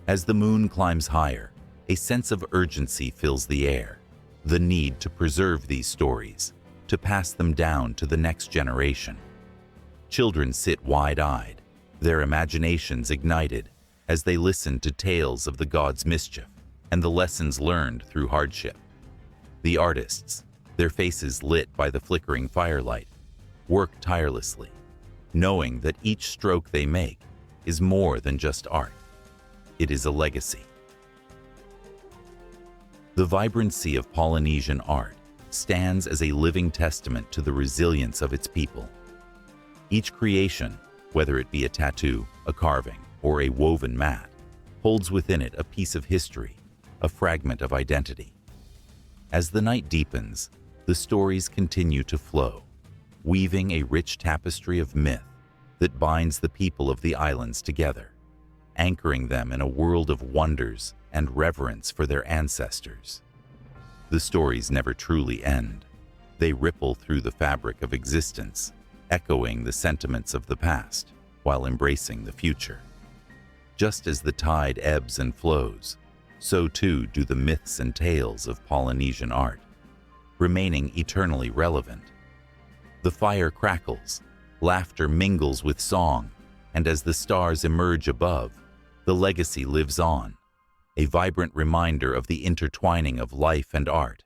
As the moon climbs higher, a sense of urgency fills the air, the need to preserve these stories, to pass them down to the next generation. Children sit wide-eyed, their imaginations ignited as they listen to tales of the gods' mischief and the lessons learned through hardship. The artists, their faces lit by the flickering firelight, work tirelessly, knowing that each stroke they make is more than just art. It is a legacy. The vibrancy of Polynesian art stands as a living testament to the resilience of its people. Each creation, whether it be a tattoo, a carving, or a woven mat, holds within it a piece of history, a fragment of identity. As the night deepens, the stories continue to flow, weaving a rich tapestry of myth that binds the people of the islands together, anchoring them in a world of wonders and reverence for their ancestors. The stories never truly end. They ripple through the fabric of existence, echoing the sentiments of the past while embracing the future. Just as the tide ebbs and flows, so too do the myths and tales of Polynesian art, remaining eternally relevant. The fire crackles, laughter mingles with song, and as the stars emerge above, the legacy lives on, a vibrant reminder of the intertwining of life and art,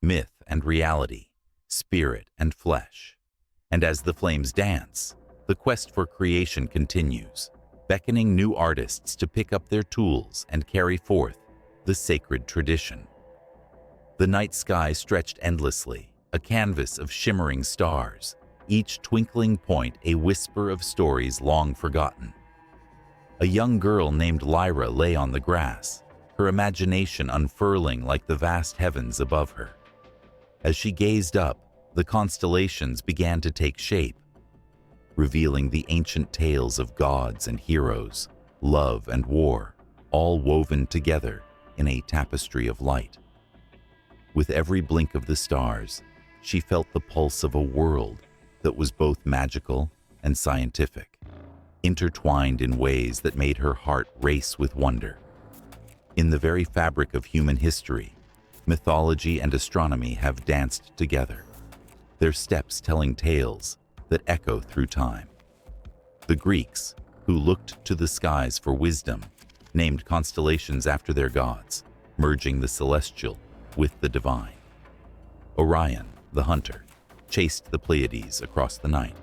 myth and reality, spirit and flesh. And as the flames dance, the quest for creation continues, beckoning new artists to pick up their tools and carry forth the sacred tradition. The night sky stretched endlessly, a canvas of shimmering stars, each twinkling point a whisper of stories long forgotten. A young girl named Lyra lay on the grass, her imagination unfurling like the vast heavens above her. As she gazed up, the constellations began to take shape, revealing the ancient tales of gods and heroes, love and war, all woven together in a tapestry of light. With every blink of the stars, she felt the pulse of a world that was both magical and scientific, intertwined in ways that made her heart race with wonder. In the very fabric of human history, mythology and astronomy have danced together, their steps telling tales that echo through time. The Greeks, who looked to the skies for wisdom, named constellations after their gods, merging the celestial with the divine. Orion, the hunter, chased the Pleiades across the night,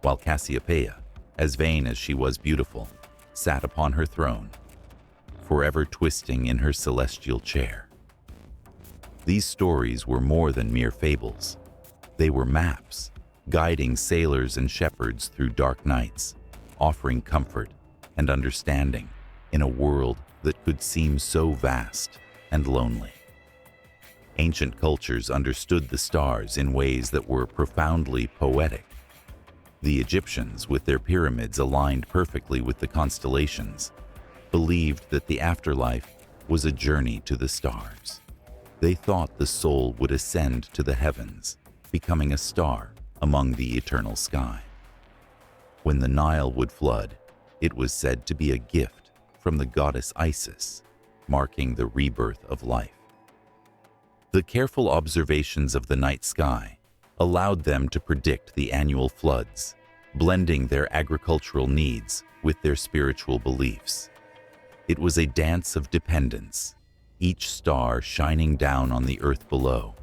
while Cassiopeia, as vain as she was beautiful, sat upon her throne, forever twisting in her celestial chair. These stories were more than mere fables. They were maps, guiding sailors and shepherds through dark nights, offering comfort and understanding in a world that could seem so vast and lonely. Ancient cultures understood the stars in ways that were profoundly poetic. The Egyptians, with their pyramids aligned perfectly with the constellations, believed that the afterlife was a journey to the stars. They thought the soul would ascend to the heavens, becoming a star among the eternal sky. When the Nile would flood, It was said to be a gift from the goddess Isis, marking the rebirth of life. The careful observations of the night sky allowed them to predict the annual floods, blending their agricultural needs with their spiritual beliefs. It was a dance of dependence, each star shining down on the earth below,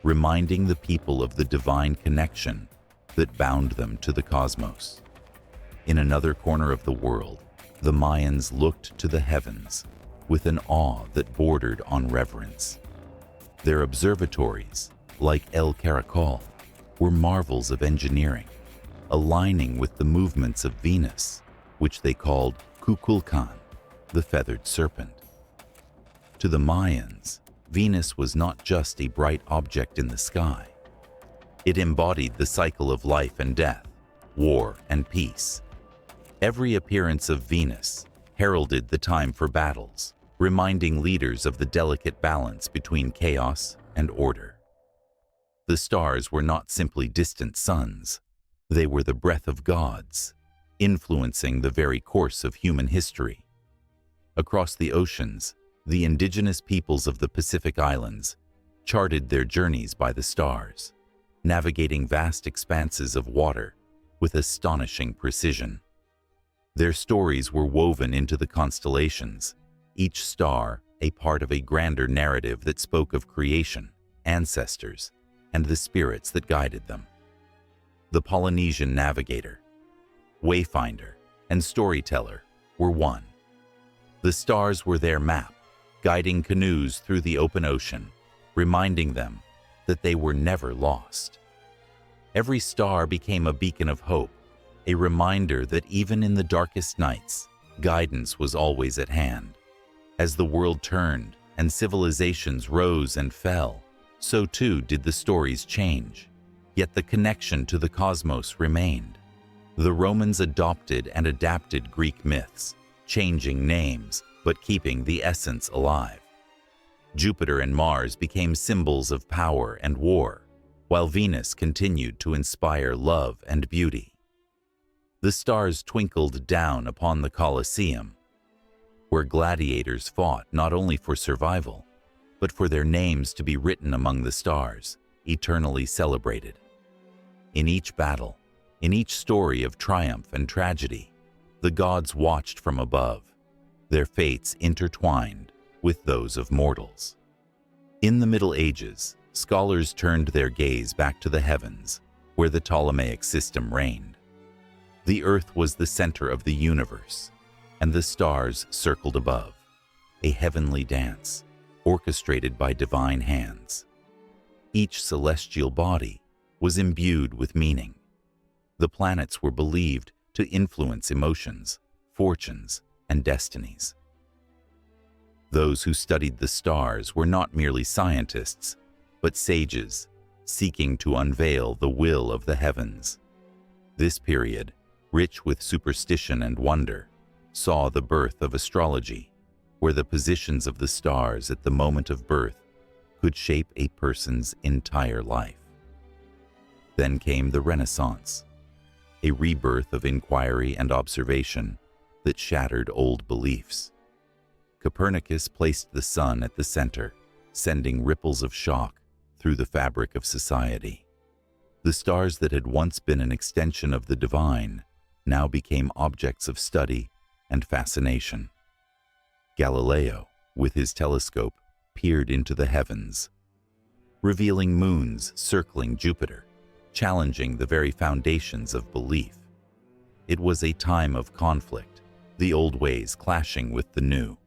reminding the people of the divine connection that bound them to the cosmos. In another corner of the world, the Mayans looked to the heavens with an awe that bordered on reverence. Their observatories, like El Caracol, were marvels of engineering, aligning with the movements of Venus, which they called Kukulkan, the feathered serpent. To the Mayans, Venus was not just a bright object in the sky. It embodied the cycle of life and death, war and peace. Every appearance of Venus heralded the time for battles, reminding leaders of the delicate balance between chaos and order. The stars were not simply distant suns. They were the breath of gods, influencing the very course of human history. Across the oceans, the indigenous peoples of the Pacific Islands charted their journeys by the stars, navigating vast expanses of water with astonishing precision. Their stories were woven into the constellations, each star a part of a grander narrative that spoke of creation, ancestors, and the spirits that guided them. The Polynesian navigator, wayfinder, and storyteller were one. The stars were their map, guiding canoes through the open ocean, reminding them that they were never lost. Every star became a beacon of hope, a reminder that even in the darkest nights, guidance was always at hand. As the world turned and civilizations rose and fell, so too did the stories change. Yet the connection to the cosmos remained. The Romans adopted and adapted Greek myths, changing names but keeping the essence alive. Jupiter and Mars became symbols of power and war, while Venus continued to inspire love and beauty. The stars twinkled down upon the Colosseum, where gladiators fought not only for survival, but for their names to be written among the stars, eternally celebrated. In each battle, in each story of triumph and tragedy, the gods watched from above, their fates intertwined with those of mortals. In the Middle Ages, scholars turned their gaze back to the heavens, where the Ptolemaic system reigned. The earth was the center of the universe, and the stars circled above, a heavenly dance, orchestrated by divine hands. Each celestial body was imbued with meaning. The planets were believed to influence emotions, fortunes, and destinies. Those who studied the stars were not merely scientists, but sages, seeking to unveil the will of the heavens. This period, rich with superstition and wonder, saw the birth of astrology, where the positions of the stars at the moment of birth could shape a person's entire life. Then came the Renaissance, a rebirth of inquiry and observation that shattered old beliefs. Copernicus placed the sun at the center, sending ripples of shock through the fabric of society. The stars that had once been an extension of the divine now became objects of study and fascination. Galileo, with his telescope, peered into the heavens, revealing moons circling Jupiter, challenging the very foundations of belief. It was a time of conflict, the old ways clashing with the new,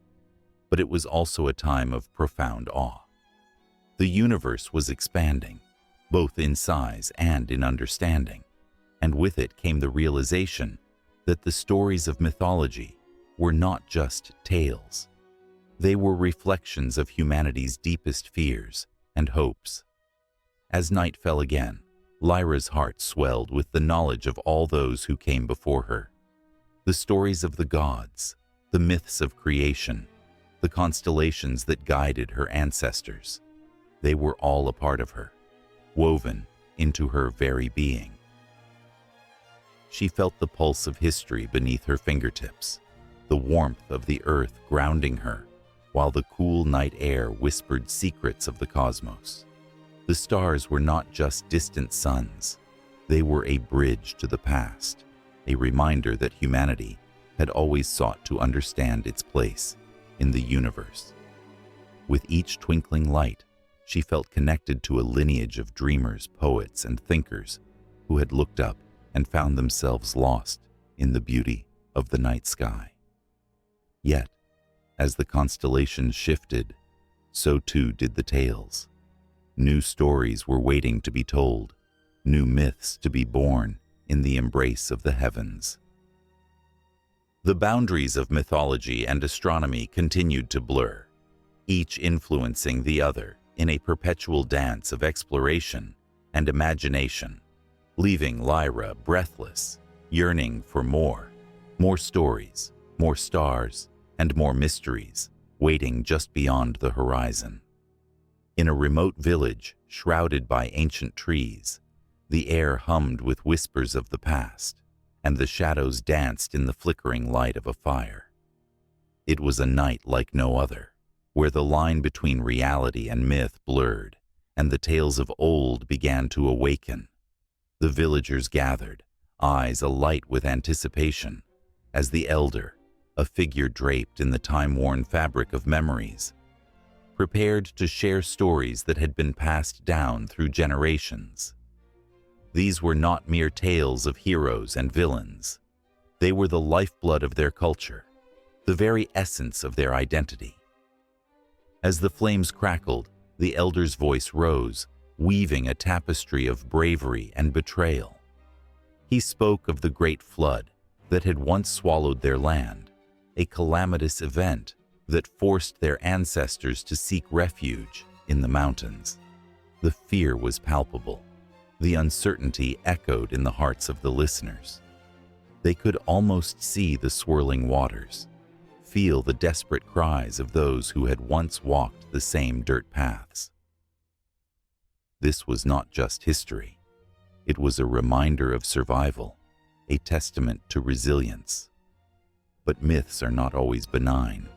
but it was also a time of profound awe. The universe was expanding, both in size and in understanding, and with it came the realization that the stories of mythology were not just tales. They were reflections of humanity's deepest fears and hopes. As night fell again, Lyra's heart swelled with the knowledge of all those who came before her. The stories of the gods, the myths of creation, the constellations that guided her ancestors, they were all a part of her, woven into her very being. She felt the pulse of history beneath her fingertips, the warmth of the earth grounding her, while the cool night air whispered secrets of the cosmos. The stars were not just distant suns. They were a bridge to the past, a reminder that humanity had always sought to understand its place in the universe. With each twinkling light, she felt connected to a lineage of dreamers, poets, and thinkers who had looked up and found themselves lost in the beauty of the night sky. Yet, as the constellations shifted, so too did the tales. New stories were waiting to be told, new myths to be born in the embrace of the heavens. The boundaries of mythology and astronomy continued to blur, each influencing the other in a perpetual dance of exploration and imagination, leaving Lyra breathless, yearning for more stories, more stars, and more mysteries waiting just beyond the horizon. In a remote village shrouded by ancient trees, the air hummed with whispers of the past, and the shadows danced in the flickering light of a fire. It was a night like no other, where the line between reality and myth blurred, and the tales of old began to awaken. The villagers gathered, eyes alight with anticipation, as the elder, a figure draped in the time-worn fabric of memories, prepared to share stories that had been passed down through generations. These were not mere tales of heroes and villains. They were the lifeblood of their culture, the very essence of their identity. As the flames crackled, the elder's voice rose, weaving a tapestry of bravery and betrayal. He spoke of the great flood that had once swallowed their land, a calamitous event that forced their ancestors to seek refuge in the mountains. The fear was palpable. The uncertainty echoed in the hearts of the listeners. They could almost see the swirling waters, feel the desperate cries of those who had once walked the same dirt paths. This was not just history. It was a reminder of survival, a testament to resilience. But myths are not always benign.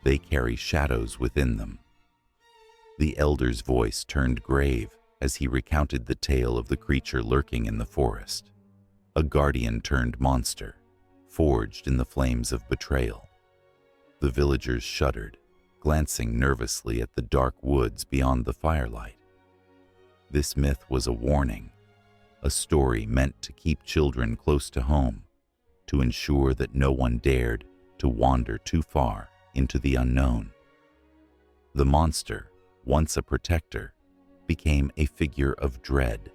They carry shadows within them. The elder's voice turned grave as he recounted the tale of the creature lurking in the forest, a guardian-turned monster, forged in the flames of betrayal. The villagers shuddered, glancing nervously at the dark woods beyond the firelight. This myth was a warning, a story meant to keep children close to home, to ensure that no one dared to wander too far into the unknown. The monster, once a protector, became a figure of dread,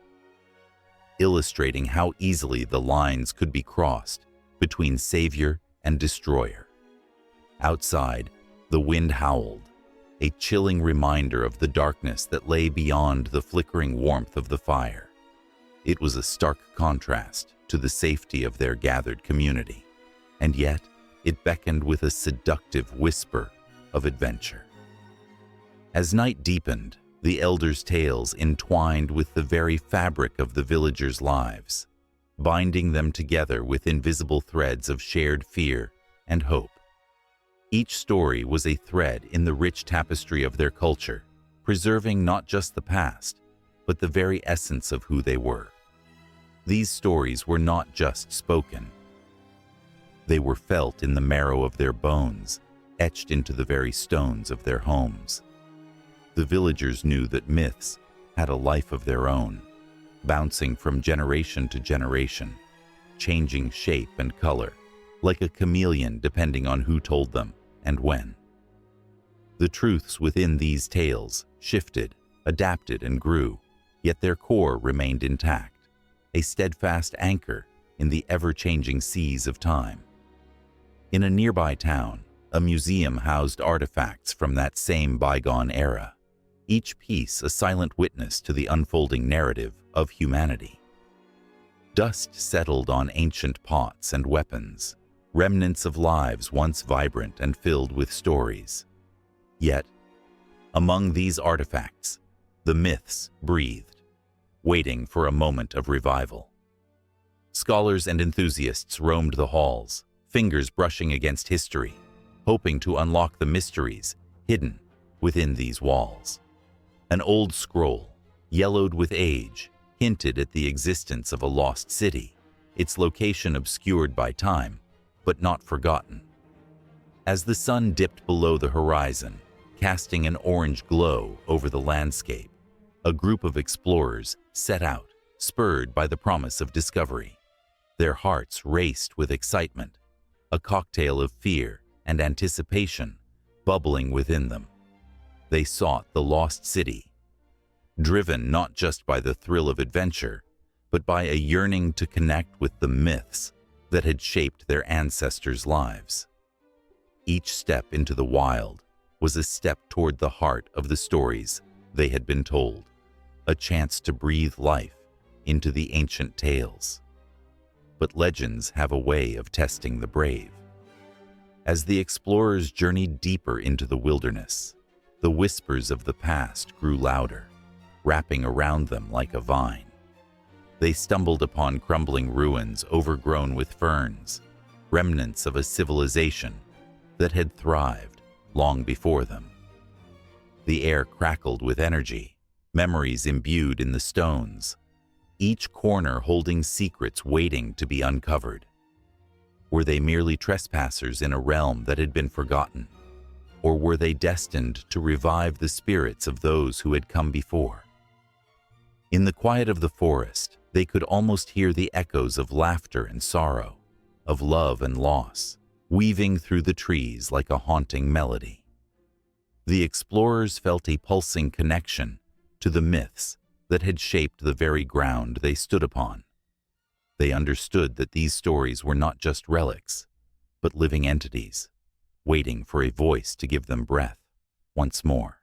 illustrating how easily the lines could be crossed between savior and destroyer. Outside, the wind howled, a chilling reminder of the darkness that lay beyond the flickering warmth of the fire. It was a stark contrast to the safety of their gathered community, and yet it beckoned with a seductive whisper of adventure. As night deepened, the elders' tales entwined with the very fabric of the villagers' lives, binding them together with invisible threads of shared fear and hope. Each story was a thread in the rich tapestry of their culture, preserving not just the past, but the very essence of who they were. These stories were not just spoken. They were felt in the marrow of their bones, etched into the very stones of their homes. The villagers knew that myths had a life of their own, bouncing from generation to generation, changing shape and color, like a chameleon depending on who told them and when. The truths within these tales shifted, adapted, and grew, yet their core remained intact, a steadfast anchor in the ever-changing seas of time. In a nearby town, a museum housed artifacts from that same bygone era, each piece a silent witness to the unfolding narrative of humanity. Dust settled on ancient pots and weapons, remnants of lives once vibrant and filled with stories. Yet, among these artifacts, the myths breathed, waiting for a moment of revival. Scholars and enthusiasts roamed the halls, fingers brushing against history, hoping to unlock the mysteries hidden within these walls. An old scroll, yellowed with age, hinted at the existence of a lost city, its location obscured by time, but not forgotten. As the sun dipped below the horizon, casting an orange glow over the landscape, a group of explorers set out, spurred by the promise of discovery. Their hearts raced with excitement, a cocktail of fear and anticipation bubbling within them. They sought the lost city, driven not just by the thrill of adventure, but by a yearning to connect with the myths that had shaped their ancestors' lives. Each step into the wild was a step toward the heart of the stories they had been told, a chance to breathe life into the ancient tales. But legends have a way of testing the brave. As the explorers journeyed deeper into the wilderness, the whispers of the past grew louder, wrapping around them like a vine. They stumbled upon crumbling ruins overgrown with ferns, remnants of a civilization that had thrived long before them. The air crackled with energy, memories imbued in the stones, each corner holding secrets waiting to be uncovered. Were they merely trespassers in a realm that had been forgotten? Or were they destined to revive the spirits of those who had come before? In the quiet of the forest, they could almost hear the echoes of laughter and sorrow, of love and loss, weaving through the trees like a haunting melody. The explorers felt a pulsing connection to the myths that had shaped the very ground they stood upon. They understood that these stories were not just relics, but living entities, waiting for a voice to give them breath once more.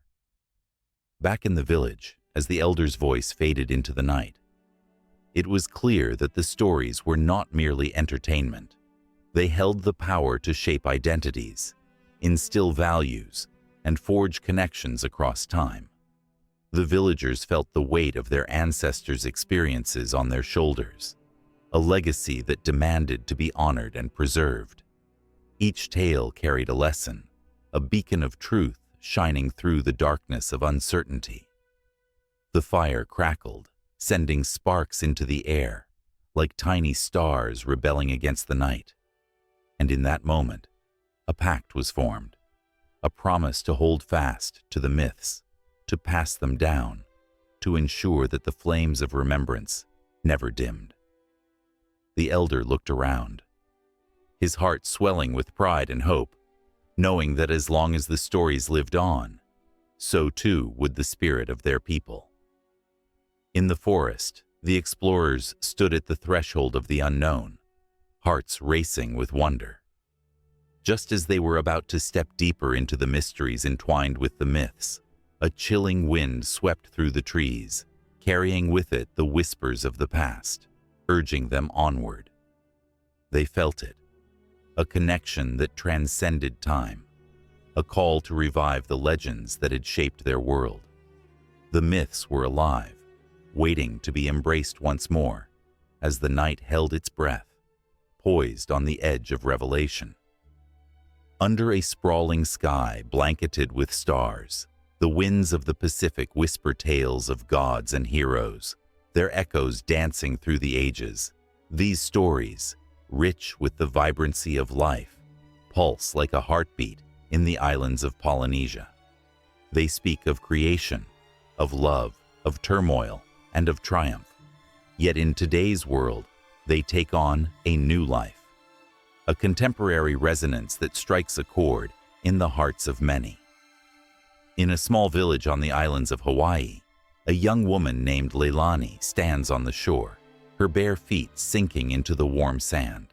Back in the village, as the elder's voice faded into the night, it was clear that the stories were not merely entertainment. They held the power to shape identities, instill values, and forge connections across time. The villagers felt the weight of their ancestors' experiences on their shoulders, a legacy that demanded to be honored and preserved. Each tale carried a lesson, a beacon of truth shining through the darkness of uncertainty. The fire crackled, sending sparks into the air, like tiny stars rebelling against the night. And in that moment, a pact was formed, a promise to hold fast to the myths, to pass them down, to ensure that the flames of remembrance never dimmed. The elder looked around, his heart swelling with pride and hope, knowing that as long as the stories lived on, so too would the spirit of their people. In the forest, the explorers stood at the threshold of the unknown, hearts racing with wonder. Just as they were about to step deeper into the mysteries entwined with the myths, a chilling wind swept through the trees, carrying with it the whispers of the past, urging them onward. They felt it, a connection that transcended time, a call to revive the legends that had shaped their world. The myths were alive, waiting to be embraced once more, as the night held its breath, poised on the edge of revelation. Under a sprawling sky blanketed with stars, the winds of the Pacific whisper tales of gods and heroes, their echoes dancing through the ages. These stories, rich with the vibrancy of life, pulse like a heartbeat in the islands of Polynesia. They speak of creation, of love, of turmoil, and of triumph. Yet in today's world, they take on a new life, a contemporary resonance that strikes a chord in the hearts of many. In a small village on the islands of Hawaii, a young woman named Leilani stands on the shore, her bare feet sinking into the warm sand.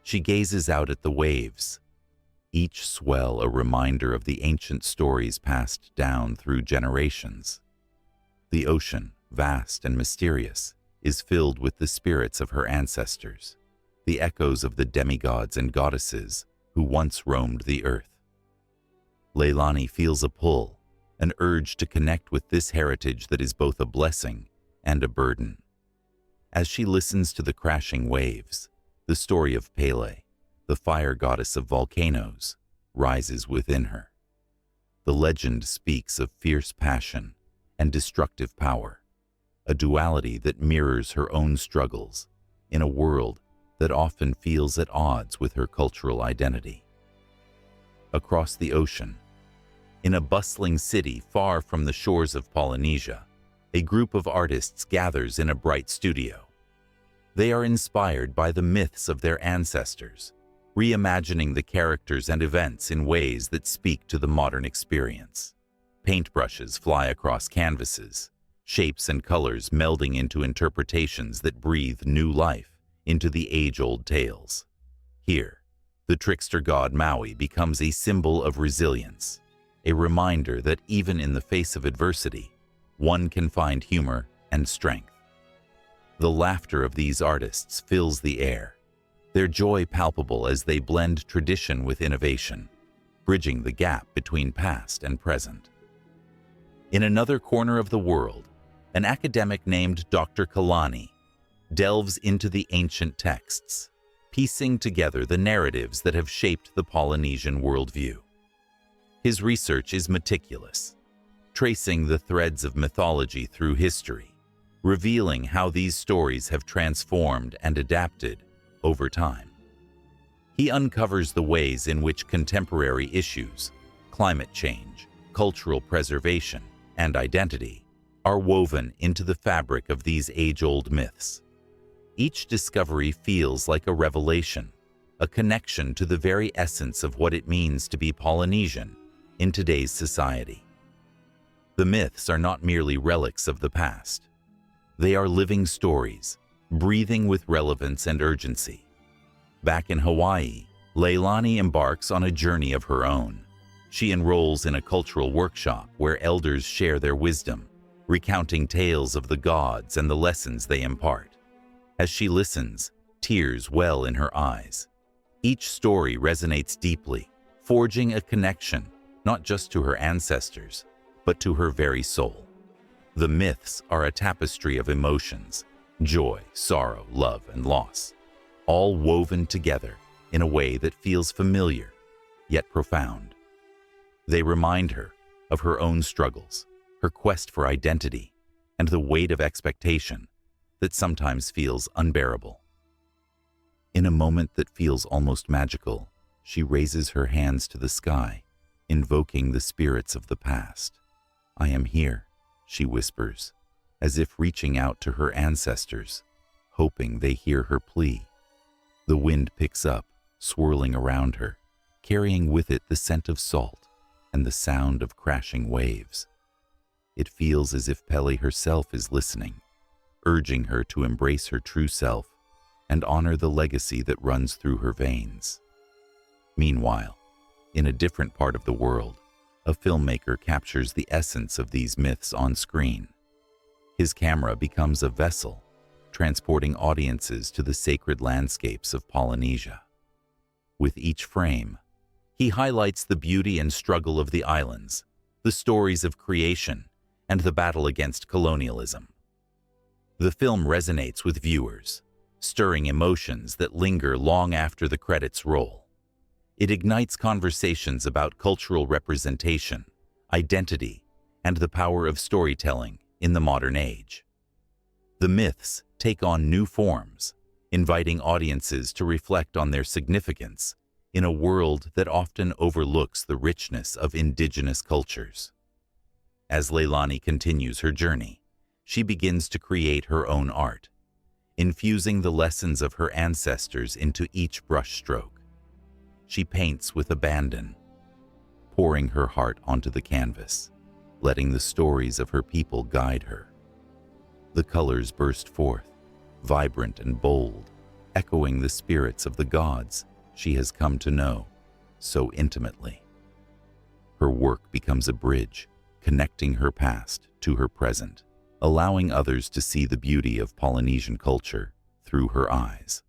She gazes out at the waves, each swell a reminder of the ancient stories passed down through generations. The ocean, vast and mysterious, is filled with the spirits of her ancestors, the echoes of the demigods and goddesses who once roamed the earth. Leilani feels a pull, an urge to connect with this heritage that is both a blessing and a burden. As she listens to the crashing waves, the story of Pele, the fire goddess of volcanoes, rises within her. The legend speaks of fierce passion and destructive power, a duality that mirrors her own struggles in a world that often feels at odds with her cultural identity. Across the ocean, in a bustling city far from the shores of Polynesia, a group of artists gathers in a bright studio. They are inspired by the myths of their ancestors, reimagining the characters and events in ways that speak to the modern experience. Paintbrushes fly across canvases, shapes and colors melding into interpretations that breathe new life into the age-old tales. Here, the trickster god Maui becomes a symbol of resilience, a reminder that even in the face of adversity, one can find humor and strength. The laughter of these artists fills the air, their joy palpable as they blend tradition with innovation, bridging the gap between past and present. In another corner of the world, an academic named Dr. Kalani delves into the ancient texts, piecing together the narratives that have shaped the Polynesian worldview. His research is meticulous, tracing the threads of mythology through history, revealing how these stories have transformed and adapted over time. He uncovers the ways in which contemporary issues, climate change, cultural preservation, and identity are woven into the fabric of these age-old myths. Each discovery feels like a revelation, a connection to the very essence of what it means to be Polynesian in today's society. The myths are not merely relics of the past. They are living stories, breathing with relevance and urgency. Back in Hawaii, Leilani embarks on a journey of her own. She enrolls in a cultural workshop where elders share their wisdom, recounting tales of the gods and the lessons they impart. As she listens, tears well in her eyes. Each story resonates deeply, forging a connection not just to her ancestors, but to her very soul. The myths are a tapestry of emotions, joy, sorrow, love, and loss, all woven together in a way that feels familiar, yet profound. They remind her of her own struggles, her quest for identity, and the weight of expectation that sometimes feels unbearable. In a moment that feels almost magical, she raises her hands to the sky, invoking the spirits of the past. "I am here," she whispers, as if reaching out to her ancestors, hoping they hear her plea. The wind picks up, swirling around her, carrying with it the scent of salt and the sound of crashing waves. It feels as if Pele herself is listening, urging her to embrace her true self and honor the legacy that runs through her veins. Meanwhile, in a different part of the world, a filmmaker captures the essence of these myths on screen. His camera becomes a vessel, transporting audiences to the sacred landscapes of Polynesia. With each frame, he highlights the beauty and struggle of the islands, the stories of creation, and the battle against colonialism. The film resonates with viewers, stirring emotions that linger long after the credits roll. It ignites conversations about cultural representation, identity, and the power of storytelling in the modern age. The myths take on new forms, inviting audiences to reflect on their significance in a world that often overlooks the richness of indigenous cultures. As Leilani continues her journey, she begins to create her own art, infusing the lessons of her ancestors into each brushstroke. She paints with abandon, pouring her heart onto the canvas, letting the stories of her people guide her. The colors burst forth, vibrant and bold, echoing the spirits of the gods she has come to know so intimately. Her work becomes a bridge, connecting her past to her present, allowing others to see the beauty of Polynesian culture through her eyes.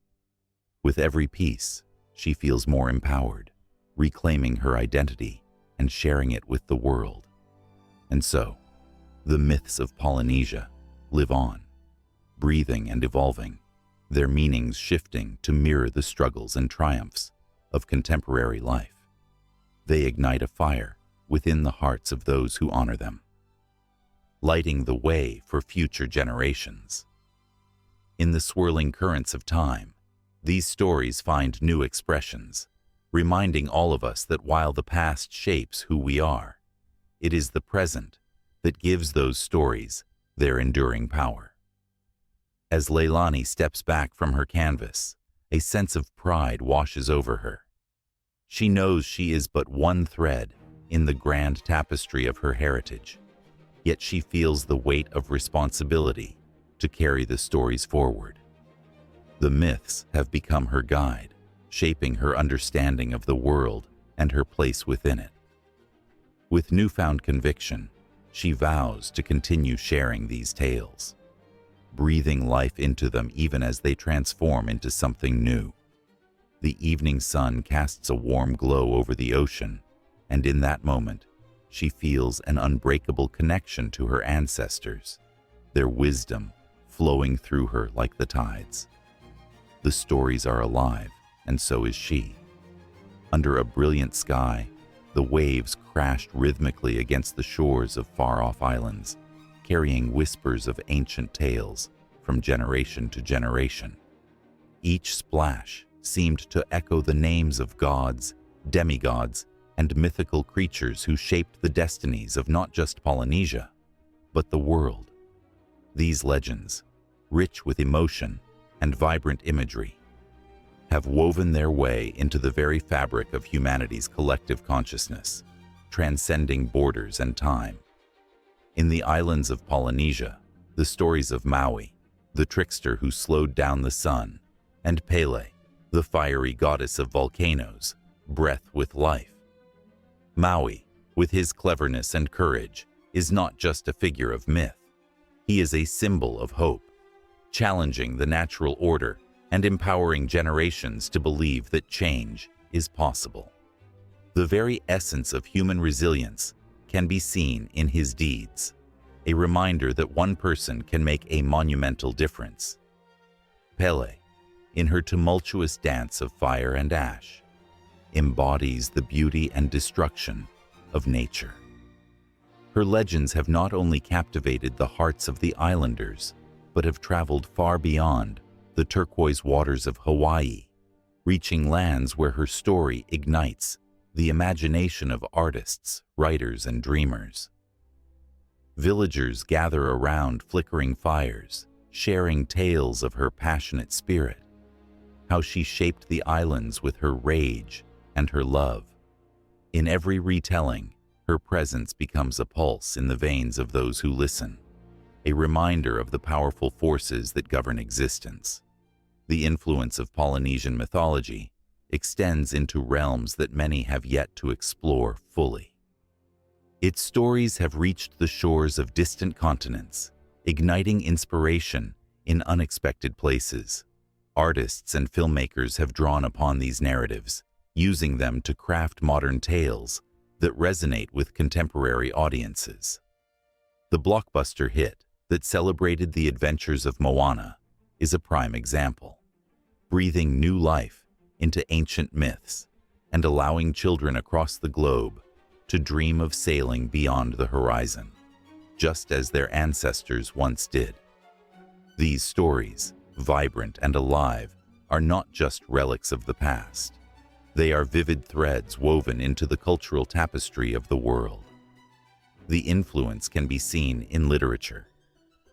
With every piece, she feels more empowered, reclaiming her identity and sharing it with the world. And so, the myths of Polynesia live on, breathing and evolving, their meanings shifting to mirror the struggles and triumphs of contemporary life. They ignite a fire within the hearts of those who honor them, lighting the way for future generations. In the swirling currents of time, these stories find new expressions, reminding all of us that while the past shapes who we are, it is the present that gives those stories their enduring power. As Leilani steps back from her canvas, a sense of pride washes over her. She knows she is but one thread in the grand tapestry of her heritage, yet she feels the weight of responsibility to carry the stories forward. The myths have become her guide, shaping her understanding of the world and her place within it. With newfound conviction, she vows to continue sharing these tales, breathing life into them even as they transform into something new. The evening sun casts a warm glow over the ocean, and in that moment, she feels an unbreakable connection to her ancestors, their wisdom flowing through her like the tides. The stories are alive, and so is she. Under a brilliant sky, the waves crashed rhythmically against the shores of far-off islands, carrying whispers of ancient tales from generation to generation. Each splash seemed to echo the names of gods, demigods, and mythical creatures who shaped the destinies of not just Polynesia, but the world. These legends, rich with emotion and vibrant imagery, have woven their way into the very fabric of humanity's collective consciousness, transcending borders and time. In the islands of Polynesia, the stories of Maui, the trickster who slowed down the sun, and Pele, the fiery goddess of volcanoes, breath with life. Maui, with his cleverness and courage, is not just a figure of myth. He is a symbol of hope, challenging the natural order and empowering generations to believe that change is possible. The very essence of human resilience can be seen in his deeds, a reminder that one person can make a monumental difference. Pele, in her tumultuous dance of fire and ash, embodies the beauty and destruction of nature. Her legends have not only captivated the hearts of the islanders, but have traveled far beyond the turquoise waters of Hawaii, reaching lands where her story ignites the imagination of artists, writers, and dreamers. Villagers gather around flickering fires, sharing tales of her passionate spirit, how she shaped the islands with her rage and her love. In every retelling, her presence becomes a pulse in the veins of those who listen, a reminder of the powerful forces that govern existence. The influence of Polynesian mythology extends into realms that many have yet to explore fully. Its stories have reached the shores of distant continents, igniting inspiration in unexpected places. Artists and filmmakers have drawn upon these narratives, using them to craft modern tales that resonate with contemporary audiences. The blockbuster hit that celebrated the adventures of Moana is a prime example, breathing new life into ancient myths and allowing children across the globe to dream of sailing beyond the horizon, just as their ancestors once did. These stories, vibrant and alive, are not just relics of the past. They are vivid threads woven into the cultural tapestry of the world. The influence can be seen in literature,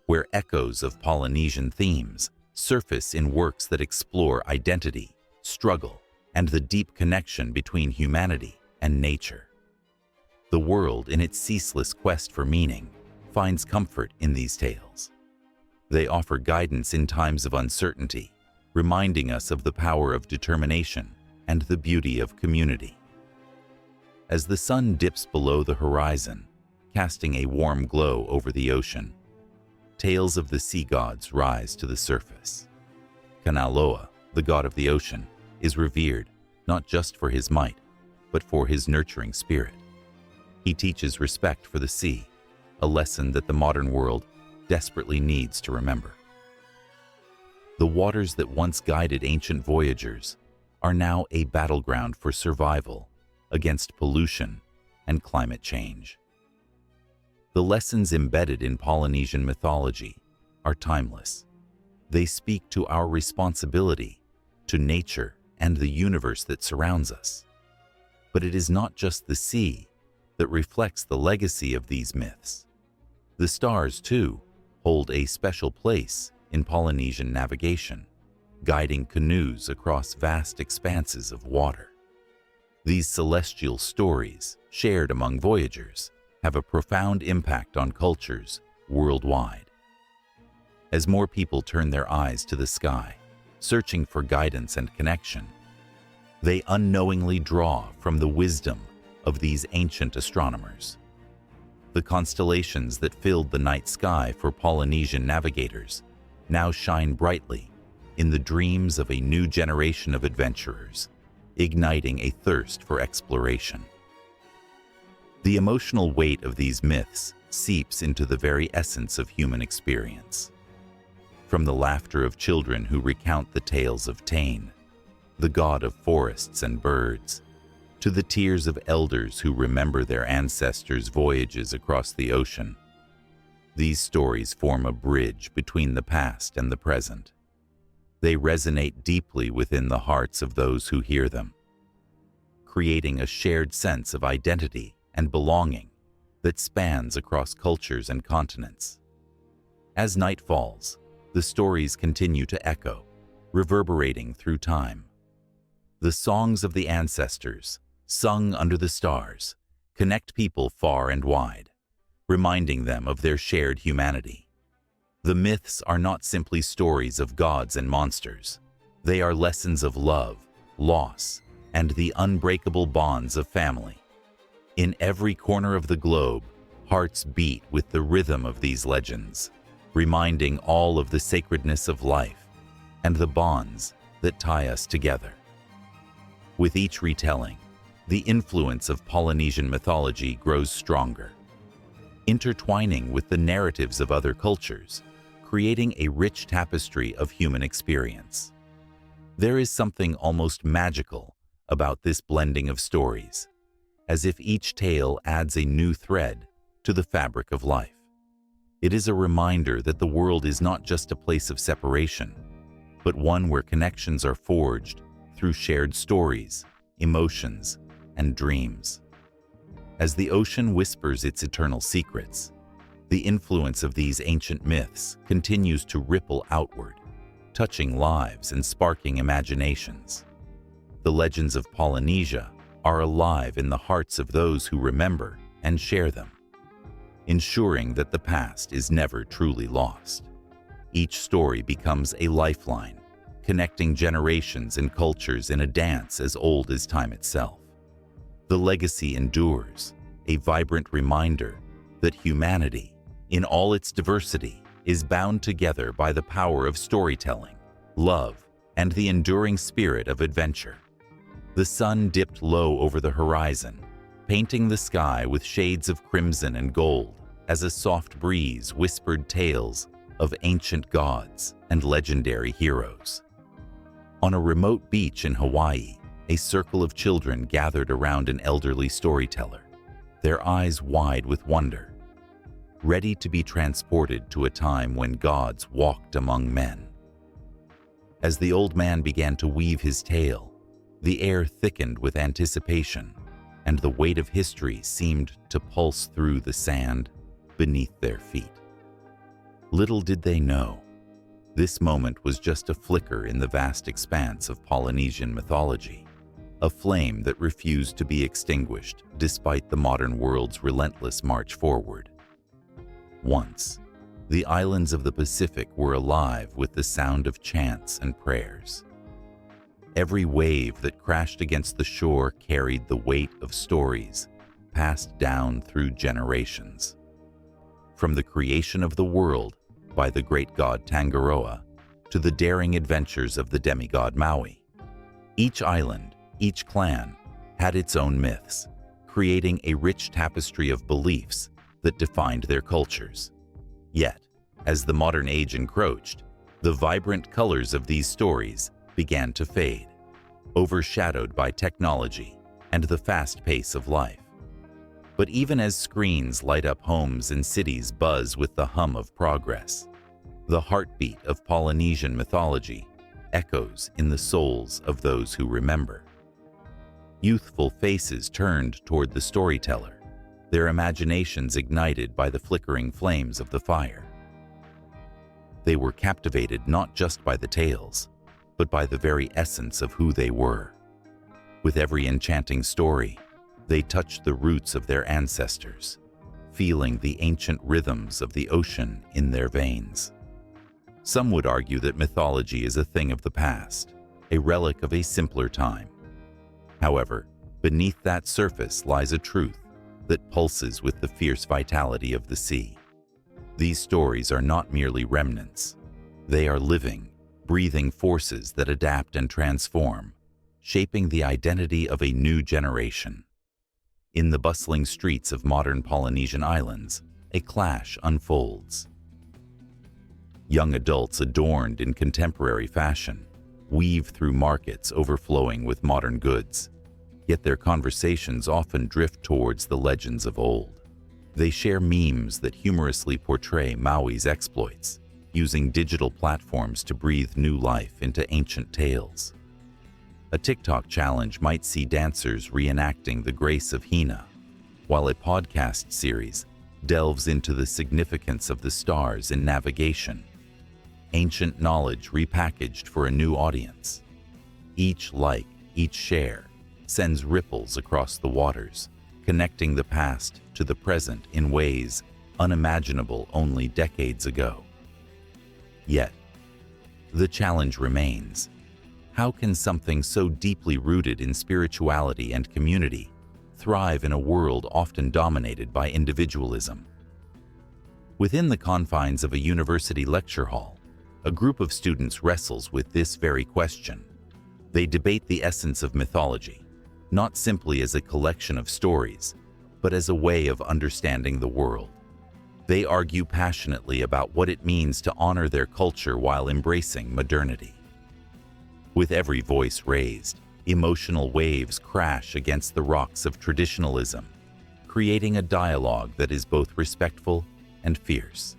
where echoes of Polynesian themes surface in works that explore identity, struggle, and the deep connection between humanity and nature. The world, in its ceaseless quest for meaning, finds comfort in these tales. They offer guidance in times of uncertainty, reminding us of the power of determination and the beauty of community. As the sun dips below the horizon, casting a warm glow over the ocean, tales of the sea gods rise to the surface. Kanaloa, the god of the ocean, is revered not just for his might, but for his nurturing spirit. He teaches respect for the sea, a lesson that the modern world desperately needs to remember. The waters that once guided ancient voyagers are now a battleground for survival against pollution and climate change. The lessons embedded in Polynesian mythology are timeless. They speak to our responsibility to nature and the universe that surrounds us. But it is not just the sea that reflects the legacy of these myths. The stars, too, hold a special place in Polynesian navigation, guiding canoes across vast expanses of water. These celestial stories, shared among voyagers, have a profound impact on cultures worldwide. As more people turn their eyes to the sky, searching for guidance and connection, they unknowingly draw from the wisdom of these ancient astronomers. The constellations that filled the night sky for Polynesian navigators now shine brightly in the dreams of a new generation of adventurers, igniting a thirst for exploration. The emotional weight of these myths seeps into the very essence of human experience. From the laughter of children who recount the tales of Tane, the god of forests and birds, to the tears of elders who remember their ancestors' voyages across the ocean, these stories form a bridge between the past and the present. They resonate deeply within the hearts of those who hear them, creating a shared sense of identity and belonging that spans across cultures and continents. As night falls, the stories continue to echo, reverberating through time. The songs of the ancestors, sung under the stars, connect people far and wide, reminding them of their shared humanity. The myths are not simply stories of gods and monsters. They are lessons of love, loss, and the unbreakable bonds of family. In every corner of the globe, hearts beat with the rhythm of these legends, reminding all of the sacredness of life and the bonds that tie us together. With each retelling, the influence of Polynesian mythology grows stronger, intertwining with the narratives of other cultures, creating a rich tapestry of human experience. There is something almost magical about this blending of stories, as if each tale adds a new thread to the fabric of life. It is a reminder that the world is not just a place of separation, but one where connections are forged through shared stories, emotions, and dreams. As the ocean whispers its eternal secrets, the influence of these ancient myths continues to ripple outward, touching lives and sparking imaginations. The legends of Polynesia are alive in the hearts of those who remember and share them, ensuring that the past is never truly lost. Each story becomes a lifeline, connecting generations and cultures in a dance as old as time itself. The legacy endures, a vibrant reminder that humanity, in all its diversity, is bound together by the power of storytelling, love, and the enduring spirit of adventure. The sun dipped low over the horizon, painting the sky with shades of crimson and gold as a soft breeze whispered tales of ancient gods and legendary heroes. On a remote beach in Hawaii, a circle of children gathered around an elderly storyteller, their eyes wide with wonder, ready to be transported to a time when gods walked among men. As the old man began to weave his tale, the air thickened with anticipation, and the weight of history seemed to pulse through the sand beneath their feet. Little did they know, this moment was just a flicker in the vast expanse of Polynesian mythology, a flame that refused to be extinguished despite the modern world's relentless march forward. Once, the islands of the Pacific were alive with the sound of chants and prayers. Every wave that crashed against the shore carried the weight of stories passed down through generations. From the creation of the world by the great god Tangaroa to the daring adventures of the demigod Maui, each island, each clan, had its own myths, creating a rich tapestry of beliefs that defined their cultures. Yet, as the modern age encroached, The vibrant colors of these stories began to fade, overshadowed by technology and the fast pace of life. But even as screens light up homes and cities buzz with the hum of progress, the heartbeat of Polynesian mythology echoes in the souls of those who remember. Youthful faces turned toward the storyteller, their imaginations ignited by the flickering flames of the fire. They were captivated not just by the tales, but by the very essence of who they were. With every enchanting story, they touched the roots of their ancestors, feeling the ancient rhythms of the ocean in their veins. Some would argue that mythology is a thing of the past, a relic of a simpler time. However, beneath that surface lies a truth that pulses with the fierce vitality of the sea. These stories are not merely remnants. They are living, breathing forces that adapt and transform, shaping the identity of a new generation. In the bustling streets of modern Polynesian islands, a clash unfolds. Young adults adorned in contemporary fashion weave through markets overflowing with modern goods, yet their conversations often drift towards the legends of old. They share memes that humorously portray Maui's exploits, using digital platforms to breathe new life into ancient tales. A TikTok challenge might see dancers reenacting the grace of Hina, while a podcast series delves into the significance of the stars in navigation. Ancient knowledge repackaged for a new audience. Each like, each share, sends ripples across the waters, connecting the past to the present in ways unimaginable only decades ago. Yet, the challenge remains. How can something so deeply rooted in spirituality and community thrive in a world often dominated by individualism? Within the confines of a university lecture hall, a group of students wrestles with this very question. They debate the essence of mythology, not simply as a collection of stories, but as a way of understanding the world. They argue passionately about what it means to honor their culture while embracing modernity. With every voice raised, emotional waves crash against the rocks of traditionalism, creating a dialogue that is both respectful and fierce.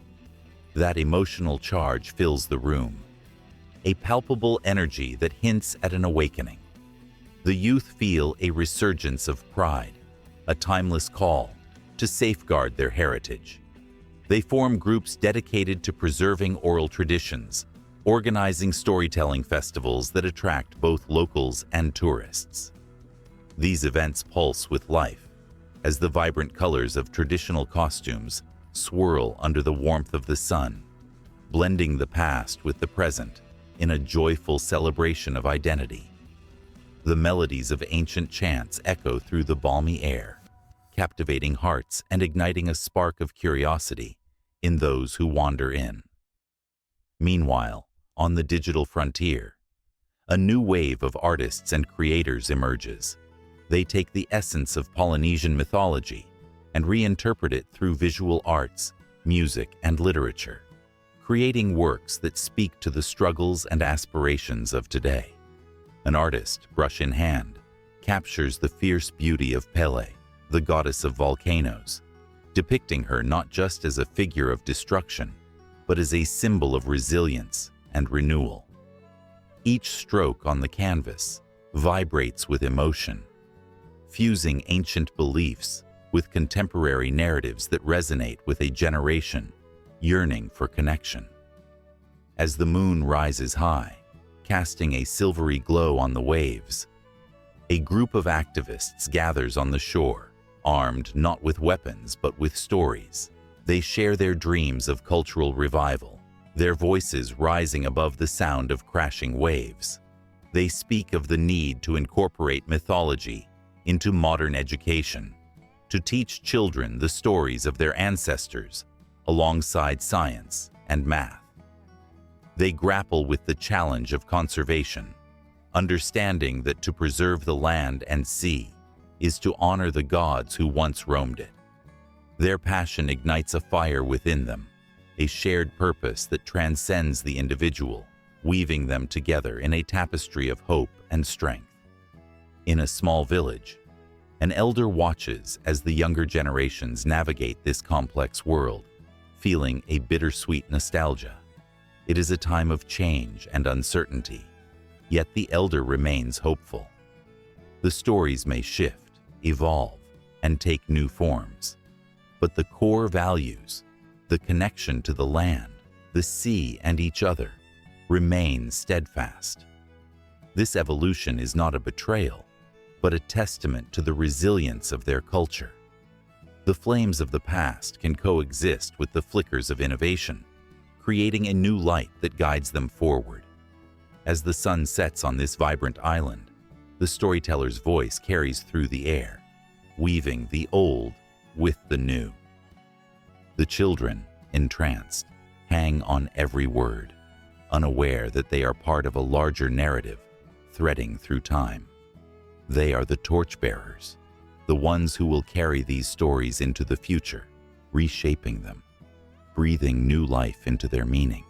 That emotional charge fills the room, a palpable energy that hints at an awakening. The youth feel a resurgence of pride, a timeless call to safeguard their heritage. They form groups dedicated to preserving oral traditions, organizing storytelling festivals that attract both locals and tourists. These events pulse with life, as the vibrant colors of traditional costumes swirl under the warmth of the sun, blending the past with the present in a joyful celebration of identity. The melodies of ancient chants echo through the balmy air, captivating hearts and igniting a spark of curiosity in those who wander in. Meanwhile, on the digital frontier, a new wave of artists and creators emerges. They take the essence of Polynesian mythology and reinterpret it through visual arts, music, and literature, creating works that speak to the struggles and aspirations of today. An artist, brush in hand, captures the fierce beauty of Pele, the goddess of volcanoes, depicting her not just as a figure of destruction, but as a symbol of resilience and renewal. Each stroke on the canvas vibrates with emotion, fusing ancient beliefs with contemporary narratives that resonate with a generation yearning for connection. As the moon rises high, casting a silvery glow on the waves, a group of activists gathers on the shore, armed not with weapons but with stories. They share their dreams of cultural revival, their voices rising above the sound of crashing waves. They speak of the need to incorporate mythology into modern education, to teach children the stories of their ancestors alongside science and math. They grapple with the challenge of conservation, understanding that to preserve the land and sea is to honor the gods who once roamed it. Their passion ignites a fire within them, a shared purpose that transcends the individual, weaving them together in a tapestry of hope and strength. In a small village, an elder watches as the younger generations navigate this complex world, feeling a bittersweet nostalgia. It is a time of change and uncertainty, yet the elder remains hopeful. The stories may shift, evolve, and take new forms, but the core values, the connection to the land, the sea, and each other, remain steadfast. This evolution is not a betrayal, but a testament to the resilience of their culture. The flames of the past can coexist with the flickers of innovation, creating a new light that guides them forward. As the sun sets on this vibrant island, the storyteller's voice carries through the air, weaving the old with the new. The children, entranced, hang on every word, unaware that they are part of a larger narrative threading through time. They are the torchbearers, the ones who will carry these stories into the future, reshaping them, breathing new life into their meaning.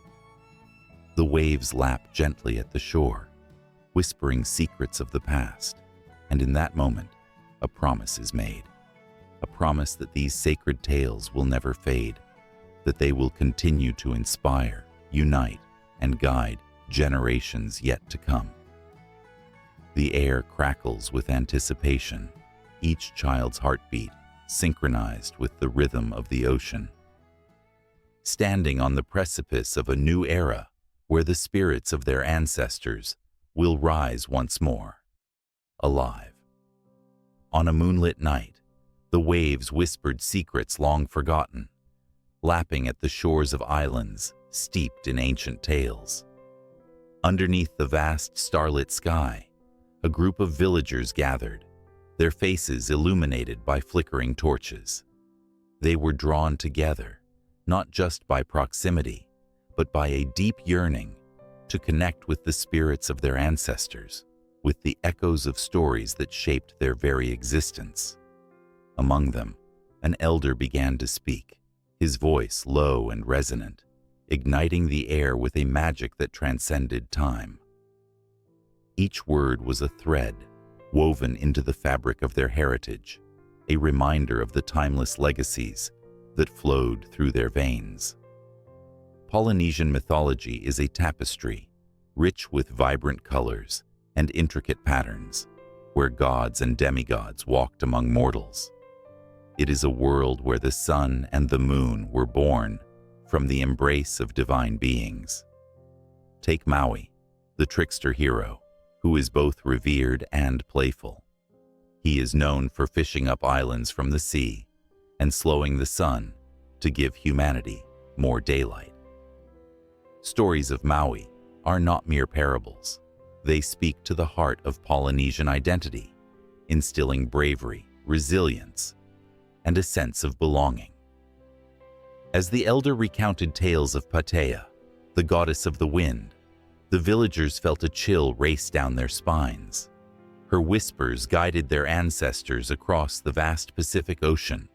The waves lap gently at the shore, whispering secrets of the past, and in that moment, a promise is made. A promise that these sacred tales will never fade, that they will continue to inspire, unite, and guide generations yet to come. The air crackles with anticipation, each child's heartbeat synchronized with the rhythm of the ocean. Standing on the precipice of a new era where the spirits of their ancestors will rise once more, alive. On a moonlit night, the waves whispered secrets long forgotten, lapping at the shores of islands steeped in ancient tales. Underneath the vast starlit sky, a group of villagers gathered, their faces illuminated by flickering torches. They were drawn together, not just by proximity, but by a deep yearning to connect with the spirits of their ancestors, with the echoes of stories that shaped their very existence. Among them, an elder began to speak, his voice low and resonant, igniting the air with a magic that transcended time. Each word was a thread woven into the fabric of their heritage, a reminder of the timeless legacies that flowed through their veins. Polynesian mythology is a tapestry, rich with vibrant colors and intricate patterns, where gods and demigods walked among mortals. It is a world where the sun and the moon were born from the embrace of divine beings. Take Maui, the trickster hero, who is both revered and playful. He is known for fishing up islands from the sea and slowing the sun to give humanity more daylight. Stories of Maui are not mere parables. They speak to the heart of Polynesian identity, instilling bravery, resilience, and a sense of belonging. As the elder recounted tales of Patea, the goddess of the wind, the villagers felt a chill race down their spines. Her whispers guided their ancestors across the vast Pacific Ocean,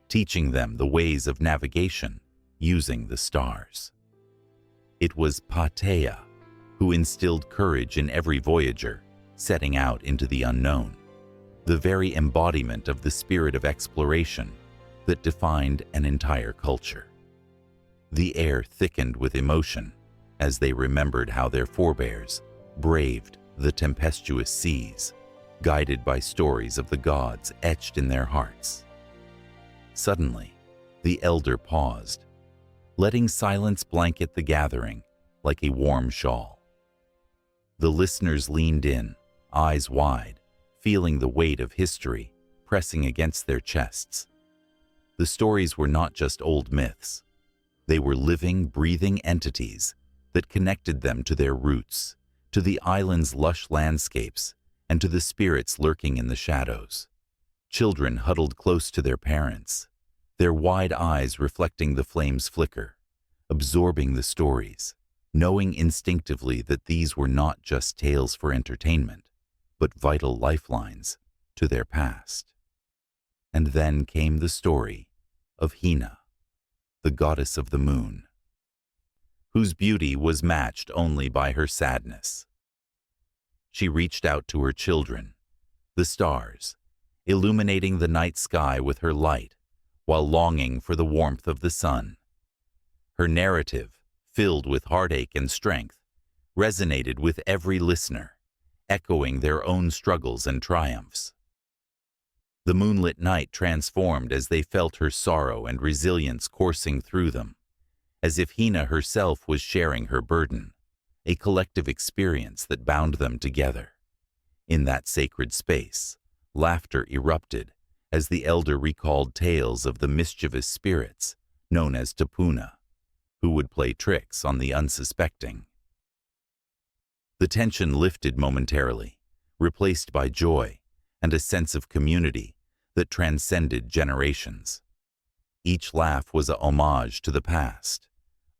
teaching them the ways of navigation using the stars. It was Patea who instilled courage in every voyager setting out into the unknown, the very embodiment of the spirit of exploration that defined an entire culture. The air thickened with emotion as they remembered how their forebears braved the tempestuous seas, guided by stories of the gods etched in their hearts. Suddenly, the elder paused, letting silence blanket the gathering like a warm shawl. The listeners leaned in, eyes wide, feeling the weight of history pressing against their chests. The stories were not just old myths. They were living, breathing entities that connected them to their roots, to the island's lush landscapes, and to the spirits lurking in the shadows. Children huddled close to their parents, their wide eyes reflecting the flame's flicker, absorbing the stories, knowing instinctively that these were not just tales for entertainment, but vital lifelines to their past. And then came the story of Hina, the goddess of the moon, whose beauty was matched only by her sadness. She reached out to her children, the stars, illuminating the night sky with her light, while longing for the warmth of the sun. Her narrative, filled with heartache and strength, resonated with every listener, echoing their own struggles and triumphs. The moonlit night transformed as they felt her sorrow and resilience coursing through them, as if Hina herself was sharing her burden, a collective experience that bound them together. In that sacred space, laughter erupted as the elder recalled tales of the mischievous spirits known as Tapuna, who would play tricks on the unsuspecting. The tension lifted momentarily, replaced by joy and a sense of community that transcended generations. Each laugh was a homage to the past,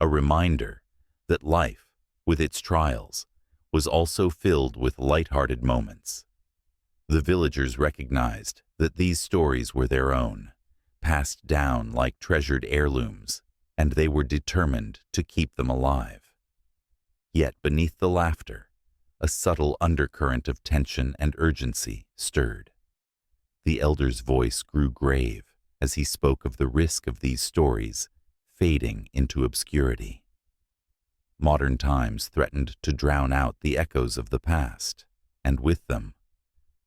a reminder that life, with its trials, was also filled with light-hearted moments. The villagers recognized that these stories were their own, passed down like treasured heirlooms, and they were determined to keep them alive. Yet beneath the laughter, a subtle undercurrent of tension and urgency stirred. The elder's voice grew grave as he spoke of the risk of these stories fading into obscurity. Modern times threatened to drown out the echoes of the past, and with them,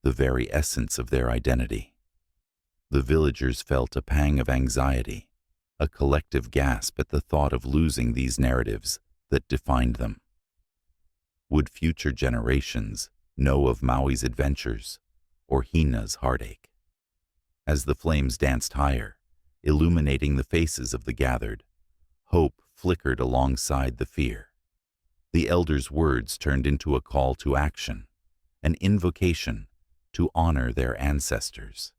the very essence of their identity. The villagers felt a pang of anxiety, a collective gasp at the thought of losing these narratives that defined them. Would future generations know of Maui's adventures or Hina's heartache? As the flames danced higher, illuminating the faces of the gathered, hope flickered alongside the fear. The elders' words turned into a call to action, an invocation to honor their ancestors.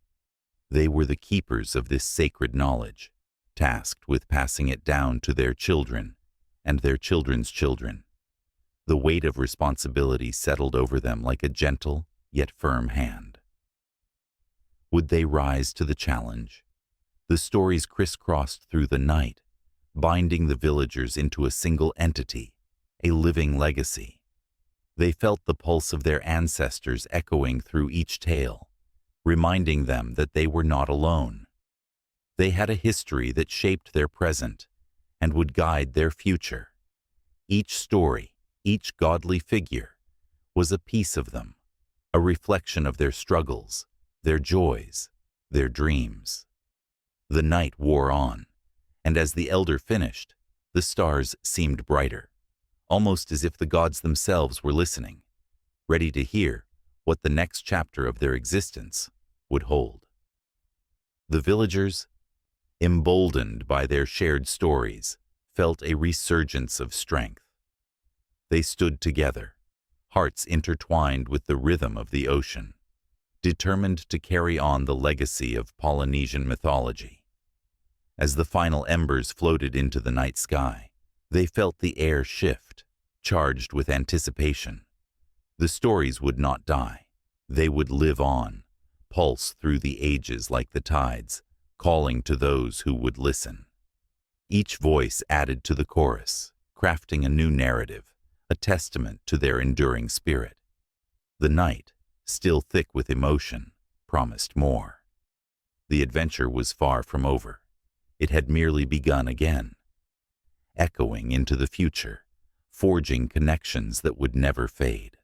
They were the keepers of this sacred knowledge, tasked with passing it down to their children and their children's children. The weight of responsibility settled over them like a gentle yet firm hand. Would they rise to the challenge? The stories crisscrossed through the night, binding the villagers into a single entity, a living legacy. They felt the pulse of their ancestors echoing through each tale, reminding them that they were not alone. They had a history that shaped their present and would guide their future. Each story, each godly figure, was a piece of them, a reflection of their struggles, their joys, their dreams. The night wore on, and as the elder finished, the stars seemed brighter, almost as if the gods themselves were listening, ready to hear what the next chapter of their existence would hold. The villagers, emboldened by their shared stories, felt a resurgence of strength. They stood together, hearts intertwined with the rhythm of the ocean, determined to carry on the legacy of Polynesian mythology. As the final embers floated into the night sky, they felt the air shift, charged with anticipation. The stories would not die. They would live on, pulse through the ages like the tides, calling to those who would listen. Each voice added to the chorus, crafting a new narrative, a testament to their enduring spirit. The night, still thick with emotion, promised more. The adventure was far from over. It had merely begun again, echoing into the future, forging connections that would never fade.